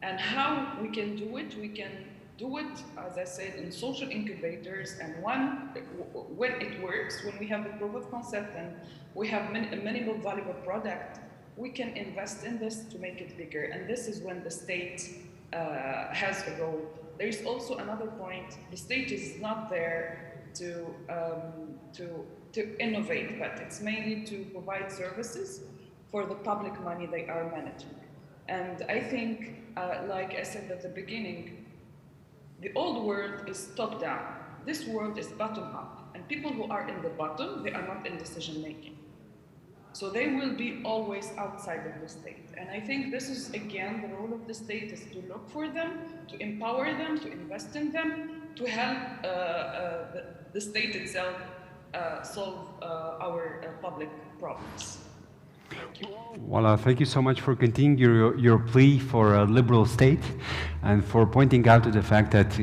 And how we can do it? We can do it, as I said, in social incubators. And when it works, when we have the proof of concept and we have a minimal valuable product, we can invest in this to make it bigger. And this is when the state has a role. There is also another point. The state is not there to innovate, but it's mainly to provide services for the public money they are managing. And I think, like I said at the beginning, the old world is top-down. This world is bottom-up. And people who are in the bottom, they are not in decision-making. So they will be always outside of the state. And I think this is, again, the role of the state is to look for them, to empower them, to invest in them, to help the state itself solve our public problems. Well, thank you so much for continuing your plea for a liberal state and for pointing out to the fact that,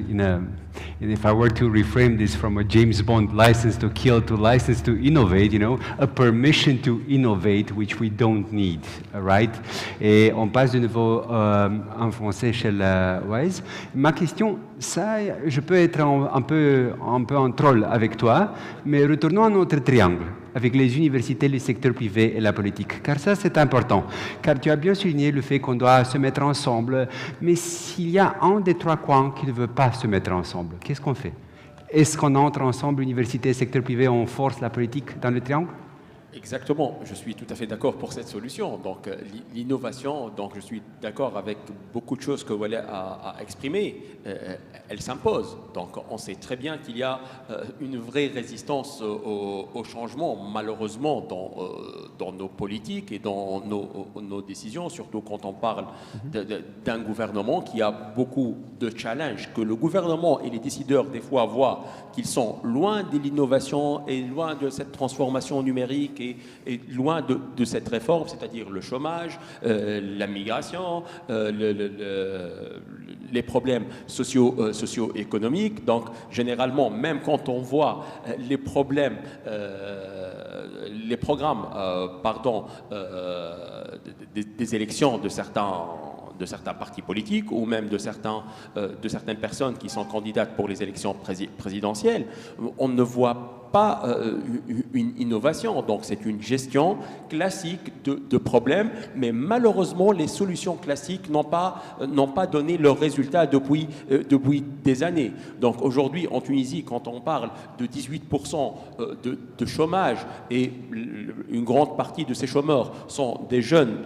if I were to reframe this from a James Bond license to kill to license to innovate, a permission to innovate, which we don't need, right? Et on passe de nouveau en français chez la Wise. Ma question, ça, je peux être un peu en troll avec toi, mais retournons à notre triangle avec les universités, le secteur privé et la politique. Car ça, c'est important. Car tu as bien souligné le fait qu'on doit se mettre ensemble. Mais s'il y a un des trois coins qui ne veut pas se mettre ensemble, qu'est-ce qu'on fait? Est-ce qu'on entre ensemble, université et secteur privé, on force la politique dans le triangle? Exactement, je suis tout à fait d'accord pour cette solution. Donc l'innovation, donc je suis d'accord avec beaucoup de choses que Wallet a exprimées, elle s'impose. Donc on sait très bien qu'il y a une vraie résistance au changement, malheureusement, dans nos politiques et dans nos décisions, surtout quand on parle d'un gouvernement qui a beaucoup de challenges, que le gouvernement et les décideurs des fois voient qu'ils sont loin de l'innovation et loin de cette transformation numérique et loin de cette réforme, c'est-à-dire le chômage, la migration, les problèmes socio-économiques. Donc, généralement, même quand on voit les programmes des élections de certains partis politiques ou même de certaines personnes qui sont candidates pour les élections présidentielles, on ne voit pas une innovation. Donc c'est une gestion classique de problèmes, mais malheureusement les solutions classiques n'ont pas donné leurs résultats depuis des années. Donc aujourd'hui en Tunisie, quand on parle de 18% de chômage et une grande partie de ces chômeurs sont des jeunes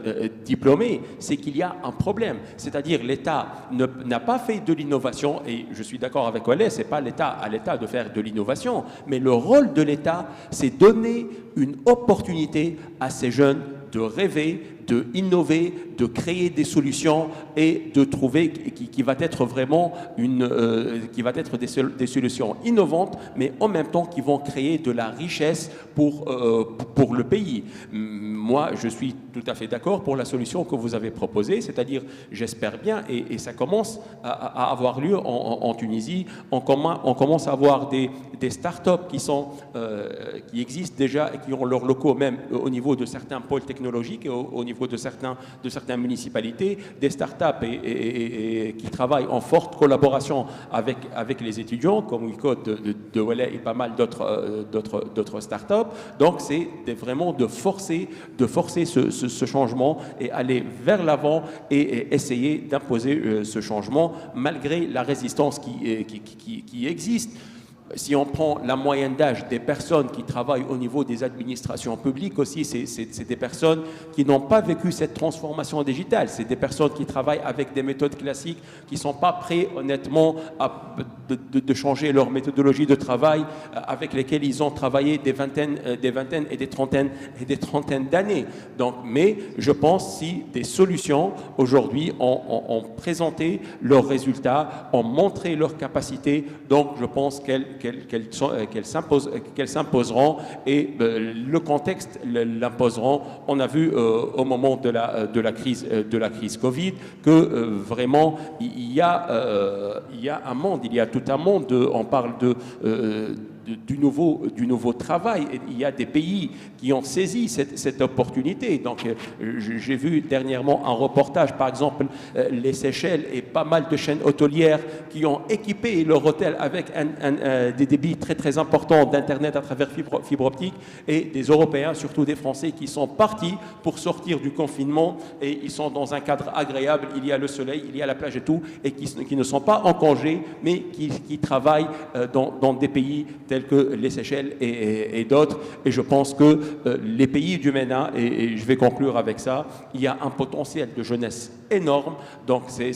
diplômés, c'est qu'il y a un problème. C'est-à-dire l'État n'a pas fait de l'innovation, et je suis d'accord avec Wallet, c'est pas à l'État de faire de l'innovation, mais le rôle de l'État, c'est donner une opportunité à ces jeunes de rêver, de innover, de créer des solutions et de trouver qui va être vraiment qui va être des solutions innovantes, mais en même temps qui vont créer de la richesse pour le pays. Moi, je suis tout à fait d'accord pour la solution que vous avez proposée, c'est-à-dire, j'espère bien, et ça commence à avoir lieu en Tunisie, on commence à avoir des start-up qui existent déjà et qui ont leurs locaux même au niveau de certains pôles technologiques et au niveau de certaines municipalités, des start-up et qui travaillent en forte collaboration avec les étudiants, comme WeCode de Wallet et pas mal d'autres start-up. Donc c'est vraiment de forcer ce changement et aller vers l'avant et essayer d'imposer ce changement malgré la résistance qui existe. Si on prend la moyenne d'âge des personnes qui travaillent au niveau des administrations publiques aussi, c'est des personnes qui n'ont pas vécu cette transformation digitale. C'est des personnes qui travaillent avec des méthodes classiques qui ne sont pas prêtes, honnêtement, de changer leur méthodologie de travail avec lesquelles ils ont travaillé des vingtaines et des trentaines d'années. Donc, mais je pense si des solutions aujourd'hui ont présenté leurs résultats, ont montré leurs capacités, donc je pense qu'elles s'imposeront et le contexte l'imposeront. On a vu au moment de la crise Covid que vraiment il y a un monde, il y a tout un monde. On parle du nouveau travail. Il y a des pays qui ont saisi cette opportunité. Donc, j'ai vu dernièrement un reportage, par exemple, les Seychelles et pas mal de chaînes hôtelières qui ont équipé leur hôtel avec des débits très très importants d'Internet à travers fibre optique, et des Européens, surtout des Français, qui sont partis pour sortir du confinement, et ils sont dans un cadre agréable, il y a le soleil, il y a la plage et tout, et qui ne sont pas en congé, mais qui travaillent dans des pays tels que les Seychelles et d'autres. Et je pense que les pays du MENA, et je vais conclure avec ça, il y a un potentiel de jeunesse énorme. Donc c'est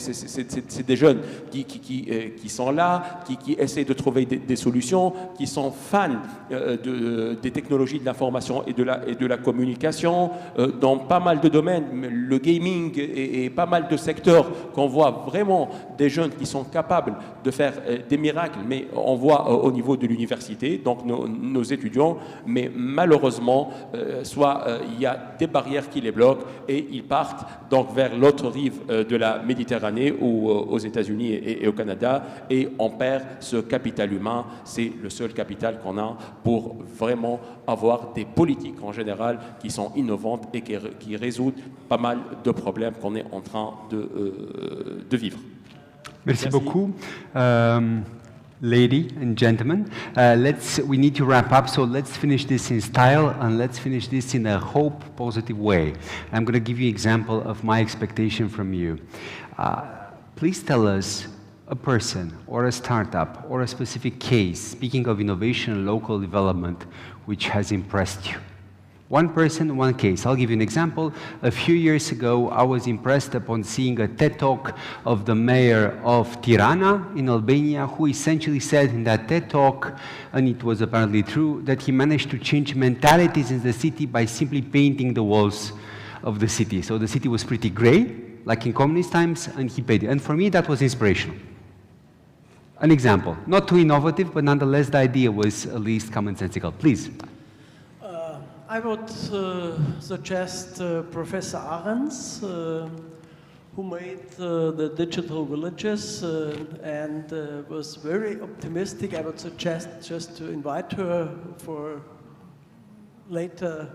des jeunes qui sont là, qui essaient de trouver des solutions, qui sont fans des technologies de l'information et de la communication dans pas mal de domaines, le gaming et pas mal de secteurs qu'on voit vraiment des jeunes qui sont capables de faire des miracles, mais on voit au niveau de l'université, donc nos étudiants, mais malheureusement, soit il y a des barrières qui les bloquent et ils partent donc vers l'autre rive de la Méditerranée ou aux États-Unis et au Canada, et on perd ce capital humain. C'est le seul capital qu'on a pour vraiment avoir des politiques en général qui sont innovantes et qui résoudent pas mal de problèmes qu'on est en train de vivre. Merci beaucoup. Ladies and gentlemen, we need to wrap up, so let's finish this in style and let's finish this in a hope, positive way. I'm going to give you an example of my expectation from you. Please tell us a person or a startup or a specific case, speaking of innovation and local development, which has impressed you. One person, one case. I'll give you an example. A few years ago, I was impressed upon seeing a TED Talk of the mayor of Tirana in Albania, who essentially said in that TED Talk, and it was apparently true, that he managed to change mentalities in the city by simply painting the walls of the city. So the city was pretty gray, like in communist times, and he paid it. And for me, that was inspirational. An example. Not too innovative, but nonetheless, the idea was at least commonsensical. Please. I would suggest Professor Ahrens, who made the digital villages and was very optimistic. I would suggest just to invite her for later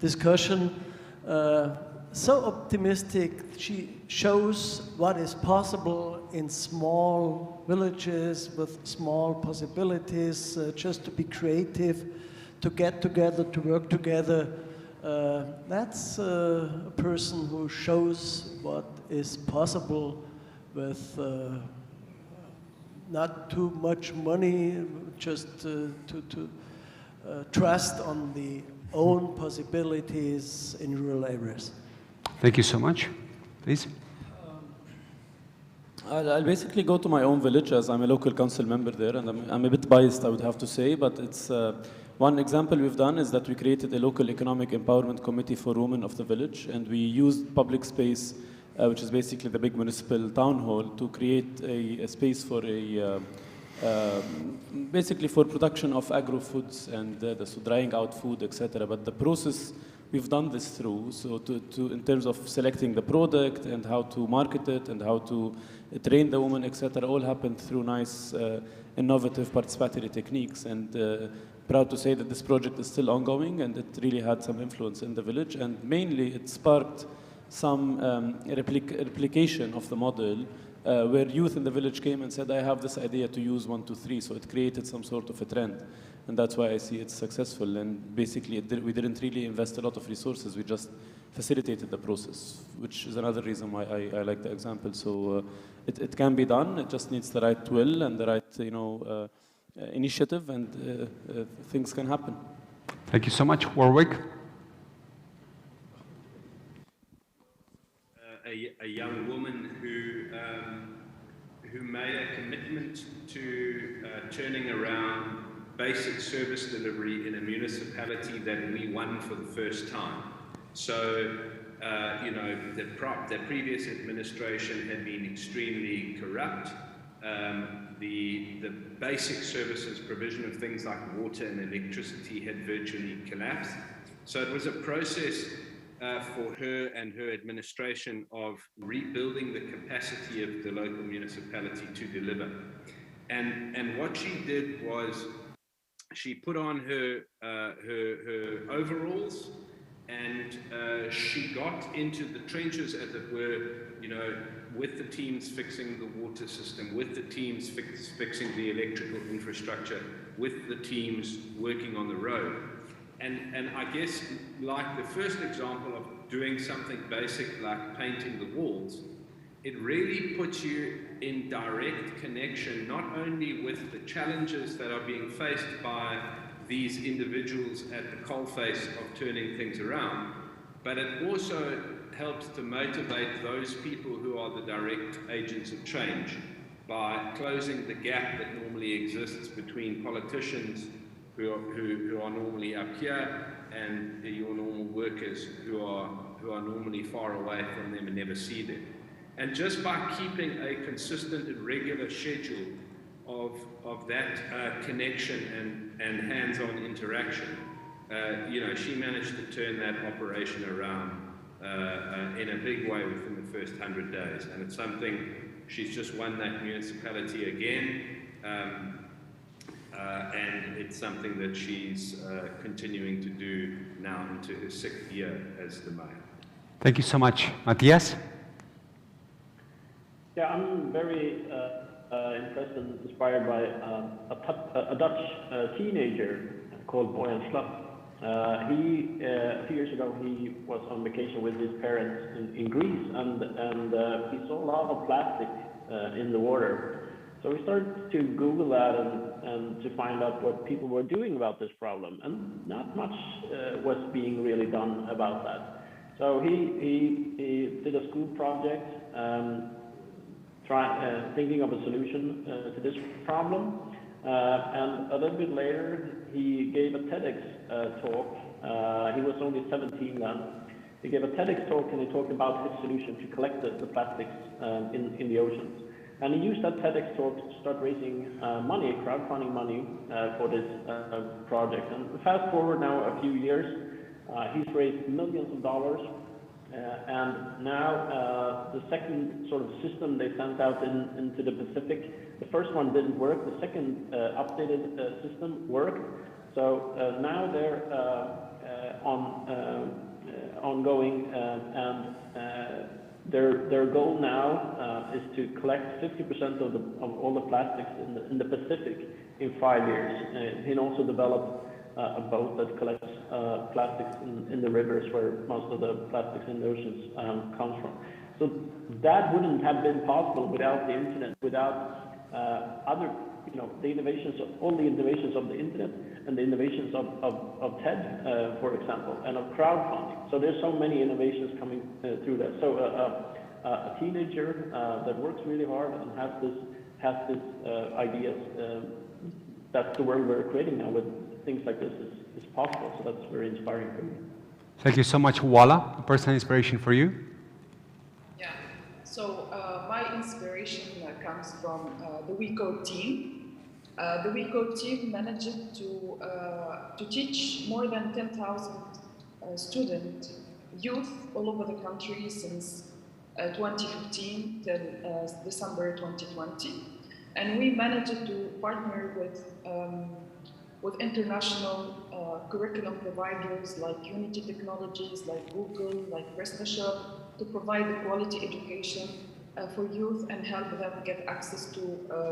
discussion. So optimistic, she shows what is possible in small villages with small possibilities, just to be creative, to get together, to work together. That's a person who shows what is possible with not too much money, just to trust on the own possibilities in rural areas. Thank you so much. Please. I'll basically go to my own village, as I'm a local council member there, and I'm a bit biased, I would have to say, but it's one example we've done is that we created a local economic empowerment committee for women of the village, and we used public space, which is basically the big municipal town hall, to create a space for basically for production of agro-foods and so drying out food, etc. But the process we've done this through, so in terms of selecting the product and how to market it and how to train the woman, etc., all happened through nice, innovative participatory techniques. And proud to say that this project is still ongoing, and it really had some influence in the village. And mainly, it sparked some replication of the model, where youth in the village came and said, I have this idea to use 1, 2, 3. So it created some sort of a trend. And that's why I see it's successful. And basically, we didn't really invest a lot of resources. We just facilitated the process, which is another reason why I like the example. So it can be done. It just needs the right will and the right, initiative, and things can happen. Thank you so much. Warwick? A young woman who made a commitment to turning around basic service delivery in a municipality that we won for the first time. So, you know, the previous administration had been extremely corrupt. The basic services provision of things like water and electricity had virtually collapsed. So it was a process for her and her administration of rebuilding the capacity of the local municipality to deliver. And what she did was she put on her overalls, and she got into the trenches, as it were, you know, with the teams fixing the water system, with the teams fixing the electrical infrastructure, with the teams working on the road. And I guess, like the first example of doing something basic like painting the walls, it really puts you in direct connection, not only with the challenges that are being faced by these individuals at the coalface of turning things around, but it also helps to motivate those people who are the direct agents of change by closing the gap that normally exists between politicians who are normally up here and your normal workers who are normally far away from them and never see them. And just by keeping a consistent and regular schedule of that connection and hands-on interaction, you know, she managed to turn that operation around in a big way within the first 100 days. And it's something, she's just won that municipality again, and it's something that she's continuing to do now into her 6th year as the mayor. Thank you so much. Matthias? Yeah, I'm very impressed and inspired by a Dutch teenager called Boyan Slap. He, a few years ago, he was on vacation with his parents in Greece, and he saw a lot of plastic in the water. So we started to Google that and to find out what people were doing about this problem, and not much was being really done about that. So he did a school project thinking of a solution to this problem. And a little bit later, he gave a TEDx talk. He was only 17 then. He gave a TEDx talk, and he talked about his solution to collect the plastics in the oceans. And he used that TEDx talk to start raising money, crowdfunding money for this project. And fast forward now a few years, he's raised millions of dollars. And now the second sort of system they sent out into the Pacific, the first one didn't work. The second updated system worked. So now they're ongoing, and their goal now is to collect 50% of all the plastics in the Pacific in 5 years. He also developed a boat that collects plastics in the rivers where most of the plastics in the oceans comes from. So that wouldn't have been possible without the internet, without other, you know, the innovations, all the innovations of the internet and the innovations of TED, for example, and of crowdfunding. So there's so many innovations coming through that. So a teenager that works really hard and has this ideas. That's the world we're creating now with things like this is possible. So that's very inspiring for me. Thank you so much, Wala. A personal inspiration for you? Yeah. So my inspiration comes from the WeCode team. The WeCode team managed to teach more than 10,000 student youth all over the country since 2015 till December 2020, and we managed to partner with international curriculum providers like Unity Technologies, like Google, like PrestaShop, to provide quality education for youth and help them get access to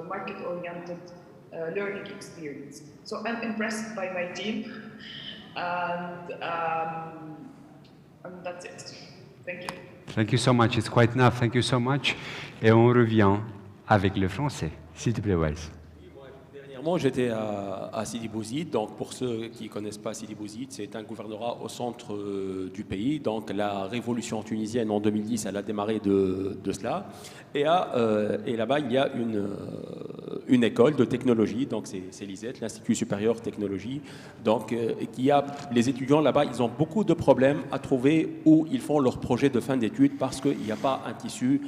market-oriented learning experience. So I'm impressed by my team, and that's it. Thank you. Thank you so much. It's quite enough. Thank you so much. Et on revient avec le français. S'il te plaît, Wes. Dernièrement, j'étais à Sidi Bouzid. Donc, pour ceux qui ne connaissent pas Sidi Bouzid, c'est un gouvernorat au centre du pays. Donc, la révolution tunisienne en 2010, elle a démarré de cela. Et là-bas, il y a une école de technologie. Donc, c'est l'ISET, l'Institut supérieur de technologie. Donc, les étudiants là-bas, ils ont beaucoup de problèmes à trouver où ils font leur projet de fin d'études parce qu'il n'y a pas un tissu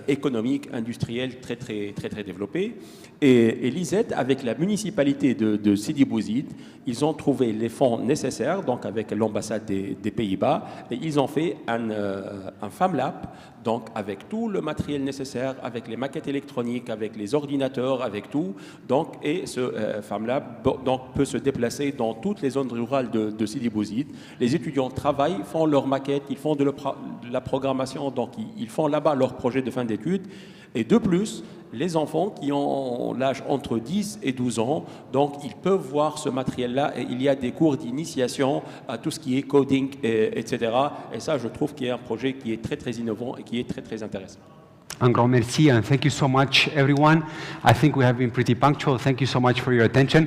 économique, industriel très développé. Et l'ISET, avec la municipalité de Sidi Bouzid, ils ont trouvé les fonds nécessaires, donc avec l'ambassade des Pays-Bas, et ils ont fait un FamLab, donc avec tout le matériel nécessaire, avec les maquettes électroniques, avec les ordinateurs, avec tout. Donc, et ce FamLab peut se déplacer dans toutes les zones rurales de Sidi Bouzid. Les étudiants travaillent, font leurs maquettes, ils font de la programmation, donc ils font là-bas leur projet de fin d'études. Et de plus, les enfants qui ont l'âge entre 10 et 12 ans, donc ils peuvent voir ce matériel-là et il y a des cours d'initiation à tout ce qui est coding, etc. Et ça, je trouve qu'il y a un projet qui est très innovant et qui est très intéressant. Un grand merci and thank you so much, everyone. I think we have been pretty punctual. Thank you so much for your attention.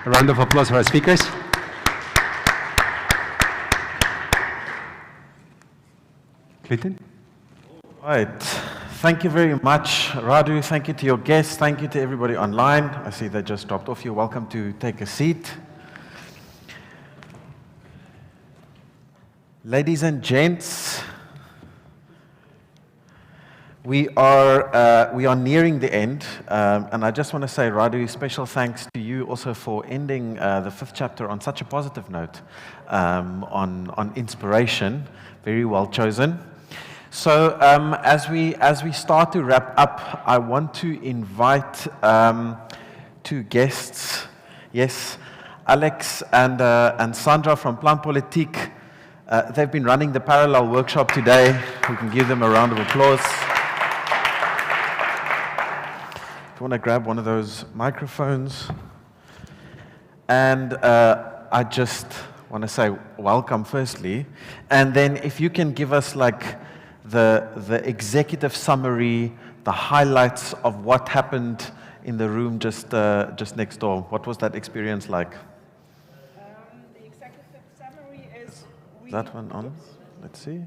A round of applause for our speakers. Clayton? Right. Thank you very much, Radu. Thank you to your guests. Thank you to everybody online. I see they just dropped off. You're welcome to take a seat. Ladies and gents, we are nearing the end, and I just want to say, Radu, special thanks to you also for ending the 5th chapter on such a positive note, on inspiration. Very well chosen. So as we start to wrap up, I want to invite two guests. Yes, Alex and Sandra from Plan Politique. They've been running the parallel workshop today. We can give them a round of applause. If you want to grab one of those microphones. And I just want to say welcome firstly. And then if you can give us like the executive summary, the highlights of what happened in the room just next door. What was that experience like? The executive summary is... Is that one on? Let's see.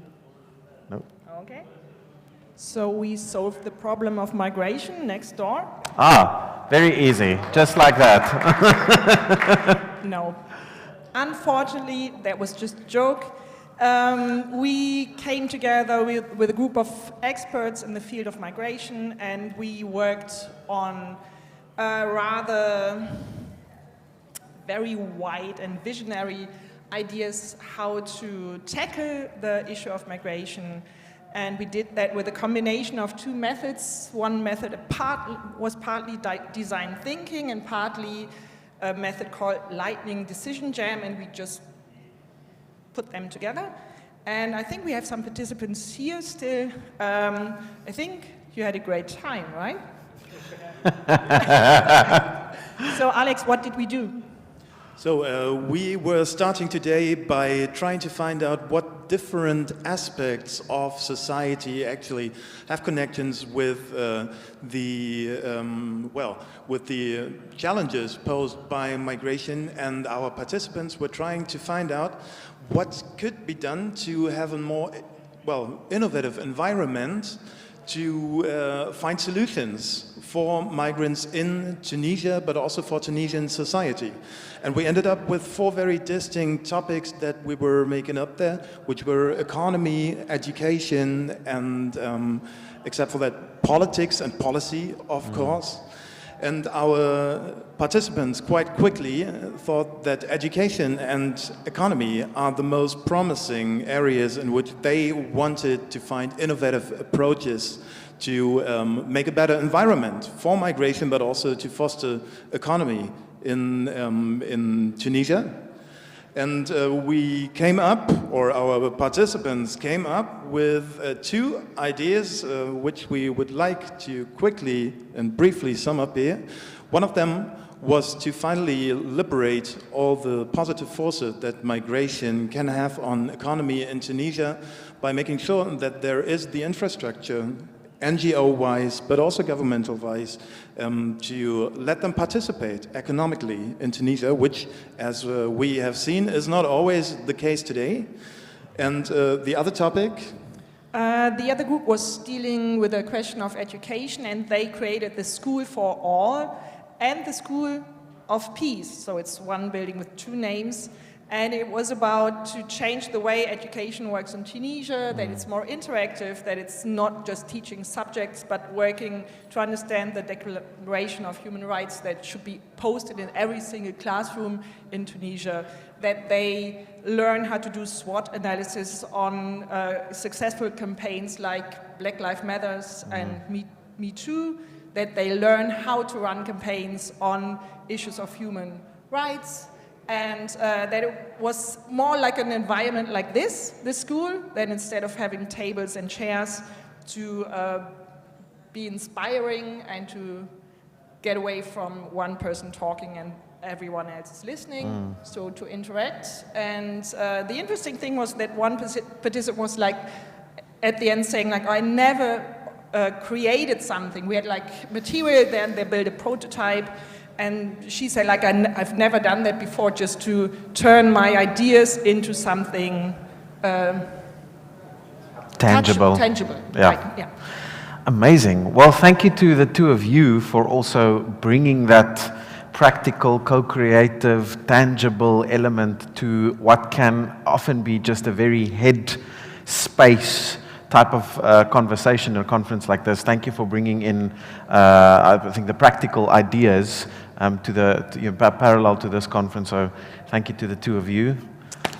No. Okay. So we solved the problem of migration next door. Ah, very easy. Just like that. No. Unfortunately, that was just a joke. We came together with a group of experts in the field of migration, and we worked on rather very wide and visionary ideas how to tackle the issue of migration. And we did that with a combination of two methods. One method was partly design thinking and partly a method called lightning decision jam, and we just put them together. And I think we have some participants here still. I think you had a great time, right? So Alex, what did we do? So we were starting today by trying to find out what different aspects of society actually have connections with with the challenges posed by migration, and our participants were trying to find out what could be done to have a more innovative environment to find solutions for migrants in Tunisia, but also for Tunisian society. And we ended up with 4 very distinct topics that we were making up there, which were economy, education, and except for that, politics and policy, of course. And our participants quite quickly thought that education and economy are the most promising areas in which they wanted to find innovative approaches to make a better environment for migration, but also to foster economy in Tunisia. And we came up, or our participants came up with 2 ideas which we would like to quickly and briefly sum up here. One of them was to finally liberate all the positive forces that migration can have on economy in Tunisia by making sure that there is the infrastructure NGO-wise, but also governmental-wise, to let them participate economically in Tunisia, which, as we have seen, is not always the case today. And the other topic? The other group was dealing with the question of education, and they created the School for All and the School of Peace. So it's one building with two names. And it was about to change the way education works in Tunisia, that it's more interactive, that it's not just teaching subjects, but working to understand the Declaration of Human Rights that should be posted in every single classroom in Tunisia, that they learn how to do SWOT analysis on successful campaigns like Black Lives Matter and Me Too, that they learn how to run campaigns on issues of human rights, and that it was more like an environment like this school, that instead of having tables and chairs, to be inspiring and to get away from one person talking and everyone else is listening, so to interact. And the interesting thing was that one participant was like, at the end saying like, I never created something. We had like material, then they built a prototype, and she said like, I've never done that before, just to turn my ideas into something tangible. Tangible, Yeah. right, yeah. Amazing. Well, thank you to the two of you for also bringing that practical, co-creative, tangible element to what can often be just a very head space type of conversation or conference like this. Thank you for bringing in, I think, the practical ideas parallel to this conference. So thank you to the two of you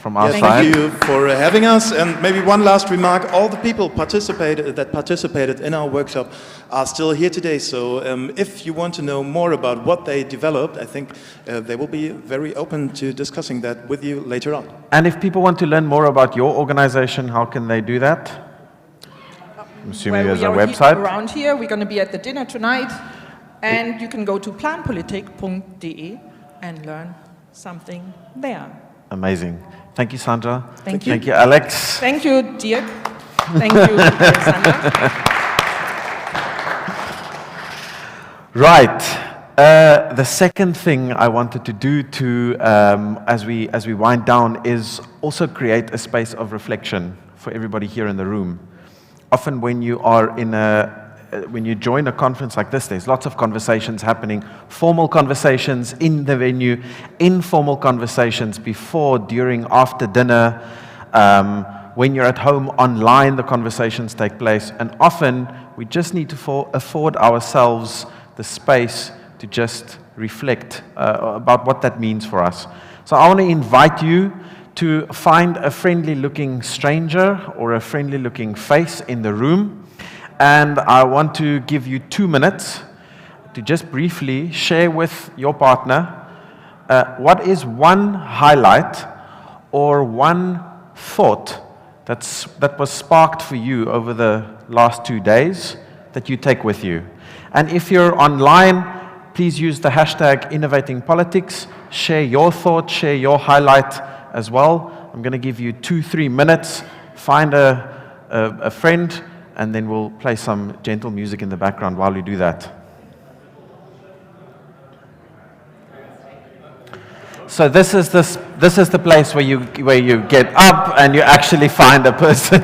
from our side. Thank you for having us. And maybe one last remark. All the people that participated in our workshop are still here today. So if you want to know more about what they developed, I think they will be very open to discussing that with you later on. And if people want to learn more about your organization, how can they do that? I'm assuming there's a website. Around here, we're going to be at the dinner tonight, and you can go to planpolitik.de and learn something there. Amazing. Thank you, Sandra. Thank you. Thank you, Alex. Thank you, Dirk. Thank you, Alexander. Right. The second thing I wanted to do as we wind down is also create a space of reflection for everybody here in the room. Often when you are when you join a conference like this, there's lots of conversations happening, formal conversations in the venue, informal conversations before, during, after dinner. When you're at home online, the conversations take place. And often we just need to afford ourselves the space to just reflect about what that means for us. So I want to invite you to find a friendly-looking stranger or a friendly-looking face in the room. And I want to give you 2 minutes to just briefly share with your partner what is one highlight or one thought that was sparked for you over the last 2 days that you take with you. And if you're online, please use the hashtag #InnovatingPolitics. Share your thought, share your highlight as well. I'm going to give you 2-3 minutes. Find a friend, and then we'll play some gentle music in the background while we do that. So this is the place where you get up and you actually find a person.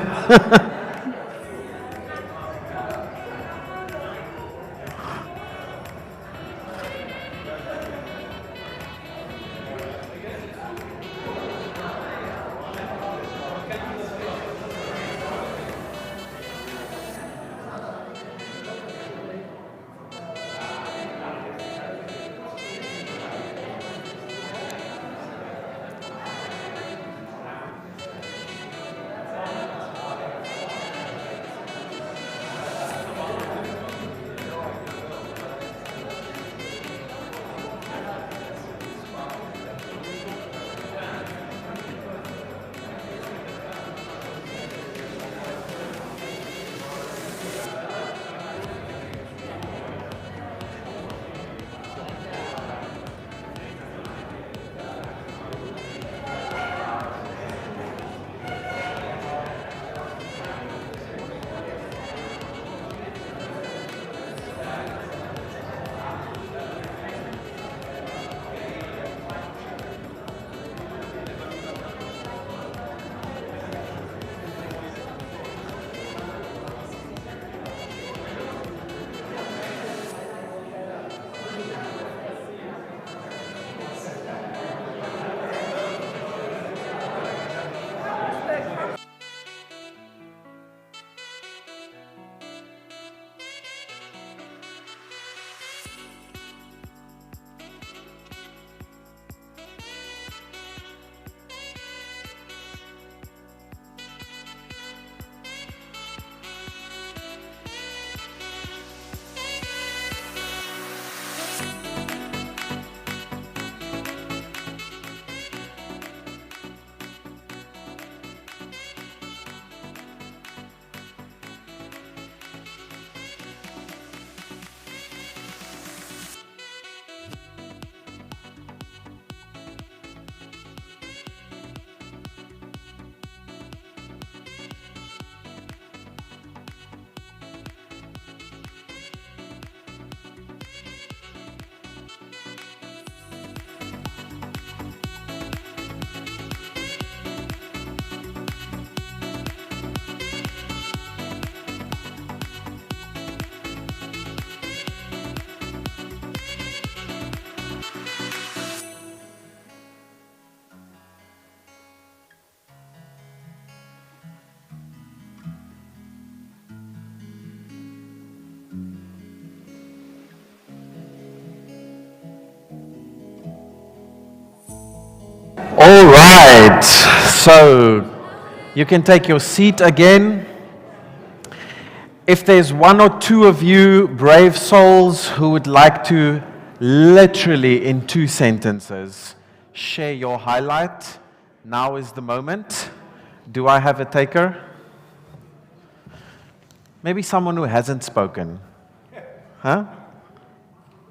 All right, so you can take your seat again. If there's one or two of you brave souls who would like to literally in 2 sentences share your highlight, now is the moment. Do I have a taker? Maybe someone who hasn't spoken. Huh?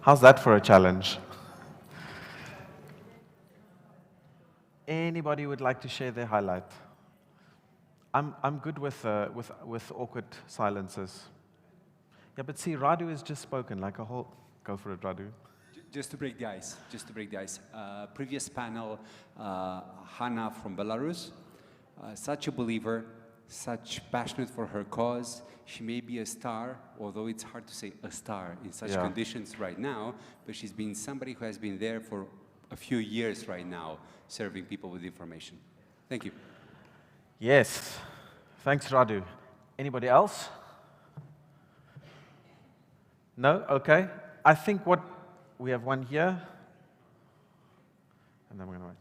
How's that for a challenge? Anybody would like to share their highlight? I'm good with awkward silences. Yeah, but see, Radu has just spoken like a whole. Go for it, Radu. Just to break the ice. Previous panel, Hanna from Belarus, such a believer, such passionate for her cause. She may be a star, although it's hard to say a star in such conditions right now, but she's been somebody who has been there for a few years right now, serving people with information. Thank you. Yes. Thanks, Radu. Anybody else? No? Okay. I think we have one here. And then we're going to wait.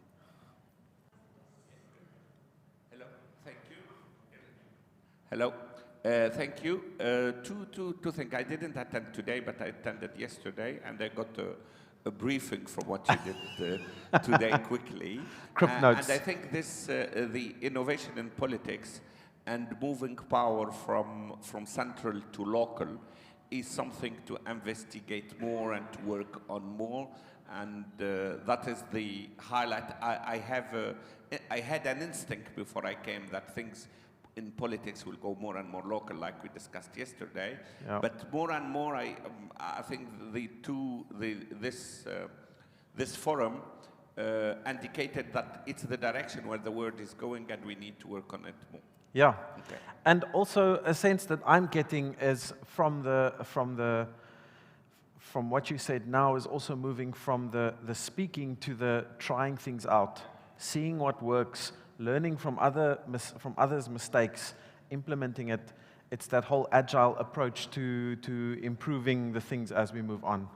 Hello. Thank you. Hello. Thank you. Two things. I didn't attend today, but I attended yesterday, and I got a briefing from what you did today quickly. Crypt notes. And I think this, the innovation in politics and moving power from central to local is something to investigate more and to work on more. And that is the highlight. I had an instinct before I came that things in politics will go more and more local, like we discussed yesterday. Yeah. But more and more, I think this forum indicated that it's the direction where the world is going, and we need to work on it more. Yeah, okay. And also a sense that I'm getting is from what you said now is also moving from the speaking to the trying things out, seeing what works, learning from others' mistakes, implementing it. It's that whole agile approach to improving the things as we move on.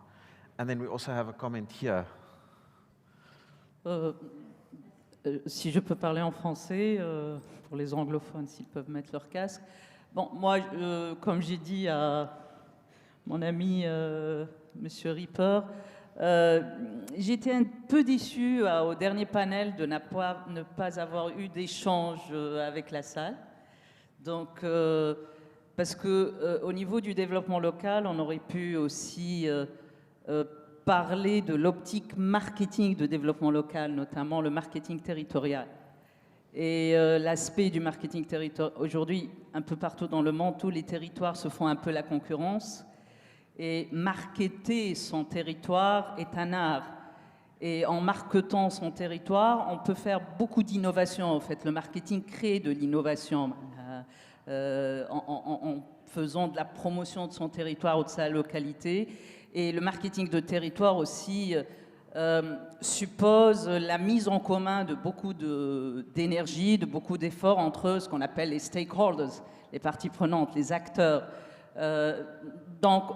And then we also have a comment here. Si je peux parler en français, pour les anglophones, s'ils peuvent mettre leur casque. Bon, moi, comme j'ai dit à mon ami Monsieur Ripper, j'étais un peu déçue au dernier panel de ne pas avoir eu d'échange avec la salle. Donc, parce que au niveau du développement local, on aurait pu aussi parler de l'optique marketing de développement local, notamment le marketing territorial. Et l'aspect du marketing territorial, aujourd'hui, un peu partout dans le monde, tous les territoires se font un peu la concurrence. Et marketer son territoire est un art. Et en marketant son territoire, on peut faire beaucoup d'innovation. En fait, le marketing crée de l'innovation en faisant de la promotion de son territoire ou de sa localité. Et le marketing de territoire aussi suppose la mise en commun de beaucoup d'énergie, de beaucoup d'efforts entre ce qu'on appelle les stakeholders, les parties prenantes, les acteurs. Donc,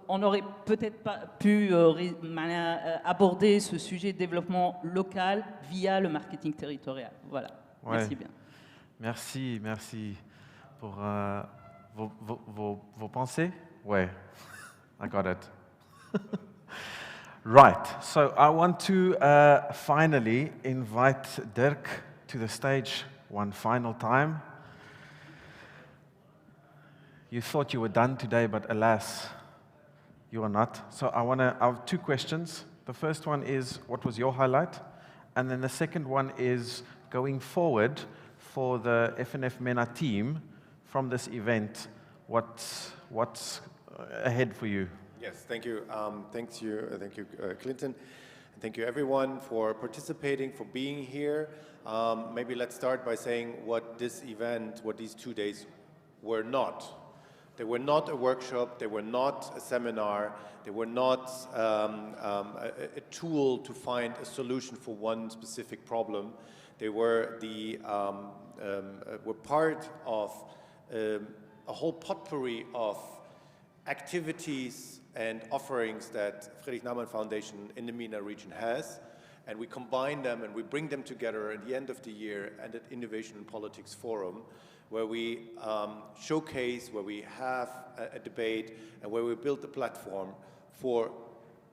on n'aurait peut-être pas pu aborder ce sujet de développement local via le marketing territorial. Voilà. Ouais. Merci bien. Merci pour vos pensées. Ouais, I got it. Right, so I want to finally invite Dirk to the stage one final time. You thought you were done today, but alas, you are not. So I have 2 questions. The first one is, what was your highlight? And then the second one is, going forward for the FNF MENA team from this event, what's ahead for you? Yes, thank you. Thank you, Clinton. And thank you, everyone, for participating, for being here. Maybe let's start by saying what this event, what these 2 days were not. They were not a workshop, they were not a seminar, they were not a tool to find a solution for one specific problem. They were were part of a whole potpourri of activities and offerings that Friedrich Naumann Foundation in the MENA region has. and we combine them and we bring them together at the end of the year and at Innovation and Politics Forum, where we showcase, where we have a debate, and where we build a platform for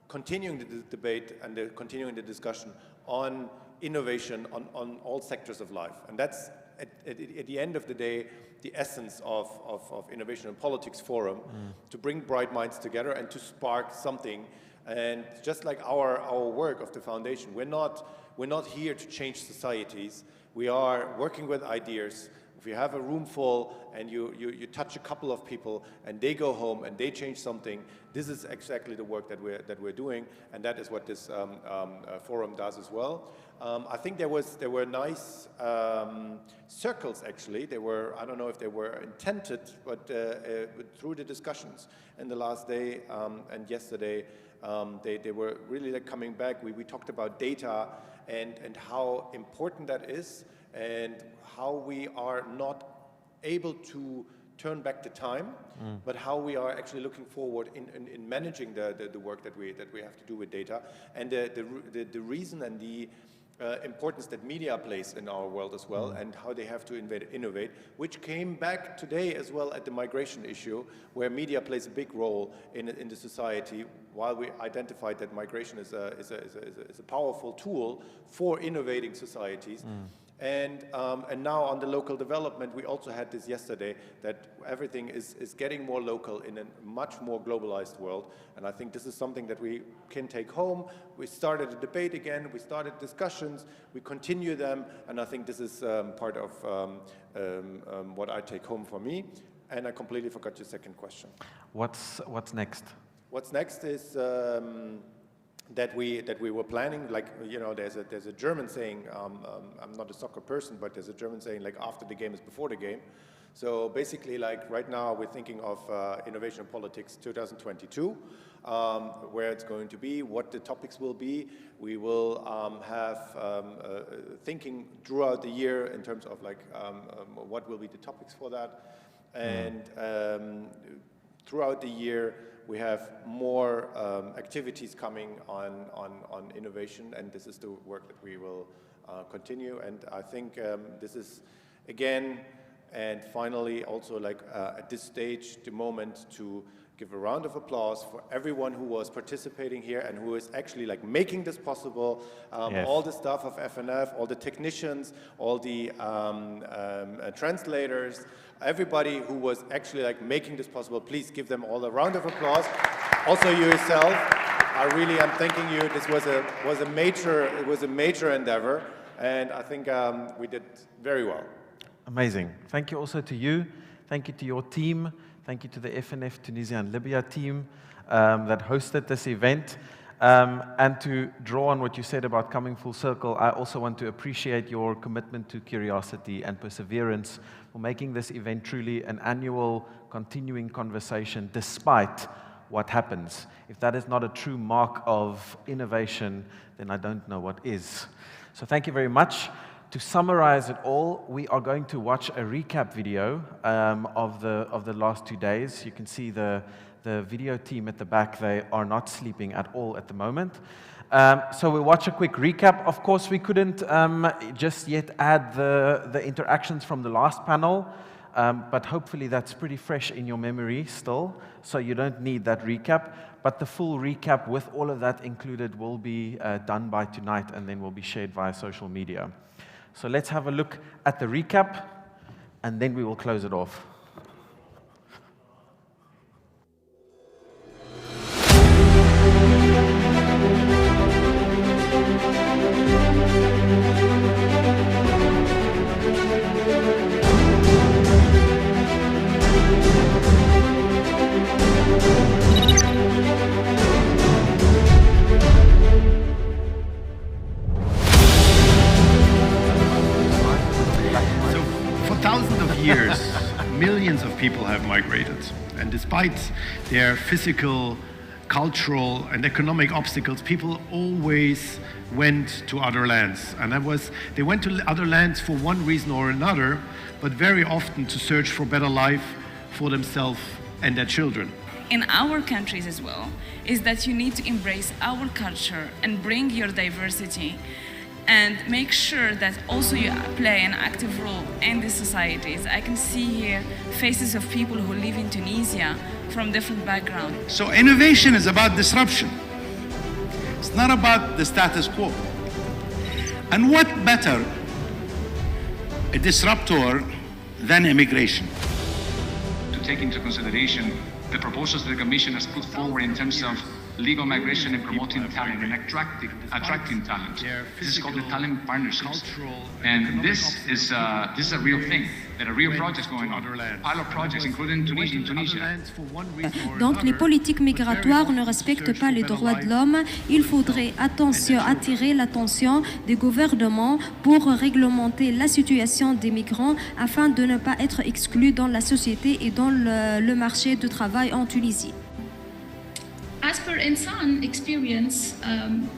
continuing the debate and continuing the discussion on innovation on all sectors of life. And that's, at the end of the day, the essence of Innovation and Politics Forum, to bring bright minds together and to spark something. And just like our work of the foundation, we're not here to change societies. We are working with ideas. If you have a room full and you touch a couple of people and they go home and they change something, this is exactly the work that we're doing, and that is what this forum does as well. I think there were nice circles actually. They were, I don't know if they were intended, but through the discussions in the last day and yesterday, they were really like coming back. We talked about data and how important that is, and how we are not able to turn back the time, but how we are actually looking forward in managing the work that we have to do with data, and the reason and the importance that media plays in our world as well, and how they have to innovate, which came back today as well at the migration issue, where media plays a big role in the society, while we identified that migration is a powerful tool for innovating societies. And now on the local development, we also had this yesterday, that everything is getting more local in a much more globalized world. And I think this is something that we can take home. We started a debate again, we started discussions, we continue them, and I think this is part of what I take home for me. And I completely forgot your second question. What's next? What's next is that we were planning, like, you know, there's a German saying, I'm not a soccer person, but there's a German saying, like, after the game is before the game. So basically, like, right now we're thinking of Innovation and Politics 2022, where it's going to be, what the topics will be. We will have thinking throughout the year in terms of, like, what will be the topics for that. And throughout the year, we have more activities coming on innovation, and this is the work that we will continue. And I think this is, again, and finally, also, like, at this stage, the moment to give a round of applause for everyone who was participating here and who is actually, like, making this possible. Yes. All the staff of FNF, all the technicians, all the translators, everybody who was actually, like, making this possible. Please give them all a round of applause. Also you yourself, I really am thanking you. This was a major endeavor, and I think we did very well. Amazing. Thank you also to you. Thank you to your team. Thank you to the FNF Tunisia and Libya team that hosted this event. And to draw on what you said about coming full circle, I also want to appreciate your commitment to curiosity and perseverance for making this event truly an annual, continuing conversation despite what happens. If that is not a true mark of innovation, then I don't know what is. So thank you very much. To summarize it all, we are going to watch a recap video of the last 2 days. You can see the video team at the back. They are not sleeping at all at the moment. So we'll watch a quick recap. Of course, we couldn't just yet add the interactions from the last panel, but hopefully that's pretty fresh in your memory still, so you don't need that recap. But the full recap with all of that included will be done by tonight, and then will be shared via social media. So let's have a look at the recap, and then we will close it off. Thousands of years, millions of people have migrated, and despite their physical, cultural, and economic obstacles, people always went to other lands. And they went to other lands for one reason or another, but very often to search for better life for themselves and their children. in our countries as well, is that you need to embrace our culture and bring your diversity and make sure that also you play an active role in the societies. I can see here faces of people who live in Tunisia from different backgrounds. So innovation is about disruption. It's not about the status quo. And what better a disruptor than immigration? To take into consideration the proposals that the Commission has put forward in terms of legal migration and promoting talent and attracting talent. This is called the talent partnerships. And this is a real thing. There are real projects going on, pilot projects, including Tunisia. Donc les politiques migratoires ne respectent pas les droits de l'homme. Il faudrait attirer l'attention des gouvernements pour réglementer la situation des migrants afin de ne pas être exclus dans la société et dans le marché du travail en Tunisie. As per Insan experience,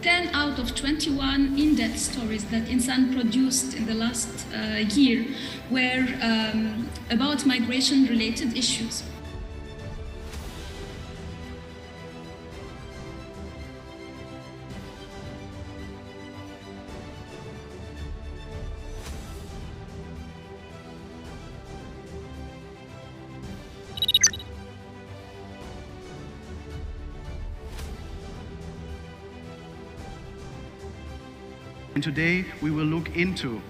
10 out of 21 in-depth stories that Insan produced in the last year were about migration-related issues. And today we will look into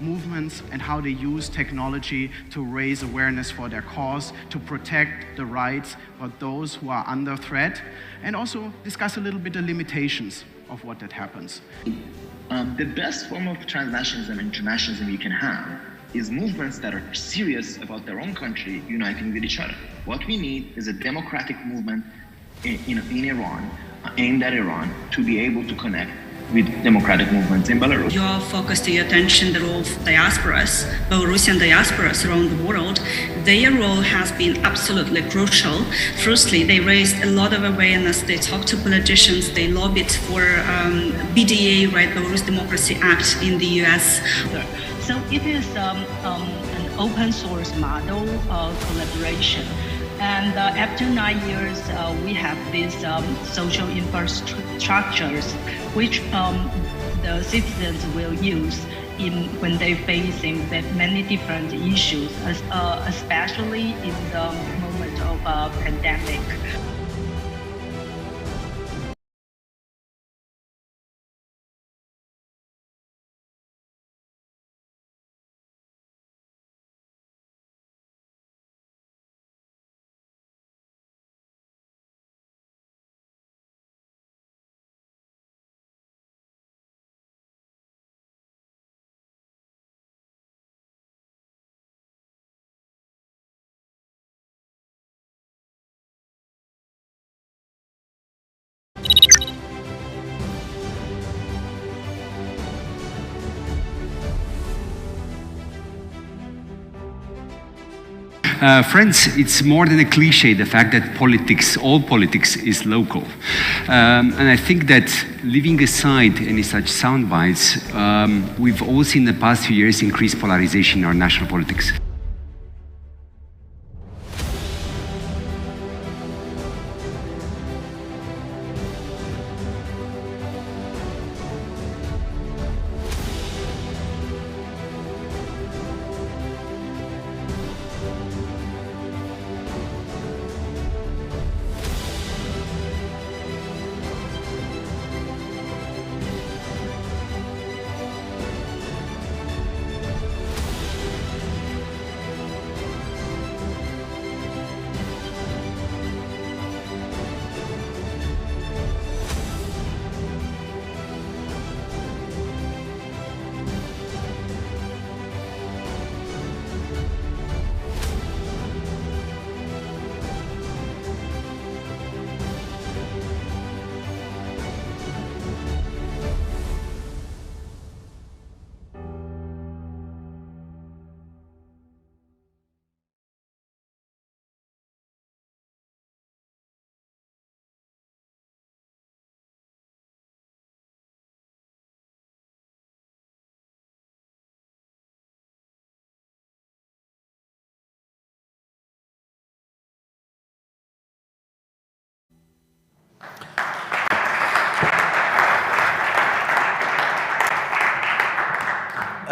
movements and how they use technology to raise awareness for their cause, to protect the rights of those who are under threat, and also discuss a little bit the limitations of what that happens. The best form of transnationalism and internationalism you can have is movements that are serious about their own country uniting with each other. What we need is a democratic movement in Iran, aimed at Iran, to be able to connect with democratic movements in Belarus. You are focused your attention the role of diasporas, Belarusian diasporas around the world. Their role has been absolutely crucial. Firstly, they raised a lot of awareness. They talked to politicians. They lobbied for BDA, right, Belarus Democracy Act in the US. So it is an open source model of collaboration. And after 9 years, we have these social infrastructures which the citizens will use when they're facing many different issues, especially in the moment of a pandemic. Friends, it's more than a cliche, the fact that politics, all politics is local. And I think that leaving aside any such sound bites, we've all seen in the past few years increased polarization in our national politics.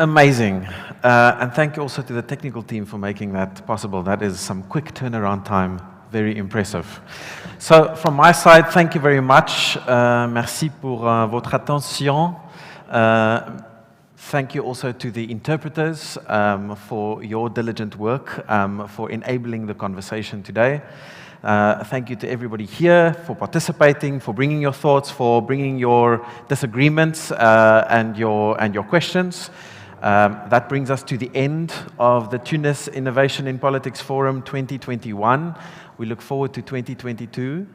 Amazing. And thank you also to the technical team for making that possible. That is some quick turnaround time. Very impressive. So from my side, thank you very much. Merci pour votre attention. Thank you also to the interpreters for your diligent work, for enabling the conversation today. Thank you to everybody here for participating, for bringing your thoughts, for bringing your disagreements and your questions. That brings us to the end of the Tunis Innovation in Politics Forum 2021. We look forward to 2022,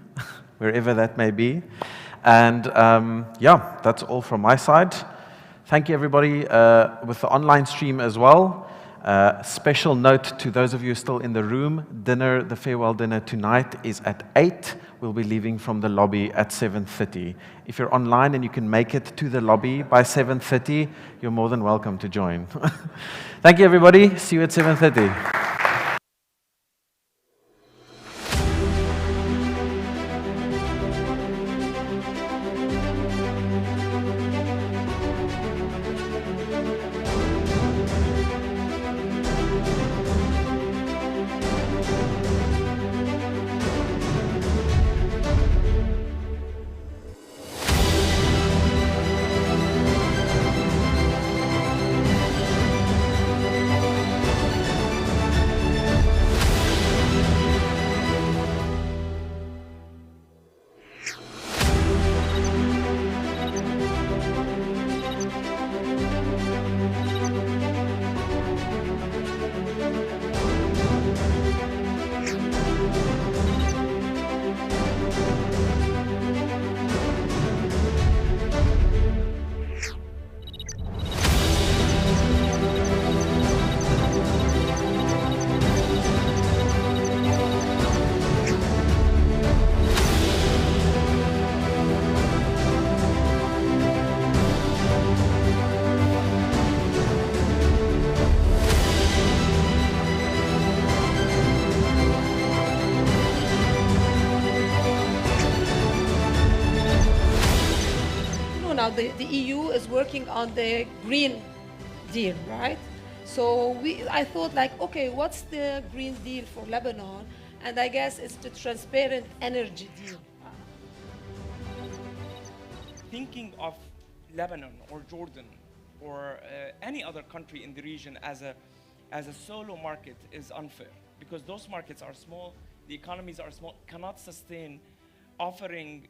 wherever that may be. And yeah, that's all from my side. Thank you, everybody, with the online stream as well. Special note to those of you still in the room, dinner, the farewell dinner tonight is at 8. We'll be leaving from the lobby at 7:30. If you're online and you can make it to the lobby by 7:30, you're more than welcome to join. Thank you, everybody. See you at 7:30. The EU is working on the Green Deal, right? So I thought like, okay, what's the Green Deal for Lebanon? And I guess it's the transparent energy deal. Thinking of Lebanon or Jordan or any other country in the region as a solo market is unfair, because those markets are small, the economies are small, cannot sustain offering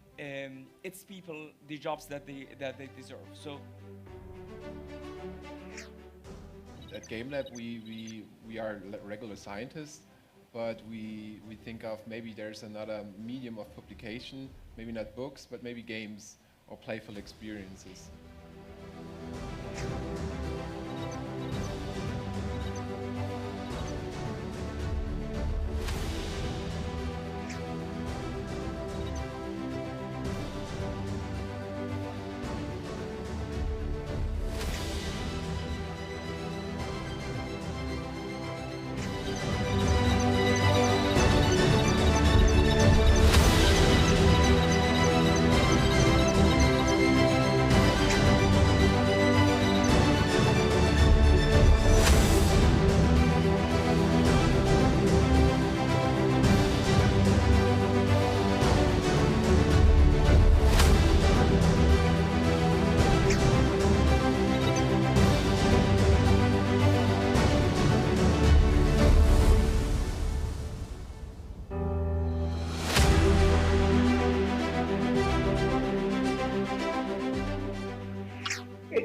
its people the jobs that they deserve. So at GameLab, we are regular scientists, but we think of maybe there's another medium of publication, maybe not books, but maybe games or playful experiences.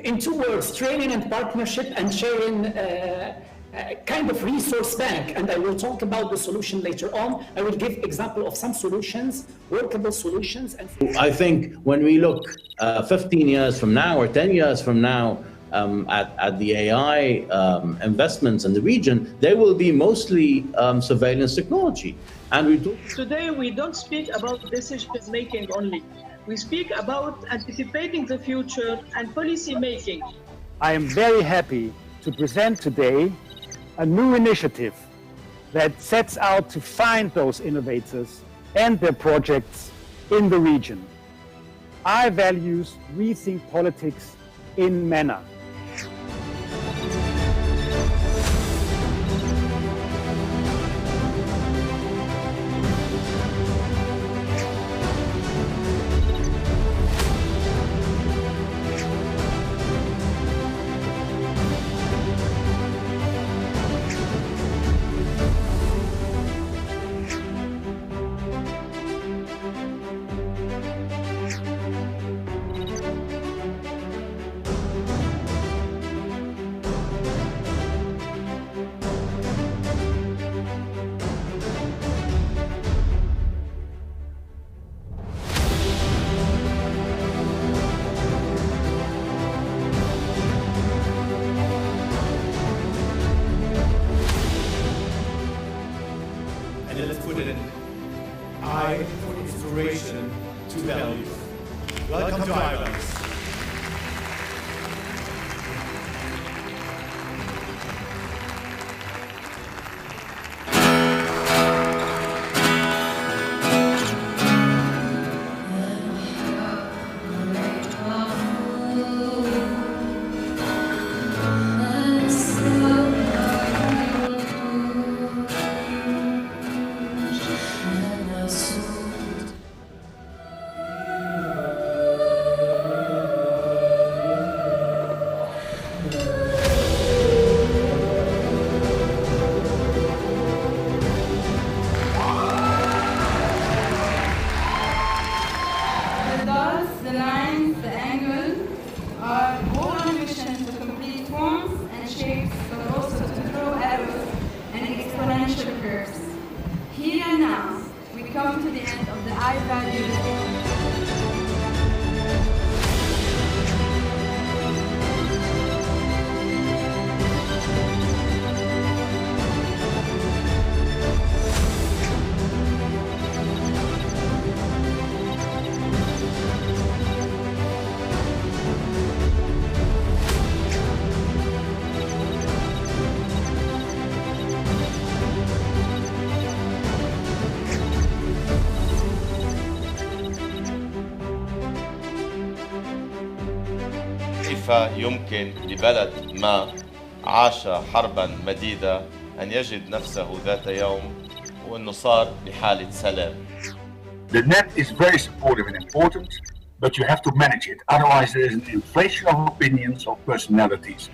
In two words, training and partnership and sharing kind of resource bank. And I will talk about the solution later on. I will give example of some solutions, workable solutions. And I think when we look 15 years from now or 10 years from now at the AI investments in the region, they will be mostly surveillance technology. And today we don't speak about decision making only. We speak about anticipating the future and policy making. I am very happy to present today a new initiative that sets out to find those innovators and their projects in the region. Our values rethink politics in MENA. two values. Welcome to Ireland. كيف يمكن لبلد ما عاش حربا مديدة أن يجد نفسه ذات يوم وأنه صار بحالة سلام. The net is very supportive and important, but you have to manage it. Otherwise there is an inflation of opinions, of personalities.